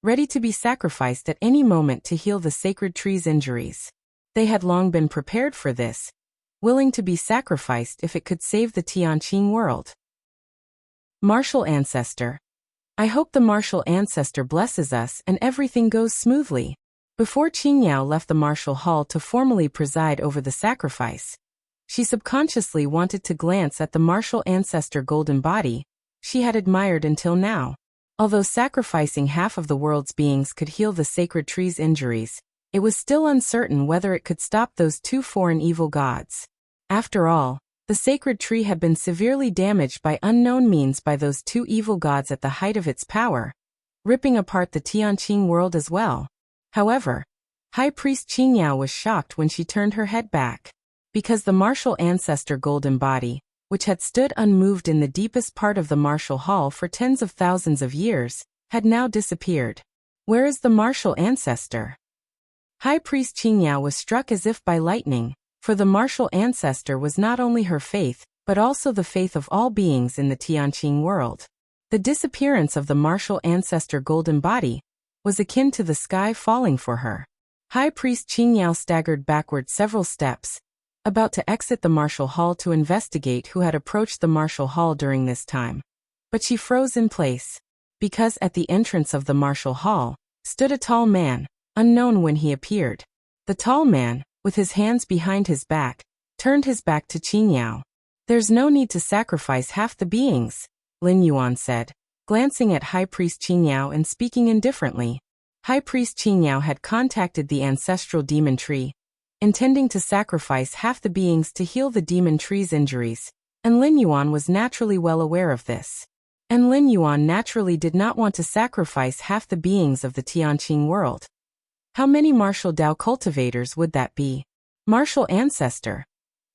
ready to be sacrificed at any moment to heal the sacred tree's injuries. They had long been prepared for this, willing to be sacrificed if it could save the Tianqing world. Martial Ancestor. I hope the Martial Ancestor blesses us and everything goes smoothly. Before Qingyao left the martial hall to formally preside over the sacrifice, she subconsciously wanted to glance at the Martial Ancestor golden body she had admired until now. Although sacrificing half of the world's beings could heal the sacred tree's injuries, it was still uncertain whether it could stop those two foreign evil gods. After all, the sacred tree had been severely damaged by unknown means by those two evil gods at the height of its power, ripping apart the Tianqing world as well. However, High Priest Qingyao was shocked when she turned her head back, because the martial ancestor golden body, which had stood unmoved in the deepest part of the martial hall for tens of thousands of years, had now disappeared. Where is the martial ancestor? High Priest Qingyao was struck as if by lightning, for the martial ancestor was not only her faith, but also the faith of all beings in the Tianqing world. The disappearance of the martial ancestor golden body was akin to the sky falling for her. High Priest Qingyao staggered backward several steps, about to exit the martial hall to investigate who had approached the martial hall during this time. But she froze in place, because at the entrance of the martial hall stood a tall man, unknown when he appeared. The tall man, with his hands behind his back, turned his back to Qingyao. There's no need to sacrifice half the beings, Lin Yuan said, glancing at High Priest Qingyao and speaking indifferently. High Priest Qingyao had contacted the ancestral demon tree, intending to sacrifice half the beings to heal the demon tree's injuries, and Lin Yuan was naturally well aware of this. And Lin Yuan naturally did not want to sacrifice half the beings of the Tianqing world. How many martial Dao cultivators would that be? Martial ancestor.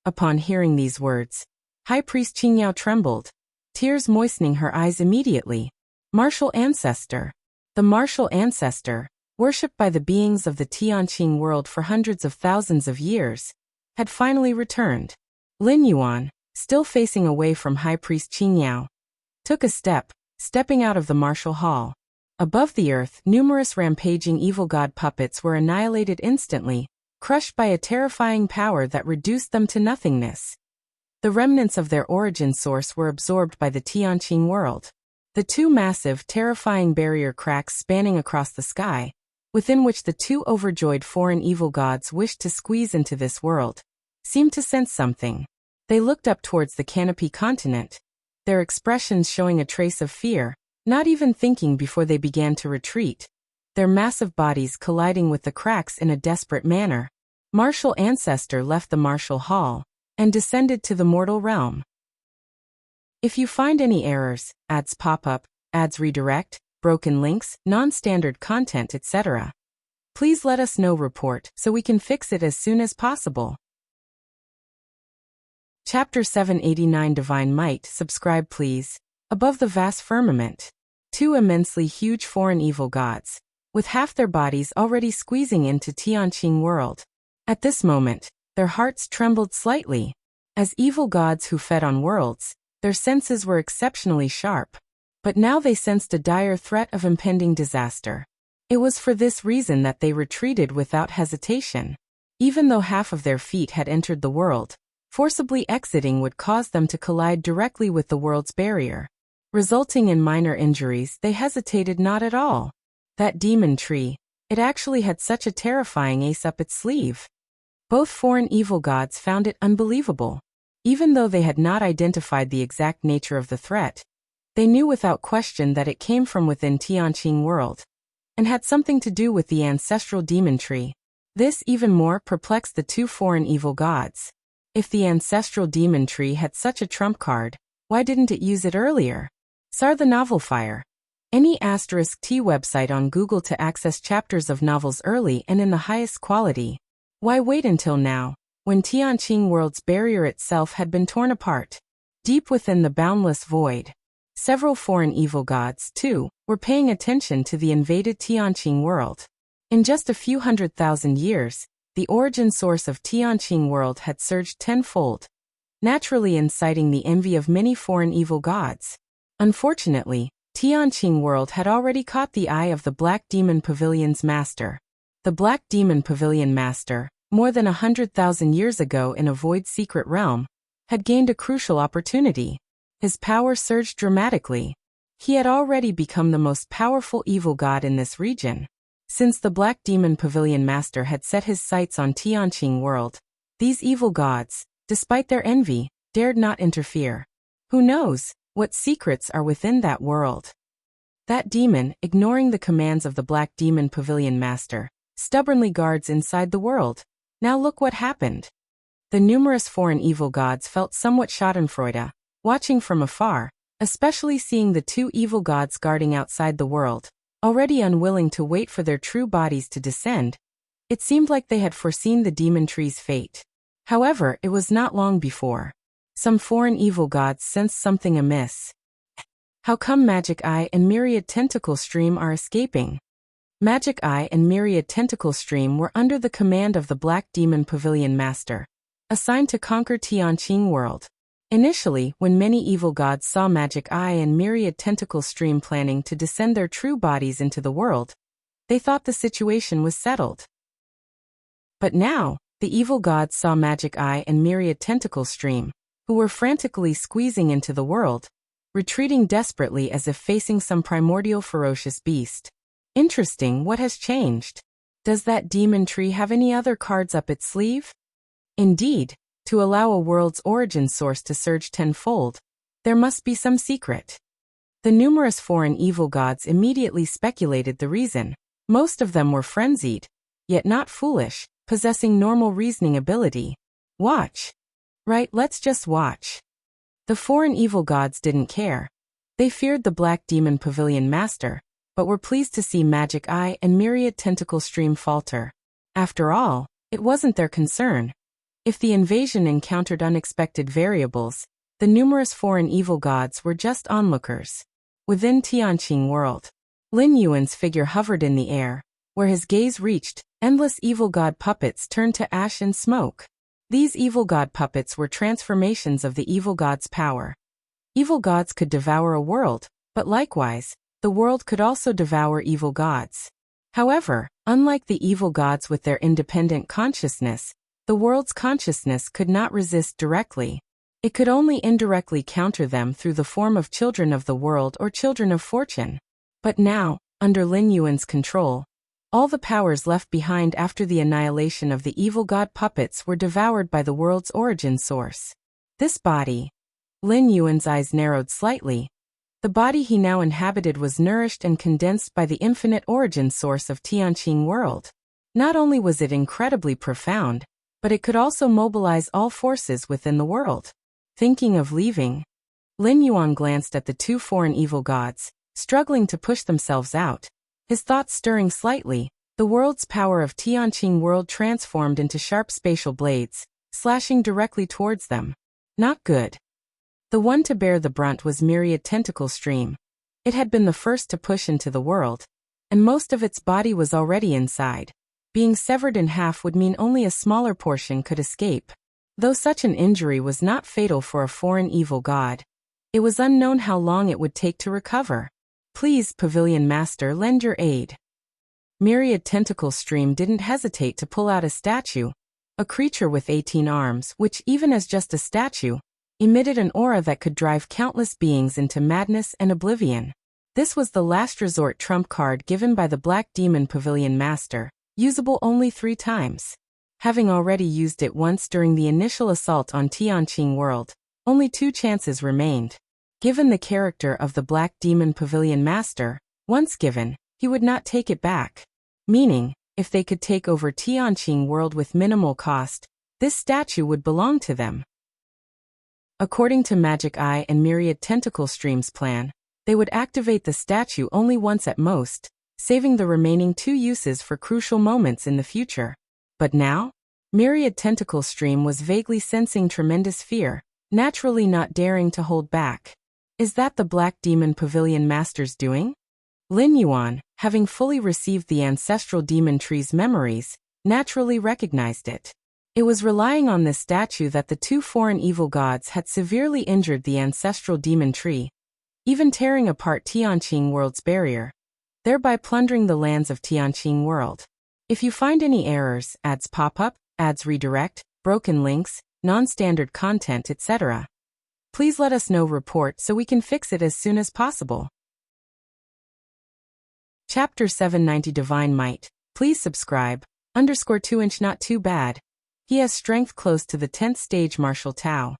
Upon hearing these words, High Priest Qingyao trembled, tears moistening her eyes immediately. Martial ancestor. The martial ancestor, worshipped by the beings of the Tianqing world for hundreds of thousands of years, had finally returned. Lin Yuan, still facing away from High Priest Qingyao, took a step, stepping out of the martial hall. Above the earth, numerous rampaging evil god puppets were annihilated instantly, crushed by a terrifying power that reduced them to nothingness. The remnants of their origin source were absorbed by the Tianqing world. The two massive, terrifying barrier cracks spanning across the sky, within which the two overjoyed foreign evil gods wished to squeeze into this world, seemed to sense something. They looked up towards the Canopy Continent, their expressions showing a trace of fear, not even thinking before they began to retreat, their massive bodies colliding with the cracks in a desperate manner. Martial ancestor left the martial hall and descended to the mortal realm. If you find any errors, ads pop up, ads redirect, broken links, non-standard content, etc., please let us know. Report so we can fix it as soon as possible. Chapter 789 Divine Might. Subscribe please. Above the vast firmament, two immensely huge foreign evil gods, with half their bodies already squeezing into Tianqing world. At this moment, their hearts trembled slightly. As evil gods who fed on worlds, their senses were exceptionally sharp. But now they sensed a dire threat of impending disaster. It was for this reason that they retreated without hesitation. Even though half of their feet had entered the world, forcibly exiting would cause them to collide directly with the world's barrier. Resulting in minor injuries, they hesitated not at all. That demon tree, it actually had such a terrifying ace up its sleeve. Both foreign evil gods found it unbelievable. Even though they had not identified the exact nature of the threat, they knew without question that it came from within Tianqing world, and had something to do with the ancestral demon tree. This even more perplexed the two foreign evil gods. If the ancestral demon tree had such a trump card, why didn't it use it earlier? Sar the Novel Fire. Any *T website on Google to access chapters of novels early and in the highest quality. Why wait until now, when Tianqing world's barrier itself had been torn apart? Deep within the boundless void, several foreign evil gods, too, were paying attention to the invaded Tianqing world. In just a few 100,000 years, the origin source of Tianqing world had surged tenfold, naturally inciting the envy of many foreign evil gods. Unfortunately, Tianqing world had already caught the eye of the Black Demon Pavilion's master. The Black Demon Pavilion master, more than 100,000 years ago in a void secret realm, had gained a crucial opportunity. His power surged dramatically. He had already become the most powerful evil god in this region. Since the Black Demon Pavilion master had set his sights on Tianqing world, these evil gods, despite their envy, dared not interfere. Who knows what secrets are within that world? That demon, ignoring the commands of the Black Demon Pavilion master, stubbornly guards inside the world. Now look what happened. The numerous foreign evil gods felt somewhat schadenfreude, watching from afar, especially seeing the two evil gods guarding outside the world, already unwilling to wait for their true bodies to descend. It seemed like they had foreseen the demon tree's fate. However, it was not long before some foreign evil gods sensed something amiss. How come Magic Eye and Myriad Tentacle Stream are escaping? Magic Eye and Myriad Tentacle Stream were under the command of the Black Demon Pavilion master, assigned to conquer Tianqing world. Initially, when many evil gods saw Magic Eye and Myriad Tentacle Stream planning to descend their true bodies into the world, they thought the situation was settled. But now, the evil gods saw Magic Eye and Myriad Tentacle Stream, who were frantically squeezing into the world, retreating desperately as if facing some primordial ferocious beast. Interesting, what has changed? Does that demon tree have any other cards up its sleeve? Indeed, to allow a world's origin source to surge tenfold, there must be some secret. The numerous foreign evil gods immediately speculated the reason. Most of them were frenzied, yet not foolish, possessing normal reasoning ability. Watch. Right, let's just watch. The foreign evil gods didn't care. They feared the Black Demon Pavilion master, but were pleased to see Magic Eye and Myriad Tentacle Stream falter. After all, it wasn't their concern. If the invasion encountered unexpected variables, the numerous foreign evil gods were just onlookers. Within Tianqing world, Lin Yuan's figure hovered in the air. Where his gaze reached, endless evil god puppets turned to ash and smoke. These evil god puppets were transformations of the evil god's power. Evil gods could devour a world, but likewise, the world could also devour evil gods. However, unlike the evil gods with their independent consciousness, the world's consciousness could not resist directly. It could only indirectly counter them through the form of children of the world or children of fortune. But now, under Lin Yuan's control, all the powers left behind after the annihilation of the evil god puppets were devoured by the world's origin source. This body. Lin Yuan's eyes narrowed slightly. The body he now inhabited was nourished and condensed by the infinite origin source of Tianqing world. Not only was it incredibly profound, but it could also mobilize all forces within the world. Thinking of leaving, Lin Yuan glanced at the two foreign evil gods, struggling to push themselves out. His thoughts stirring slightly, the world's power of Tianqing world transformed into sharp spatial blades, slashing directly towards them. Not good. The one to bear the brunt was Myriad Tentacle Stream. It had been the first to push into the world, and most of its body was already inside. Being severed in half would mean only a smaller portion could escape. Though such an injury was not fatal for a foreign evil god, It was unknown how long it would take to recover. Please, Pavilion Master, lend your aid. Myriad Tentacle Stream didn't hesitate to pull out a statue, a creature with 18 arms, which, even as just a statue, emitted an aura that could drive countless beings into madness and oblivion. This was the last resort trump card given by the Black Demon Pavilion Master, usable only 3 times. Having already used it once during the initial assault on Tianqing World, only 2 chances remained. Given the character of the Black Demon Pavilion Master, once given, he would not take it back. Meaning, if they could take over Tianqing World with minimal cost, this statue would belong to them. According to Magic Eye and Myriad Tentacle Stream's plan, they would activate the statue only once at most, saving the remaining 2 uses for crucial moments in the future. But now? Myriad Tentacle Stream was vaguely sensing tremendous fear, naturally not daring to hold back. Is that the Black Demon Pavilion Master's doing? Lin Yuan, having fully received the ancestral demon tree's memories, naturally recognized it. It was relying on this statue that the 2 foreign evil gods had severely injured the ancestral demon tree, even tearing apart Tianqing World's barrier, thereby plundering the lands of Tianqing World. If you find any errors, ads pop up, ads redirect, broken links, non-standard content, etc., please let us know. Report so we can fix it as soon as possible. Chapter 790 Divine Might. Please subscribe. _2" Not too bad. He has strength close to the 10th stage Martial Tao.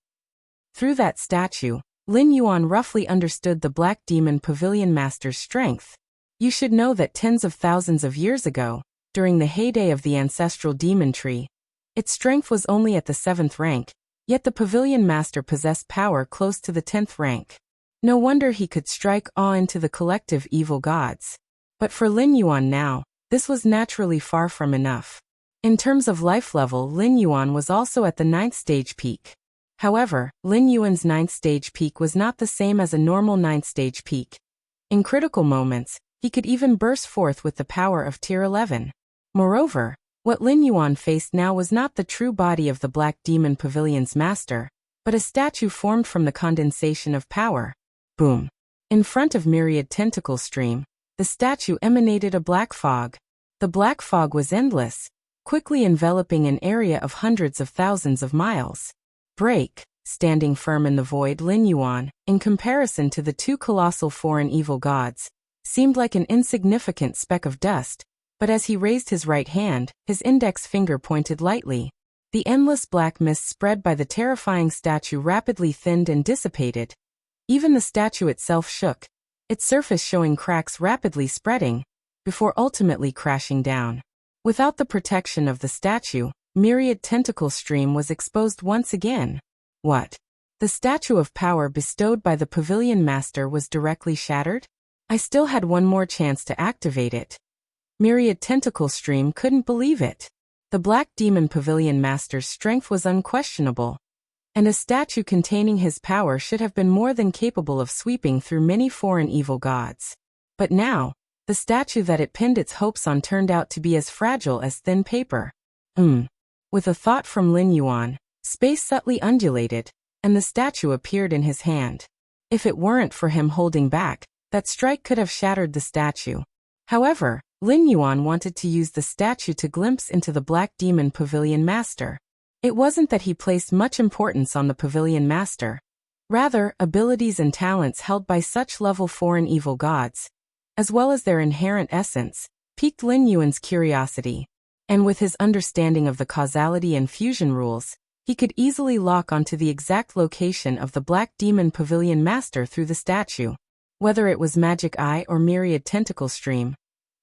Through that statue, Lin Yuan roughly understood the Black Demon Pavilion Master's strength. You should know that tens of thousands of years ago, during the heyday of the ancestral demon tree, its strength was only at the 7th rank, yet the Pavilion Master possessed power close to the 10th rank. No wonder he could strike awe into the collective evil gods. But for Lin Yuan now, this was naturally far from enough. In terms of life level, Lin Yuan was also at the 9th stage peak. However, Lin Yuan's 9th stage peak was not the same as a normal 9th stage peak. In critical moments, he could even burst forth with the power of tier 11. Moreover, what Lin Yuan faced now was not the true body of the Black Demon Pavilion's master, but a statue formed from the condensation of power. Boom. In front of Myriad Tentacle Stream, the statue emanated a black fog. The black fog was endless, quickly enveloping an area of hundreds of thousands of miles. Break, standing firm in the void, Lin Yuan, in comparison to the 2 colossal foreign evil gods, seemed like an insignificant speck of dust, but as he raised his right hand, his index finger pointed lightly. The endless black mist spread by the terrifying statue rapidly thinned and dissipated. Even the statue itself shook, its surface showing cracks rapidly spreading, before ultimately crashing down. Without the protection of the statue, Myriad Tentacle Stream was exposed once again. What? The statue of power bestowed by the Pavilion Master was directly shattered? I still had one more chance to activate it. Myriad Tentacle Stream couldn't believe it. The Black Demon Pavilion Master's strength was unquestionable, and a statue containing his power should have been more than capable of sweeping through many foreign evil gods. But now, the statue that it pinned its hopes on turned out to be as fragile as thin paper. With a thought from Lin Yuan, space subtly undulated, and the statue appeared in his hand. If it weren't for him holding back, that strike could have shattered the statue. However, Lin Yuan wanted to use the statue to glimpse into the Black Demon Pavilion Master. It wasn't that he placed much importance on the Pavilion Master. Rather, abilities and talents held by such level foreign evil gods, as well as their inherent essence, piqued Lin Yuan's curiosity. And with his understanding of the causality and fusion rules, he could easily lock onto the exact location of the Black Demon Pavilion Master through the statue. Whether it was Magic Eye or Myriad Tentacle Stream,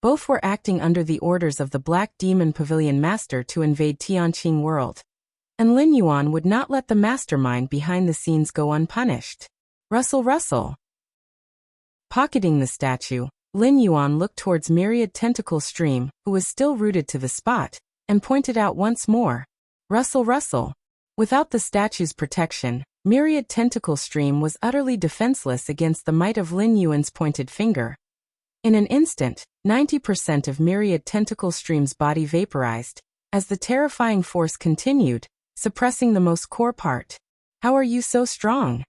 both were acting under the orders of the Black Demon Pavilion Master to invade Tianqing World. And Lin Yuan would not let the mastermind behind the scenes go unpunished. Rustle, rustle. Pocketing the statue, Lin Yuan looked towards Myriad Tentacle Stream, who was still rooted to the spot, and pointed out once more. Rustle, rustle. Without the statue's protection, Myriad Tentacle Stream was utterly defenseless against the might of Lin Yuan's pointed finger. In an instant, 90% of Myriad Tentacle Stream's body vaporized, as the terrifying force continued, suppressing the most core part. How are you so strong?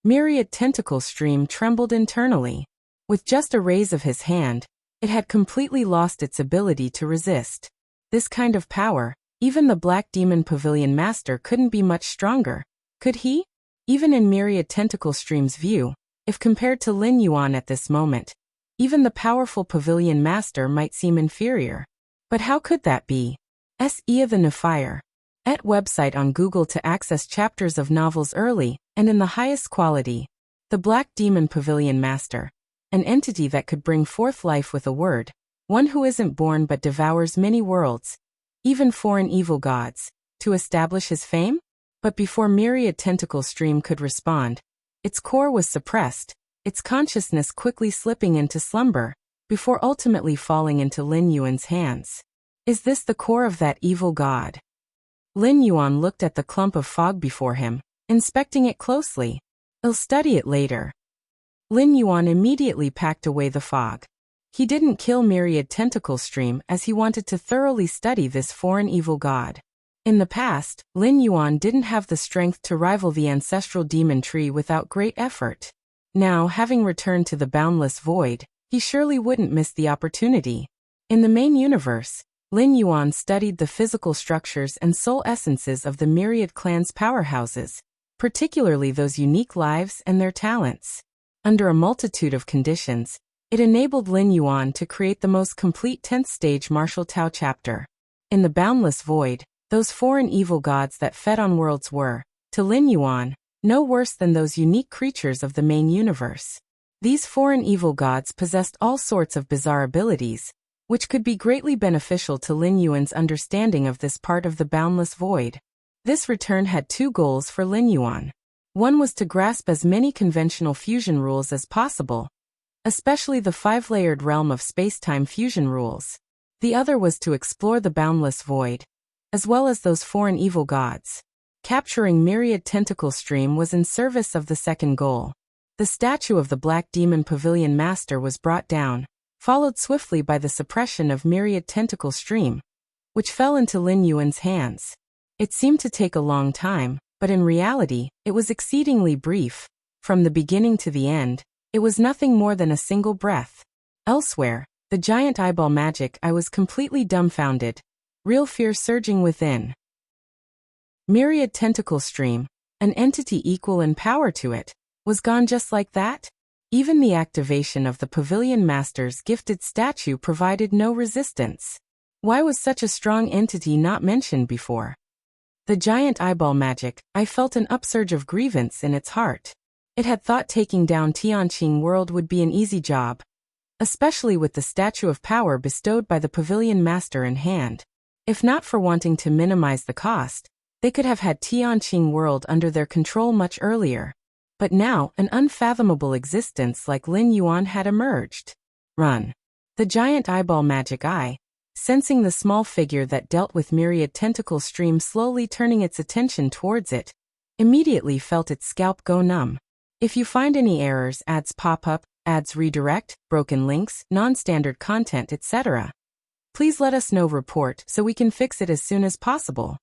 Myriad Tentacle Stream trembled internally. With just a raise of his hand, it had completely lost its ability to resist. This kind of power, even the Black Demon Pavilion Master couldn't be much stronger, could he? Even in Myriad Tentacle Stream's view, if compared to Lin Yuan at this moment, even the powerful Pavilion Master might seem inferior. But how could that be? S.E. the Nefire. Et website on Google to access chapters of novels early and in the highest quality. The Black Demon Pavilion Master. An entity that could bring forth life with a word. One who isn't born but devours many worlds, even foreign evil gods, to establish his fame? But before Myriad Tentacle Stream could respond, its core was suppressed, its consciousness quickly slipping into slumber, before ultimately falling into Lin Yuan's hands. Is this the core of that evil god? Lin Yuan looked at the clump of fog before him, inspecting it closely. I'll study it later. Lin Yuan immediately packed away the fog. He didn't kill Myriad Tentacle Stream as he wanted to thoroughly study this foreign evil god. In the past, Lin Yuan didn't have the strength to rival the ancestral demon tree without great effort. Now, having returned to the boundless void, he surely wouldn't miss the opportunity. In the main universe, Lin Yuan studied the physical structures and soul essences of the Myriad clan's powerhouses, particularly those unique lives and their talents. Under a multitude of conditions, it enabled Lin Yuan to create the most complete 10th stage Martial Tao chapter. In the boundless void, those foreign evil gods that fed on worlds were, to Lin Yuan, no worse than those unique creatures of the main universe. These foreign evil gods possessed all sorts of bizarre abilities, which could be greatly beneficial to Lin Yuan's understanding of this part of the boundless void. This return had two goals for Lin Yuan. One was to grasp as many conventional fusion rules as possible, especially the 5-layered realm of space-time fusion rules. The other was to explore the boundless void, as well as those foreign evil gods. Capturing Myriad Tentacle Stream was in service of the second goal. The statue of the Black Demon Pavilion Master was brought down, followed swiftly by the suppression of Myriad Tentacle Stream, which fell into Lin Yuan's hands. It seemed to take a long time, but in reality, it was exceedingly brief. From the beginning to the end, it was nothing more than a single breath. Elsewhere, the giant eyeball magic, I was completely dumbfounded, real fear surging within. Myriad Tentacle Stream, an entity equal in power to it, was gone just like that? Even the activation of the Pavilion Master's gifted statue provided no resistance. Why was such a strong entity not mentioned before? The giant eyeball magic, I felt an upsurge of grievance in its heart. It had thought taking down Tianqing World would be an easy job, especially with the statue of power bestowed by the Pavilion Master in hand. If not for wanting to minimize the cost, they could have had Tianqing World under their control much earlier. But now, an unfathomable existence like Lin Yuan had emerged. Run. The giant eyeball magic eye, sensing the small figure that dealt with Myriad Tentacle Stream slowly turning its attention towards it, immediately felt its scalp go numb. If you find any errors, ads pop up, ads redirect, broken links, non-standard content, etc., please let us know. Report so we can fix it as soon as possible.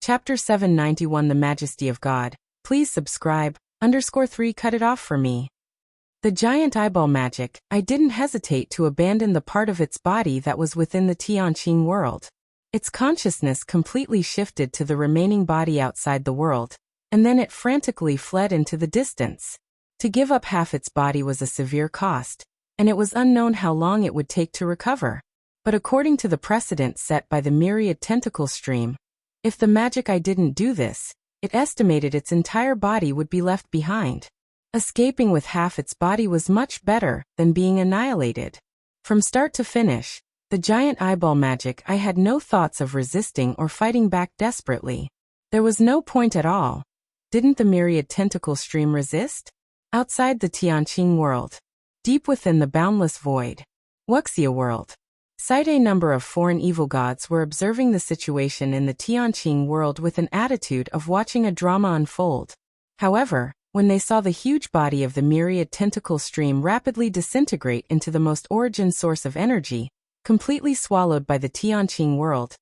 Chapter 791 The Majesty of God. Please subscribe. _3 Cut it off for me. The giant eyeball magic, I didn't hesitate to abandon the part of its body that was within the Tianqing world. Its consciousness completely shifted to the remaining body outside the world, and then it frantically fled into the distance. To give up half its body was a severe cost, and it was unknown how long it would take to recover. But according to the precedent set by the Myriad Tentacle Stream, if the magic eye didn't do this, it estimated its entire body would be left behind. Escaping with half its body was much better than being annihilated. From start to finish, the giant eyeball magic, I had no thoughts of resisting or fighting back desperately. There was no point at all. Didn't the Myriad Tentacle Stream resist? Outside the Tianqing world, deep within the boundless void, Wuxia world, a number of foreign evil gods were observing the situation in the Tianqing world with an attitude of watching a drama unfold. However, when they saw the huge body of the Myriad Tentacle Stream rapidly disintegrate into the most origin source of energy, completely swallowed by the Tianqing world,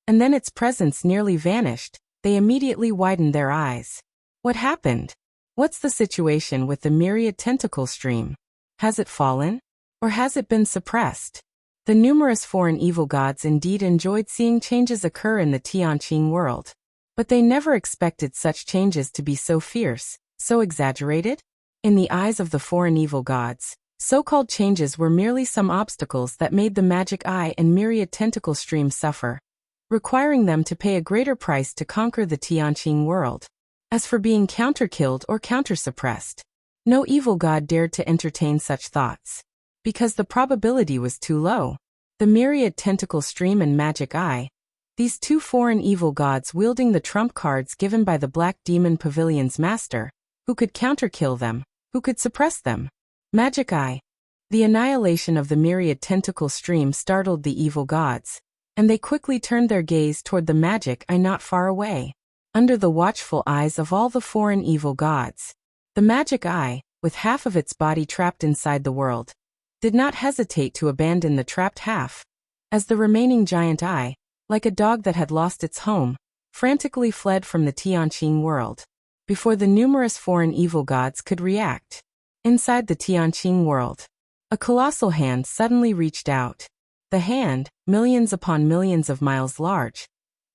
and then its presence nearly vanished, they immediately widened their eyes. What happened? What's the situation with the myriad tentacle stream? Has it fallen? Or has it been suppressed? The numerous foreign evil gods indeed enjoyed seeing changes occur in the Tianqing world. But they never expected such changes to be so fierce, so exaggerated. In the eyes of the foreign evil gods, so-called changes were merely some obstacles that made the magic eye and myriad tentacle stream suffer, requiring them to pay a greater price to conquer the Tianqing world. As for being counter-killed or counter-suppressed, no evil god dared to entertain such thoughts, because the probability was too low. The myriad tentacle stream and magic eye, these two foreign evil gods wielding the trump cards given by the Black Demon Pavilion's master, who could counter-kill them, who could suppress them. Magic eye. The annihilation of the myriad tentacle stream startled the evil gods, and they quickly turned their gaze toward the magic eye not far away. Under the watchful eyes of all the foreign evil gods, the magic eye, with half of its body trapped inside the world, did not hesitate to abandon the trapped half, as the remaining giant eye, like a dog that had lost its home, frantically fled from the Tianqing world, before the numerous foreign evil gods could react. Inside the Tianqing world, a colossal hand suddenly reached out. The hand, millions upon millions of miles large,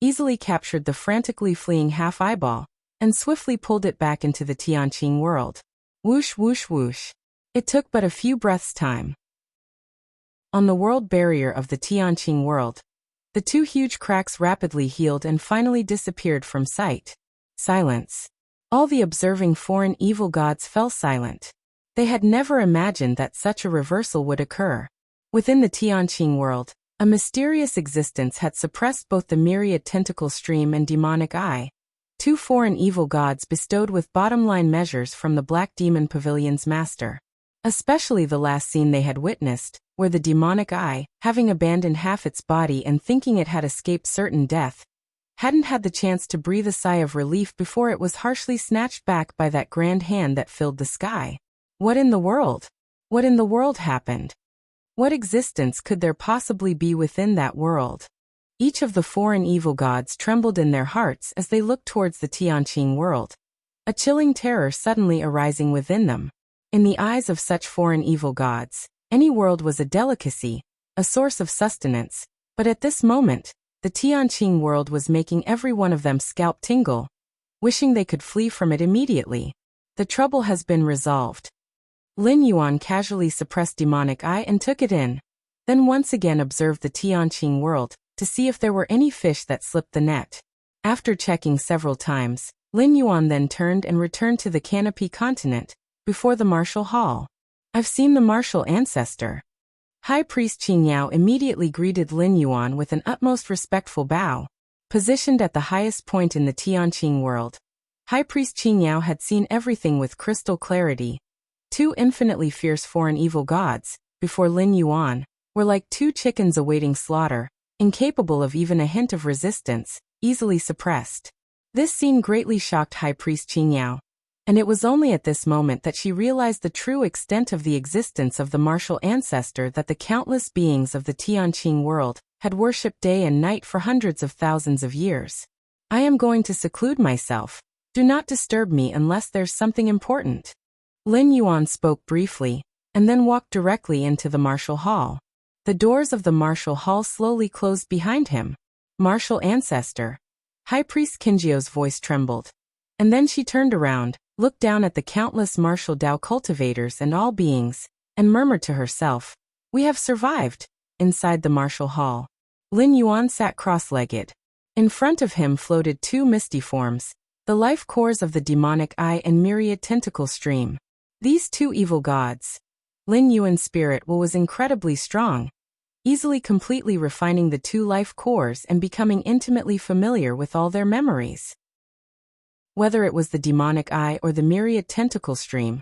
easily captured the frantically fleeing half-eyeball, and swiftly pulled it back into the Tianqing world. Whoosh whoosh whoosh. It took but a few breaths' time. On the world barrier of the Tianqing world, the two huge cracks rapidly healed and finally disappeared from sight. Silence. All the observing foreign evil gods fell silent. They had never imagined that such a reversal would occur. Within the Tianqing world, a mysterious existence had suppressed both the myriad tentacle stream and demonic eye, two foreign evil gods bestowed with bottom-line measures from the Black Demon Pavilion's master. Especially the last scene they had witnessed, where the demonic eye, having abandoned half its body and thinking it had escaped certain death, hadn't had the chance to breathe a sigh of relief before it was harshly snatched back by that grand hand that filled the sky. What in the world? What in the world happened? What existence could there possibly be within that world? Each of the foreign evil gods trembled in their hearts as they looked towards the Tianqing world, a chilling terror suddenly arising within them. In the eyes of such foreign evil gods, any world was a delicacy, a source of sustenance, but at this moment, the Tianqing world was making every one of them scalp tingle, wishing they could flee from it immediately. The trouble has been resolved. Lin Yuan casually suppressed demonic eye and took it in, then once again observed the Tianqing world, to see if there were any fish that slipped the net. After checking several times, Lin Yuan then turned and returned to the Canopy continent, before the martial hall. I've seen the martial ancestor. High Priest Qing Yao immediately greeted Lin Yuan with an utmost respectful bow. Positioned at the highest point in the Tianqing world, High Priest Qing Yao had seen everything with crystal clarity. Two infinitely fierce foreign evil gods, before Lin Yuan, were like two chickens awaiting slaughter, incapable of even a hint of resistance, easily suppressed. This scene greatly shocked High Priest Qing Yao, and it was only at this moment that she realized the true extent of the existence of the martial ancestor that the countless beings of the Tianqing world had worshipped day and night for hundreds of thousands of years. I am going to seclude myself. Do not disturb me unless there's something important. Lin Yuan spoke briefly, and then walked directly into the martial hall. The doors of the martial hall slowly closed behind him. Martial ancestor. High Priest Qinjiao's voice trembled. And then she turned around, looked down at the countless martial Dao cultivators and all beings, and murmured to herself, "We have survived." Inside the martial hall, Lin Yuan sat cross-legged. In front of him floated two misty forms, the life cores of the demonic eye and myriad tentacle stream. These two evil gods. Lin Yuan's spirit was incredibly strong, easily completely refining the two life cores and becoming intimately familiar with all their memories. Whether it was the demonic eye or the myriad tentacle stream,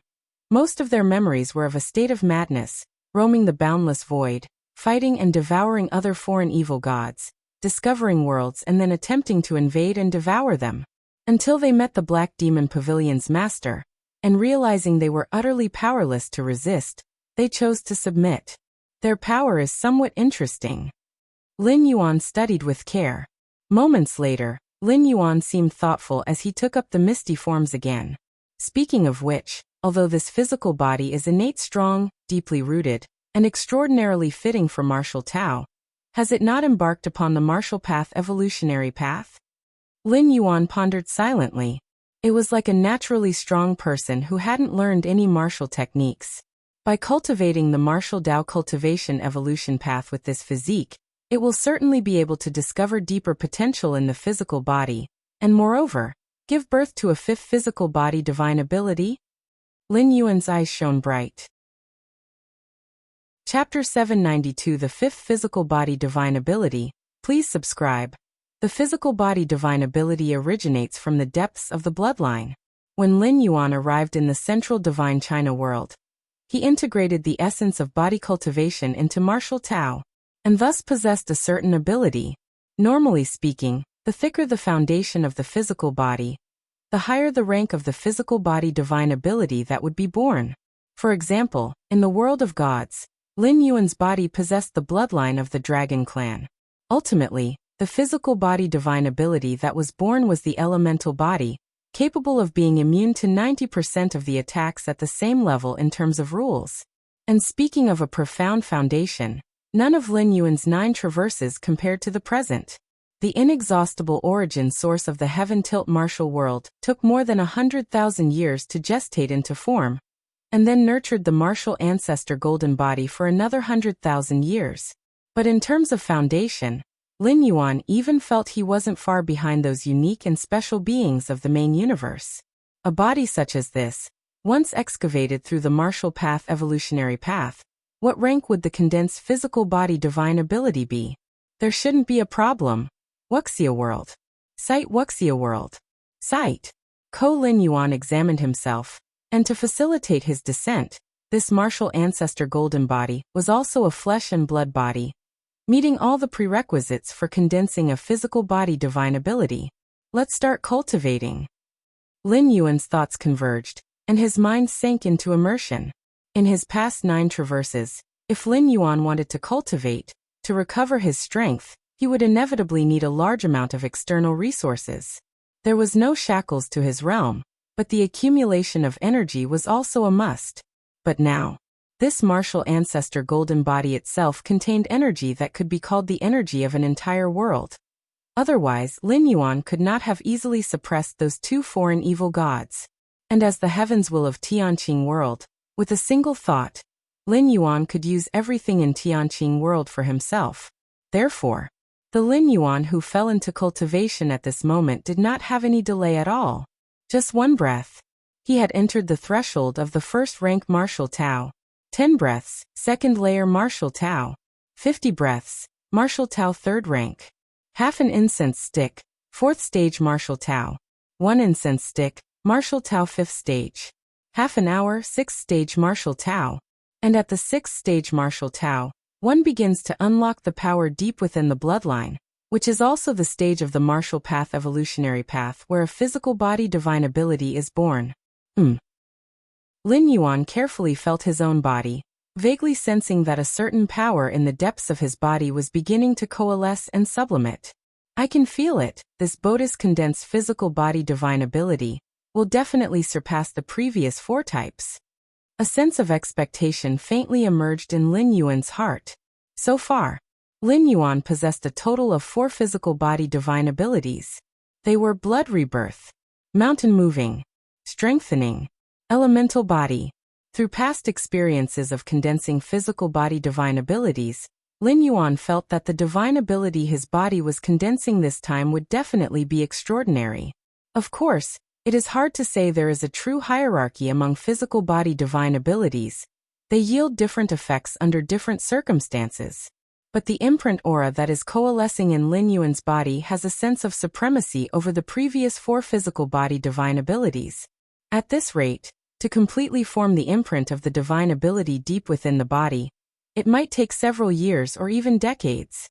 most of their memories were of a state of madness, roaming the boundless void, fighting and devouring other foreign evil gods, discovering worlds and then attempting to invade and devour them, until they met the Black Demon Pavilion's master, and realizing they were utterly powerless to resist, they chose to submit. Their power is somewhat interesting. Lin Yuan studied with care. Moments later, Lin Yuan seemed thoughtful as he took up the misty forms again. Speaking of which, although this physical body is innate strong, deeply rooted, and extraordinarily fitting for martial Tao, has it not embarked upon the martial path evolutionary path? Lin Yuan pondered silently. It was like a naturally strong person who hadn't learned any martial techniques. By cultivating the martial Tao cultivation evolution path with this physique, it will certainly be able to discover deeper potential in the physical body, and moreover, give birth to a fifth physical body divine ability? Lin Yuan's eyes shone bright. Chapter 792 The Fifth Physical Body Divine Ability. Please subscribe. The physical body divine ability originates from the depths of the bloodline. When Lin Yuan arrived in the central divine China world, he integrated the essence of body cultivation into martial Tao, and thus possessed a certain ability. Normally speaking, the thicker the foundation of the physical body, the higher the rank of the physical body divine ability that would be born. For example, in the world of gods, Lin Yuan's body possessed the bloodline of the dragon clan. Ultimately, the physical body divine ability that was born was the elemental body, capable of being immune to 90% of the attacks at the same level in terms of rules. And speaking of a profound foundation, none of Lin Yuan's 9 traverses compared to the present. The inexhaustible origin source of the heaven-tilt martial world took more than 100,000 years to gestate into form, and then nurtured the martial ancestor golden body for another 100,000 years. But in terms of foundation, Lin Yuan even felt he wasn't far behind those unique and special beings of the main universe. A body such as this, once excavated through the martial path evolutionary path, what rank would the condensed physical body divine ability be? There shouldn't be a problem. Wuxia world. Sight Wuxia world. Sight. Lin Yuan examined himself, and to facilitate his descent, this martial ancestor golden body was also a flesh and blood body, meeting all the prerequisites for condensing a physical body divine ability. Let's start cultivating. Lin Yuan's thoughts converged, and his mind sank into immersion. In his past 9 traverses, if Lin Yuan wanted to cultivate, to recover his strength, he would inevitably need a large amount of external resources. There was no shackles to his realm, but the accumulation of energy was also a must. But now, this martial ancestor golden body itself contained energy that could be called the energy of an entire world. Otherwise, Lin Yuan could not have easily suppressed those 2 foreign evil gods. And as the heavens will of Tianqing world, with a single thought, Lin Yuan could use everything in Tianqing world for himself. Therefore, the Lin Yuan who fell into cultivation at this moment did not have any delay at all. Just 1 breath. He had entered the threshold of the first rank martial Tao. 10 breaths, second layer martial Tao. 50 breaths, martial Tao third rank. Half an incense stick, 4th stage martial Tao. 1 incense stick, martial Tao 5th stage. Half an hour, 6th stage martial Tao. And at the 6th stage martial Tao, one begins to unlock the power deep within the bloodline, which is also the stage of the martial path evolutionary path where a physical body divine ability is born. Lin Yuan carefully felt his own body, vaguely sensing that a certain power in the depths of his body was beginning to coalesce and sublimate. I can feel it, this Bodhi's condensed physical body divine ability will definitely surpass the previous 4 types. A sense of expectation faintly emerged in Lin Yuan's heart. So far, Lin Yuan possessed a total of 4 physical body divine abilities. They were blood rebirth, mountain moving, strengthening, elemental body. Through past experiences of condensing physical body divine abilities, Lin Yuan felt that the divine ability his body was condensing this time would definitely be extraordinary. Of course, it is hard to say there is a true hierarchy among physical body divine abilities. They yield different effects under different circumstances. But the imprint aura that is coalescing in Lin Yuan's body has a sense of supremacy over the previous 4 physical body divine abilities. At this rate, to completely form the imprint of the divine ability deep within the body, it might take several years or even decades.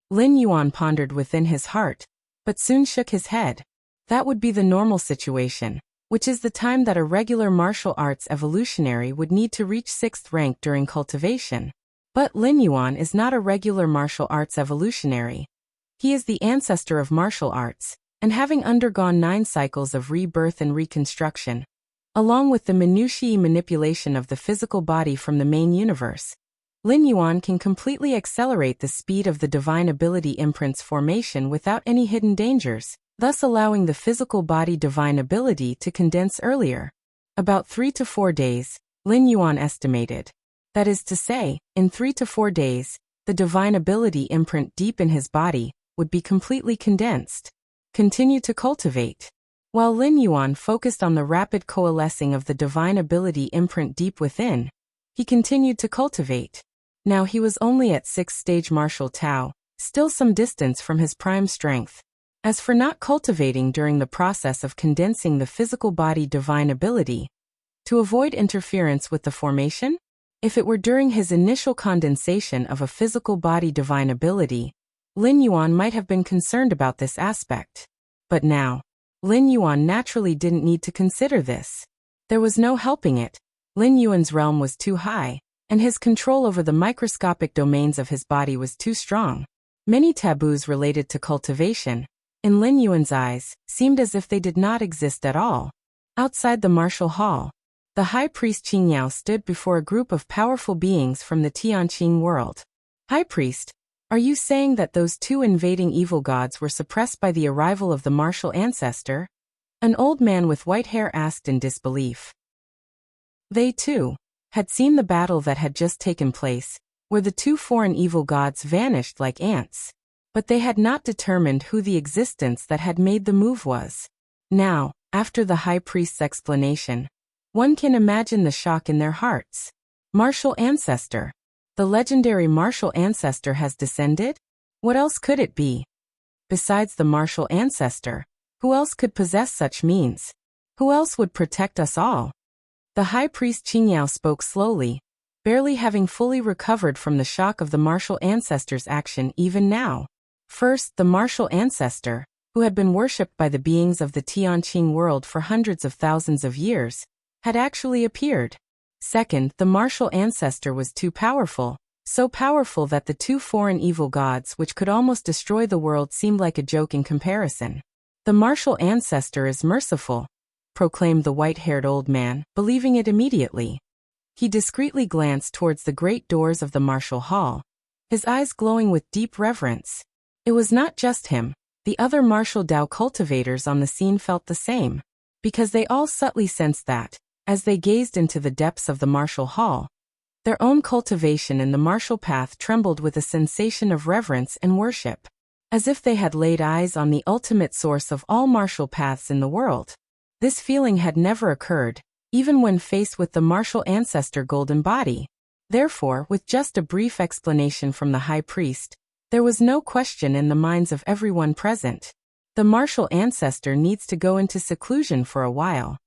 Lin Yuan pondered within his heart, but soon shook his head. That would be the normal situation, which is the time that a regular martial arts evolutionary would need to reach 6th rank during cultivation. But Lin Yuan is not a regular martial arts evolutionary. He is the ancestor of martial arts, and having undergone 9 cycles of rebirth and reconstruction, along with the minutiae manipulation of the physical body from the main universe, Lin Yuan can completely accelerate the speed of the divine ability imprint's formation without any hidden dangers, thus allowing the physical body divine ability to condense earlier. About 3 to 4 days, Lin Yuan estimated. That is to say, in 3 to 4 days, the divine ability imprint deep in his body would be completely condensed. Continue to cultivate. While Lin Yuan focused on the rapid coalescing of the divine ability imprint deep within, he continued to cultivate. Now he was only at 6th stage martial Tao, still some distance from his prime strength. As for not cultivating during the process of condensing the physical body divine ability, to avoid interference with the formation? If it were during his initial condensation of a physical body divine ability, Lin Yuan might have been concerned about this aspect. But now, Lin Yuan naturally didn't need to consider this. There was no helping it. Lin Yuan's realm was too high, and his control over the microscopic domains of his body was too strong. Many taboos related to cultivation, in Lin Yuan's eyes, seemed as if they did not exist at all. Outside the martial hall, the high priest Qingyao stood before a group of powerful beings from the Tianqing world. High priest, are you saying that those 2 invading evil gods were suppressed by the arrival of the martial ancestor? An old man with white hair asked in disbelief. They, too, had seen the battle that had just taken place, where the 2 foreign evil gods vanished like ants. But they had not determined who the existence that had made the move was. Now, after the high priest's explanation, one can imagine the shock in their hearts. Martial ancestor. The legendary martial ancestor has descended? What else could it be? Besides the martial ancestor, who else could possess such means? Who else would protect us all? The high priest Qingyao spoke slowly, barely having fully recovered from the shock of the martial ancestor's action even now. First, the martial ancestor, who had been worshipped by the beings of the Tianqing world for hundreds of thousands of years, had actually appeared. Second, the martial ancestor was too powerful, so powerful that the 2 foreign evil gods which could almost destroy the world seemed like a joke in comparison. The martial ancestor is merciful, proclaimed the white-haired old man, believing it immediately. He discreetly glanced towards the great doors of the martial hall, his eyes glowing with deep reverence. It was not just him, the other martial Dao cultivators on the scene felt the same, because they all subtly sensed that, as they gazed into the depths of the martial hall, their own cultivation in the martial path trembled with a sensation of reverence and worship, as if they had laid eyes on the ultimate source of all martial paths in the world. This feeling had never occurred, even when faced with the martial ancestor golden body. Therefore, with just a brief explanation from the high priest, there was no question in the minds of everyone present. The martial ancestor needs to go into seclusion for a while.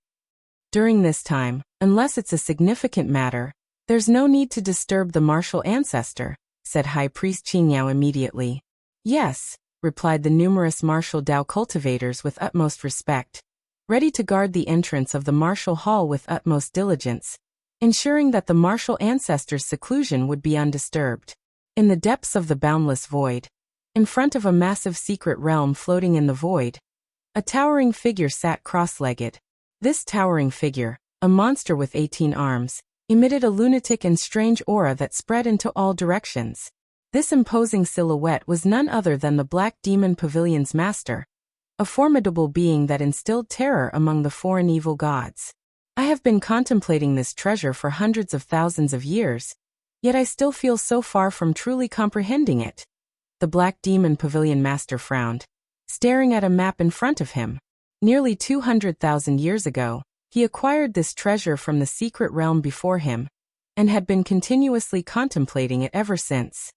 During this time, unless it's a significant matter, there's no need to disturb the martial ancestor, said High Priest Qingyao immediately. Yes, replied the numerous martial Dao cultivators with utmost respect, ready to guard the entrance of the martial hall with utmost diligence, ensuring that the martial ancestor's seclusion would be undisturbed. In the depths of the boundless void, in front of a massive secret realm floating in the void, a towering figure sat cross-legged. This towering figure, a monster with 18 arms, emitted a lunatic and strange aura that spread into all directions. This imposing silhouette was none other than the Black Demon Pavilion's master, a formidable being that instilled terror among the foreign evil gods. I have been contemplating this treasure for hundreds of thousands of years, yet I still feel so far from truly comprehending it. The Black Demon Pavilion master frowned, staring at a map in front of him. Nearly 200,000 years ago, he acquired this treasure from the secret realm before him, and had been continuously contemplating it ever since.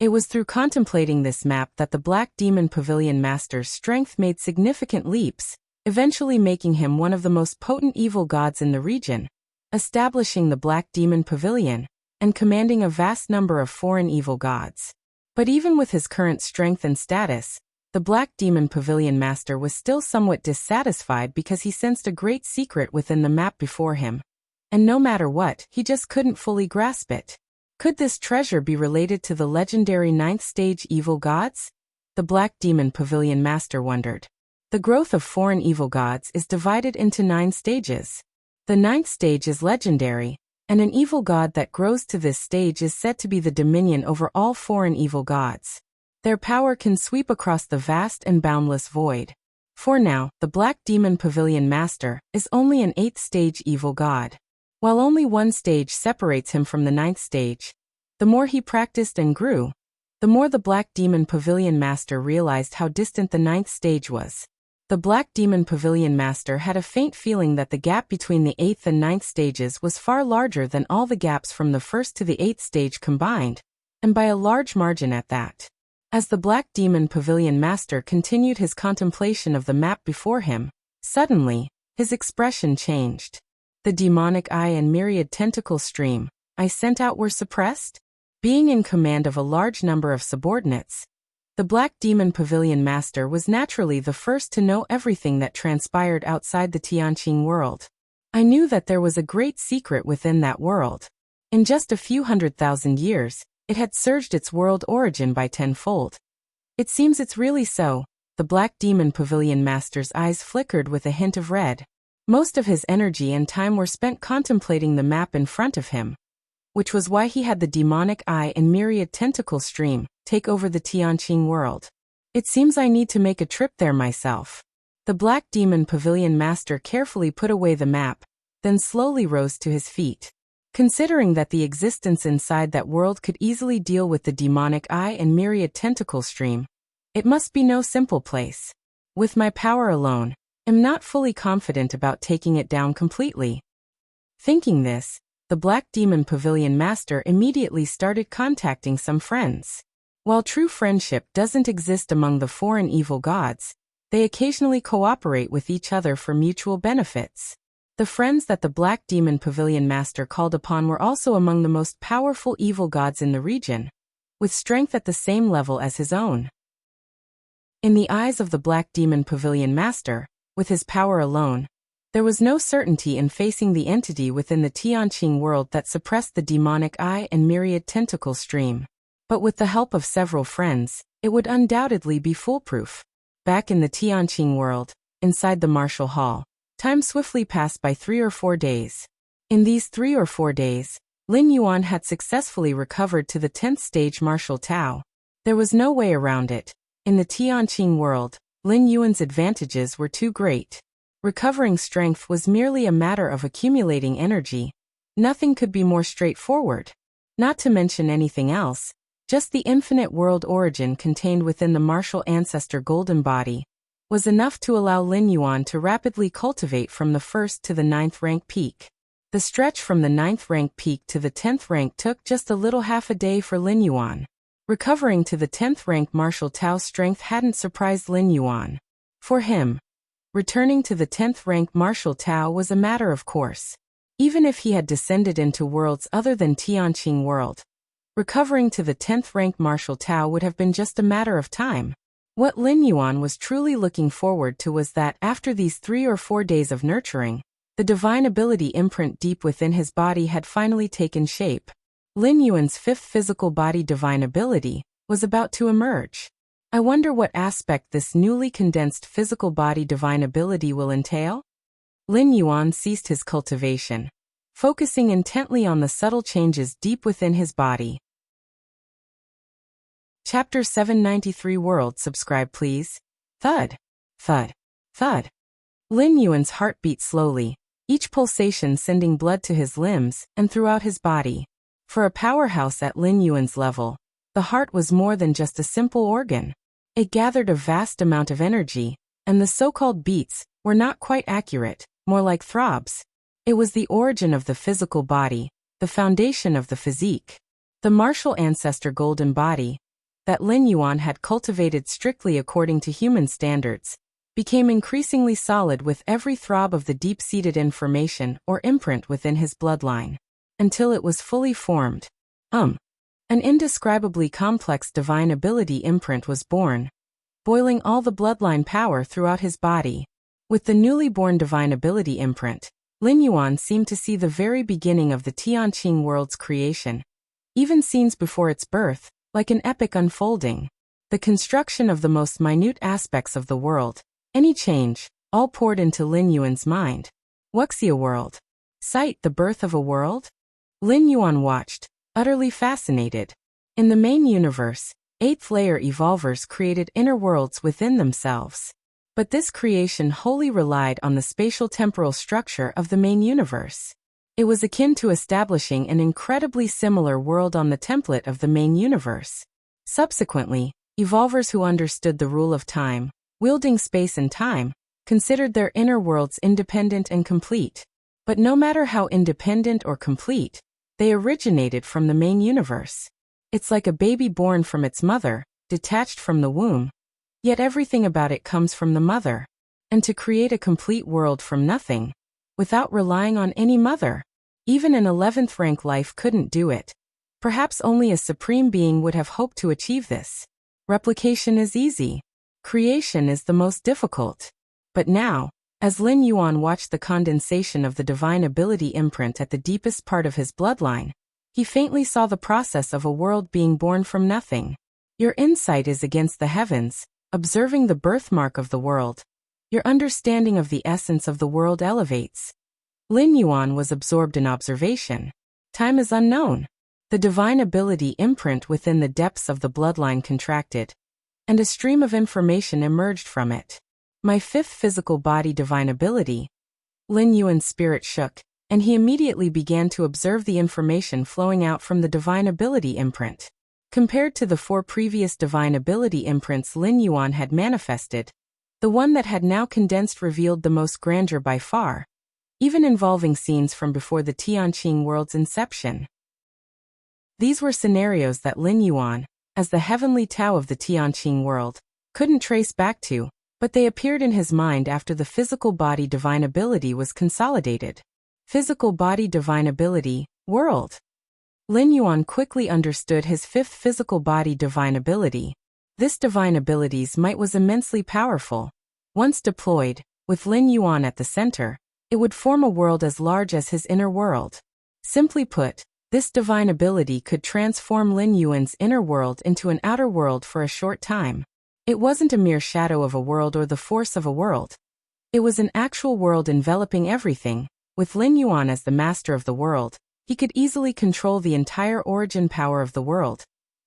It was through contemplating this map that the Black Demon Pavilion master's strength made significant leaps, eventually making him one of the most potent evil gods in the region, establishing the Black Demon Pavilion, and commanding a vast number of foreign evil gods. But even with his current strength and status, the Black Demon Pavilion master was still somewhat dissatisfied because he sensed a great secret within the map before him, and no matter what, he just couldn't fully grasp it. Could this treasure be related to the legendary 9th stage evil gods? the Black Demon Pavilion Master wondered. The growth of foreign evil gods is divided into 9 stages. The 9th stage is legendary, and an evil god that grows to this stage is said to be the dominion over all foreign evil gods. Their power can sweep across the vast and boundless void. For now, the Black Demon Pavilion Master is only an 8th stage evil god. While only one stage separates him from the 9th stage, the more he practiced and grew, the more the Black Demon Pavilion Master realized how distant the 9th stage was. The Black Demon Pavilion Master had a faint feeling that the gap between the 8th and 9th stages was far larger than all the gaps from the 1st to the 8th stage combined, and by a large margin at that. As the Black Demon Pavilion Master continued his contemplation of the map before him, suddenly, his expression changed. The demonic eye and myriad tentacle stream I sent out were suppressed? Being in command of a large number of subordinates, the Black Demon Pavilion Master was naturally the first to know everything that transpired outside the Tianqing world. I knew that there was a great secret within that world. In just a few 100,000 years, it had surged its world origin by 10-fold. It seems it's really so. The Black Demon Pavilion Master's eyes flickered with a hint of red. Most of his energy and time were spent contemplating the map in front of him, which was why he had the demonic eye and myriad tentacle stream take over the Tianqing world. It seems I need to make a trip there myself. The Black Demon Pavilion Master carefully put away the map, then slowly rose to his feet. Considering that the existence inside that world could easily deal with the demonic eye and myriad tentacle stream, it must be no simple place. With my power alone, I'm not fully confident about taking it down completely. Thinking this, the Black Demon Pavilion Master immediately started contacting some friends. While true friendship doesn't exist among the foreign evil gods, they occasionally cooperate with each other for mutual benefits. The friends that the Black Demon Pavilion Master called upon were also among the most powerful evil gods in the region, with strength at the same level as his own. In the eyes of the Black Demon Pavilion Master, with his power alone, there was no certainty in facing the entity within the Tianqing world that suppressed the demonic eye and myriad tentacle stream. But with the help of several friends, it would undoubtedly be foolproof. Back in the Tianqing world, inside the martial hall, time swiftly passed by 3 or 4 days. In these 3 or 4 days, Lin Yuan had successfully recovered to the 10th stage martial Tao. There was no way around it. In the Tianqing world, Lin Yuan's advantages were too great. Recovering strength was merely a matter of accumulating energy. Nothing could be more straightforward. Not to mention anything else, just the infinite world origin contained within the martial ancestor golden body was enough to allow Lin Yuan to rapidly cultivate from the 1st to the 9th rank peak. The stretch from the 9th rank peak to the 10th rank took just a little half a day for Lin Yuan. Recovering to the 10th rank martial Tao strength hadn't surprised Lin Yuan. For him, returning to the 10th rank martial Tao was a matter of course. Even if he had descended into worlds other than Tianqing world, recovering to the 10th rank martial Tao would have been just a matter of time. What Lin Yuan was truly looking forward to was that after these 3 or 4 days of nurturing, the divine ability imprint deep within his body had finally taken shape. Lin Yuan's 5th physical body divine ability was about to emerge. I wonder what aspect this newly condensed physical body divine ability will entail? Lin Yuan ceased his cultivation, focusing intently on the subtle changes deep within his body. Chapter 793 World Subscribe please. Thud. Thud. Thud. Lin Yuan's heart beat slowly, each pulsation sending blood to his limbs and throughout his body. For a powerhouse at Lin Yuan's level, the heart was more than just a simple organ. It gathered a vast amount of energy, and the so-called beats were not quite accurate, more like throbs. It was the origin of the physical body, the foundation of the physique. The martial ancestor golden body, that Lin Yuan had cultivated strictly according to human standards, became increasingly solid with every throb of the deep-seated information or imprint within his bloodline, until it was fully formed. An indescribably complex divine ability imprint was born, boiling all the bloodline power throughout his body. With the newly born divine ability imprint, Lin Yuan seemed to see the very beginning of the Tianqing world's creation, even scenes before its birth, like an epic unfolding. the construction of the most minute aspects of the world, any change, all poured into Lin Yuan's mind. Wuxia world. Sight, the birth of a world? Lin Yuan watched, utterly fascinated. In the main universe, eighth-layer evolvers created inner worlds within themselves. But this creation wholly relied on the spatial-temporal structure of the main universe. It was akin to establishing an incredibly similar world on the template of the main universe. Subsequently, evolvers who understood the rule of time, wielding space and time, considered their inner worlds independent and complete. But no matter how independent or complete, they originated from the main universe. It's like a baby born from its mother, detached from the womb. Yet everything about it comes from the mother. And to create a complete world from nothing, without relying on any mother, even an 11th rank life couldn't do it. Perhaps only a supreme being would have hoped to achieve this. Replication is easy. Creation is the most difficult. But now, as Lin Yuan watched the condensation of the divine ability imprint at the deepest part of his bloodline, he faintly saw the process of a world being born from nothing. Your insight is against the heavens, observing the birthmark of the world. Your understanding of the essence of the world elevates. Lin Yuan was absorbed in observation. Time is unknown. The divine ability imprint within the depths of the bloodline contracted, and a stream of information emerged from it. My fifth physical body divine ability. Lin Yuan's spirit shook, and he immediately began to observe the information flowing out from the divine ability imprint. Compared to the 4 previous divine ability imprints Lin Yuan had manifested, the one that had now condensed revealed the most grandeur by far, even involving scenes from before the Tianqing world's inception. These were scenarios that Lin Yuan, as the heavenly Tao of the Tianqing world, couldn't trace back to, but they appeared in his mind after the physical body divine ability was consolidated. Physical body divine ability, world. Lin Yuan quickly understood his 5th physical body divine ability. This divine ability's might was immensely powerful. Once deployed, with Lin Yuan at the center, it would form a world as large as his inner world. Simply put, this divine ability could transform Lin Yuan's inner world into an outer world for a short time. It wasn't a mere shadow of a world or the force of a world. It was an actual world enveloping everything. With Lin Yuan as the master of the world, he could easily control the entire origin power of the world,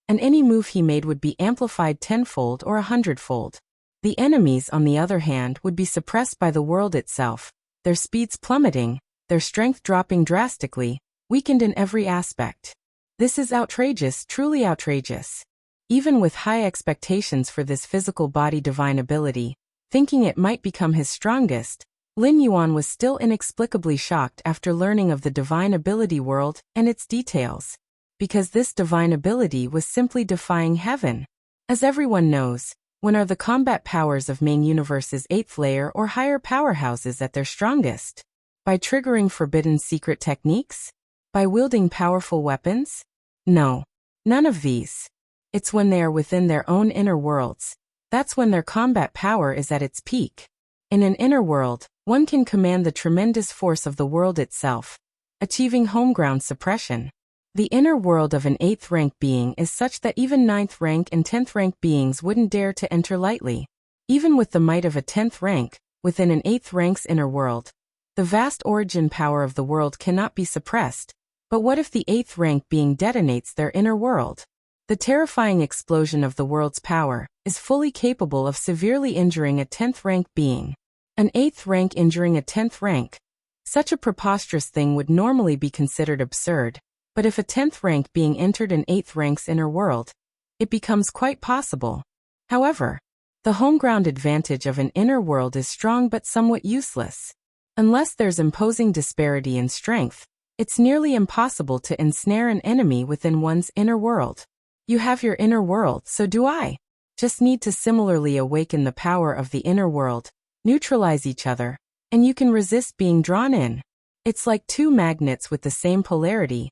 and any move he made would be amplified 10-fold or 100-fold. The enemies, on the other hand, would be suppressed by the world itself, their speeds plummeting, their strength dropping drastically, weakened in every aspect. This is outrageous, truly outrageous. Even with high expectations for this physical body divine ability, thinking it might become his strongest, Lin Yuan was still inexplicably shocked after learning of the divine ability world and its details. Because this divine ability was simply defying heaven. As everyone knows, when are the combat powers of main universe's 8th layer or higher powerhouses at their strongest? By triggering forbidden secret techniques? By wielding powerful weapons? No. None of these. It's when they are within their own inner worlds. That's when their combat power is at its peak. In an inner world, one can command the tremendous force of the world itself, achieving home ground suppression. The inner world of an 8th rank being is such that even 9th rank and 10th rank beings wouldn't dare to enter lightly. Even with the might of a 10th rank, within an 8th rank's inner world, the vast origin power of the world cannot be suppressed. But what if the 8th rank being detonates their inner world? The terrifying explosion of the world's power is fully capable of severely injuring a 10th rank being. An 8th rank injuring a 10th rank. Such a preposterous thing would normally be considered absurd, but if a 10th rank being entered an 8th rank's inner world, it becomes quite possible. However, the home ground advantage of an inner world is strong but somewhat useless. Unless there's imposing disparity in strength, it's nearly impossible to ensnare an enemy within one's inner world. You have your inner world, so do I. Just need to similarly awaken the power of the inner world, neutralize each other, and you can resist being drawn in. It's like 2 magnets with the same polarity.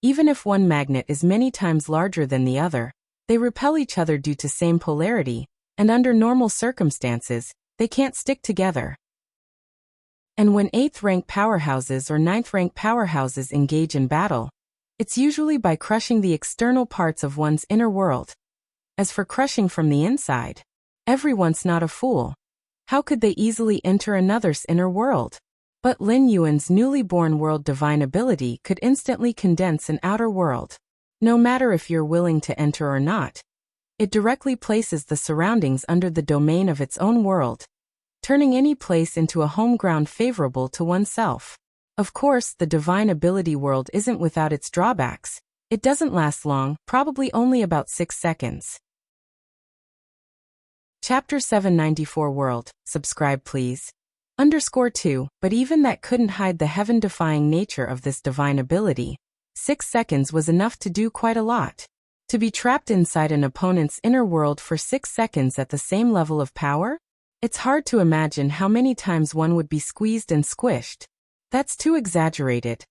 Even if one magnet is many times larger than the other, they repel each other due to same polarity, and under normal circumstances, they can't stick together. And when 8th rank powerhouses or 9th rank powerhouses engage in battle, it's usually by crushing the external parts of one's inner world. As for crushing from the inside, everyone's not a fool. How could they easily enter another's inner world? But Lin Yuan's newly born world divine ability could instantly condense an outer world. No matter if you're willing to enter or not, it directly places the surroundings under the domain of its own world, turning any place into a home ground favorable to oneself. Of course, the divine ability world isn't without its drawbacks. It doesn't last long, probably only about 6 seconds. Chapter 794 World, subscribe please. _2, but even that couldn't hide the heaven-defying nature of this divine ability. 6 seconds was enough to do quite a lot. To be trapped inside an opponent's inner world for 6 seconds at the same level of power? It's hard to imagine how many times one would be squeezed and squished. That's too exaggerated.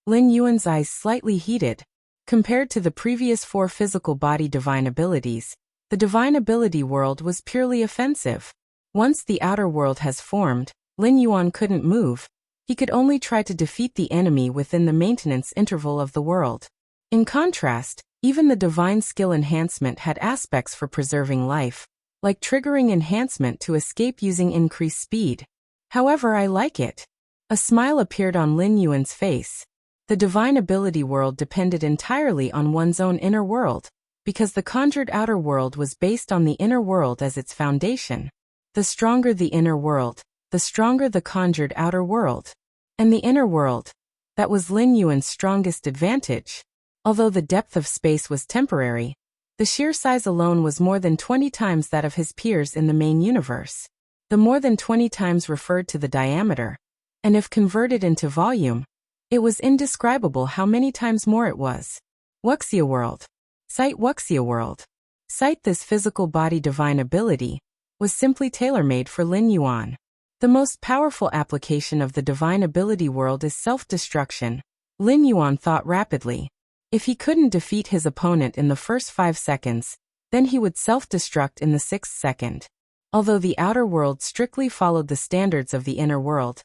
Lin Yuan's eyes slightly heated. Compared to the previous 4 physical body divine abilities, the divine ability world was purely offensive. Once the outer world has formed, Lin Yuan couldn't move. He could only try to defeat the enemy within the maintenance interval of the world. In contrast, even the divine skill enhancement had aspects for preserving life, like triggering enhancement to escape using increased speed. However, I like it. A smile appeared on Lin Yuan's face. The divine ability world depended entirely on one's own inner world, because the conjured outer world was based on the inner world as its foundation. The stronger the inner world, the stronger the conjured outer world. And the inner world, that was Lin Yuan's strongest advantage. Although the depth of space was temporary, the sheer size alone was more than 20 times that of his peers in the main universe. The more than 20 times referred to the diameter, and if converted into volume, it was indescribable how many times more it was. Wuxia World. Sight Wuxia World. Sight this physical body divine ability was simply tailor-made for Lin Yuan. The most powerful application of the divine ability world is self-destruction. Lin Yuan thought rapidly. If he couldn't defeat his opponent in the first 5 seconds, then he would self-destruct in the 6th second. Although the outer world strictly followed the standards of the inner world,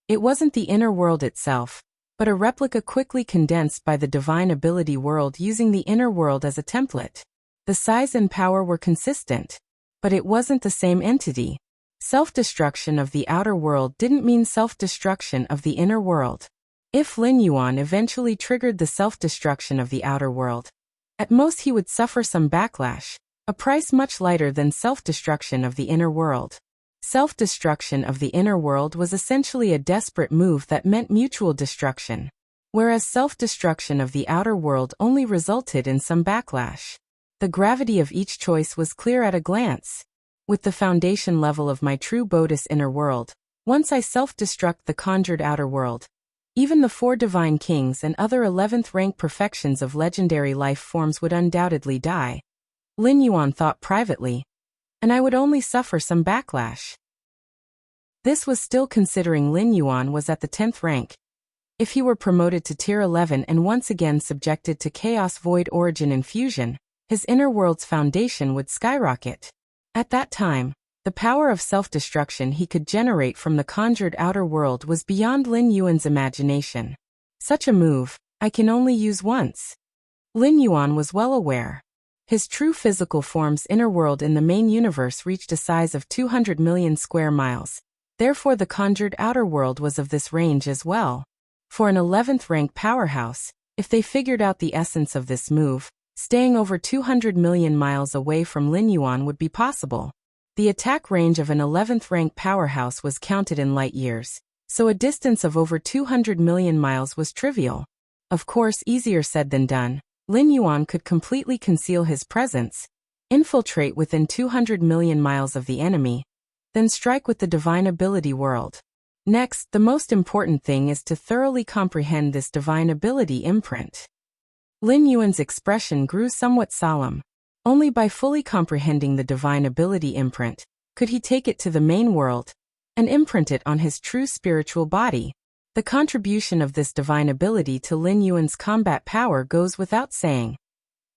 it wasn't the inner world itself, but a replica quickly condensed by the divine ability world using the inner world as a template. The size and power were consistent, but it wasn't the same entity. Self-destruction of the outer world didn't mean self-destruction of the inner world. If Lin Yuan eventually triggered the self-destruction of the outer world, at most he would suffer some backlash, a price much lighter than self-destruction of the inner world. Self-destruction of the inner world was essentially a desperate move that meant mutual destruction, whereas self-destruction of the outer world only resulted in some backlash. The gravity of each choice was clear at a glance. With the foundation level of my true Bodhis inner world, once I self-destruct the conjured outer world, even the 4 divine kings and other 11th rank perfections of legendary life forms would undoubtedly die. Lin Yuan thought privately, and I would only suffer some backlash. This was still considering Lin Yuan was at the 10th rank. If he were promoted to tier 11 and once again subjected to Chaos Void Origin Infusion, his inner world's foundation would skyrocket. At that time, the power of self-destruction he could generate from the conjured outer world was beyond Lin Yuan's imagination. Such a move, I can only use once. Lin Yuan was well aware. His true physical form's inner world in the main universe reached a size of 200 million square miles. Therefore the conjured outer world was of this range as well. For an 11th rank powerhouse, if they figured out the essence of this move, staying over 200 million miles away from Lin Yuan would be possible. The attack range of an 11th rank powerhouse was counted in light years, so a distance of over 200 million miles was trivial. Of course, easier said than done. Lin Yuan could completely conceal his presence, infiltrate within 200 million miles of the enemy, then strike with the divine ability world. Next, the most important thing is to thoroughly comprehend this divine ability imprint. Lin Yuan's expression grew somewhat solemn. Only by fully comprehending the divine ability imprint could he take it to the main world and imprint it on his true spiritual body. The contribution of this divine ability to Lin Yuan's combat power goes without saying.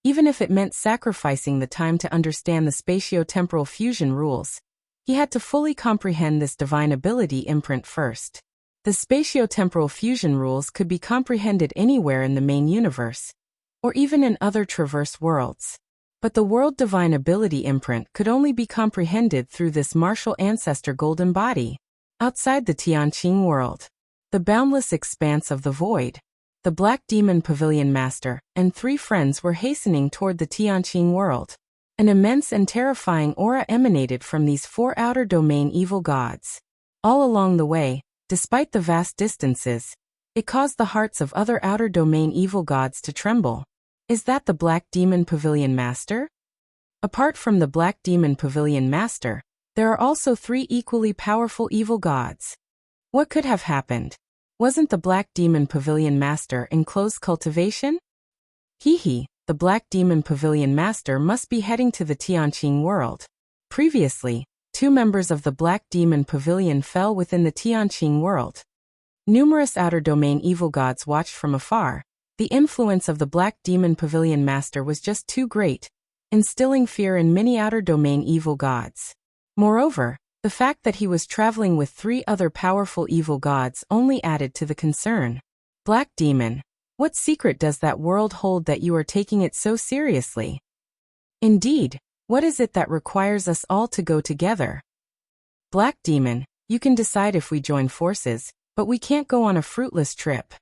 Even if it meant sacrificing the time to understand the spatio-temporal fusion rules, he had to fully comprehend this divine ability imprint first. The spatio-temporal fusion rules could be comprehended anywhere in the main universe, or even in other traverse worlds. But the world divine ability imprint could only be comprehended through this martial ancestor golden body. Outside the Tianqing world, the boundless expanse of the void, the Black Demon Pavilion Master and 3 friends were hastening toward the Tianqing world. An immense and terrifying aura emanated from these 4 outer domain evil gods. All along the way, despite the vast distances, it caused the hearts of other outer domain evil gods to tremble. Is that the Black Demon Pavilion Master? Apart from the Black Demon Pavilion Master, there are also 3 equally powerful evil gods. What could have happened? Wasn't the Black Demon Pavilion Master in close cultivation? The Black Demon Pavilion Master must be heading to the Tianqing world. Previously, 2 members of the Black Demon Pavilion fell within the Tianqing world. Numerous outer domain evil gods watched from afar. The influence of the Black Demon Pavilion Master was just too great, instilling fear in many outer domain evil gods. Moreover, the fact that he was traveling with 3 other powerful evil gods only added to the concern. Black Demon, what secret does that world hold that you are taking it so seriously? Indeed, what is it that requires us all to go together? Black Demon, you can decide if we join forces, but we can't go on a fruitless trip.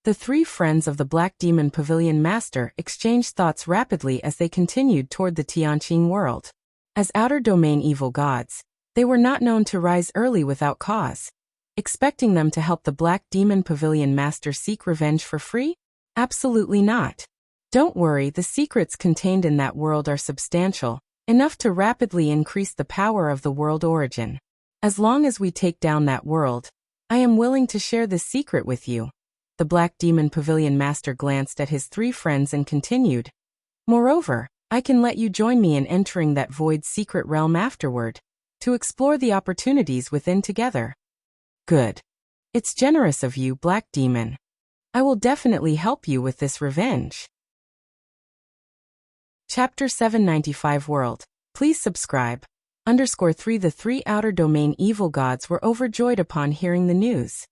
The 3 friends of the Black Demon Pavilion Master exchanged thoughts rapidly as they continued toward the Tianqing world. As outer domain evil gods, they were not known to rise early without cause. Expecting them to help the Black Demon Pavilion Master seek revenge for free? Absolutely not. Don't worry, the secrets contained in that world are substantial, enough to rapidly increase the power of the world origin. As long as we take down that world, I am willing to share this secret with you. The Black Demon Pavilion Master glanced at his 3 friends and continued. Moreover, I can let you join me in entering that void secret realm afterward, to explore the opportunities within together. Good. It's generous of you, Black Demon. I will definitely help you with this revenge. Chapter 795 World. Please subscribe. _3 The 3 outer domain evil gods were overjoyed upon hearing the news.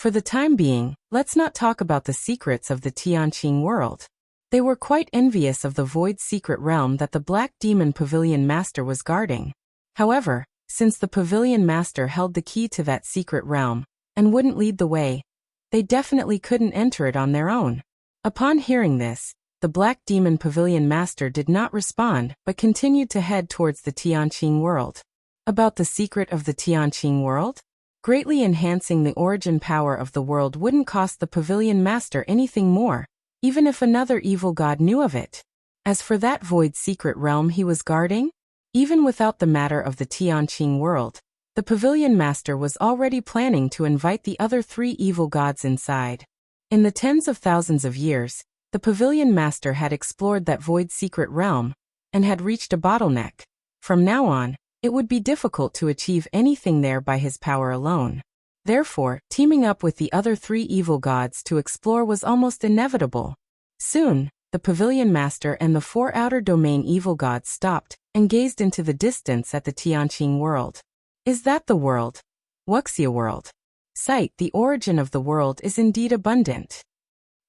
For the time being, let's not talk about the secrets of the Tianqing world. They were quite envious of the void secret realm that the Black Demon Pavilion Master was guarding. However, since the Pavilion Master held the key to that secret realm, and wouldn't lead the way, they definitely couldn't enter it on their own. Upon hearing this, the Black Demon Pavilion Master did not respond but continued to head towards the Tianqing world. About the secret of the Tianqing world? Greatly enhancing the origin power of the world wouldn't cost the Pavilion Master anything more, even if another evil god knew of it. As for that void secret realm he was guarding, even without the matter of the Tianqing world, the Pavilion Master was already planning to invite the other 3 evil gods inside. In the tens of thousands of years, the Pavilion Master had explored that void secret realm, and had reached a bottleneck. From now on, it would be difficult to achieve anything there by his power alone. Therefore, teaming up with the other 3 evil gods to explore was almost inevitable. Soon, the Pavilion Master and the 4 outer domain evil gods stopped and gazed into the distance at the Tianqing world. Is that the world? Wuxia world. Sight, the origin of the world is indeed abundant.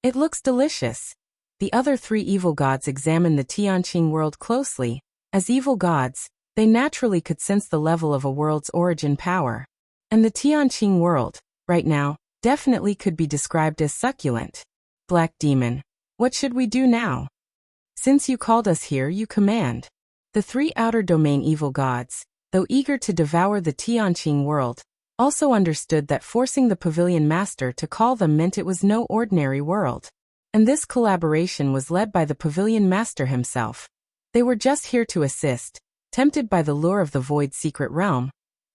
It looks delicious. The other 3 evil gods examined the Tianqing world closely. As evil gods, they naturally could sense the level of a world's origin power. And the Tianqing world, right now, definitely could be described as succulent. Black Demon, what should we do now? Since you called us here, you command. The 3 outer domain evil gods, though eager to devour the Tianqing world, also understood that forcing the Pavilion Master to call them meant it was no ordinary world. And this collaboration was led by the Pavilion Master himself. They were just here to assist. Tempted by the lure of the void secret realm,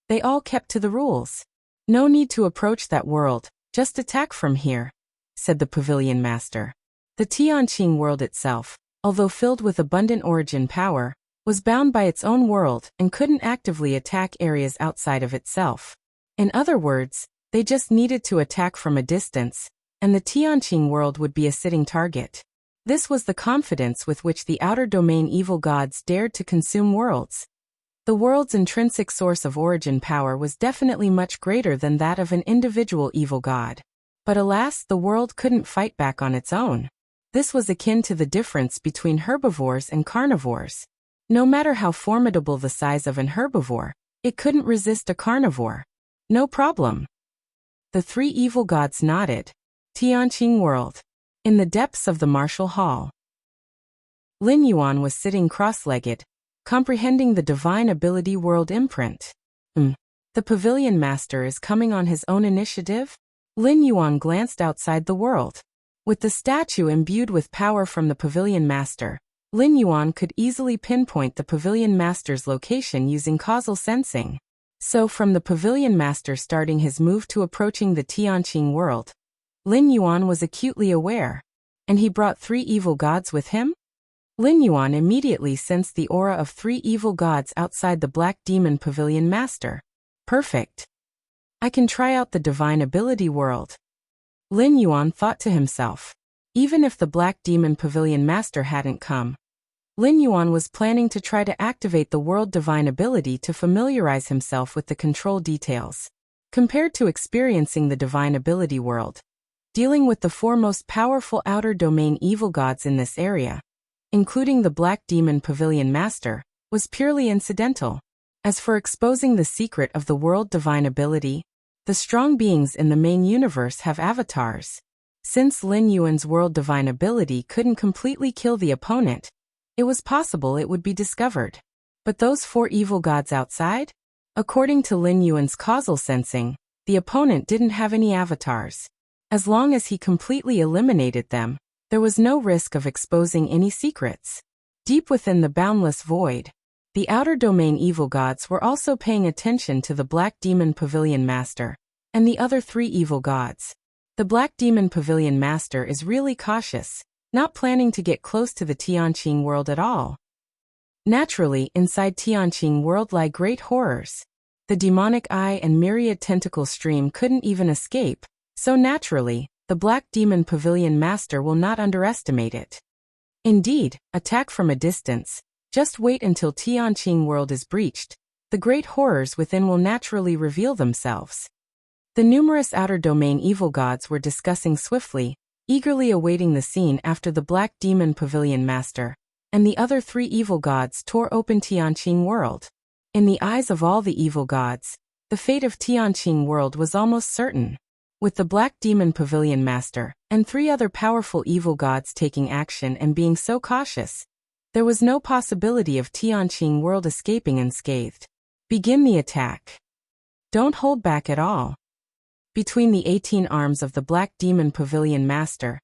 they all kept to the rules. No need to approach that world, just attack from here, said the Pavilion Master. The Tianqing world itself, although filled with abundant origin power, was bound by its own world and couldn't actively attack areas outside of itself. In other words, they just needed to attack from a distance, and the Tianqing world would be a sitting target. This was the confidence with which the outer domain evil gods dared to consume worlds. The world's intrinsic source of origin power was definitely much greater than that of an individual evil god. But alas, the world couldn't fight back on its own. This was akin to the difference between herbivores and carnivores. No matter how formidable the size of an herbivore, it couldn't resist a carnivore. No problem. The three evil gods nodded. Tianqing World. In the depths of the martial hall, Lin Yuan was sitting cross-legged, comprehending the divine ability world imprint. The pavilion master is coming on his own initiative? Lin Yuan glanced outside the world. With the statue imbued with power from the pavilion master, Lin Yuan could easily pinpoint the pavilion master's location using causal sensing. So from the pavilion master starting his move to approaching the Tianqing world, Lin Yuan was acutely aware. And he brought three evil gods with him? Lin Yuan immediately sensed the aura of three evil gods outside the Black Demon Pavilion Master. Perfect. I can try out the divine ability world. Lin Yuan thought to himself. Even if the Black Demon Pavilion Master hadn't come, Lin Yuan was planning to try to activate the world divine ability to familiarize himself with the control details. Compared to experiencing the divine ability world, dealing with the four most powerful outer domain evil gods in this area, including the Black Demon Pavilion Master, was purely incidental. As for exposing the secret of the world divine ability, the strong beings in the main universe have avatars. Since Lin Yuan's world divine ability couldn't completely kill the opponent, it was possible it would be discovered. But those four evil gods outside? According to Lin Yuan's causal sensing, the opponent didn't have any avatars. As long as he completely eliminated them, there was no risk of exposing any secrets. Deep within the boundless void, the outer domain evil gods were also paying attention to the Black Demon Pavilion Master and the other three evil gods. The Black Demon Pavilion Master is really cautious, not planning to get close to the Tianqing world at all. Naturally, inside Tianqing world lie great horrors. The demonic eye and myriad tentacle stream couldn't even escape, so naturally, the Black Demon Pavilion Master will not underestimate it. Indeed, attack from a distance. Just wait until Tianqing world is breached. The great horrors within will naturally reveal themselves. The numerous outer domain evil gods were discussing swiftly, eagerly awaiting the scene after the Black Demon Pavilion Master and the other three evil gods tore open Tianqing world. In the eyes of all the evil gods, the fate of Tianqing world was almost certain. With the Black Demon Pavilion Master and three other powerful evil gods taking action and being so cautious, there was no possibility of Tianqing world escaping unscathed. Begin the attack. Don't hold back at all. Between the 18 arms of the Black Demon Pavilion Master,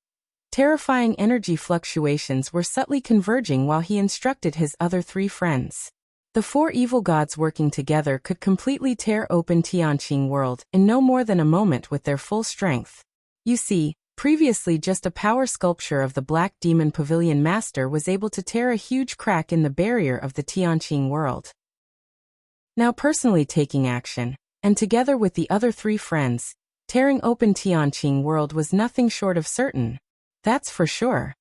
terrifying energy fluctuations were subtly converging while he instructed his other three friends. The four evil gods working together could completely tear open Tianqing world in no more than a moment with their full strength. You see, previously just a power sculpture of the Black Demon Pavilion Master was able to tear a huge crack in the barrier of the Tianqing world. Now personally taking action, and together with the other three friends, tearing open Tianqing world was nothing short of certain. That's for sure.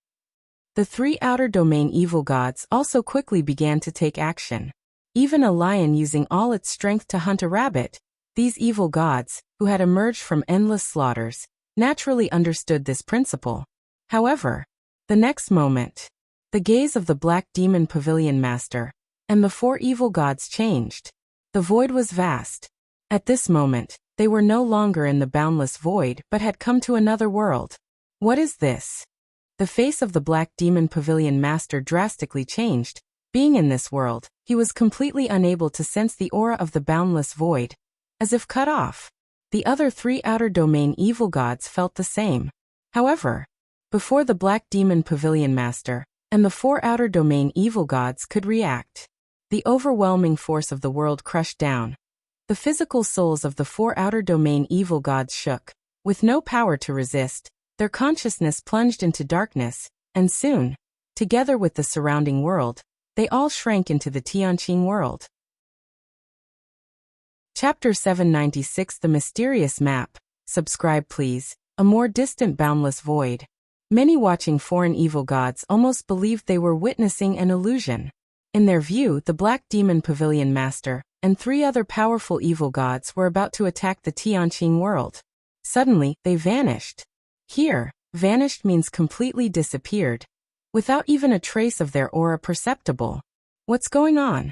The three outer domain evil gods also quickly began to take action. Even a lion using all its strength to hunt a rabbit, these evil gods, who had emerged from endless slaughters, naturally understood this principle. However, the next moment, the gaze of the Black Demon Pavilion Master and the four evil gods changed. The void was vast. At this moment, they were no longer in the boundless void but had come to another world. What is this? The face of the Black Demon Pavilion Master drastically changed. Being in this world, he was completely unable to sense the aura of the boundless void, as if cut off. The other three outer domain evil gods felt the same. However, before the Black Demon Pavilion Master and the four outer domain evil gods could react, the overwhelming force of the world crushed down. The physical souls of the four outer domain evil gods shook. With no power to resist, their consciousness plunged into darkness, and soon, together with the surrounding world, they all shrank into the Tianqing world. Chapter 796 The Mysterious Map. Subscribe please. A more distant boundless void. Many watching foreign evil gods almost believed they were witnessing an illusion. In their view, the Black Demon Pavilion Master and three other powerful evil gods were about to attack the Tianqing world. Suddenly, they vanished. Here, Vanished means completely disappeared, without even a trace of their aura perceptible. What's going on?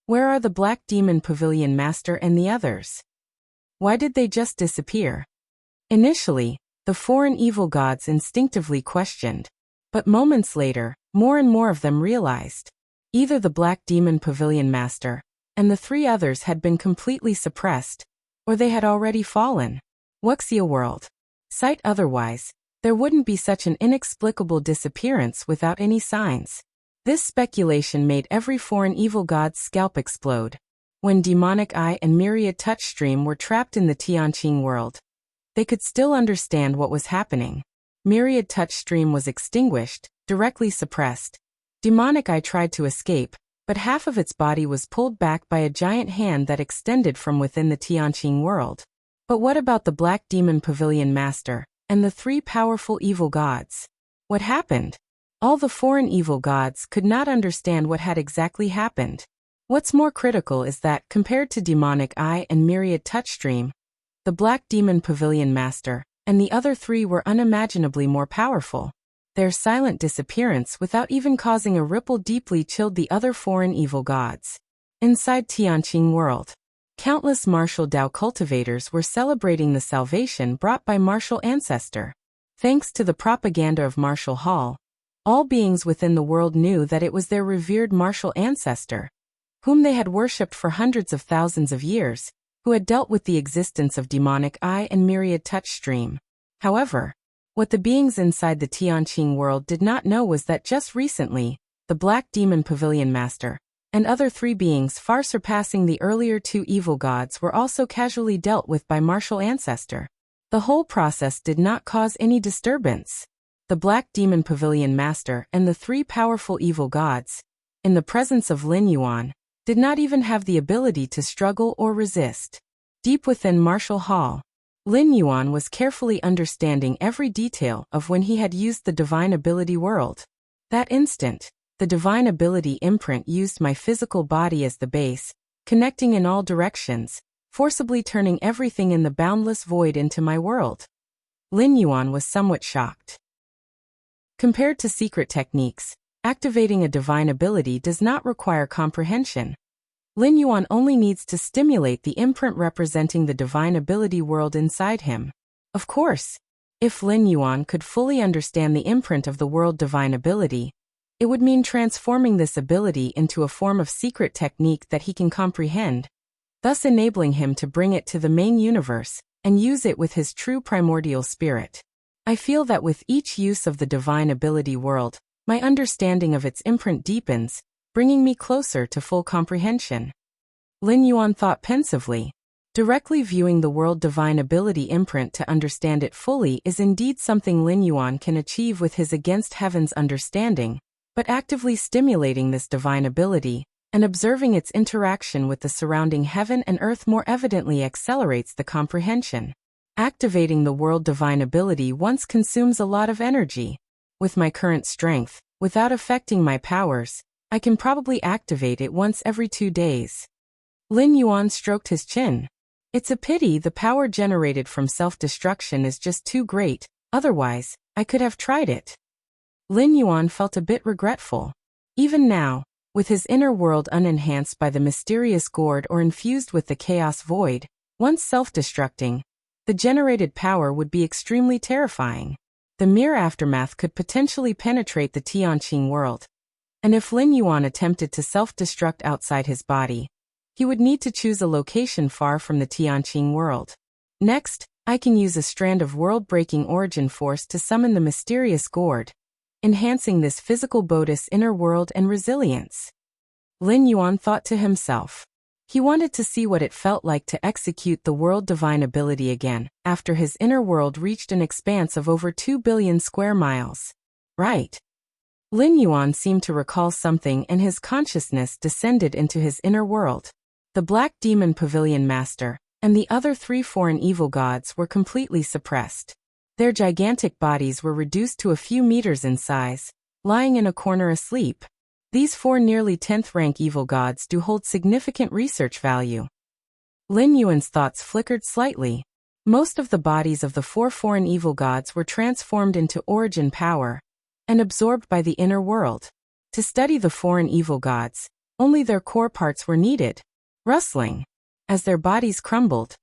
Where are the Black Demon Pavilion Master and the others? Why did they just disappear? Initially, the foreign evil gods instinctively questioned, but moments later, more and more of them realized. Either the Black Demon Pavilion Master and the three others had been completely suppressed, or they had already fallen. Wuxia world. Sight otherwise, there wouldn't be such an inexplicable disappearance without any signs. This speculation made every foreign evil god's scalp explode. When Demonic Eye and Myriad Touchstream were trapped in the Tianqing world, they could still understand what was happening. Myriad Touchstream was extinguished, directly suppressed. Demonic Eye tried to escape, but half of its body was pulled back by a giant hand that extended from within the Tianqing world. But what about the Black Demon Pavilion Master and the three powerful evil gods? What happened? All the foreign evil gods could not understand what had exactly happened. What's more critical is that, compared to Demonic Eye and Myriad Touchstream, the Black Demon Pavilion Master and the other three were unimaginably more powerful. Their silent disappearance without even causing a ripple deeply chilled the other foreign evil gods. Inside Tianqing world, countless martial Dao cultivators were celebrating the salvation brought by martial ancestor. Thanks to the propaganda of martial hall, all beings within the world knew that it was their revered martial ancestor, whom they had worshipped for hundreds of thousands of years, who had dealt with the existence of Demonic Eye and Myriad Touchstream. However, what the beings inside the Tianqing world did not know was that just recently, the Black Demon Pavilion Master and other three beings far surpassing the earlier two evil gods were also casually dealt with by martial ancestor. The whole process did not cause any disturbance. The Black Demon Pavilion Master and the three powerful evil gods, in the presence of Lin Yuan, did not even have the ability to struggle or resist. Deep within Martial Hall, Lin Yuan was carefully understanding every detail of when he had used the Divine Ability World. That instant, the Divine Ability imprint used my physical body as the base, connecting in all directions, forcibly turning everything in the boundless void into my world. Lin Yuan was somewhat shocked. Compared to secret techniques, activating a divine ability does not require comprehension. Lin Yuan only needs to stimulate the imprint representing the divine ability world inside him. Of course, if Lin Yuan could fully understand the imprint of the world divine ability, it would mean transforming this ability into a form of secret technique that he can comprehend, thus enabling him to bring it to the main universe and use it with his true primordial spirit. I feel that with each use of the divine ability world, my understanding of its imprint deepens, bringing me closer to full comprehension. Lin Yuan thought pensively. Directly viewing the world divine ability imprint to understand it fully is indeed something Lin Yuan can achieve with his against heaven's understanding, but actively stimulating this divine ability and observing its interaction with the surrounding heaven and earth more evidently accelerates the comprehension. Activating the world divine ability once consumes a lot of energy. With my current strength, without affecting my powers, I can probably activate it once every 2 days. Lin Yuan stroked his chin. It's a pity the power generated from self-destruction is just too great, otherwise, I could have tried it. Lin Yuan felt a bit regretful. Even now, with his inner world unenhanced by the mysterious gourd or infused with the chaos void, once self-destructing, the generated power would be extremely terrifying. The mere aftermath could potentially penetrate the Tianqing world. And if Lin Yuan attempted to self-destruct outside his body, he would need to choose a location far from the Tianqing world. Next, I can use a strand of world-breaking origin force to summon the mysterious gourd, enhancing this physical bodhi's inner world and resilience. Lin Yuan thought to himself. He wanted to see what it felt like to execute the world divine ability again, after his inner world reached an expanse of over 2 billion square miles. Right. Lin Yuan seemed to recall something and his consciousness descended into his inner world. The Black Demon Pavilion Master and the other 3 foreign evil gods were completely suppressed. Their gigantic bodies were reduced to a few meters in size, lying in a corner asleep. These 4 nearly 10th rank evil gods do hold significant research value. Lin Yuan's thoughts flickered slightly. Most of the bodies of the 4 foreign evil gods were transformed into origin power and absorbed by the inner world. To study the foreign evil gods, only their core parts were needed. Rustling. As their bodies crumbled,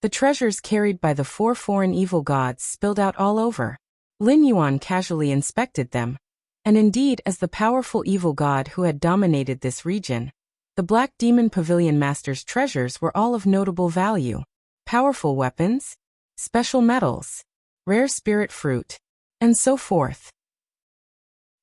the treasures carried by the 4 foreign evil gods spilled out all over. Lin Yuan casually inspected them. And indeed, as the powerful evil god who had dominated this region, the Black Demon Pavilion Master's treasures were all of notable value. Powerful weapons, special metals, rare spirit fruit, and so forth.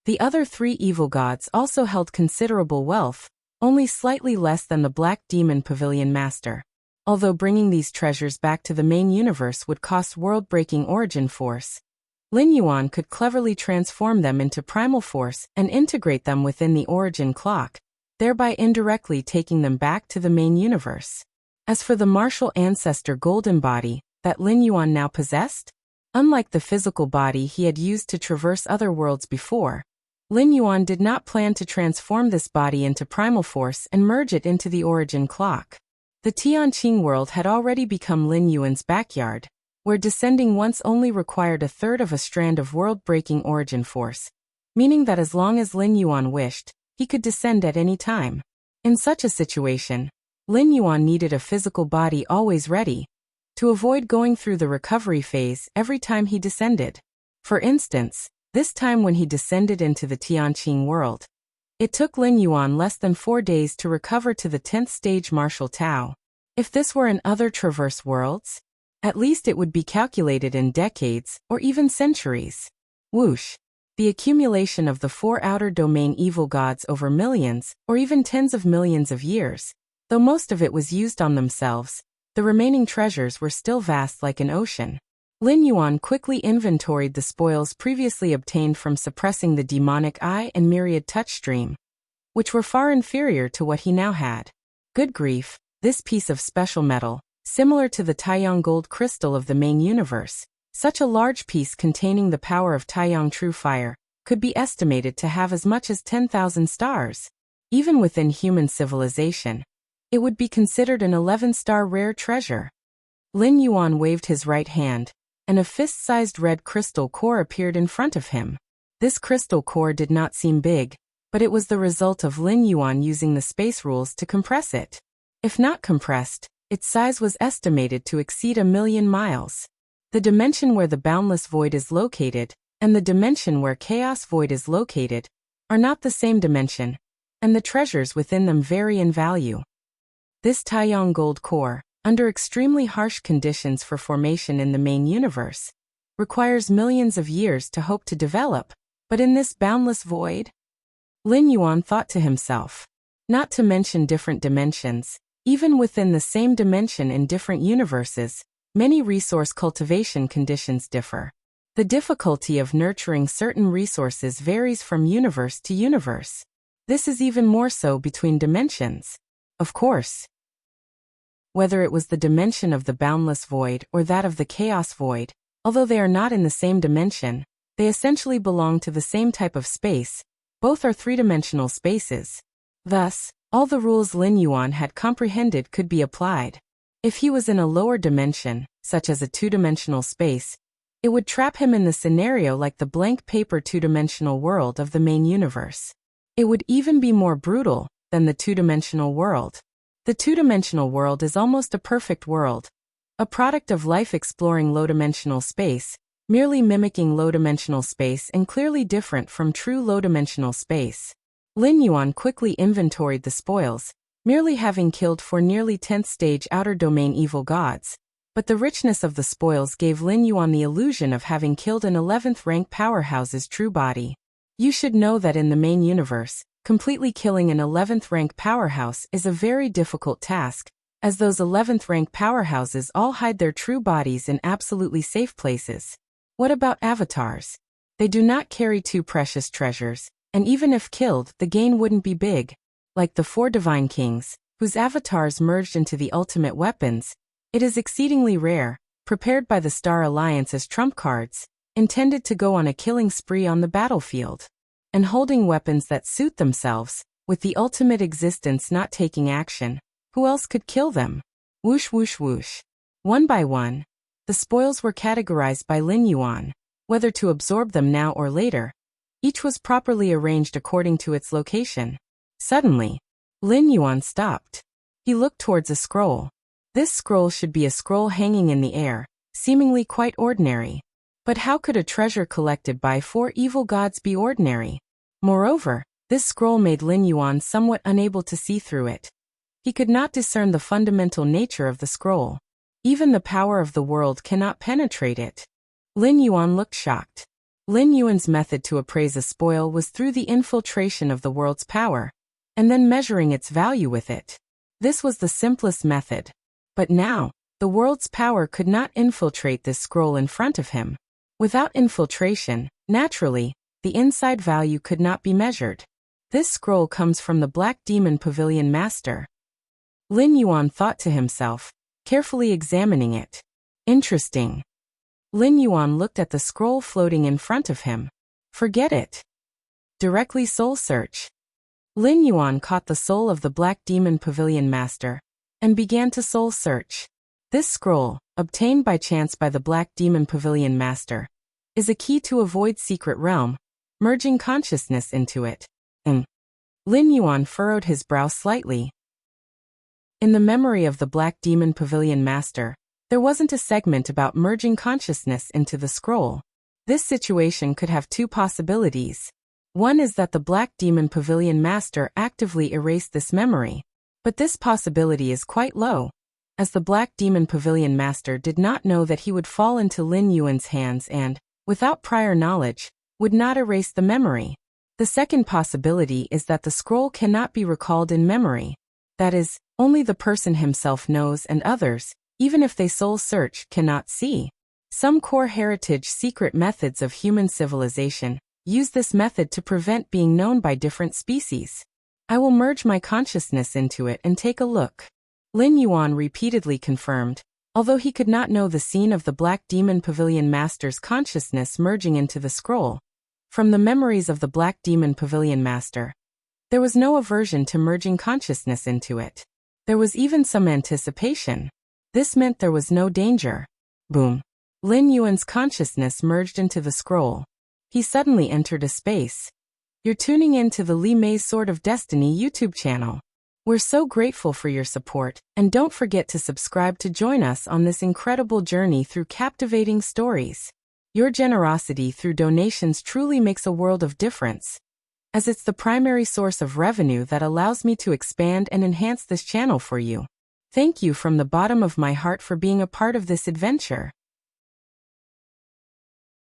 The other 3 evil gods also held considerable wealth, only slightly less than the Black Demon Pavilion Master. Although bringing these treasures back to the main universe would cost world-breaking origin force, Lin Yuan could cleverly transform them into primal force and integrate them within the origin clock, thereby indirectly taking them back to the main universe. As for the martial ancestor golden body that Lin Yuan now possessed, unlike the physical body he had used to traverse other worlds before, Lin Yuan did not plan to transform this body into primal force and merge it into the origin clock. The Tianqing world had already become Lin Yuan's backyard, where descending once only required a third of a strand of world-breaking origin force, meaning that as long as Lin Yuan wished, he could descend at any time. In such a situation, Lin Yuan needed a physical body always ready, to avoid going through the recovery phase every time he descended. For instance, this time when he descended into the Tianqing world, it took Lin Yuan less than 4 days to recover to the 10th stage martial Tao. If this were in other traverse worlds, at least it would be calculated in decades or even centuries. Whoosh! The accumulation of the 4 outer domain evil gods over millions or even tens of millions of years. Though most of it was used on themselves, the remaining treasures were still vast like an ocean. Lin Yuan quickly inventoried the spoils previously obtained from suppressing the demonic eye and myriad touch stream, which were far inferior to what he now had. Good grief, this piece of special metal, similar to the Taiyang gold crystal of the main universe, such a large piece containing the power of Taiyang true fire, could be estimated to have as much as 10,000 stars. Even within human civilization, it would be considered an 11-star rare treasure. Lin Yuan waved his right hand, and a fist-sized red crystal core appeared in front of him. This crystal core did not seem big, but it was the result of Lin Yuan using the space rules to compress it. If not compressed, its size was estimated to exceed 1,000,000 miles. The dimension where the boundless void is located, and the dimension where chaos void is located, are not the same dimension, and the treasures within them vary in value. This Taiyang gold core, under extremely harsh conditions for formation in the main universe, requires millions of years to hope to develop, but in this boundless void? Lin Yuan thought to himself. Not to mention different dimensions, even within the same dimension in different universes, many resource cultivation conditions differ. The difficulty of nurturing certain resources varies from universe to universe. This is even more so between dimensions. Of course, whether it was the dimension of the boundless void or that of the chaos void, although they are not in the same dimension, they essentially belong to the same type of space. Both are three-dimensional spaces. Thus, all the rules Lin Yuan had comprehended could be applied. If he was in a lower dimension, such as a two-dimensional space, it would trap him in the scenario like the blank paper two-dimensional world of the main universe. It would even be more brutal than the two-dimensional world. The two-dimensional world is almost a perfect world, a product of life exploring low-dimensional space, merely mimicking low-dimensional space and clearly different from true low-dimensional space. Lin Yuan quickly inventoried the spoils, merely having killed 4 nearly 10th stage outer domain evil gods, but the richness of the spoils gave Lin Yuan the illusion of having killed an 11th rank powerhouse's true body. You should know that in the main universe, completely killing an 11th rank powerhouse is a very difficult task, as those 11th rank powerhouses all hide their true bodies in absolutely safe places. What about avatars? They do not carry too precious treasures, and even if killed, the gain wouldn't be big. Like the 4 divine kings, whose avatars merged into the ultimate weapons, it is exceedingly rare, prepared by the Star Alliance as trump cards, intended to go on a killing spree on the battlefield, and holding weapons that suit themselves, with the ultimate existence not taking action. Who else could kill them? Whoosh whoosh whoosh. One by one, The spoils were categorized by Lin Yuan, whether to absorb them now or later. Each was properly arranged according to its location. Suddenly, Lin Yuan stopped. He looked towards a scroll. This scroll should be a scroll hanging in the air, seemingly quite ordinary. But how could a treasure collected by 4 evil gods be ordinary? Moreover, this scroll made Lin Yuan somewhat unable to see through it. He could not discern the fundamental nature of the scroll. Even the power of the world cannot penetrate it. Lin Yuan looked shocked. Lin Yuan's method to appraise a spoil was through the infiltration of the world's power, and then measuring its value with it. This was the simplest method. But now, the world's power could not infiltrate this scroll in front of him. Without infiltration, naturally, the inside value could not be measured. This scroll comes from the Black Demon Pavilion Master. Lin Yuan thought to himself, carefully examining it. Interesting. Lin Yuan looked at the scroll floating in front of him. Forget it. Directly soul search. Lin Yuan caught the soul of the Black Demon Pavilion Master and began to soul search. This scroll, obtained by chance by the Black Demon Pavilion Master, is a key to avoid secret realm, merging consciousness into it. Lin Yuan furrowed his brow slightly. In the memory of the Black Demon Pavilion Master, there wasn't a segment about merging consciousness into the scroll. This situation could have 2 possibilities. One is that the Black Demon Pavilion Master actively erased this memory, but this possibility is quite low, as the Black Demon Pavilion Master did not know that he would fall into Lin Yuan's hands and, without prior knowledge, would not erase the memory. The second possibility is that the scroll cannot be recalled in memory. That is, only the person himself knows and others, even if they soul search, cannot see. Some core heritage secret methods of human civilization use this method to prevent being known by different species. I will merge my consciousness into it and take a look. Lin Yuan repeatedly confirmed, although he could not know the scene of the Black Demon Pavilion Master's consciousness merging into the scroll. From the memories of the Black Demon Pavilion Master, there was no aversion to merging consciousness into it. There was even some anticipation. This meant there was no danger. Boom. Lin Yuan's consciousness merged into the scroll. He suddenly entered a space. You're tuning in to the Li Mei's Sword of Destiny YouTube channel. We're so grateful for your support, and don't forget to subscribe to join us on this incredible journey through captivating stories. Your generosity through donations truly makes a world of difference, as it's the primary source of revenue that allows me to expand and enhance this channel for you. Thank you from the bottom of my heart for being a part of this adventure.